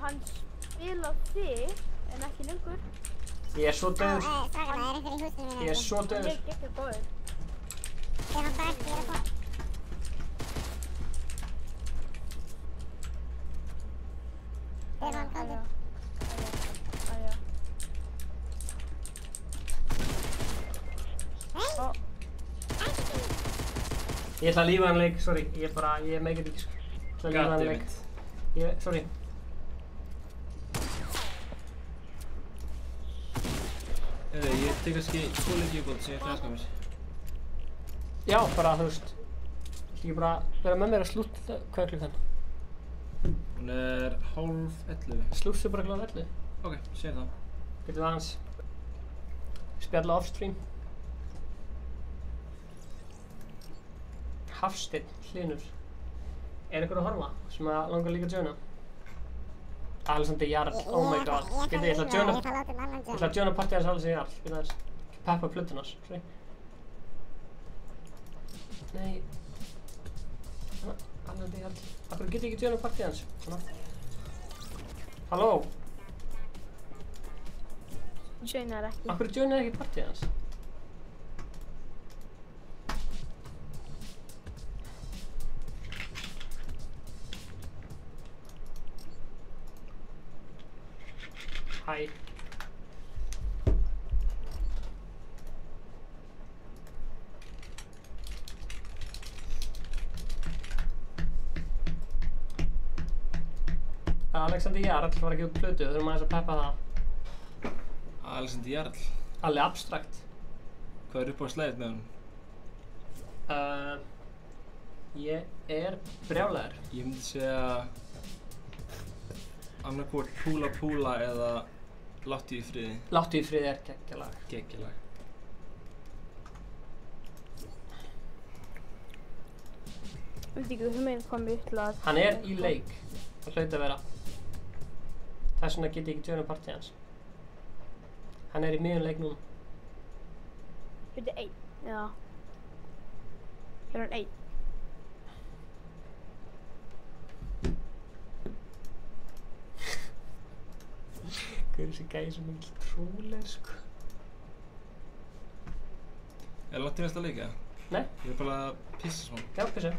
Hann spila þig, en ekki lengur. Ég er svo döður. Ég er svo döður. Hann er ekki góður. Ég er hann bara ekki að gera það. Er hann góður? Ég ætla að lífa hann leik, sorry. Ég meikir ekki, sko. Ég ætla að lífa hann leik. Sorry. Ég tek kannski 2 leiki í bótt sem ég ætla að skapa mér. Já, bara, þú veist. Ég ekki bara vera með mér að slúta, hvað er klukkan? Hún er 10:30. Slúttu bara kláð 11. Ok, sér það. Getum við aðeins spjalla off-stream. Hafsteinn Hlynur. Er einhver að horfa sem að langar líka að joina? Alexander Jarl, oh my god. Ég ætla að joina partíð hans Alexander Jarl. Við aðeins peppa plötunas. Nei. Alexander Jarl. Akkur get ég ekki joina partíð hans? Halló? Joinar ekki. Akkur joinar ekki partíð hans? Hæ. Alexander Jarl var að gefa út plötu, þurfum aðeins að peppa það. Alexander Jarl? Alveg abstrakt. Hvað er upp á slæðið með hann? Ég er brjálæður. Ég myndi segja annarkvort Púla Púla eða Láttu í friði. Láttu í friði er geggjalag. Geggjalag. Veit ekki hvað mér ætla að... Hann er í leik. Það hlaut að vera. Þess vegna get ég ekki joina partíð hans. Hann er í miðjum leik núna. Þetta er 1, já. Er hann 1? Hver er þessi gæi sem mikil trúlega, sko? Er langt í næsta leika? Nei. Ég er bara að pissa svona. Já, pissa.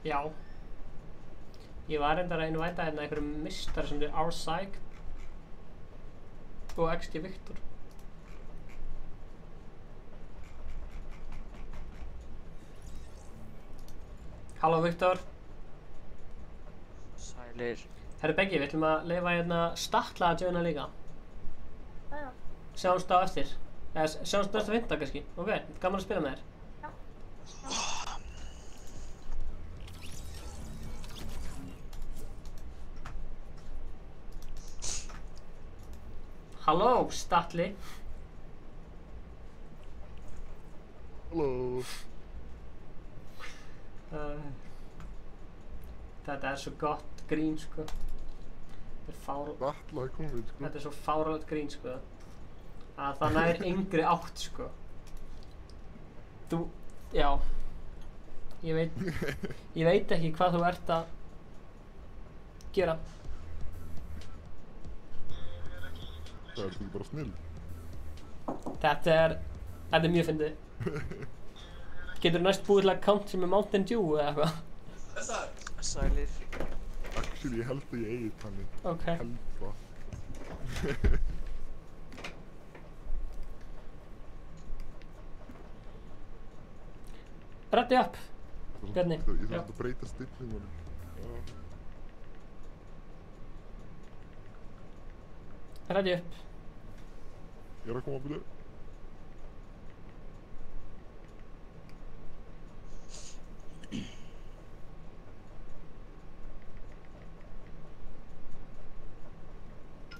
Já. Ég var reyndar að invita hérna einhverjum mistar sem er R-Psych og XG Victor. Halló Victor. Sælir. Herru Beggi, við ætlum að leyfa hérna Statla að joina líka. Já. Sjáumst á eftir. Eða sjáumst næsta fimmta kannski. Ok, gaman að spila með þér. Halló, Statli. Halló. Þetta er svo gott grín, sko. Þetta er Þetta er svo fáránlegt grín, sko. Að það nær yngri átt, sko. Þú, já. Ég veit ekki hvað þú ert að gera. Það er ekki bara snill. Þetta er mjög fyndið. Getur næst búið til account sem er Mountain Dew eða eitthvað? Sælir. Actually, ég held að ég eigi þannig. Ok. Held það. Rætti upp, Bjarni. Ég þarf að breyta stillingunum. Rætti upp. Ég er að koma að byrja.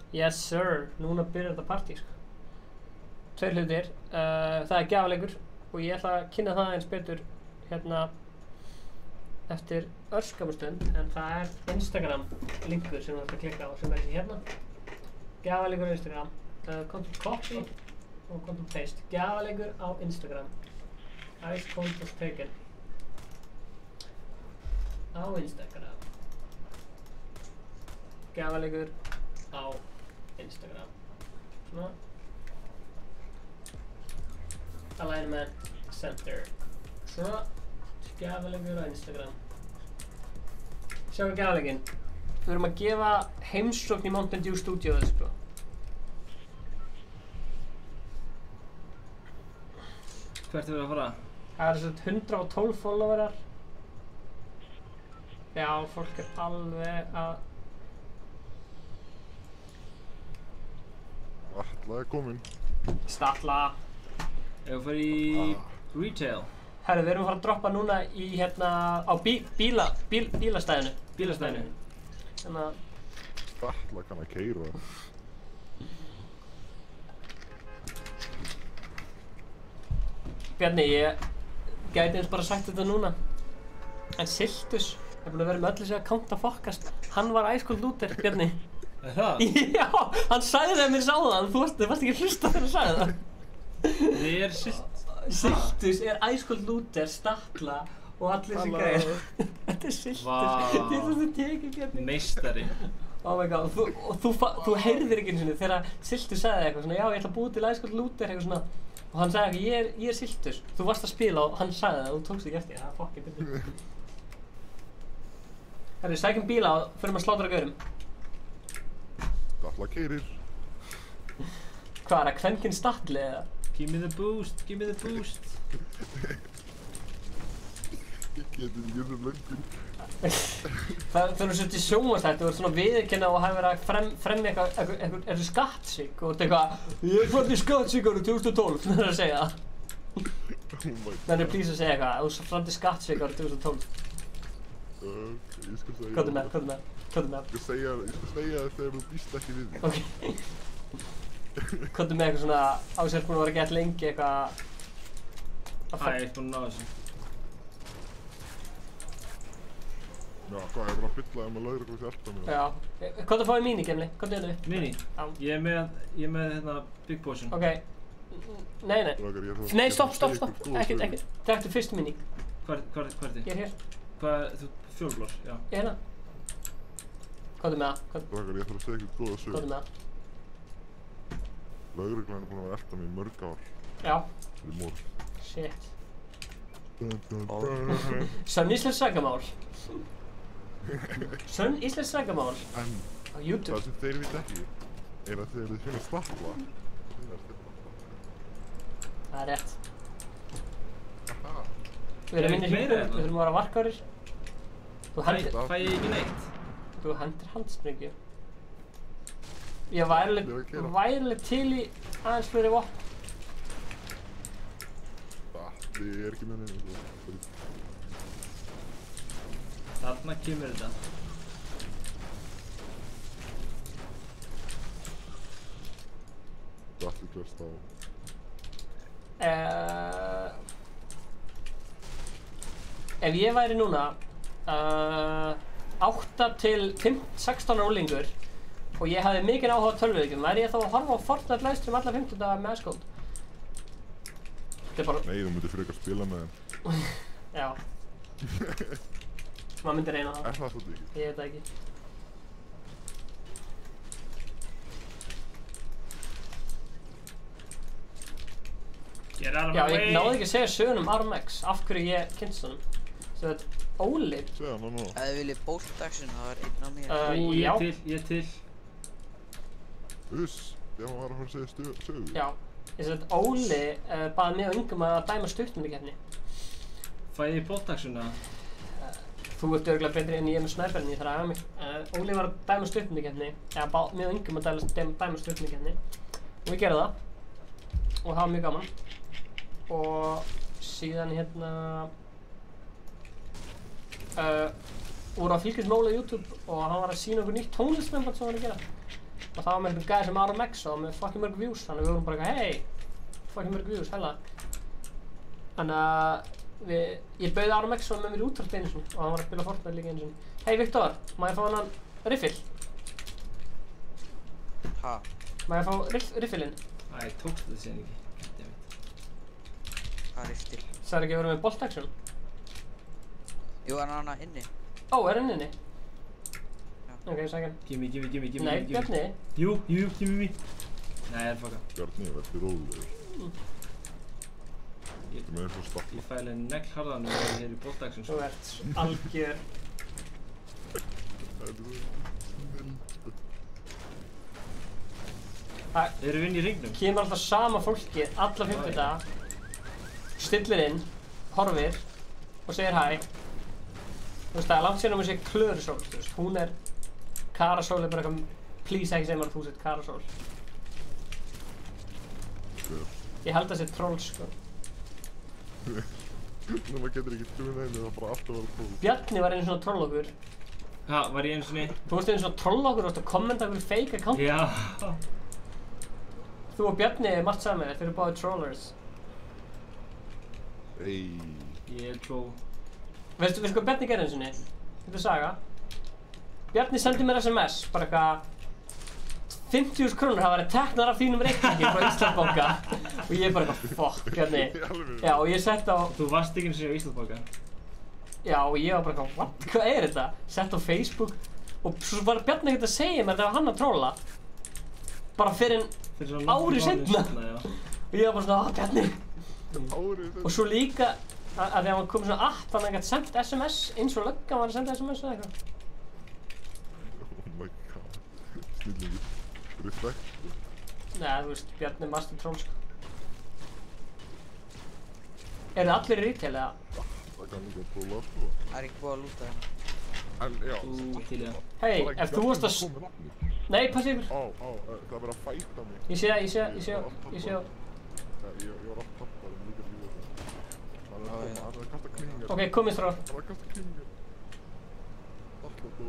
Yes sir, núna byrjar þetta partí, sko. Tveir hlutir, það er gjafleikur og ég ætla að kynna það eins betur hérna eftir örskamustund, en það er Instagram linkur sem þú ætti að klikka á sem er þessi hérna. Gjafleikur á Instagram, content copy og content paste. Gjafleikur á Instagram. Ice Cold was taken. Á Instagram. Gjafleikur á Instagram. Svona. Alignment Center. Svona. Gjafleikur á Instagram. Sjáum við gjafleikinn. Við erum að gefa heimsókn í Mountain Dew stúdíóið, sko. Hvert er við að fara? Það eru svona 112 followerar. Já, fólk er alveg að... Statla er kominn. Statla. Ef við fyrir í retail. Herru, við erum að fara að droppa núna í hérna á bílastæðinu. Bílastæðinu. Þannig að... Statla kann að keyra. Bjarni, ég gæti eins bara sagt þetta núna. En Siltus er búinn að vera með öllu sig að kánta fokkast. Hann var Ice Cold Luther, Bjarni. Er það? Já, hann sagði það mér sáðan. Þú varst ekki að hlusta þegar hann sagði það. Þið er Siltus er Ice Cold Luther, Statla og allir sem gæðir. Þetta er Siltus. Þetta er það tekið, Bjarni. Meistari. Oh my god, og þú heyrðir ekki einu sinni þegar Siltus sagði eitthvað svona, já, ég ætla að búa til Ice Cold Luther, eitthvað svona. Og hann sagði ekki, ég er Siltus. Þú varst að spila og hann sagði það og þú tókst ekki eftir. Það er fokkið byrju. Herri, sækjum bíla og förum að slátra gaurum. Statla keyrir. Hvað er það, kvenkinn Statli eða? Give me the boost, give me the boost. Ég geti ekki þessum löngun. Það er svona sjónvarpsþætti, þú ert svona viðurkenna og hafi verið að fremja eitthvað skattsík og þú ert eitthvað, ég er fannst í skattsík árið 2012, það er að segja það. Menn please að segja eitthvað, ef þú framdi skattsvik árið 2012. Ég skal segja... Hvað er með? Ég skal segja það þegar þú býst ekki við því. Ok. Hvað er með eitthvað svona, á sér búin að vera gett lengi eitthvað... Æ, ég er búin að ná þessu. Já, hvað, ég er bara að fylla með lögreglu til alltaf mér. Já. Hvað er að fá í mini, Gemli? Hvað er þið? Mini? Já. Ég er með hérna Big Potion. Ok. Nei. Nei, stopp. Ekkert. Drektu fyrst mini. Hvað er þið? Ég er hér. Hvað, þú fjólblár, já. Ég er hérna. Hvað er með það? Drakar, ég þarf að segja eitthvað góða sög. Hvað er með það? Lögreglan er búin að vera elta mig í mörg ár. Já. Fyrir morð. Shit. Sönn íslensk sagamál. Sönn íslensk sagamál. En á YouTube. það sem þeir veit ekki er að þegar þið finna stapla það er rétt. Við erum inn í hringnum, við þurfum að vera varkárir. Fæ ég ekki neitt? Þú hendir handsprengju. Ég væri alveg til í aðeins fleiri vopn. Ég er ekki með neina. Þarna kemur þetta. Það er allir klest á. Ef ég væri núna 8 til 16 ára unglingur og ég hafði mikinn áhuga á tölvuleikjum, væri ég þá að horfa á Fortnite livestream alla 50 daga með Icecold? Bara... Nei, þú myndir frekar spila með þeim. Já. Maður myndir reyna það. Er það svolítið ekki? Ég veit það ekki. Já, ég náði ekki að segja sögun Arm X, af hverju ég kynst honum. Svo þetta, Óli. Segja hann núna. Ef þið viljið bóltaxin, það var einn á mér. Já. Ég er til. Uss, þegar maður var að fara að segja sögu. Já. Ég sé að Óli baði mig og Yngum að dæma stuttmyndakeppni. Fæ ég bóltaxina? Þú ert örugglega betri en ég með snæperinn, ég þarf að æfa mig. Óli var að dæma stuttmyndakeppni, eða baði mig og Yngum að dæma stuttmyndakeppni. Og við gerðum það. Og það var mjög gaman. Og síðan hérna voru að fylgjast með Óla á YouTube og hann var að sína okkur nýtt tónlistmyndband sem hann var að gera. Og það var með einhvern gæði sem Arm X og með fucking mörg views, þannig við vorum bara eitthvað hey, fucking mörg views, hella. Þannig að ég bauði Arm X og með mér í útvarp einu sinni og hann var að spila Fortnite líka einu sinni. Hey Viktor, má ég fá hann riffil? Ha? Má ég fá riffilinn? Æ, tókst þetta síðan ekki. Hvað er riffil? Það er ekki að vera með bolt action? Jú, hann er hana inni. Ó, er hann inni? Ok, sæk hann. Gimme. Nei, Bjarni. Jú, gimme. Nei, ég er fokka. Bjarni, verður rólegur. Ég með svo stapla. Ég fæli neglharðan og ég er í bóltaxin. Þú ert algjör. Erum við inn í hringnum? Kemur alltaf sama fólki, alla 50 daga. Stillir inn, horfir og segir hæ. Þú veist, það er langt síðan að maður sé Klörusól, þú veist, hún er... Karasól er bara eitthvað, please ekki segja maður að þú sett Karasól. Ég held að það sé troll, sko. Maður getur ekki trúið neina, það er bara alltaf að vera troll. Bjarni var einu svona troll okkur. Ha, var ég einu svona? Þú varst einu svona troll okkur og varst að kommenta okkur fake account. Já. Þú og Bjarni er margt saman, þeir eru báðir trollers. Ey. Ég er troll. Veistu hvað Bjarni gerði einu sinni? Þetta er saga. Bjarni sendi mér SMS, bara eitthvað 50.000 krónur hafa verið teknar af þínum reikningi frá Íslandsbanka. Og ég bara eitthvað, fuck, Bjarni. Já, og ég sett á... Þú varst ekki einu sinni á Íslandsbanka? Já, og ég var bara eitthvað, what? Hvað er þetta? Sett á Facebook. Og svo var Bjarni ekkert að segja mér þegar hann að trolla. Bara fyrir ári seinna. Og ég var bara svona, Bjarni. Og svo líka, að því að hann kom svona app, hann gæti sendt SMS eins og löggan var að senda SMS eða eitthvað. Oh my god. Snillingur. Respekt. Nei, þú veist, Bjarni er master troll, sko. Eru þið allir í retail, eða? Það kann ekki að prófa, sko. Það er ekki búið að lúta hérna. En, já. Til ég. Hei, ef þú varst að... Nei, passi ykkur. Á, það er verið að fæta mig. Ég sé það. Ég var allt tappar, en líka líka það. Ok, komið stráð.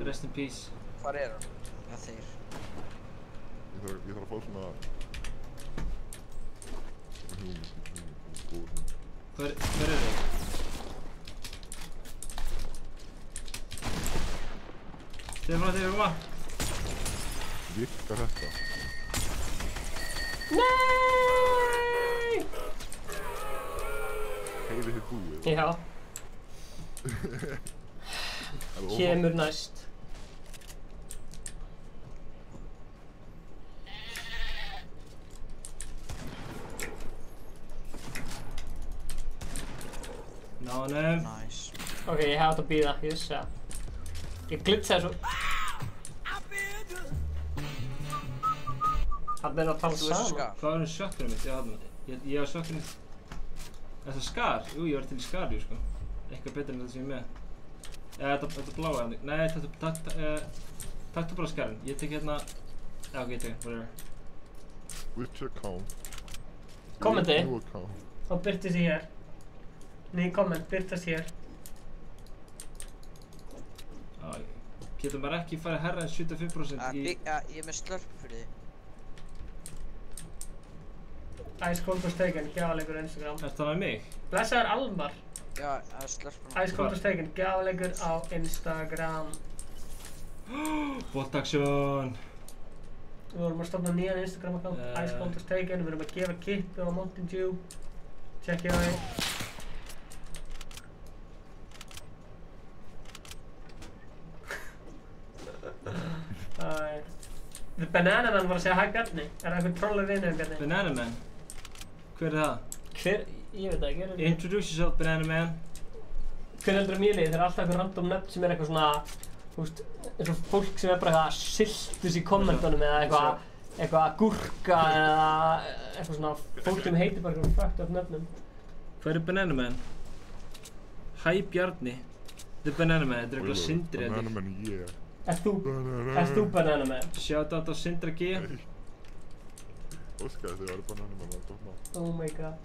Rest in peace. Hvar er hann? Ja, þeir. Ég þarf að fá svona... Hver er þið? Stefán, þið koma. Virkar þetta? Nei! Heiði þið búið? Já. Kemur næst. Nánum. Nice. Ok, ég hef átt að bíða, ég vissi það. Ég glitsaði svo. Hann er að tala saman. Hvað var shotgunum mitt? Ég var shotgunum. Þetta skar? Jú, ég var til í skar, sko. Eitthvað betur en þetta sem ég er með. Þetta bláa. Nei, taktu bara skarinn. Ég tek hérna... Já, ok, ég tek whatever. Which account? Kommenti. New account. Og byrtist ég hér. Ný komment byrtast hér. Getur maður ekki farið herra en 75% í... Já, ég er með slörp fyrir því. Ice Cold was taken, gjafaleikur á Instagram. Ertu það með mig? Blessaður Almar. Já, það er slörp. Ice Cold was taken, gjafaleikur á Instagram. Bolt-action. Við vorum að stofna nýjan Instagram account. Ice Cold was taken, við erum að gefa kippu á Mountain Dew. Tjekkið á því. The Banana Man var að segja hæ Bjarni. Er það einhvern trollur vinur Bjarni? Banana Man? Hver er það? Hver? Ég veit það ekki. Introduce yourself, Banana Man. Hver heldur að mér liði? Það er alltaf eitthvað random nöfn sem er eitthvað svona, þú veist, eins og fólk sem er bara eitthvað siltus í kommentunum eða eitthvað gúrka eða eitthvað svona fólk sem heitir bara eitthvað fucked up nöfnum. Hver er Banana Man? Hæ Bjarni. The Banana Man, þetta er eitthvað Sindri eða Banana Man, yeah. Ert þú Banana Man? Shoutout á Sindra G. Óskaði þið væri Banana Man, það er gott ná. Oh my god.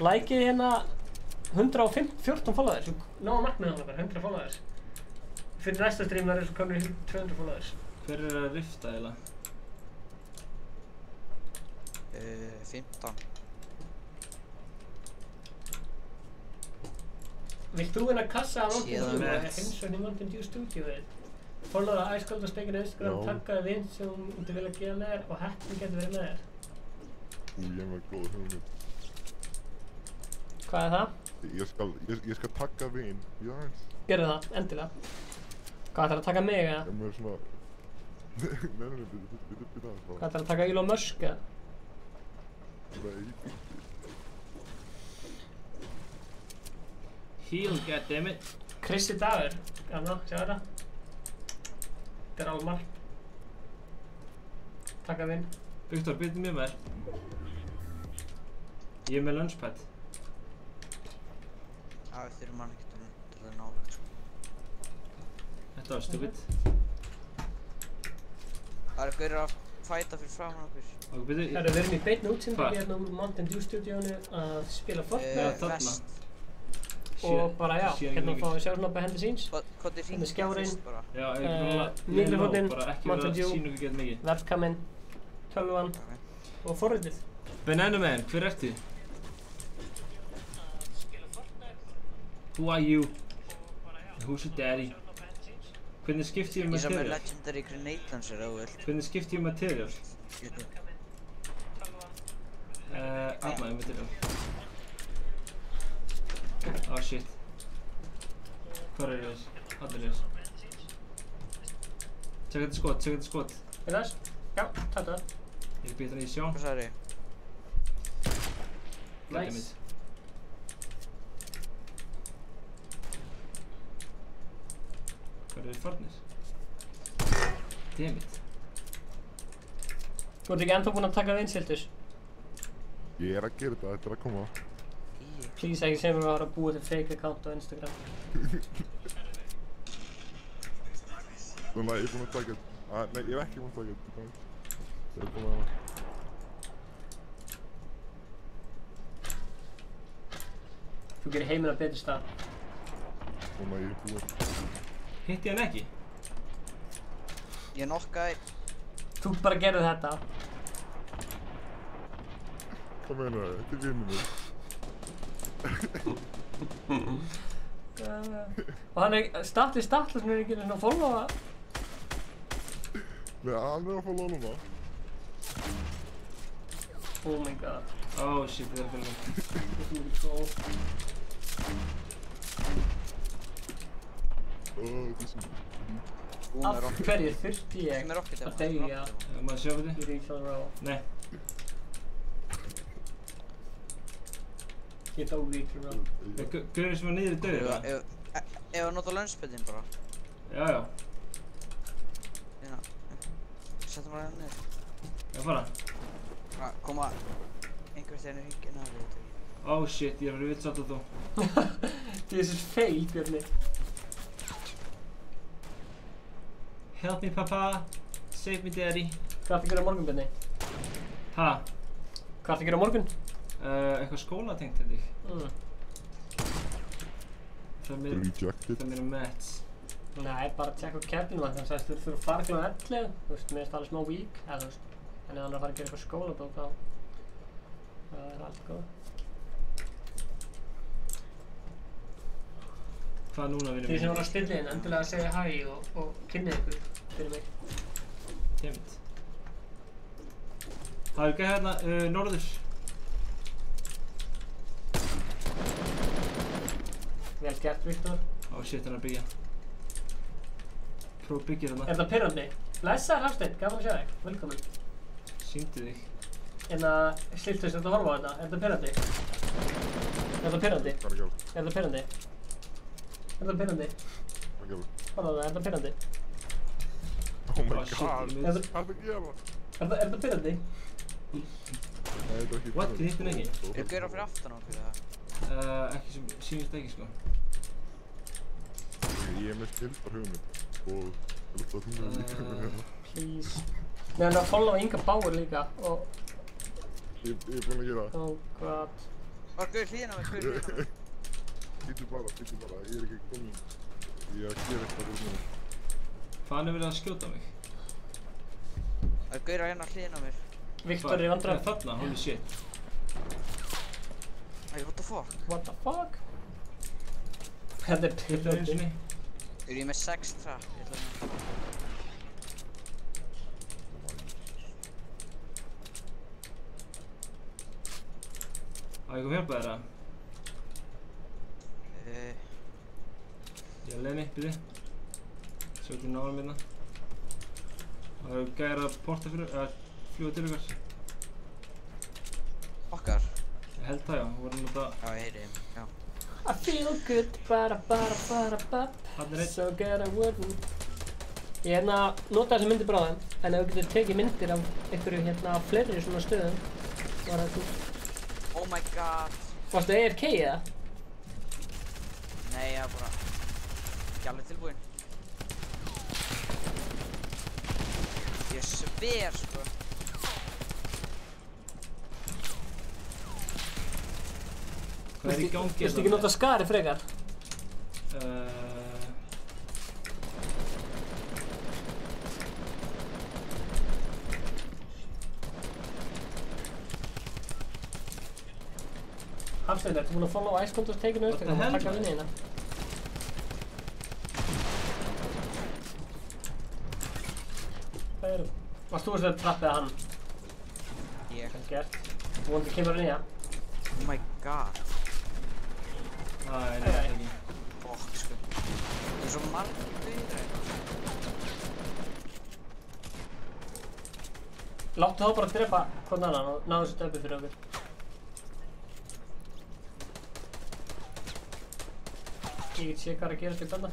Likeið hérna 114 followers. Náða markmiðan okkar, 100 followers. Fyrir næsta stream verður svo komið 200 followers. Hver er að rifta eiginlega? 15. Vilt þú vinna kassa að Mountain Dew og heimsókn í Mountain Dew stúdíóið? Followa Ice Cold was taken á Instagram, taggaði vinn sem hún myndi vilja gefa með þér og heppin getur verið með þér. Ég er með góð hugmynd. Hvað er það? Ég skal tagga vinn, já eins. Gerðu það, endilega. Hvað ætlar að taka mig eða? Ég með svona... Nei, byrja það. Hvað ætlar að taka Elon Musk eða? Nei. Heal, goddammit. Kristi Dagur, gamla, sjá þetta. Þetta er Almar. Takka vinn. Viktor, byrju mér með þér. Ég er með lunchpad. Já, við þurfum hann ekkert til að nálega, sko. Þetta var stupid. Það eru gaurir að fæta fyrir framan okkur. Við erum í beinni útsendingu hérna úr Mountain Dew stúdíónu að spila Fortnite. Og bara já, hérna fáum við sjá svona behind the scenes. Hérna skjárinn, mikrofóninn, Mountain Dew, webcaminn, tölvan og forritið. Banana Man, hver ertu? Who are you? Who's your daddy? Hvernig skipti ég material? Ég sem er legendary grenade launcher ef þú vilt. Hvernig skipti ég material? Almaði material. Oh shit. Hvar er þess? Allir þess. Tjekka þetta skot, tjekka þetta skot. Er þess? Já, takk það. Ég býta hann í sjó. Hvað sagði ég? Nice. Hvar eru þið farnir? Dammit. Þú ert ekki ennþá búinn að taka vinsildus? Ég er að gera þetta er að koma. Please ekki segja mér að búa til fake account á Instagram. Þannig að ég er búinn að taka þetta. Nei, ég er ekki búinn að taka þetta. Ég er búinn að... Þú gerir heiminn að betri stað. Svona ég er búinn. Hitti hann ekki? Ég nokkaði. Þú bara gerði þetta. Hvað meina það? Þetta er vinnu minn. Og hann er Statli Statlason er ekki svona að followa. Nei, hann er að followa núna. Oh my god. Oh shit, það er fyrir mig. Þetta er mikið troll. Af hverju þurfti ég að deyja Maður sjá við í Reach Row? Nei. Ég dó Reach Row. Gaurinn sem var niður í döður það? Ef að nota lönnspöldin bara. Já. Já. Settum bara hérna niður. Já, fara. Koma einhver þegar hringin að við. Oh shit, ég er verið vitt satt á þú. This is fail, Björni. Help me papa, save me daddy. Hvað ætti að gera á morgun, Björni? Ha? Hvað ætti að gera á morgun? Eitthvað skólatengt held ég. Það er mér mats. Nei, bara tjekka á keflinu, þannig að þú þurfur að fara kl. 11. Þú veist, mér finnst alveg smá weak, eða þú veist. En ef hann er að fara að gera eitthvað skólabók þá það er allt góð. Hvað núna vinnum við? Þið sem voru að stilla inn, endilega að segja hæ og kynna ykkur fyrir mig. Kemd. Það er gæði hérna, norður. Vel gert, Viktor. Oh shit, hann er að byggja. Próf byggja hérna. Er það pirrandi? Blessaður Hafsteinn, gaman að sjá þig. Velkomin. Sýndi þig. Hérna, Siltus, ertu að horfa á þetta? Er það pirrandi? Er það pirrandi? Hvað er að gera? Er það pirrandi? Er það pirrandi? Hvað er að gera? Horfa á það, er það pirrandi? Oh my god, hvað er það að gera? Er það pirrandi? Nei, þetta er ekki What? Þið hittin ekki? Er gauðra fyrir aftan okkur eða? Ekki sem sýnist ekki sko. Ég er með skildar hugmynd og ég lútt að þú með líka með hérna. Please. Nei, hann er að followa Inga Bauer líka og... Ég er búinn að gera það. Oh god. Var gauð hlýðin á mig, gauð hlýðin á mig. Býttu bara, ég er ekki komin. Ég er að gera eitthvað úr mér. Hvað er verið að skjóta mig? Það er gauðra hérna hlýðin á mér. Viktor er í vandræðum. Þarna, holy shit. Æ, what the fuck? What the fuck? Þetta er pirrandi. Er ég með 6 trapp? Ég ætla að... Á ég kom hjálpa þér að? Ég leið mig, byrði. Svo ekki náðum minna. Það eru gæðir að porta fyrir, fljúa til ykkar. Okkar? Ég held það já, við vorum að... Já, ég heyri þeim, já. I feel good, ba-da-ba-da-ba-da-bap. So good I wouldn't. Ég nota þessi myndir bráðum, en ef þú getur tekið myndir af einhverju fleiri svona stöðum, var það cool. Oh my god. Varstu AFK eða? Nei, ég var bara... ekki alveg tilbúinn. Ég sver, sko. Hvað er í gangi? Viltu ekki nota skari frekar? Hafsteinn, ertu búinn að followa Ice Cold Taken auðvitað og taka vinni hérna? Varst þú að trappiða hann? Ég. Vel gert. Vonandi kemur hann í það. Oh my god. Æ, nei, ekki. Fokk, sko. Það er svo margir gauðir eitthvað. Láttu þá bara að drepa hvern annan og náðu þessu döppi fyrir okkur. Ég get sé hvað er að gerast í bönda.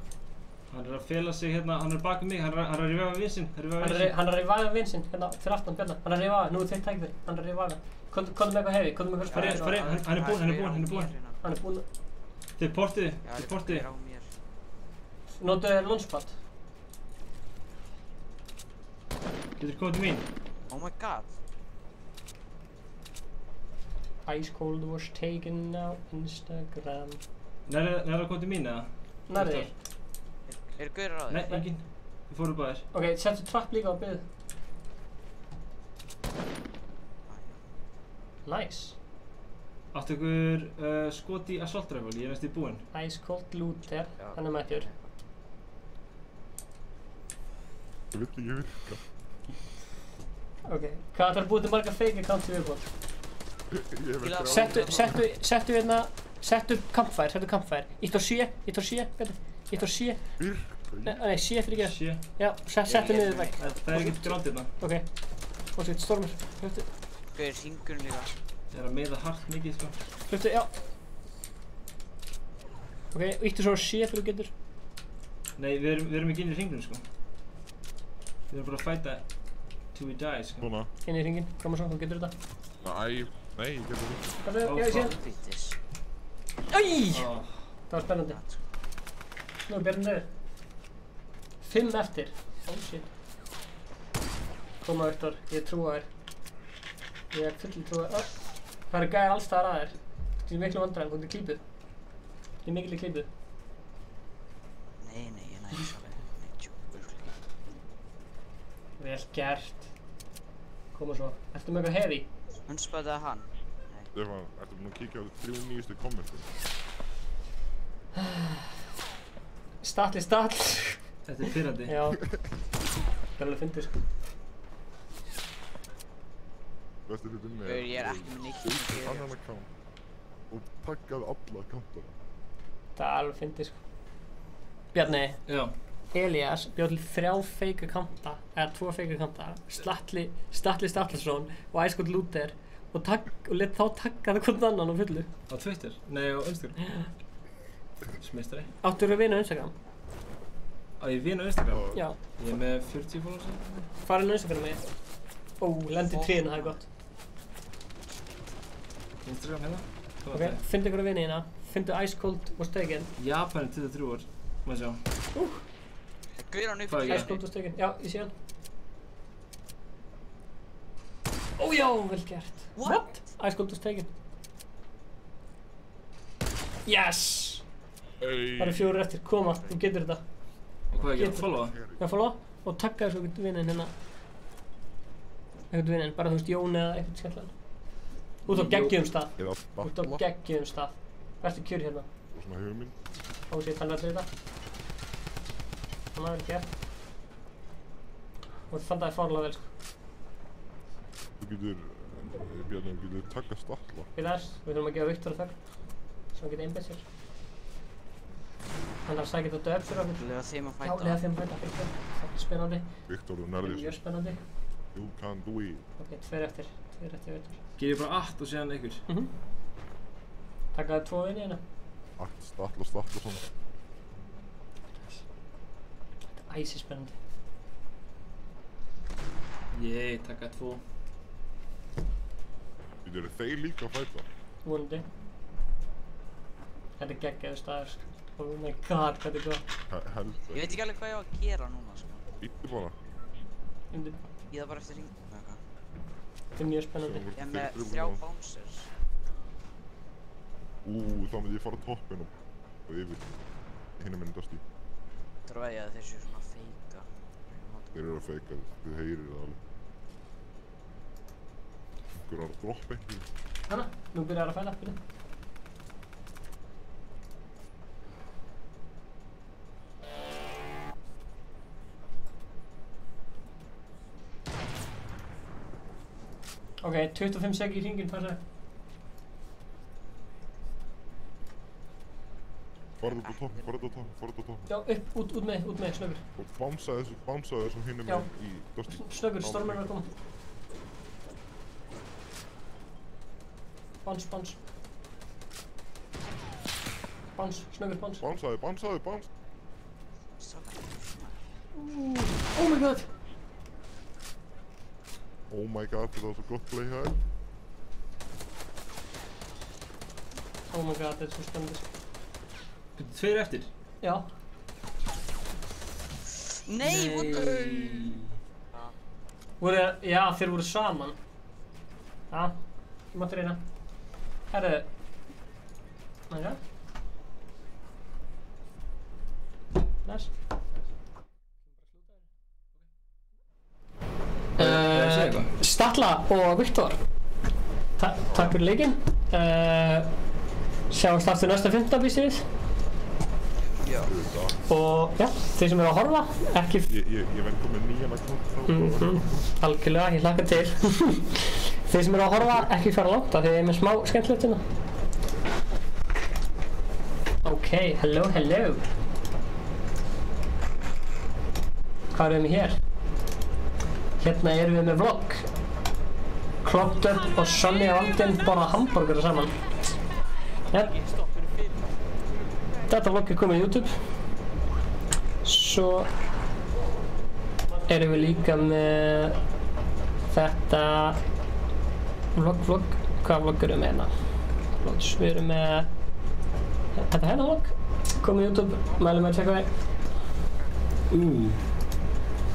Hann er að fela sig hérna, hann er bak mig, hann er að rifa við vinsinn. Hann er að rifa við vinsinn, hérna fyrir aftan Bjarna. Hann er að rifa við, nú er þitt tækifæri, hann er að rifa við. Komdu með eitthvað hefi, komdu með eitthvað spara. Hann er búinn. Hann er búinn. Þið portið. Notaðu launchpad. Getur komið til mín? Oh my god. Ice Cold was taken á Instagram. Nærðu að koma til mín eða? Nærði? Eru gaurar á þér? Nei, enginn. Við fórum báðir. Ok, settu trapp líka á byggð. Nice. Áttu ykkur skot í assault rifle, ég er næstu búinn. Ice Cold Looter, hann er mættur. Það vill ekki virka. Ok, hvað ætlar að búið til marga fake accounts í viðbót? Settu hérna, settu campfire. Ítt á C, betur. Ítt á C. Nei, C fyrir ekki. C. Já, settu niður vegg. Það er ekkert gránt hérna. Ok, og svo eitt stormur. Hluttu. Gauður, hringurinn líka. Ég er að meiða hart mikið, sko. Hluttu, já. Ok, íttu svo á C fyrir þú getur. Nei, við erum ekki inn í hringnum, sko. Við erum bara að fighta till we die, sko. Svona. Inn í hringin, koma svo, þú getur þetta. Nei, ég getur þetta. Hvað er það? Ég sé hann. Æj! Það var spennandi. Nú er Bjarni döður. 5 eftir. Oh shit. Koma Viktor, ég trúa þér. Ég er full trúa þér. Það eru gæðir alls staðar að þér. Þú er miklu vandræðum, þú ert í klípuð. Ég er mikil í klípuð. Nei, ég næði svo vel. Nei, tjúkur. Vel gert. Koma svo. Ertu með eitthvað heavy? Hundspaðaði hann? Stefán, ertu búinn að kíkja á 3 nýjustu kommentin? Stall. Þetta er pirrandi. Já. Það er alveg fyndið, sko. Bestu hlutin með Ég er ekki með neitt. annan account og taggaði alla accountana. Það er alveg fyndið, sko. Bjarni. Já. Elías bjóð til 3 fake accounta, eða 2 fake accounta. Stalli Stallason og Ice Cold Looter. Og let þá tagga það hvern annan á fullu. Á Twitter? Nei, á Instagram. Smistari. Áttu að vinna á Instagram? Á ég vinna á Instagram? Já. Ég er með 40 followers. Farinn á Instagram með. Ó, lendi tríðina, það er gott. Instagram hérna. Ok, fyndu ykkur að vinna hérna. Fyndu Ice Cold was taken. Japanin 23 år. Má sjá. Gauður hann upp Hvað er Ice Cold was taken. Já, ég sé hann. Ó já, vel gert. What? Ice Cold was taken. Yes! Það eru 4 eftir. Koma, þú getur þetta. Og hvað er að gera? Followa? Já, followa. Og tagga þessu okkur vinnin hérna. Ekkert vinnin, bara þú veist Jón eða eitthvað skemmtilega. Út á geggjum stað. Út á geggjum stað. Vertu kjör hérna. Og svona hugmynd. Ó, sér, hann er allir þetta. Þannig að vel gert. Og þann dag er fárlega vel, sko. Þú getur, Bjarni, þú getur taggað Stalla. Við þurfum að gefa Viktor að þögn. Svo hann geti einbeitt sér. Hann þarf að sækja þetta upp fyrir okkur. Lega þeim að fæta. Já, lega þeim að fæta. Það er spennandi. Viktor, þú nærðir þessu. Mjög spennandi. You can do it. Ok, 2 eftir. 2 eftir Viktor. Gerir bara 8 og séðan ykkur. Takkaði 2 inn í hérna. 8 Stalla og svona. Þetta er æsi spennandi. Ég takkaði 2. Eru þeir líka að fæta? Vonandi. Þetta er geggjaður staður, sko. Oh my god, hvað þetta er gott. Helveg. Ég veit ekki alveg hvað ég á að gera núna, sko. Ítti bara. Indi. Ég það bara eftir hringum eða eitthvað. Þetta er mjög spennandi. Ég er með 3 bouncers. Þá myndi ég fara toppinum og yfir hinum minni Dusty. Trú ég að þeir séu svona að feika. Þeir eru að feika, þið heyrir það alveg. Einhver að droppa einhverju. Hanna, nú byrjar að fæla, byrja. Ok, 25 sek í hringin, hvað sagði? Farðu út á topp. Já, upp, út með, snöggur. Og bounceaði þessu hinum Já. í Dusty. Snöggur, stormur er að koma. Bounce. Snöggur, bounce. Bounceaði. Oh my god! Oh my god, þetta var svo gott play hér. Oh my god, þetta er svo spennandi. 2 eftir? Já. Nei, what the... Já, þeir voru saman. Já, ég mátti reyna. Herru. Næja. Næs. Statla og Viktor. Takk fyrir leikinn. Sjáumst aftur næsta 15. býst við. Já. Og já, þeir sem eru að horfa, ekki... Ég verð komið nýjan account. Algjörlega, ég hlakka til. Þeir sem eru að horfa, ekki fara langt af því ég er með smá skemmtilegt hérna. Ok, hello. Hvað erum við hér? Hérna erum við með vlogg. Klopped Up og Sonny og Aldin borða hamburgera saman. Jep. Þetta vlogg er komið á YouTube. Svo erum við líka með þetta vlogg. Hvaða vlogg erum við hérna? Við erum með þetta hérna vlogg. Komið á YouTube. Mælum að tjekka það.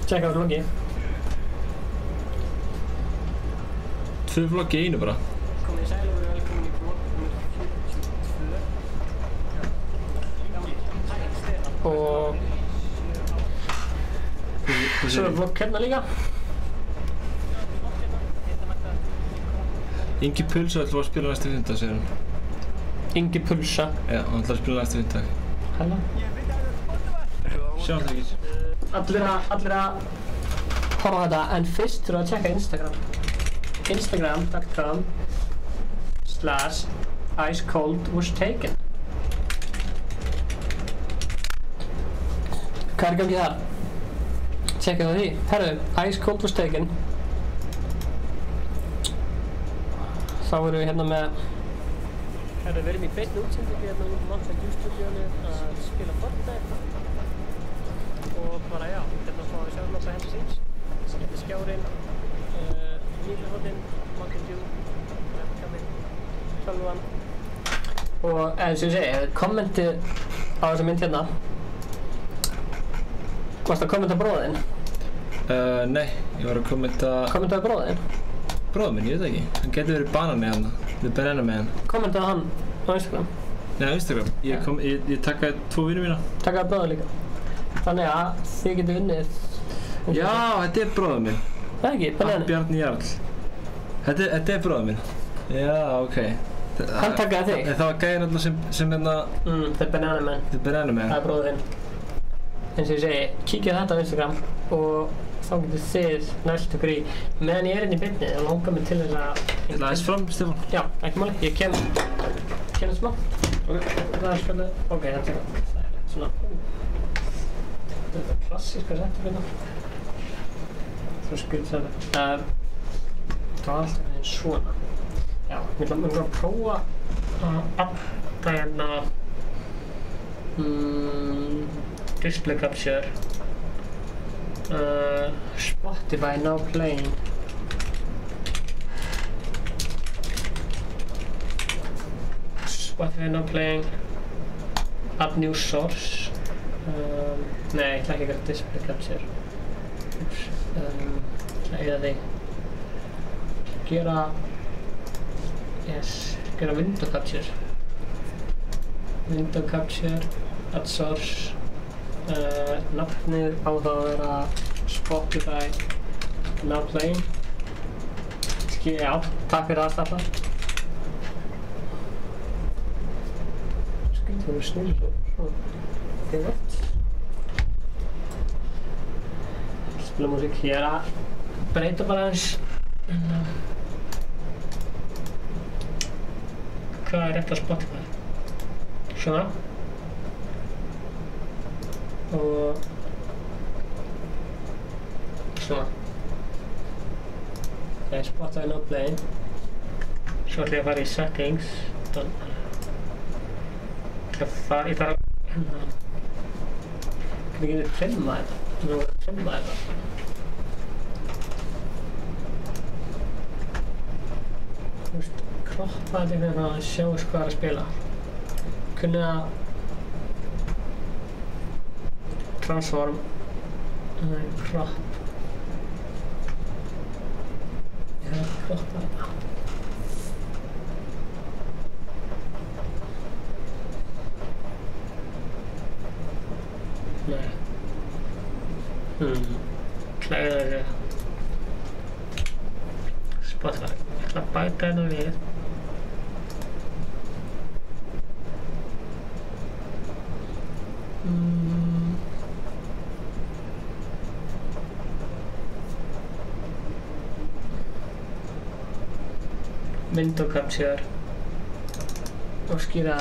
Tjekka það vloggi. 2 vlogg í einu bara. Komið í sæl og verið velkomin í vlogg nr. 42. Og svo er vlogg hérna líka. Ingi Pulsa ætlar að spila næsta 5. segir hann. Ingi Pulsa? Já, hann ætlar að spila næsta 5. Hæla. Sjáum það ekki. Allir að horfa á þetta, en fyrst þurfum við að tjekka Instagram. Instagram.com/icecoldwashtaken. Hvað er í gangi þar? Tjekka það því. Herru, icecoldwashtaken. Þá erum við hérna með... Herru, við erum í beinni útsendingu hérna úr Mountain Dew stúdíónu að spila Fortnite. Og bara já, hérna fáum við sjá náttúrulega hendur síns. Hérna er skjárinn. Mikrofóninn, Mountain Dew, webcaminn, tölvan. Og eins og ég segi, kommentið á þessa mynd hérna. Varstu að kommenta bróðinn? Nei, ég var að kommenta... Kommentaði bróðinn? Bróður minn, ég veit ekki. Hann getur verið banani hann, við banana með hann. Kommentaði hann á Instagram? Nei, á Instagram. Ég takkaði 2 vinur mína. Takkaði bróður líka? Þannig að þið getur unnið... Já, þetta er bróður minn. Það ekki, Banani? Bjarni Jarl. Þetta er bróður minn. Já, ok. Hann takkaði þig? Það var gæðin alltaf sem hérna... The Banana Man. The Banana Man. Það er bróður þinn. Eins og ég segi, kíkja þetta á Instagram og þá getur þið nælt ykkur í meðan ég er inn í beinni og langar mig til þess að... Ég ætla aðeins fram, Stefán. Já, ekki máli. Ég kem smá. Ok. Það er spilað. Ok, þetta er svona... Þetta er klassíska setup hérna. Þú skurðið þetta. Það var alltaf eins svona. Já, ég ætla að prófa að adda hérna display capture Spotify now playing. Spotify now playing. Add new source. Nei, ég ætla ekki að gera display capture. Úps. Ég ætla að eyða því. Gera window capture. Window capture, add source. Nafnið á það að vera Spotify now playing. Já, takk fyrir það, Staffa. Skrítið að vera snill og þetta er vett. Spila músík. Ég er að breyta bara aðeins hvað er rétt á Spotify. Svona. Og svona. Það er Spotify now playing. Svo ætla ég að fara í settings. Ég þarf að hvernig getur ég trimma þetta? Þú verður að trimma þetta. Þú veist, kroppa þetta hérna að sjá hvað er að spila. Kunnið að transform crop. Ég þarf að kroppa þetta. Nei. Klæða þessu. Spotify. Ég ætla að bæta hérna við. Window capture og skýra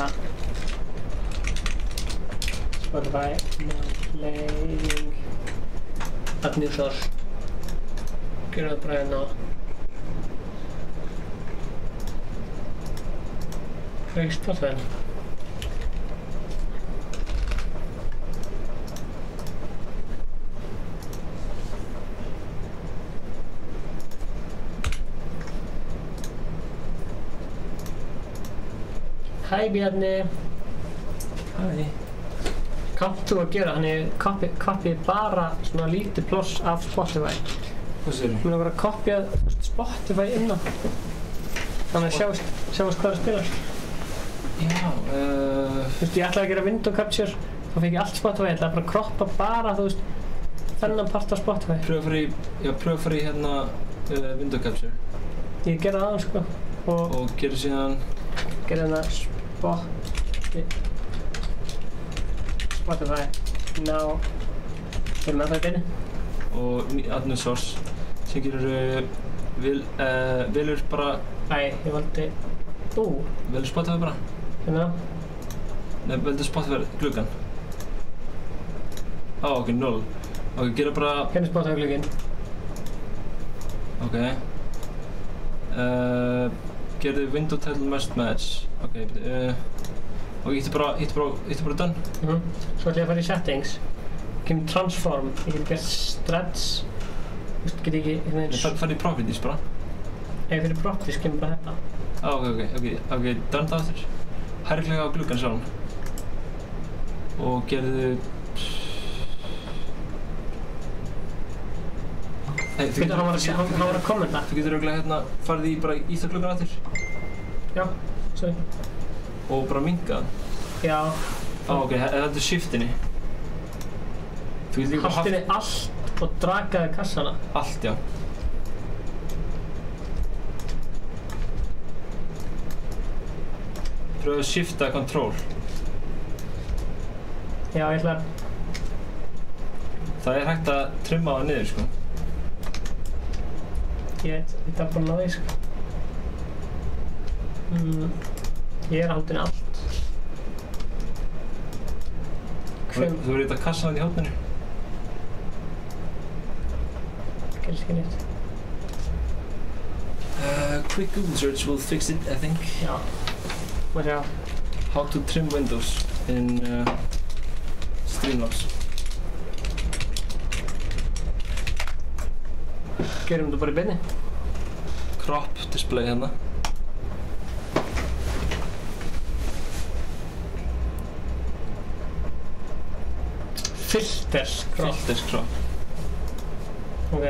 Spotify now playing add new source gera það bara hérna hvað er Spotify Hæ Bjarni. Hæ. Kannt þú að gera, hann kopið bara svona lítið ploss af Spotify. Hvað segirðu? Mér langar að kopja Spotify innan. Þannig að sjáist hvað það spilar. Já, Þú veist, ég ætlaði að gera window capture, þá fekk ég allt Spotify, ég ætlaði bara að kroppa bara, þú veist, þennan part af Spotify. Pröfa að fara í hérna window capture. Ég gerði það aðeins, sko. Og gerði síðan... Gerði hérna Spotify now erum við það inni og add new source sem gerur velur bara ég valdi velur Spotify bara hérna nei, veldu Spotify gluggan ok, 0 ok, gera bara hérna Spotify glugginn ok gerðu window title must match ok, og hittu bara done Svo ætla ég að fara í settings kemur transform, ég get gert stretch þú veist, get ekki farið í properties bara ef ég fyrir properties kemur bara þetta ok, done það aftur herrklega á gluggan sjálf og gerðu hann var að kommenta þú getur örugglega hérna farið í bara í það gluggan aftur já, sorry og bara minnka já ok, þetta er shiftinni haltinni allt og dragaði kassana allt, já pröfu að shifta control já, ég ætla það er hægt að trimma það niður, sko ég veit bara náði, sko ég er haldinn allt þú verður í þetta kassan í hótninu ekki neitt quick Google search will fix it, I think já, maður sjá how to trim windows in Streamlabs gerum þetta bara í beinni crop display hérna filters crop ok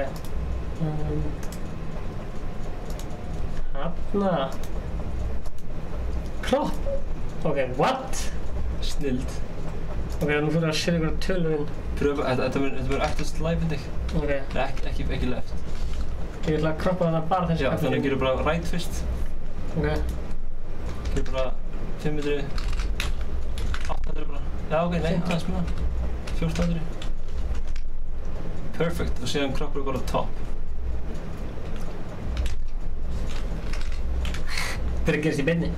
hérna crop ok, what? snild ok, nú fyrir að setja ykkur tölur inn pröfa, þetta verður aftast live indi ok ekki left ég ætla að kroppa þarna bara þessi já, þannig að gera bara right fyrst ok gera bara 500 800 bara já, ok, nei, aðeins minna 1400 perfect og síðan kroppur bara top fyrir að gerast í beinni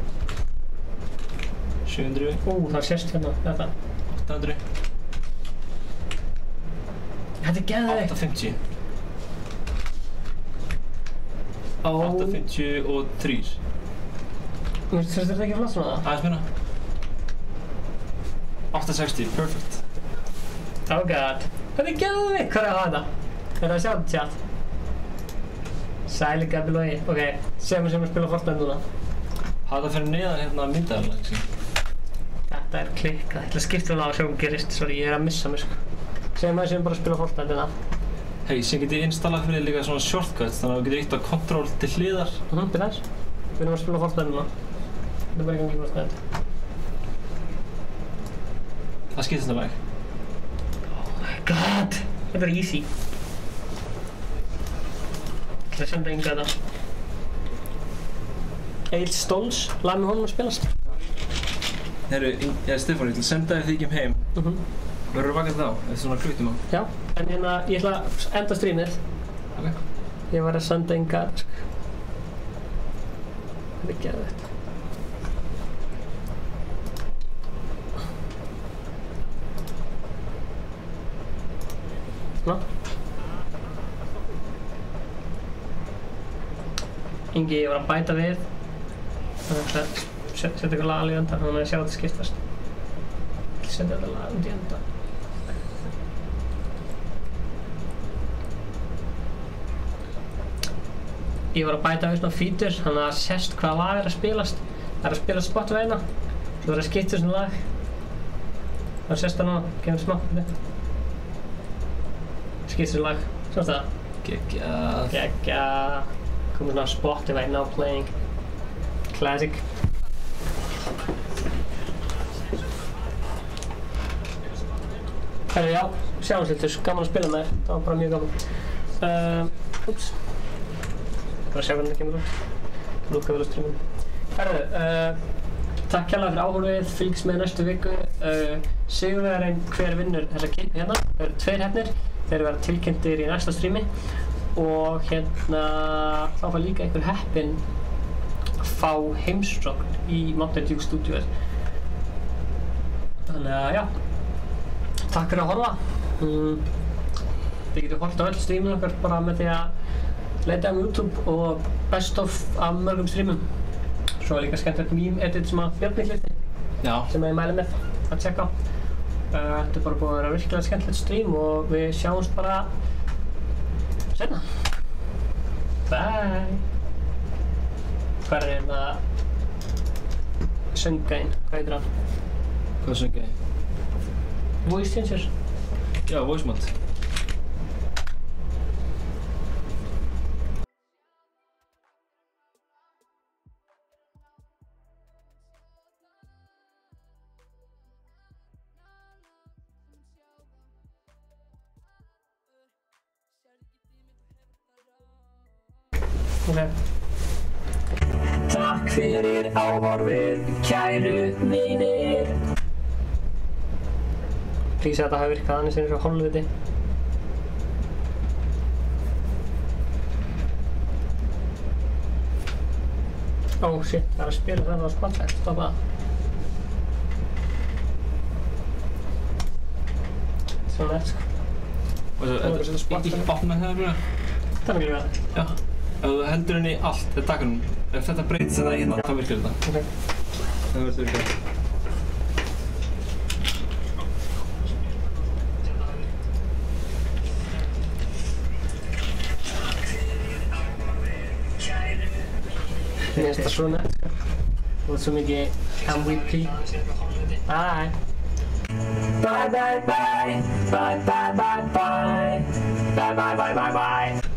700 það sést hérna, þetta 800 þetta er geðveikt 850 853 þú veist þetta ekki flott svona það? aðeins minna 860, perfect oh god þetta er geðveikt, hvað er að hafa þetta? Er það að sjá þetta chat? Sæli Gabilói, ok, sem að spila Fortnite núna hafa það fyrir neðan hérna myndaðarlega, ekki? Þetta er klikkað, ég ætla að skipta hérna á að sjá hvað gerist, sorry, ég er að missa mig sko sem að bara spila Fortnite hérna hei, sem geti installað fyrir líka svona shortcuts þannig að þú getur ítt á control til hliðar byrja þess, við erum að spila Fortnite núna þetta er bara í gangi Fortnite það skiptist það væg God, þetta er easy. Það senda Inga þetta. Egil Stóls, lag með honum að spilast. Herru, Stefán, ég ætla að senda þér þykjum heim. Verður þú vakað þá, eftir svona klukkutíma? Já, en hérna, ég ætla að enda streamið. Ok. Ég var að senda Inga þetta, sko. Þetta er geðveikt. Svona. Ingi, ég var að bæta við. Þannig að setja ykkur lag alveg í enda, þannig að sjá þetta skiptast. Ég ætla að setja þetta lag út í enda. Ég var að bæta við svona feature, þannig að sést hvaða lag er að spilast. Það er að spila Spotify-na, svo það er að skipta svona lag. Það sést það núna, gefum smá þetta. Skipta svona lag, svona það. Geggjað. Geggjað. Komur svona Spotify now playing. Classic. Herru, já, sjáum svolítið, gaman að spila með þér. Það var bara mjög gaman. Úps. Bara að sjá hvernig það kemur út. Lúka vel á streaminu. Herru, takk kærlega fyrir áhorfið, fylgst með næstu viku. Sigurvegarinn hver vinnur þessa kippi hérna. Það eru 2 hefnir. Þeir verða tilkynntir í næsta streami. Og hérna, þá var líka einhver heppinn að fá heimsókn í Mountain Dew stúdíóið. Þannig að, já. Takk fyrir að horfa. Þið getur horft á öll streamið okkar bara með því að leita YouTube og best of af mörgum streamum. Svo er líka skemmtilegt meme edit sem að Bjarni hlýtti. Já. Sem ég mæli með að tjekka á. Þetta er bara búið að vera virkilega skemmtilegt stream og við sjáumst bara seinna. Bye. Hvað er hérna sönggæinn? Hvað heitir hann? Hvað sönggæinn? Voice changer? Já, voice mod. Okay. Takk fyrir áhorfið, kæru vinir. Please að þetta hafi virkað, annars er eins og hálfviti. Oh shit, það er að spila þetta á Spotify, stoppa það. Svona eftir sko. Ég opna það bara. Það er mikilvægt að það. Já. Ef þú heldur henni allt, eða takkar hún, ef þetta breytist þetta hérna, þá virkar þetta. Ok. Það verður virkað. Mér finnst það svo nett, sko. Og svo mikið MVP. Bye. Bye bye bye. Bye bye bye bye. Bye bye bye bye bye.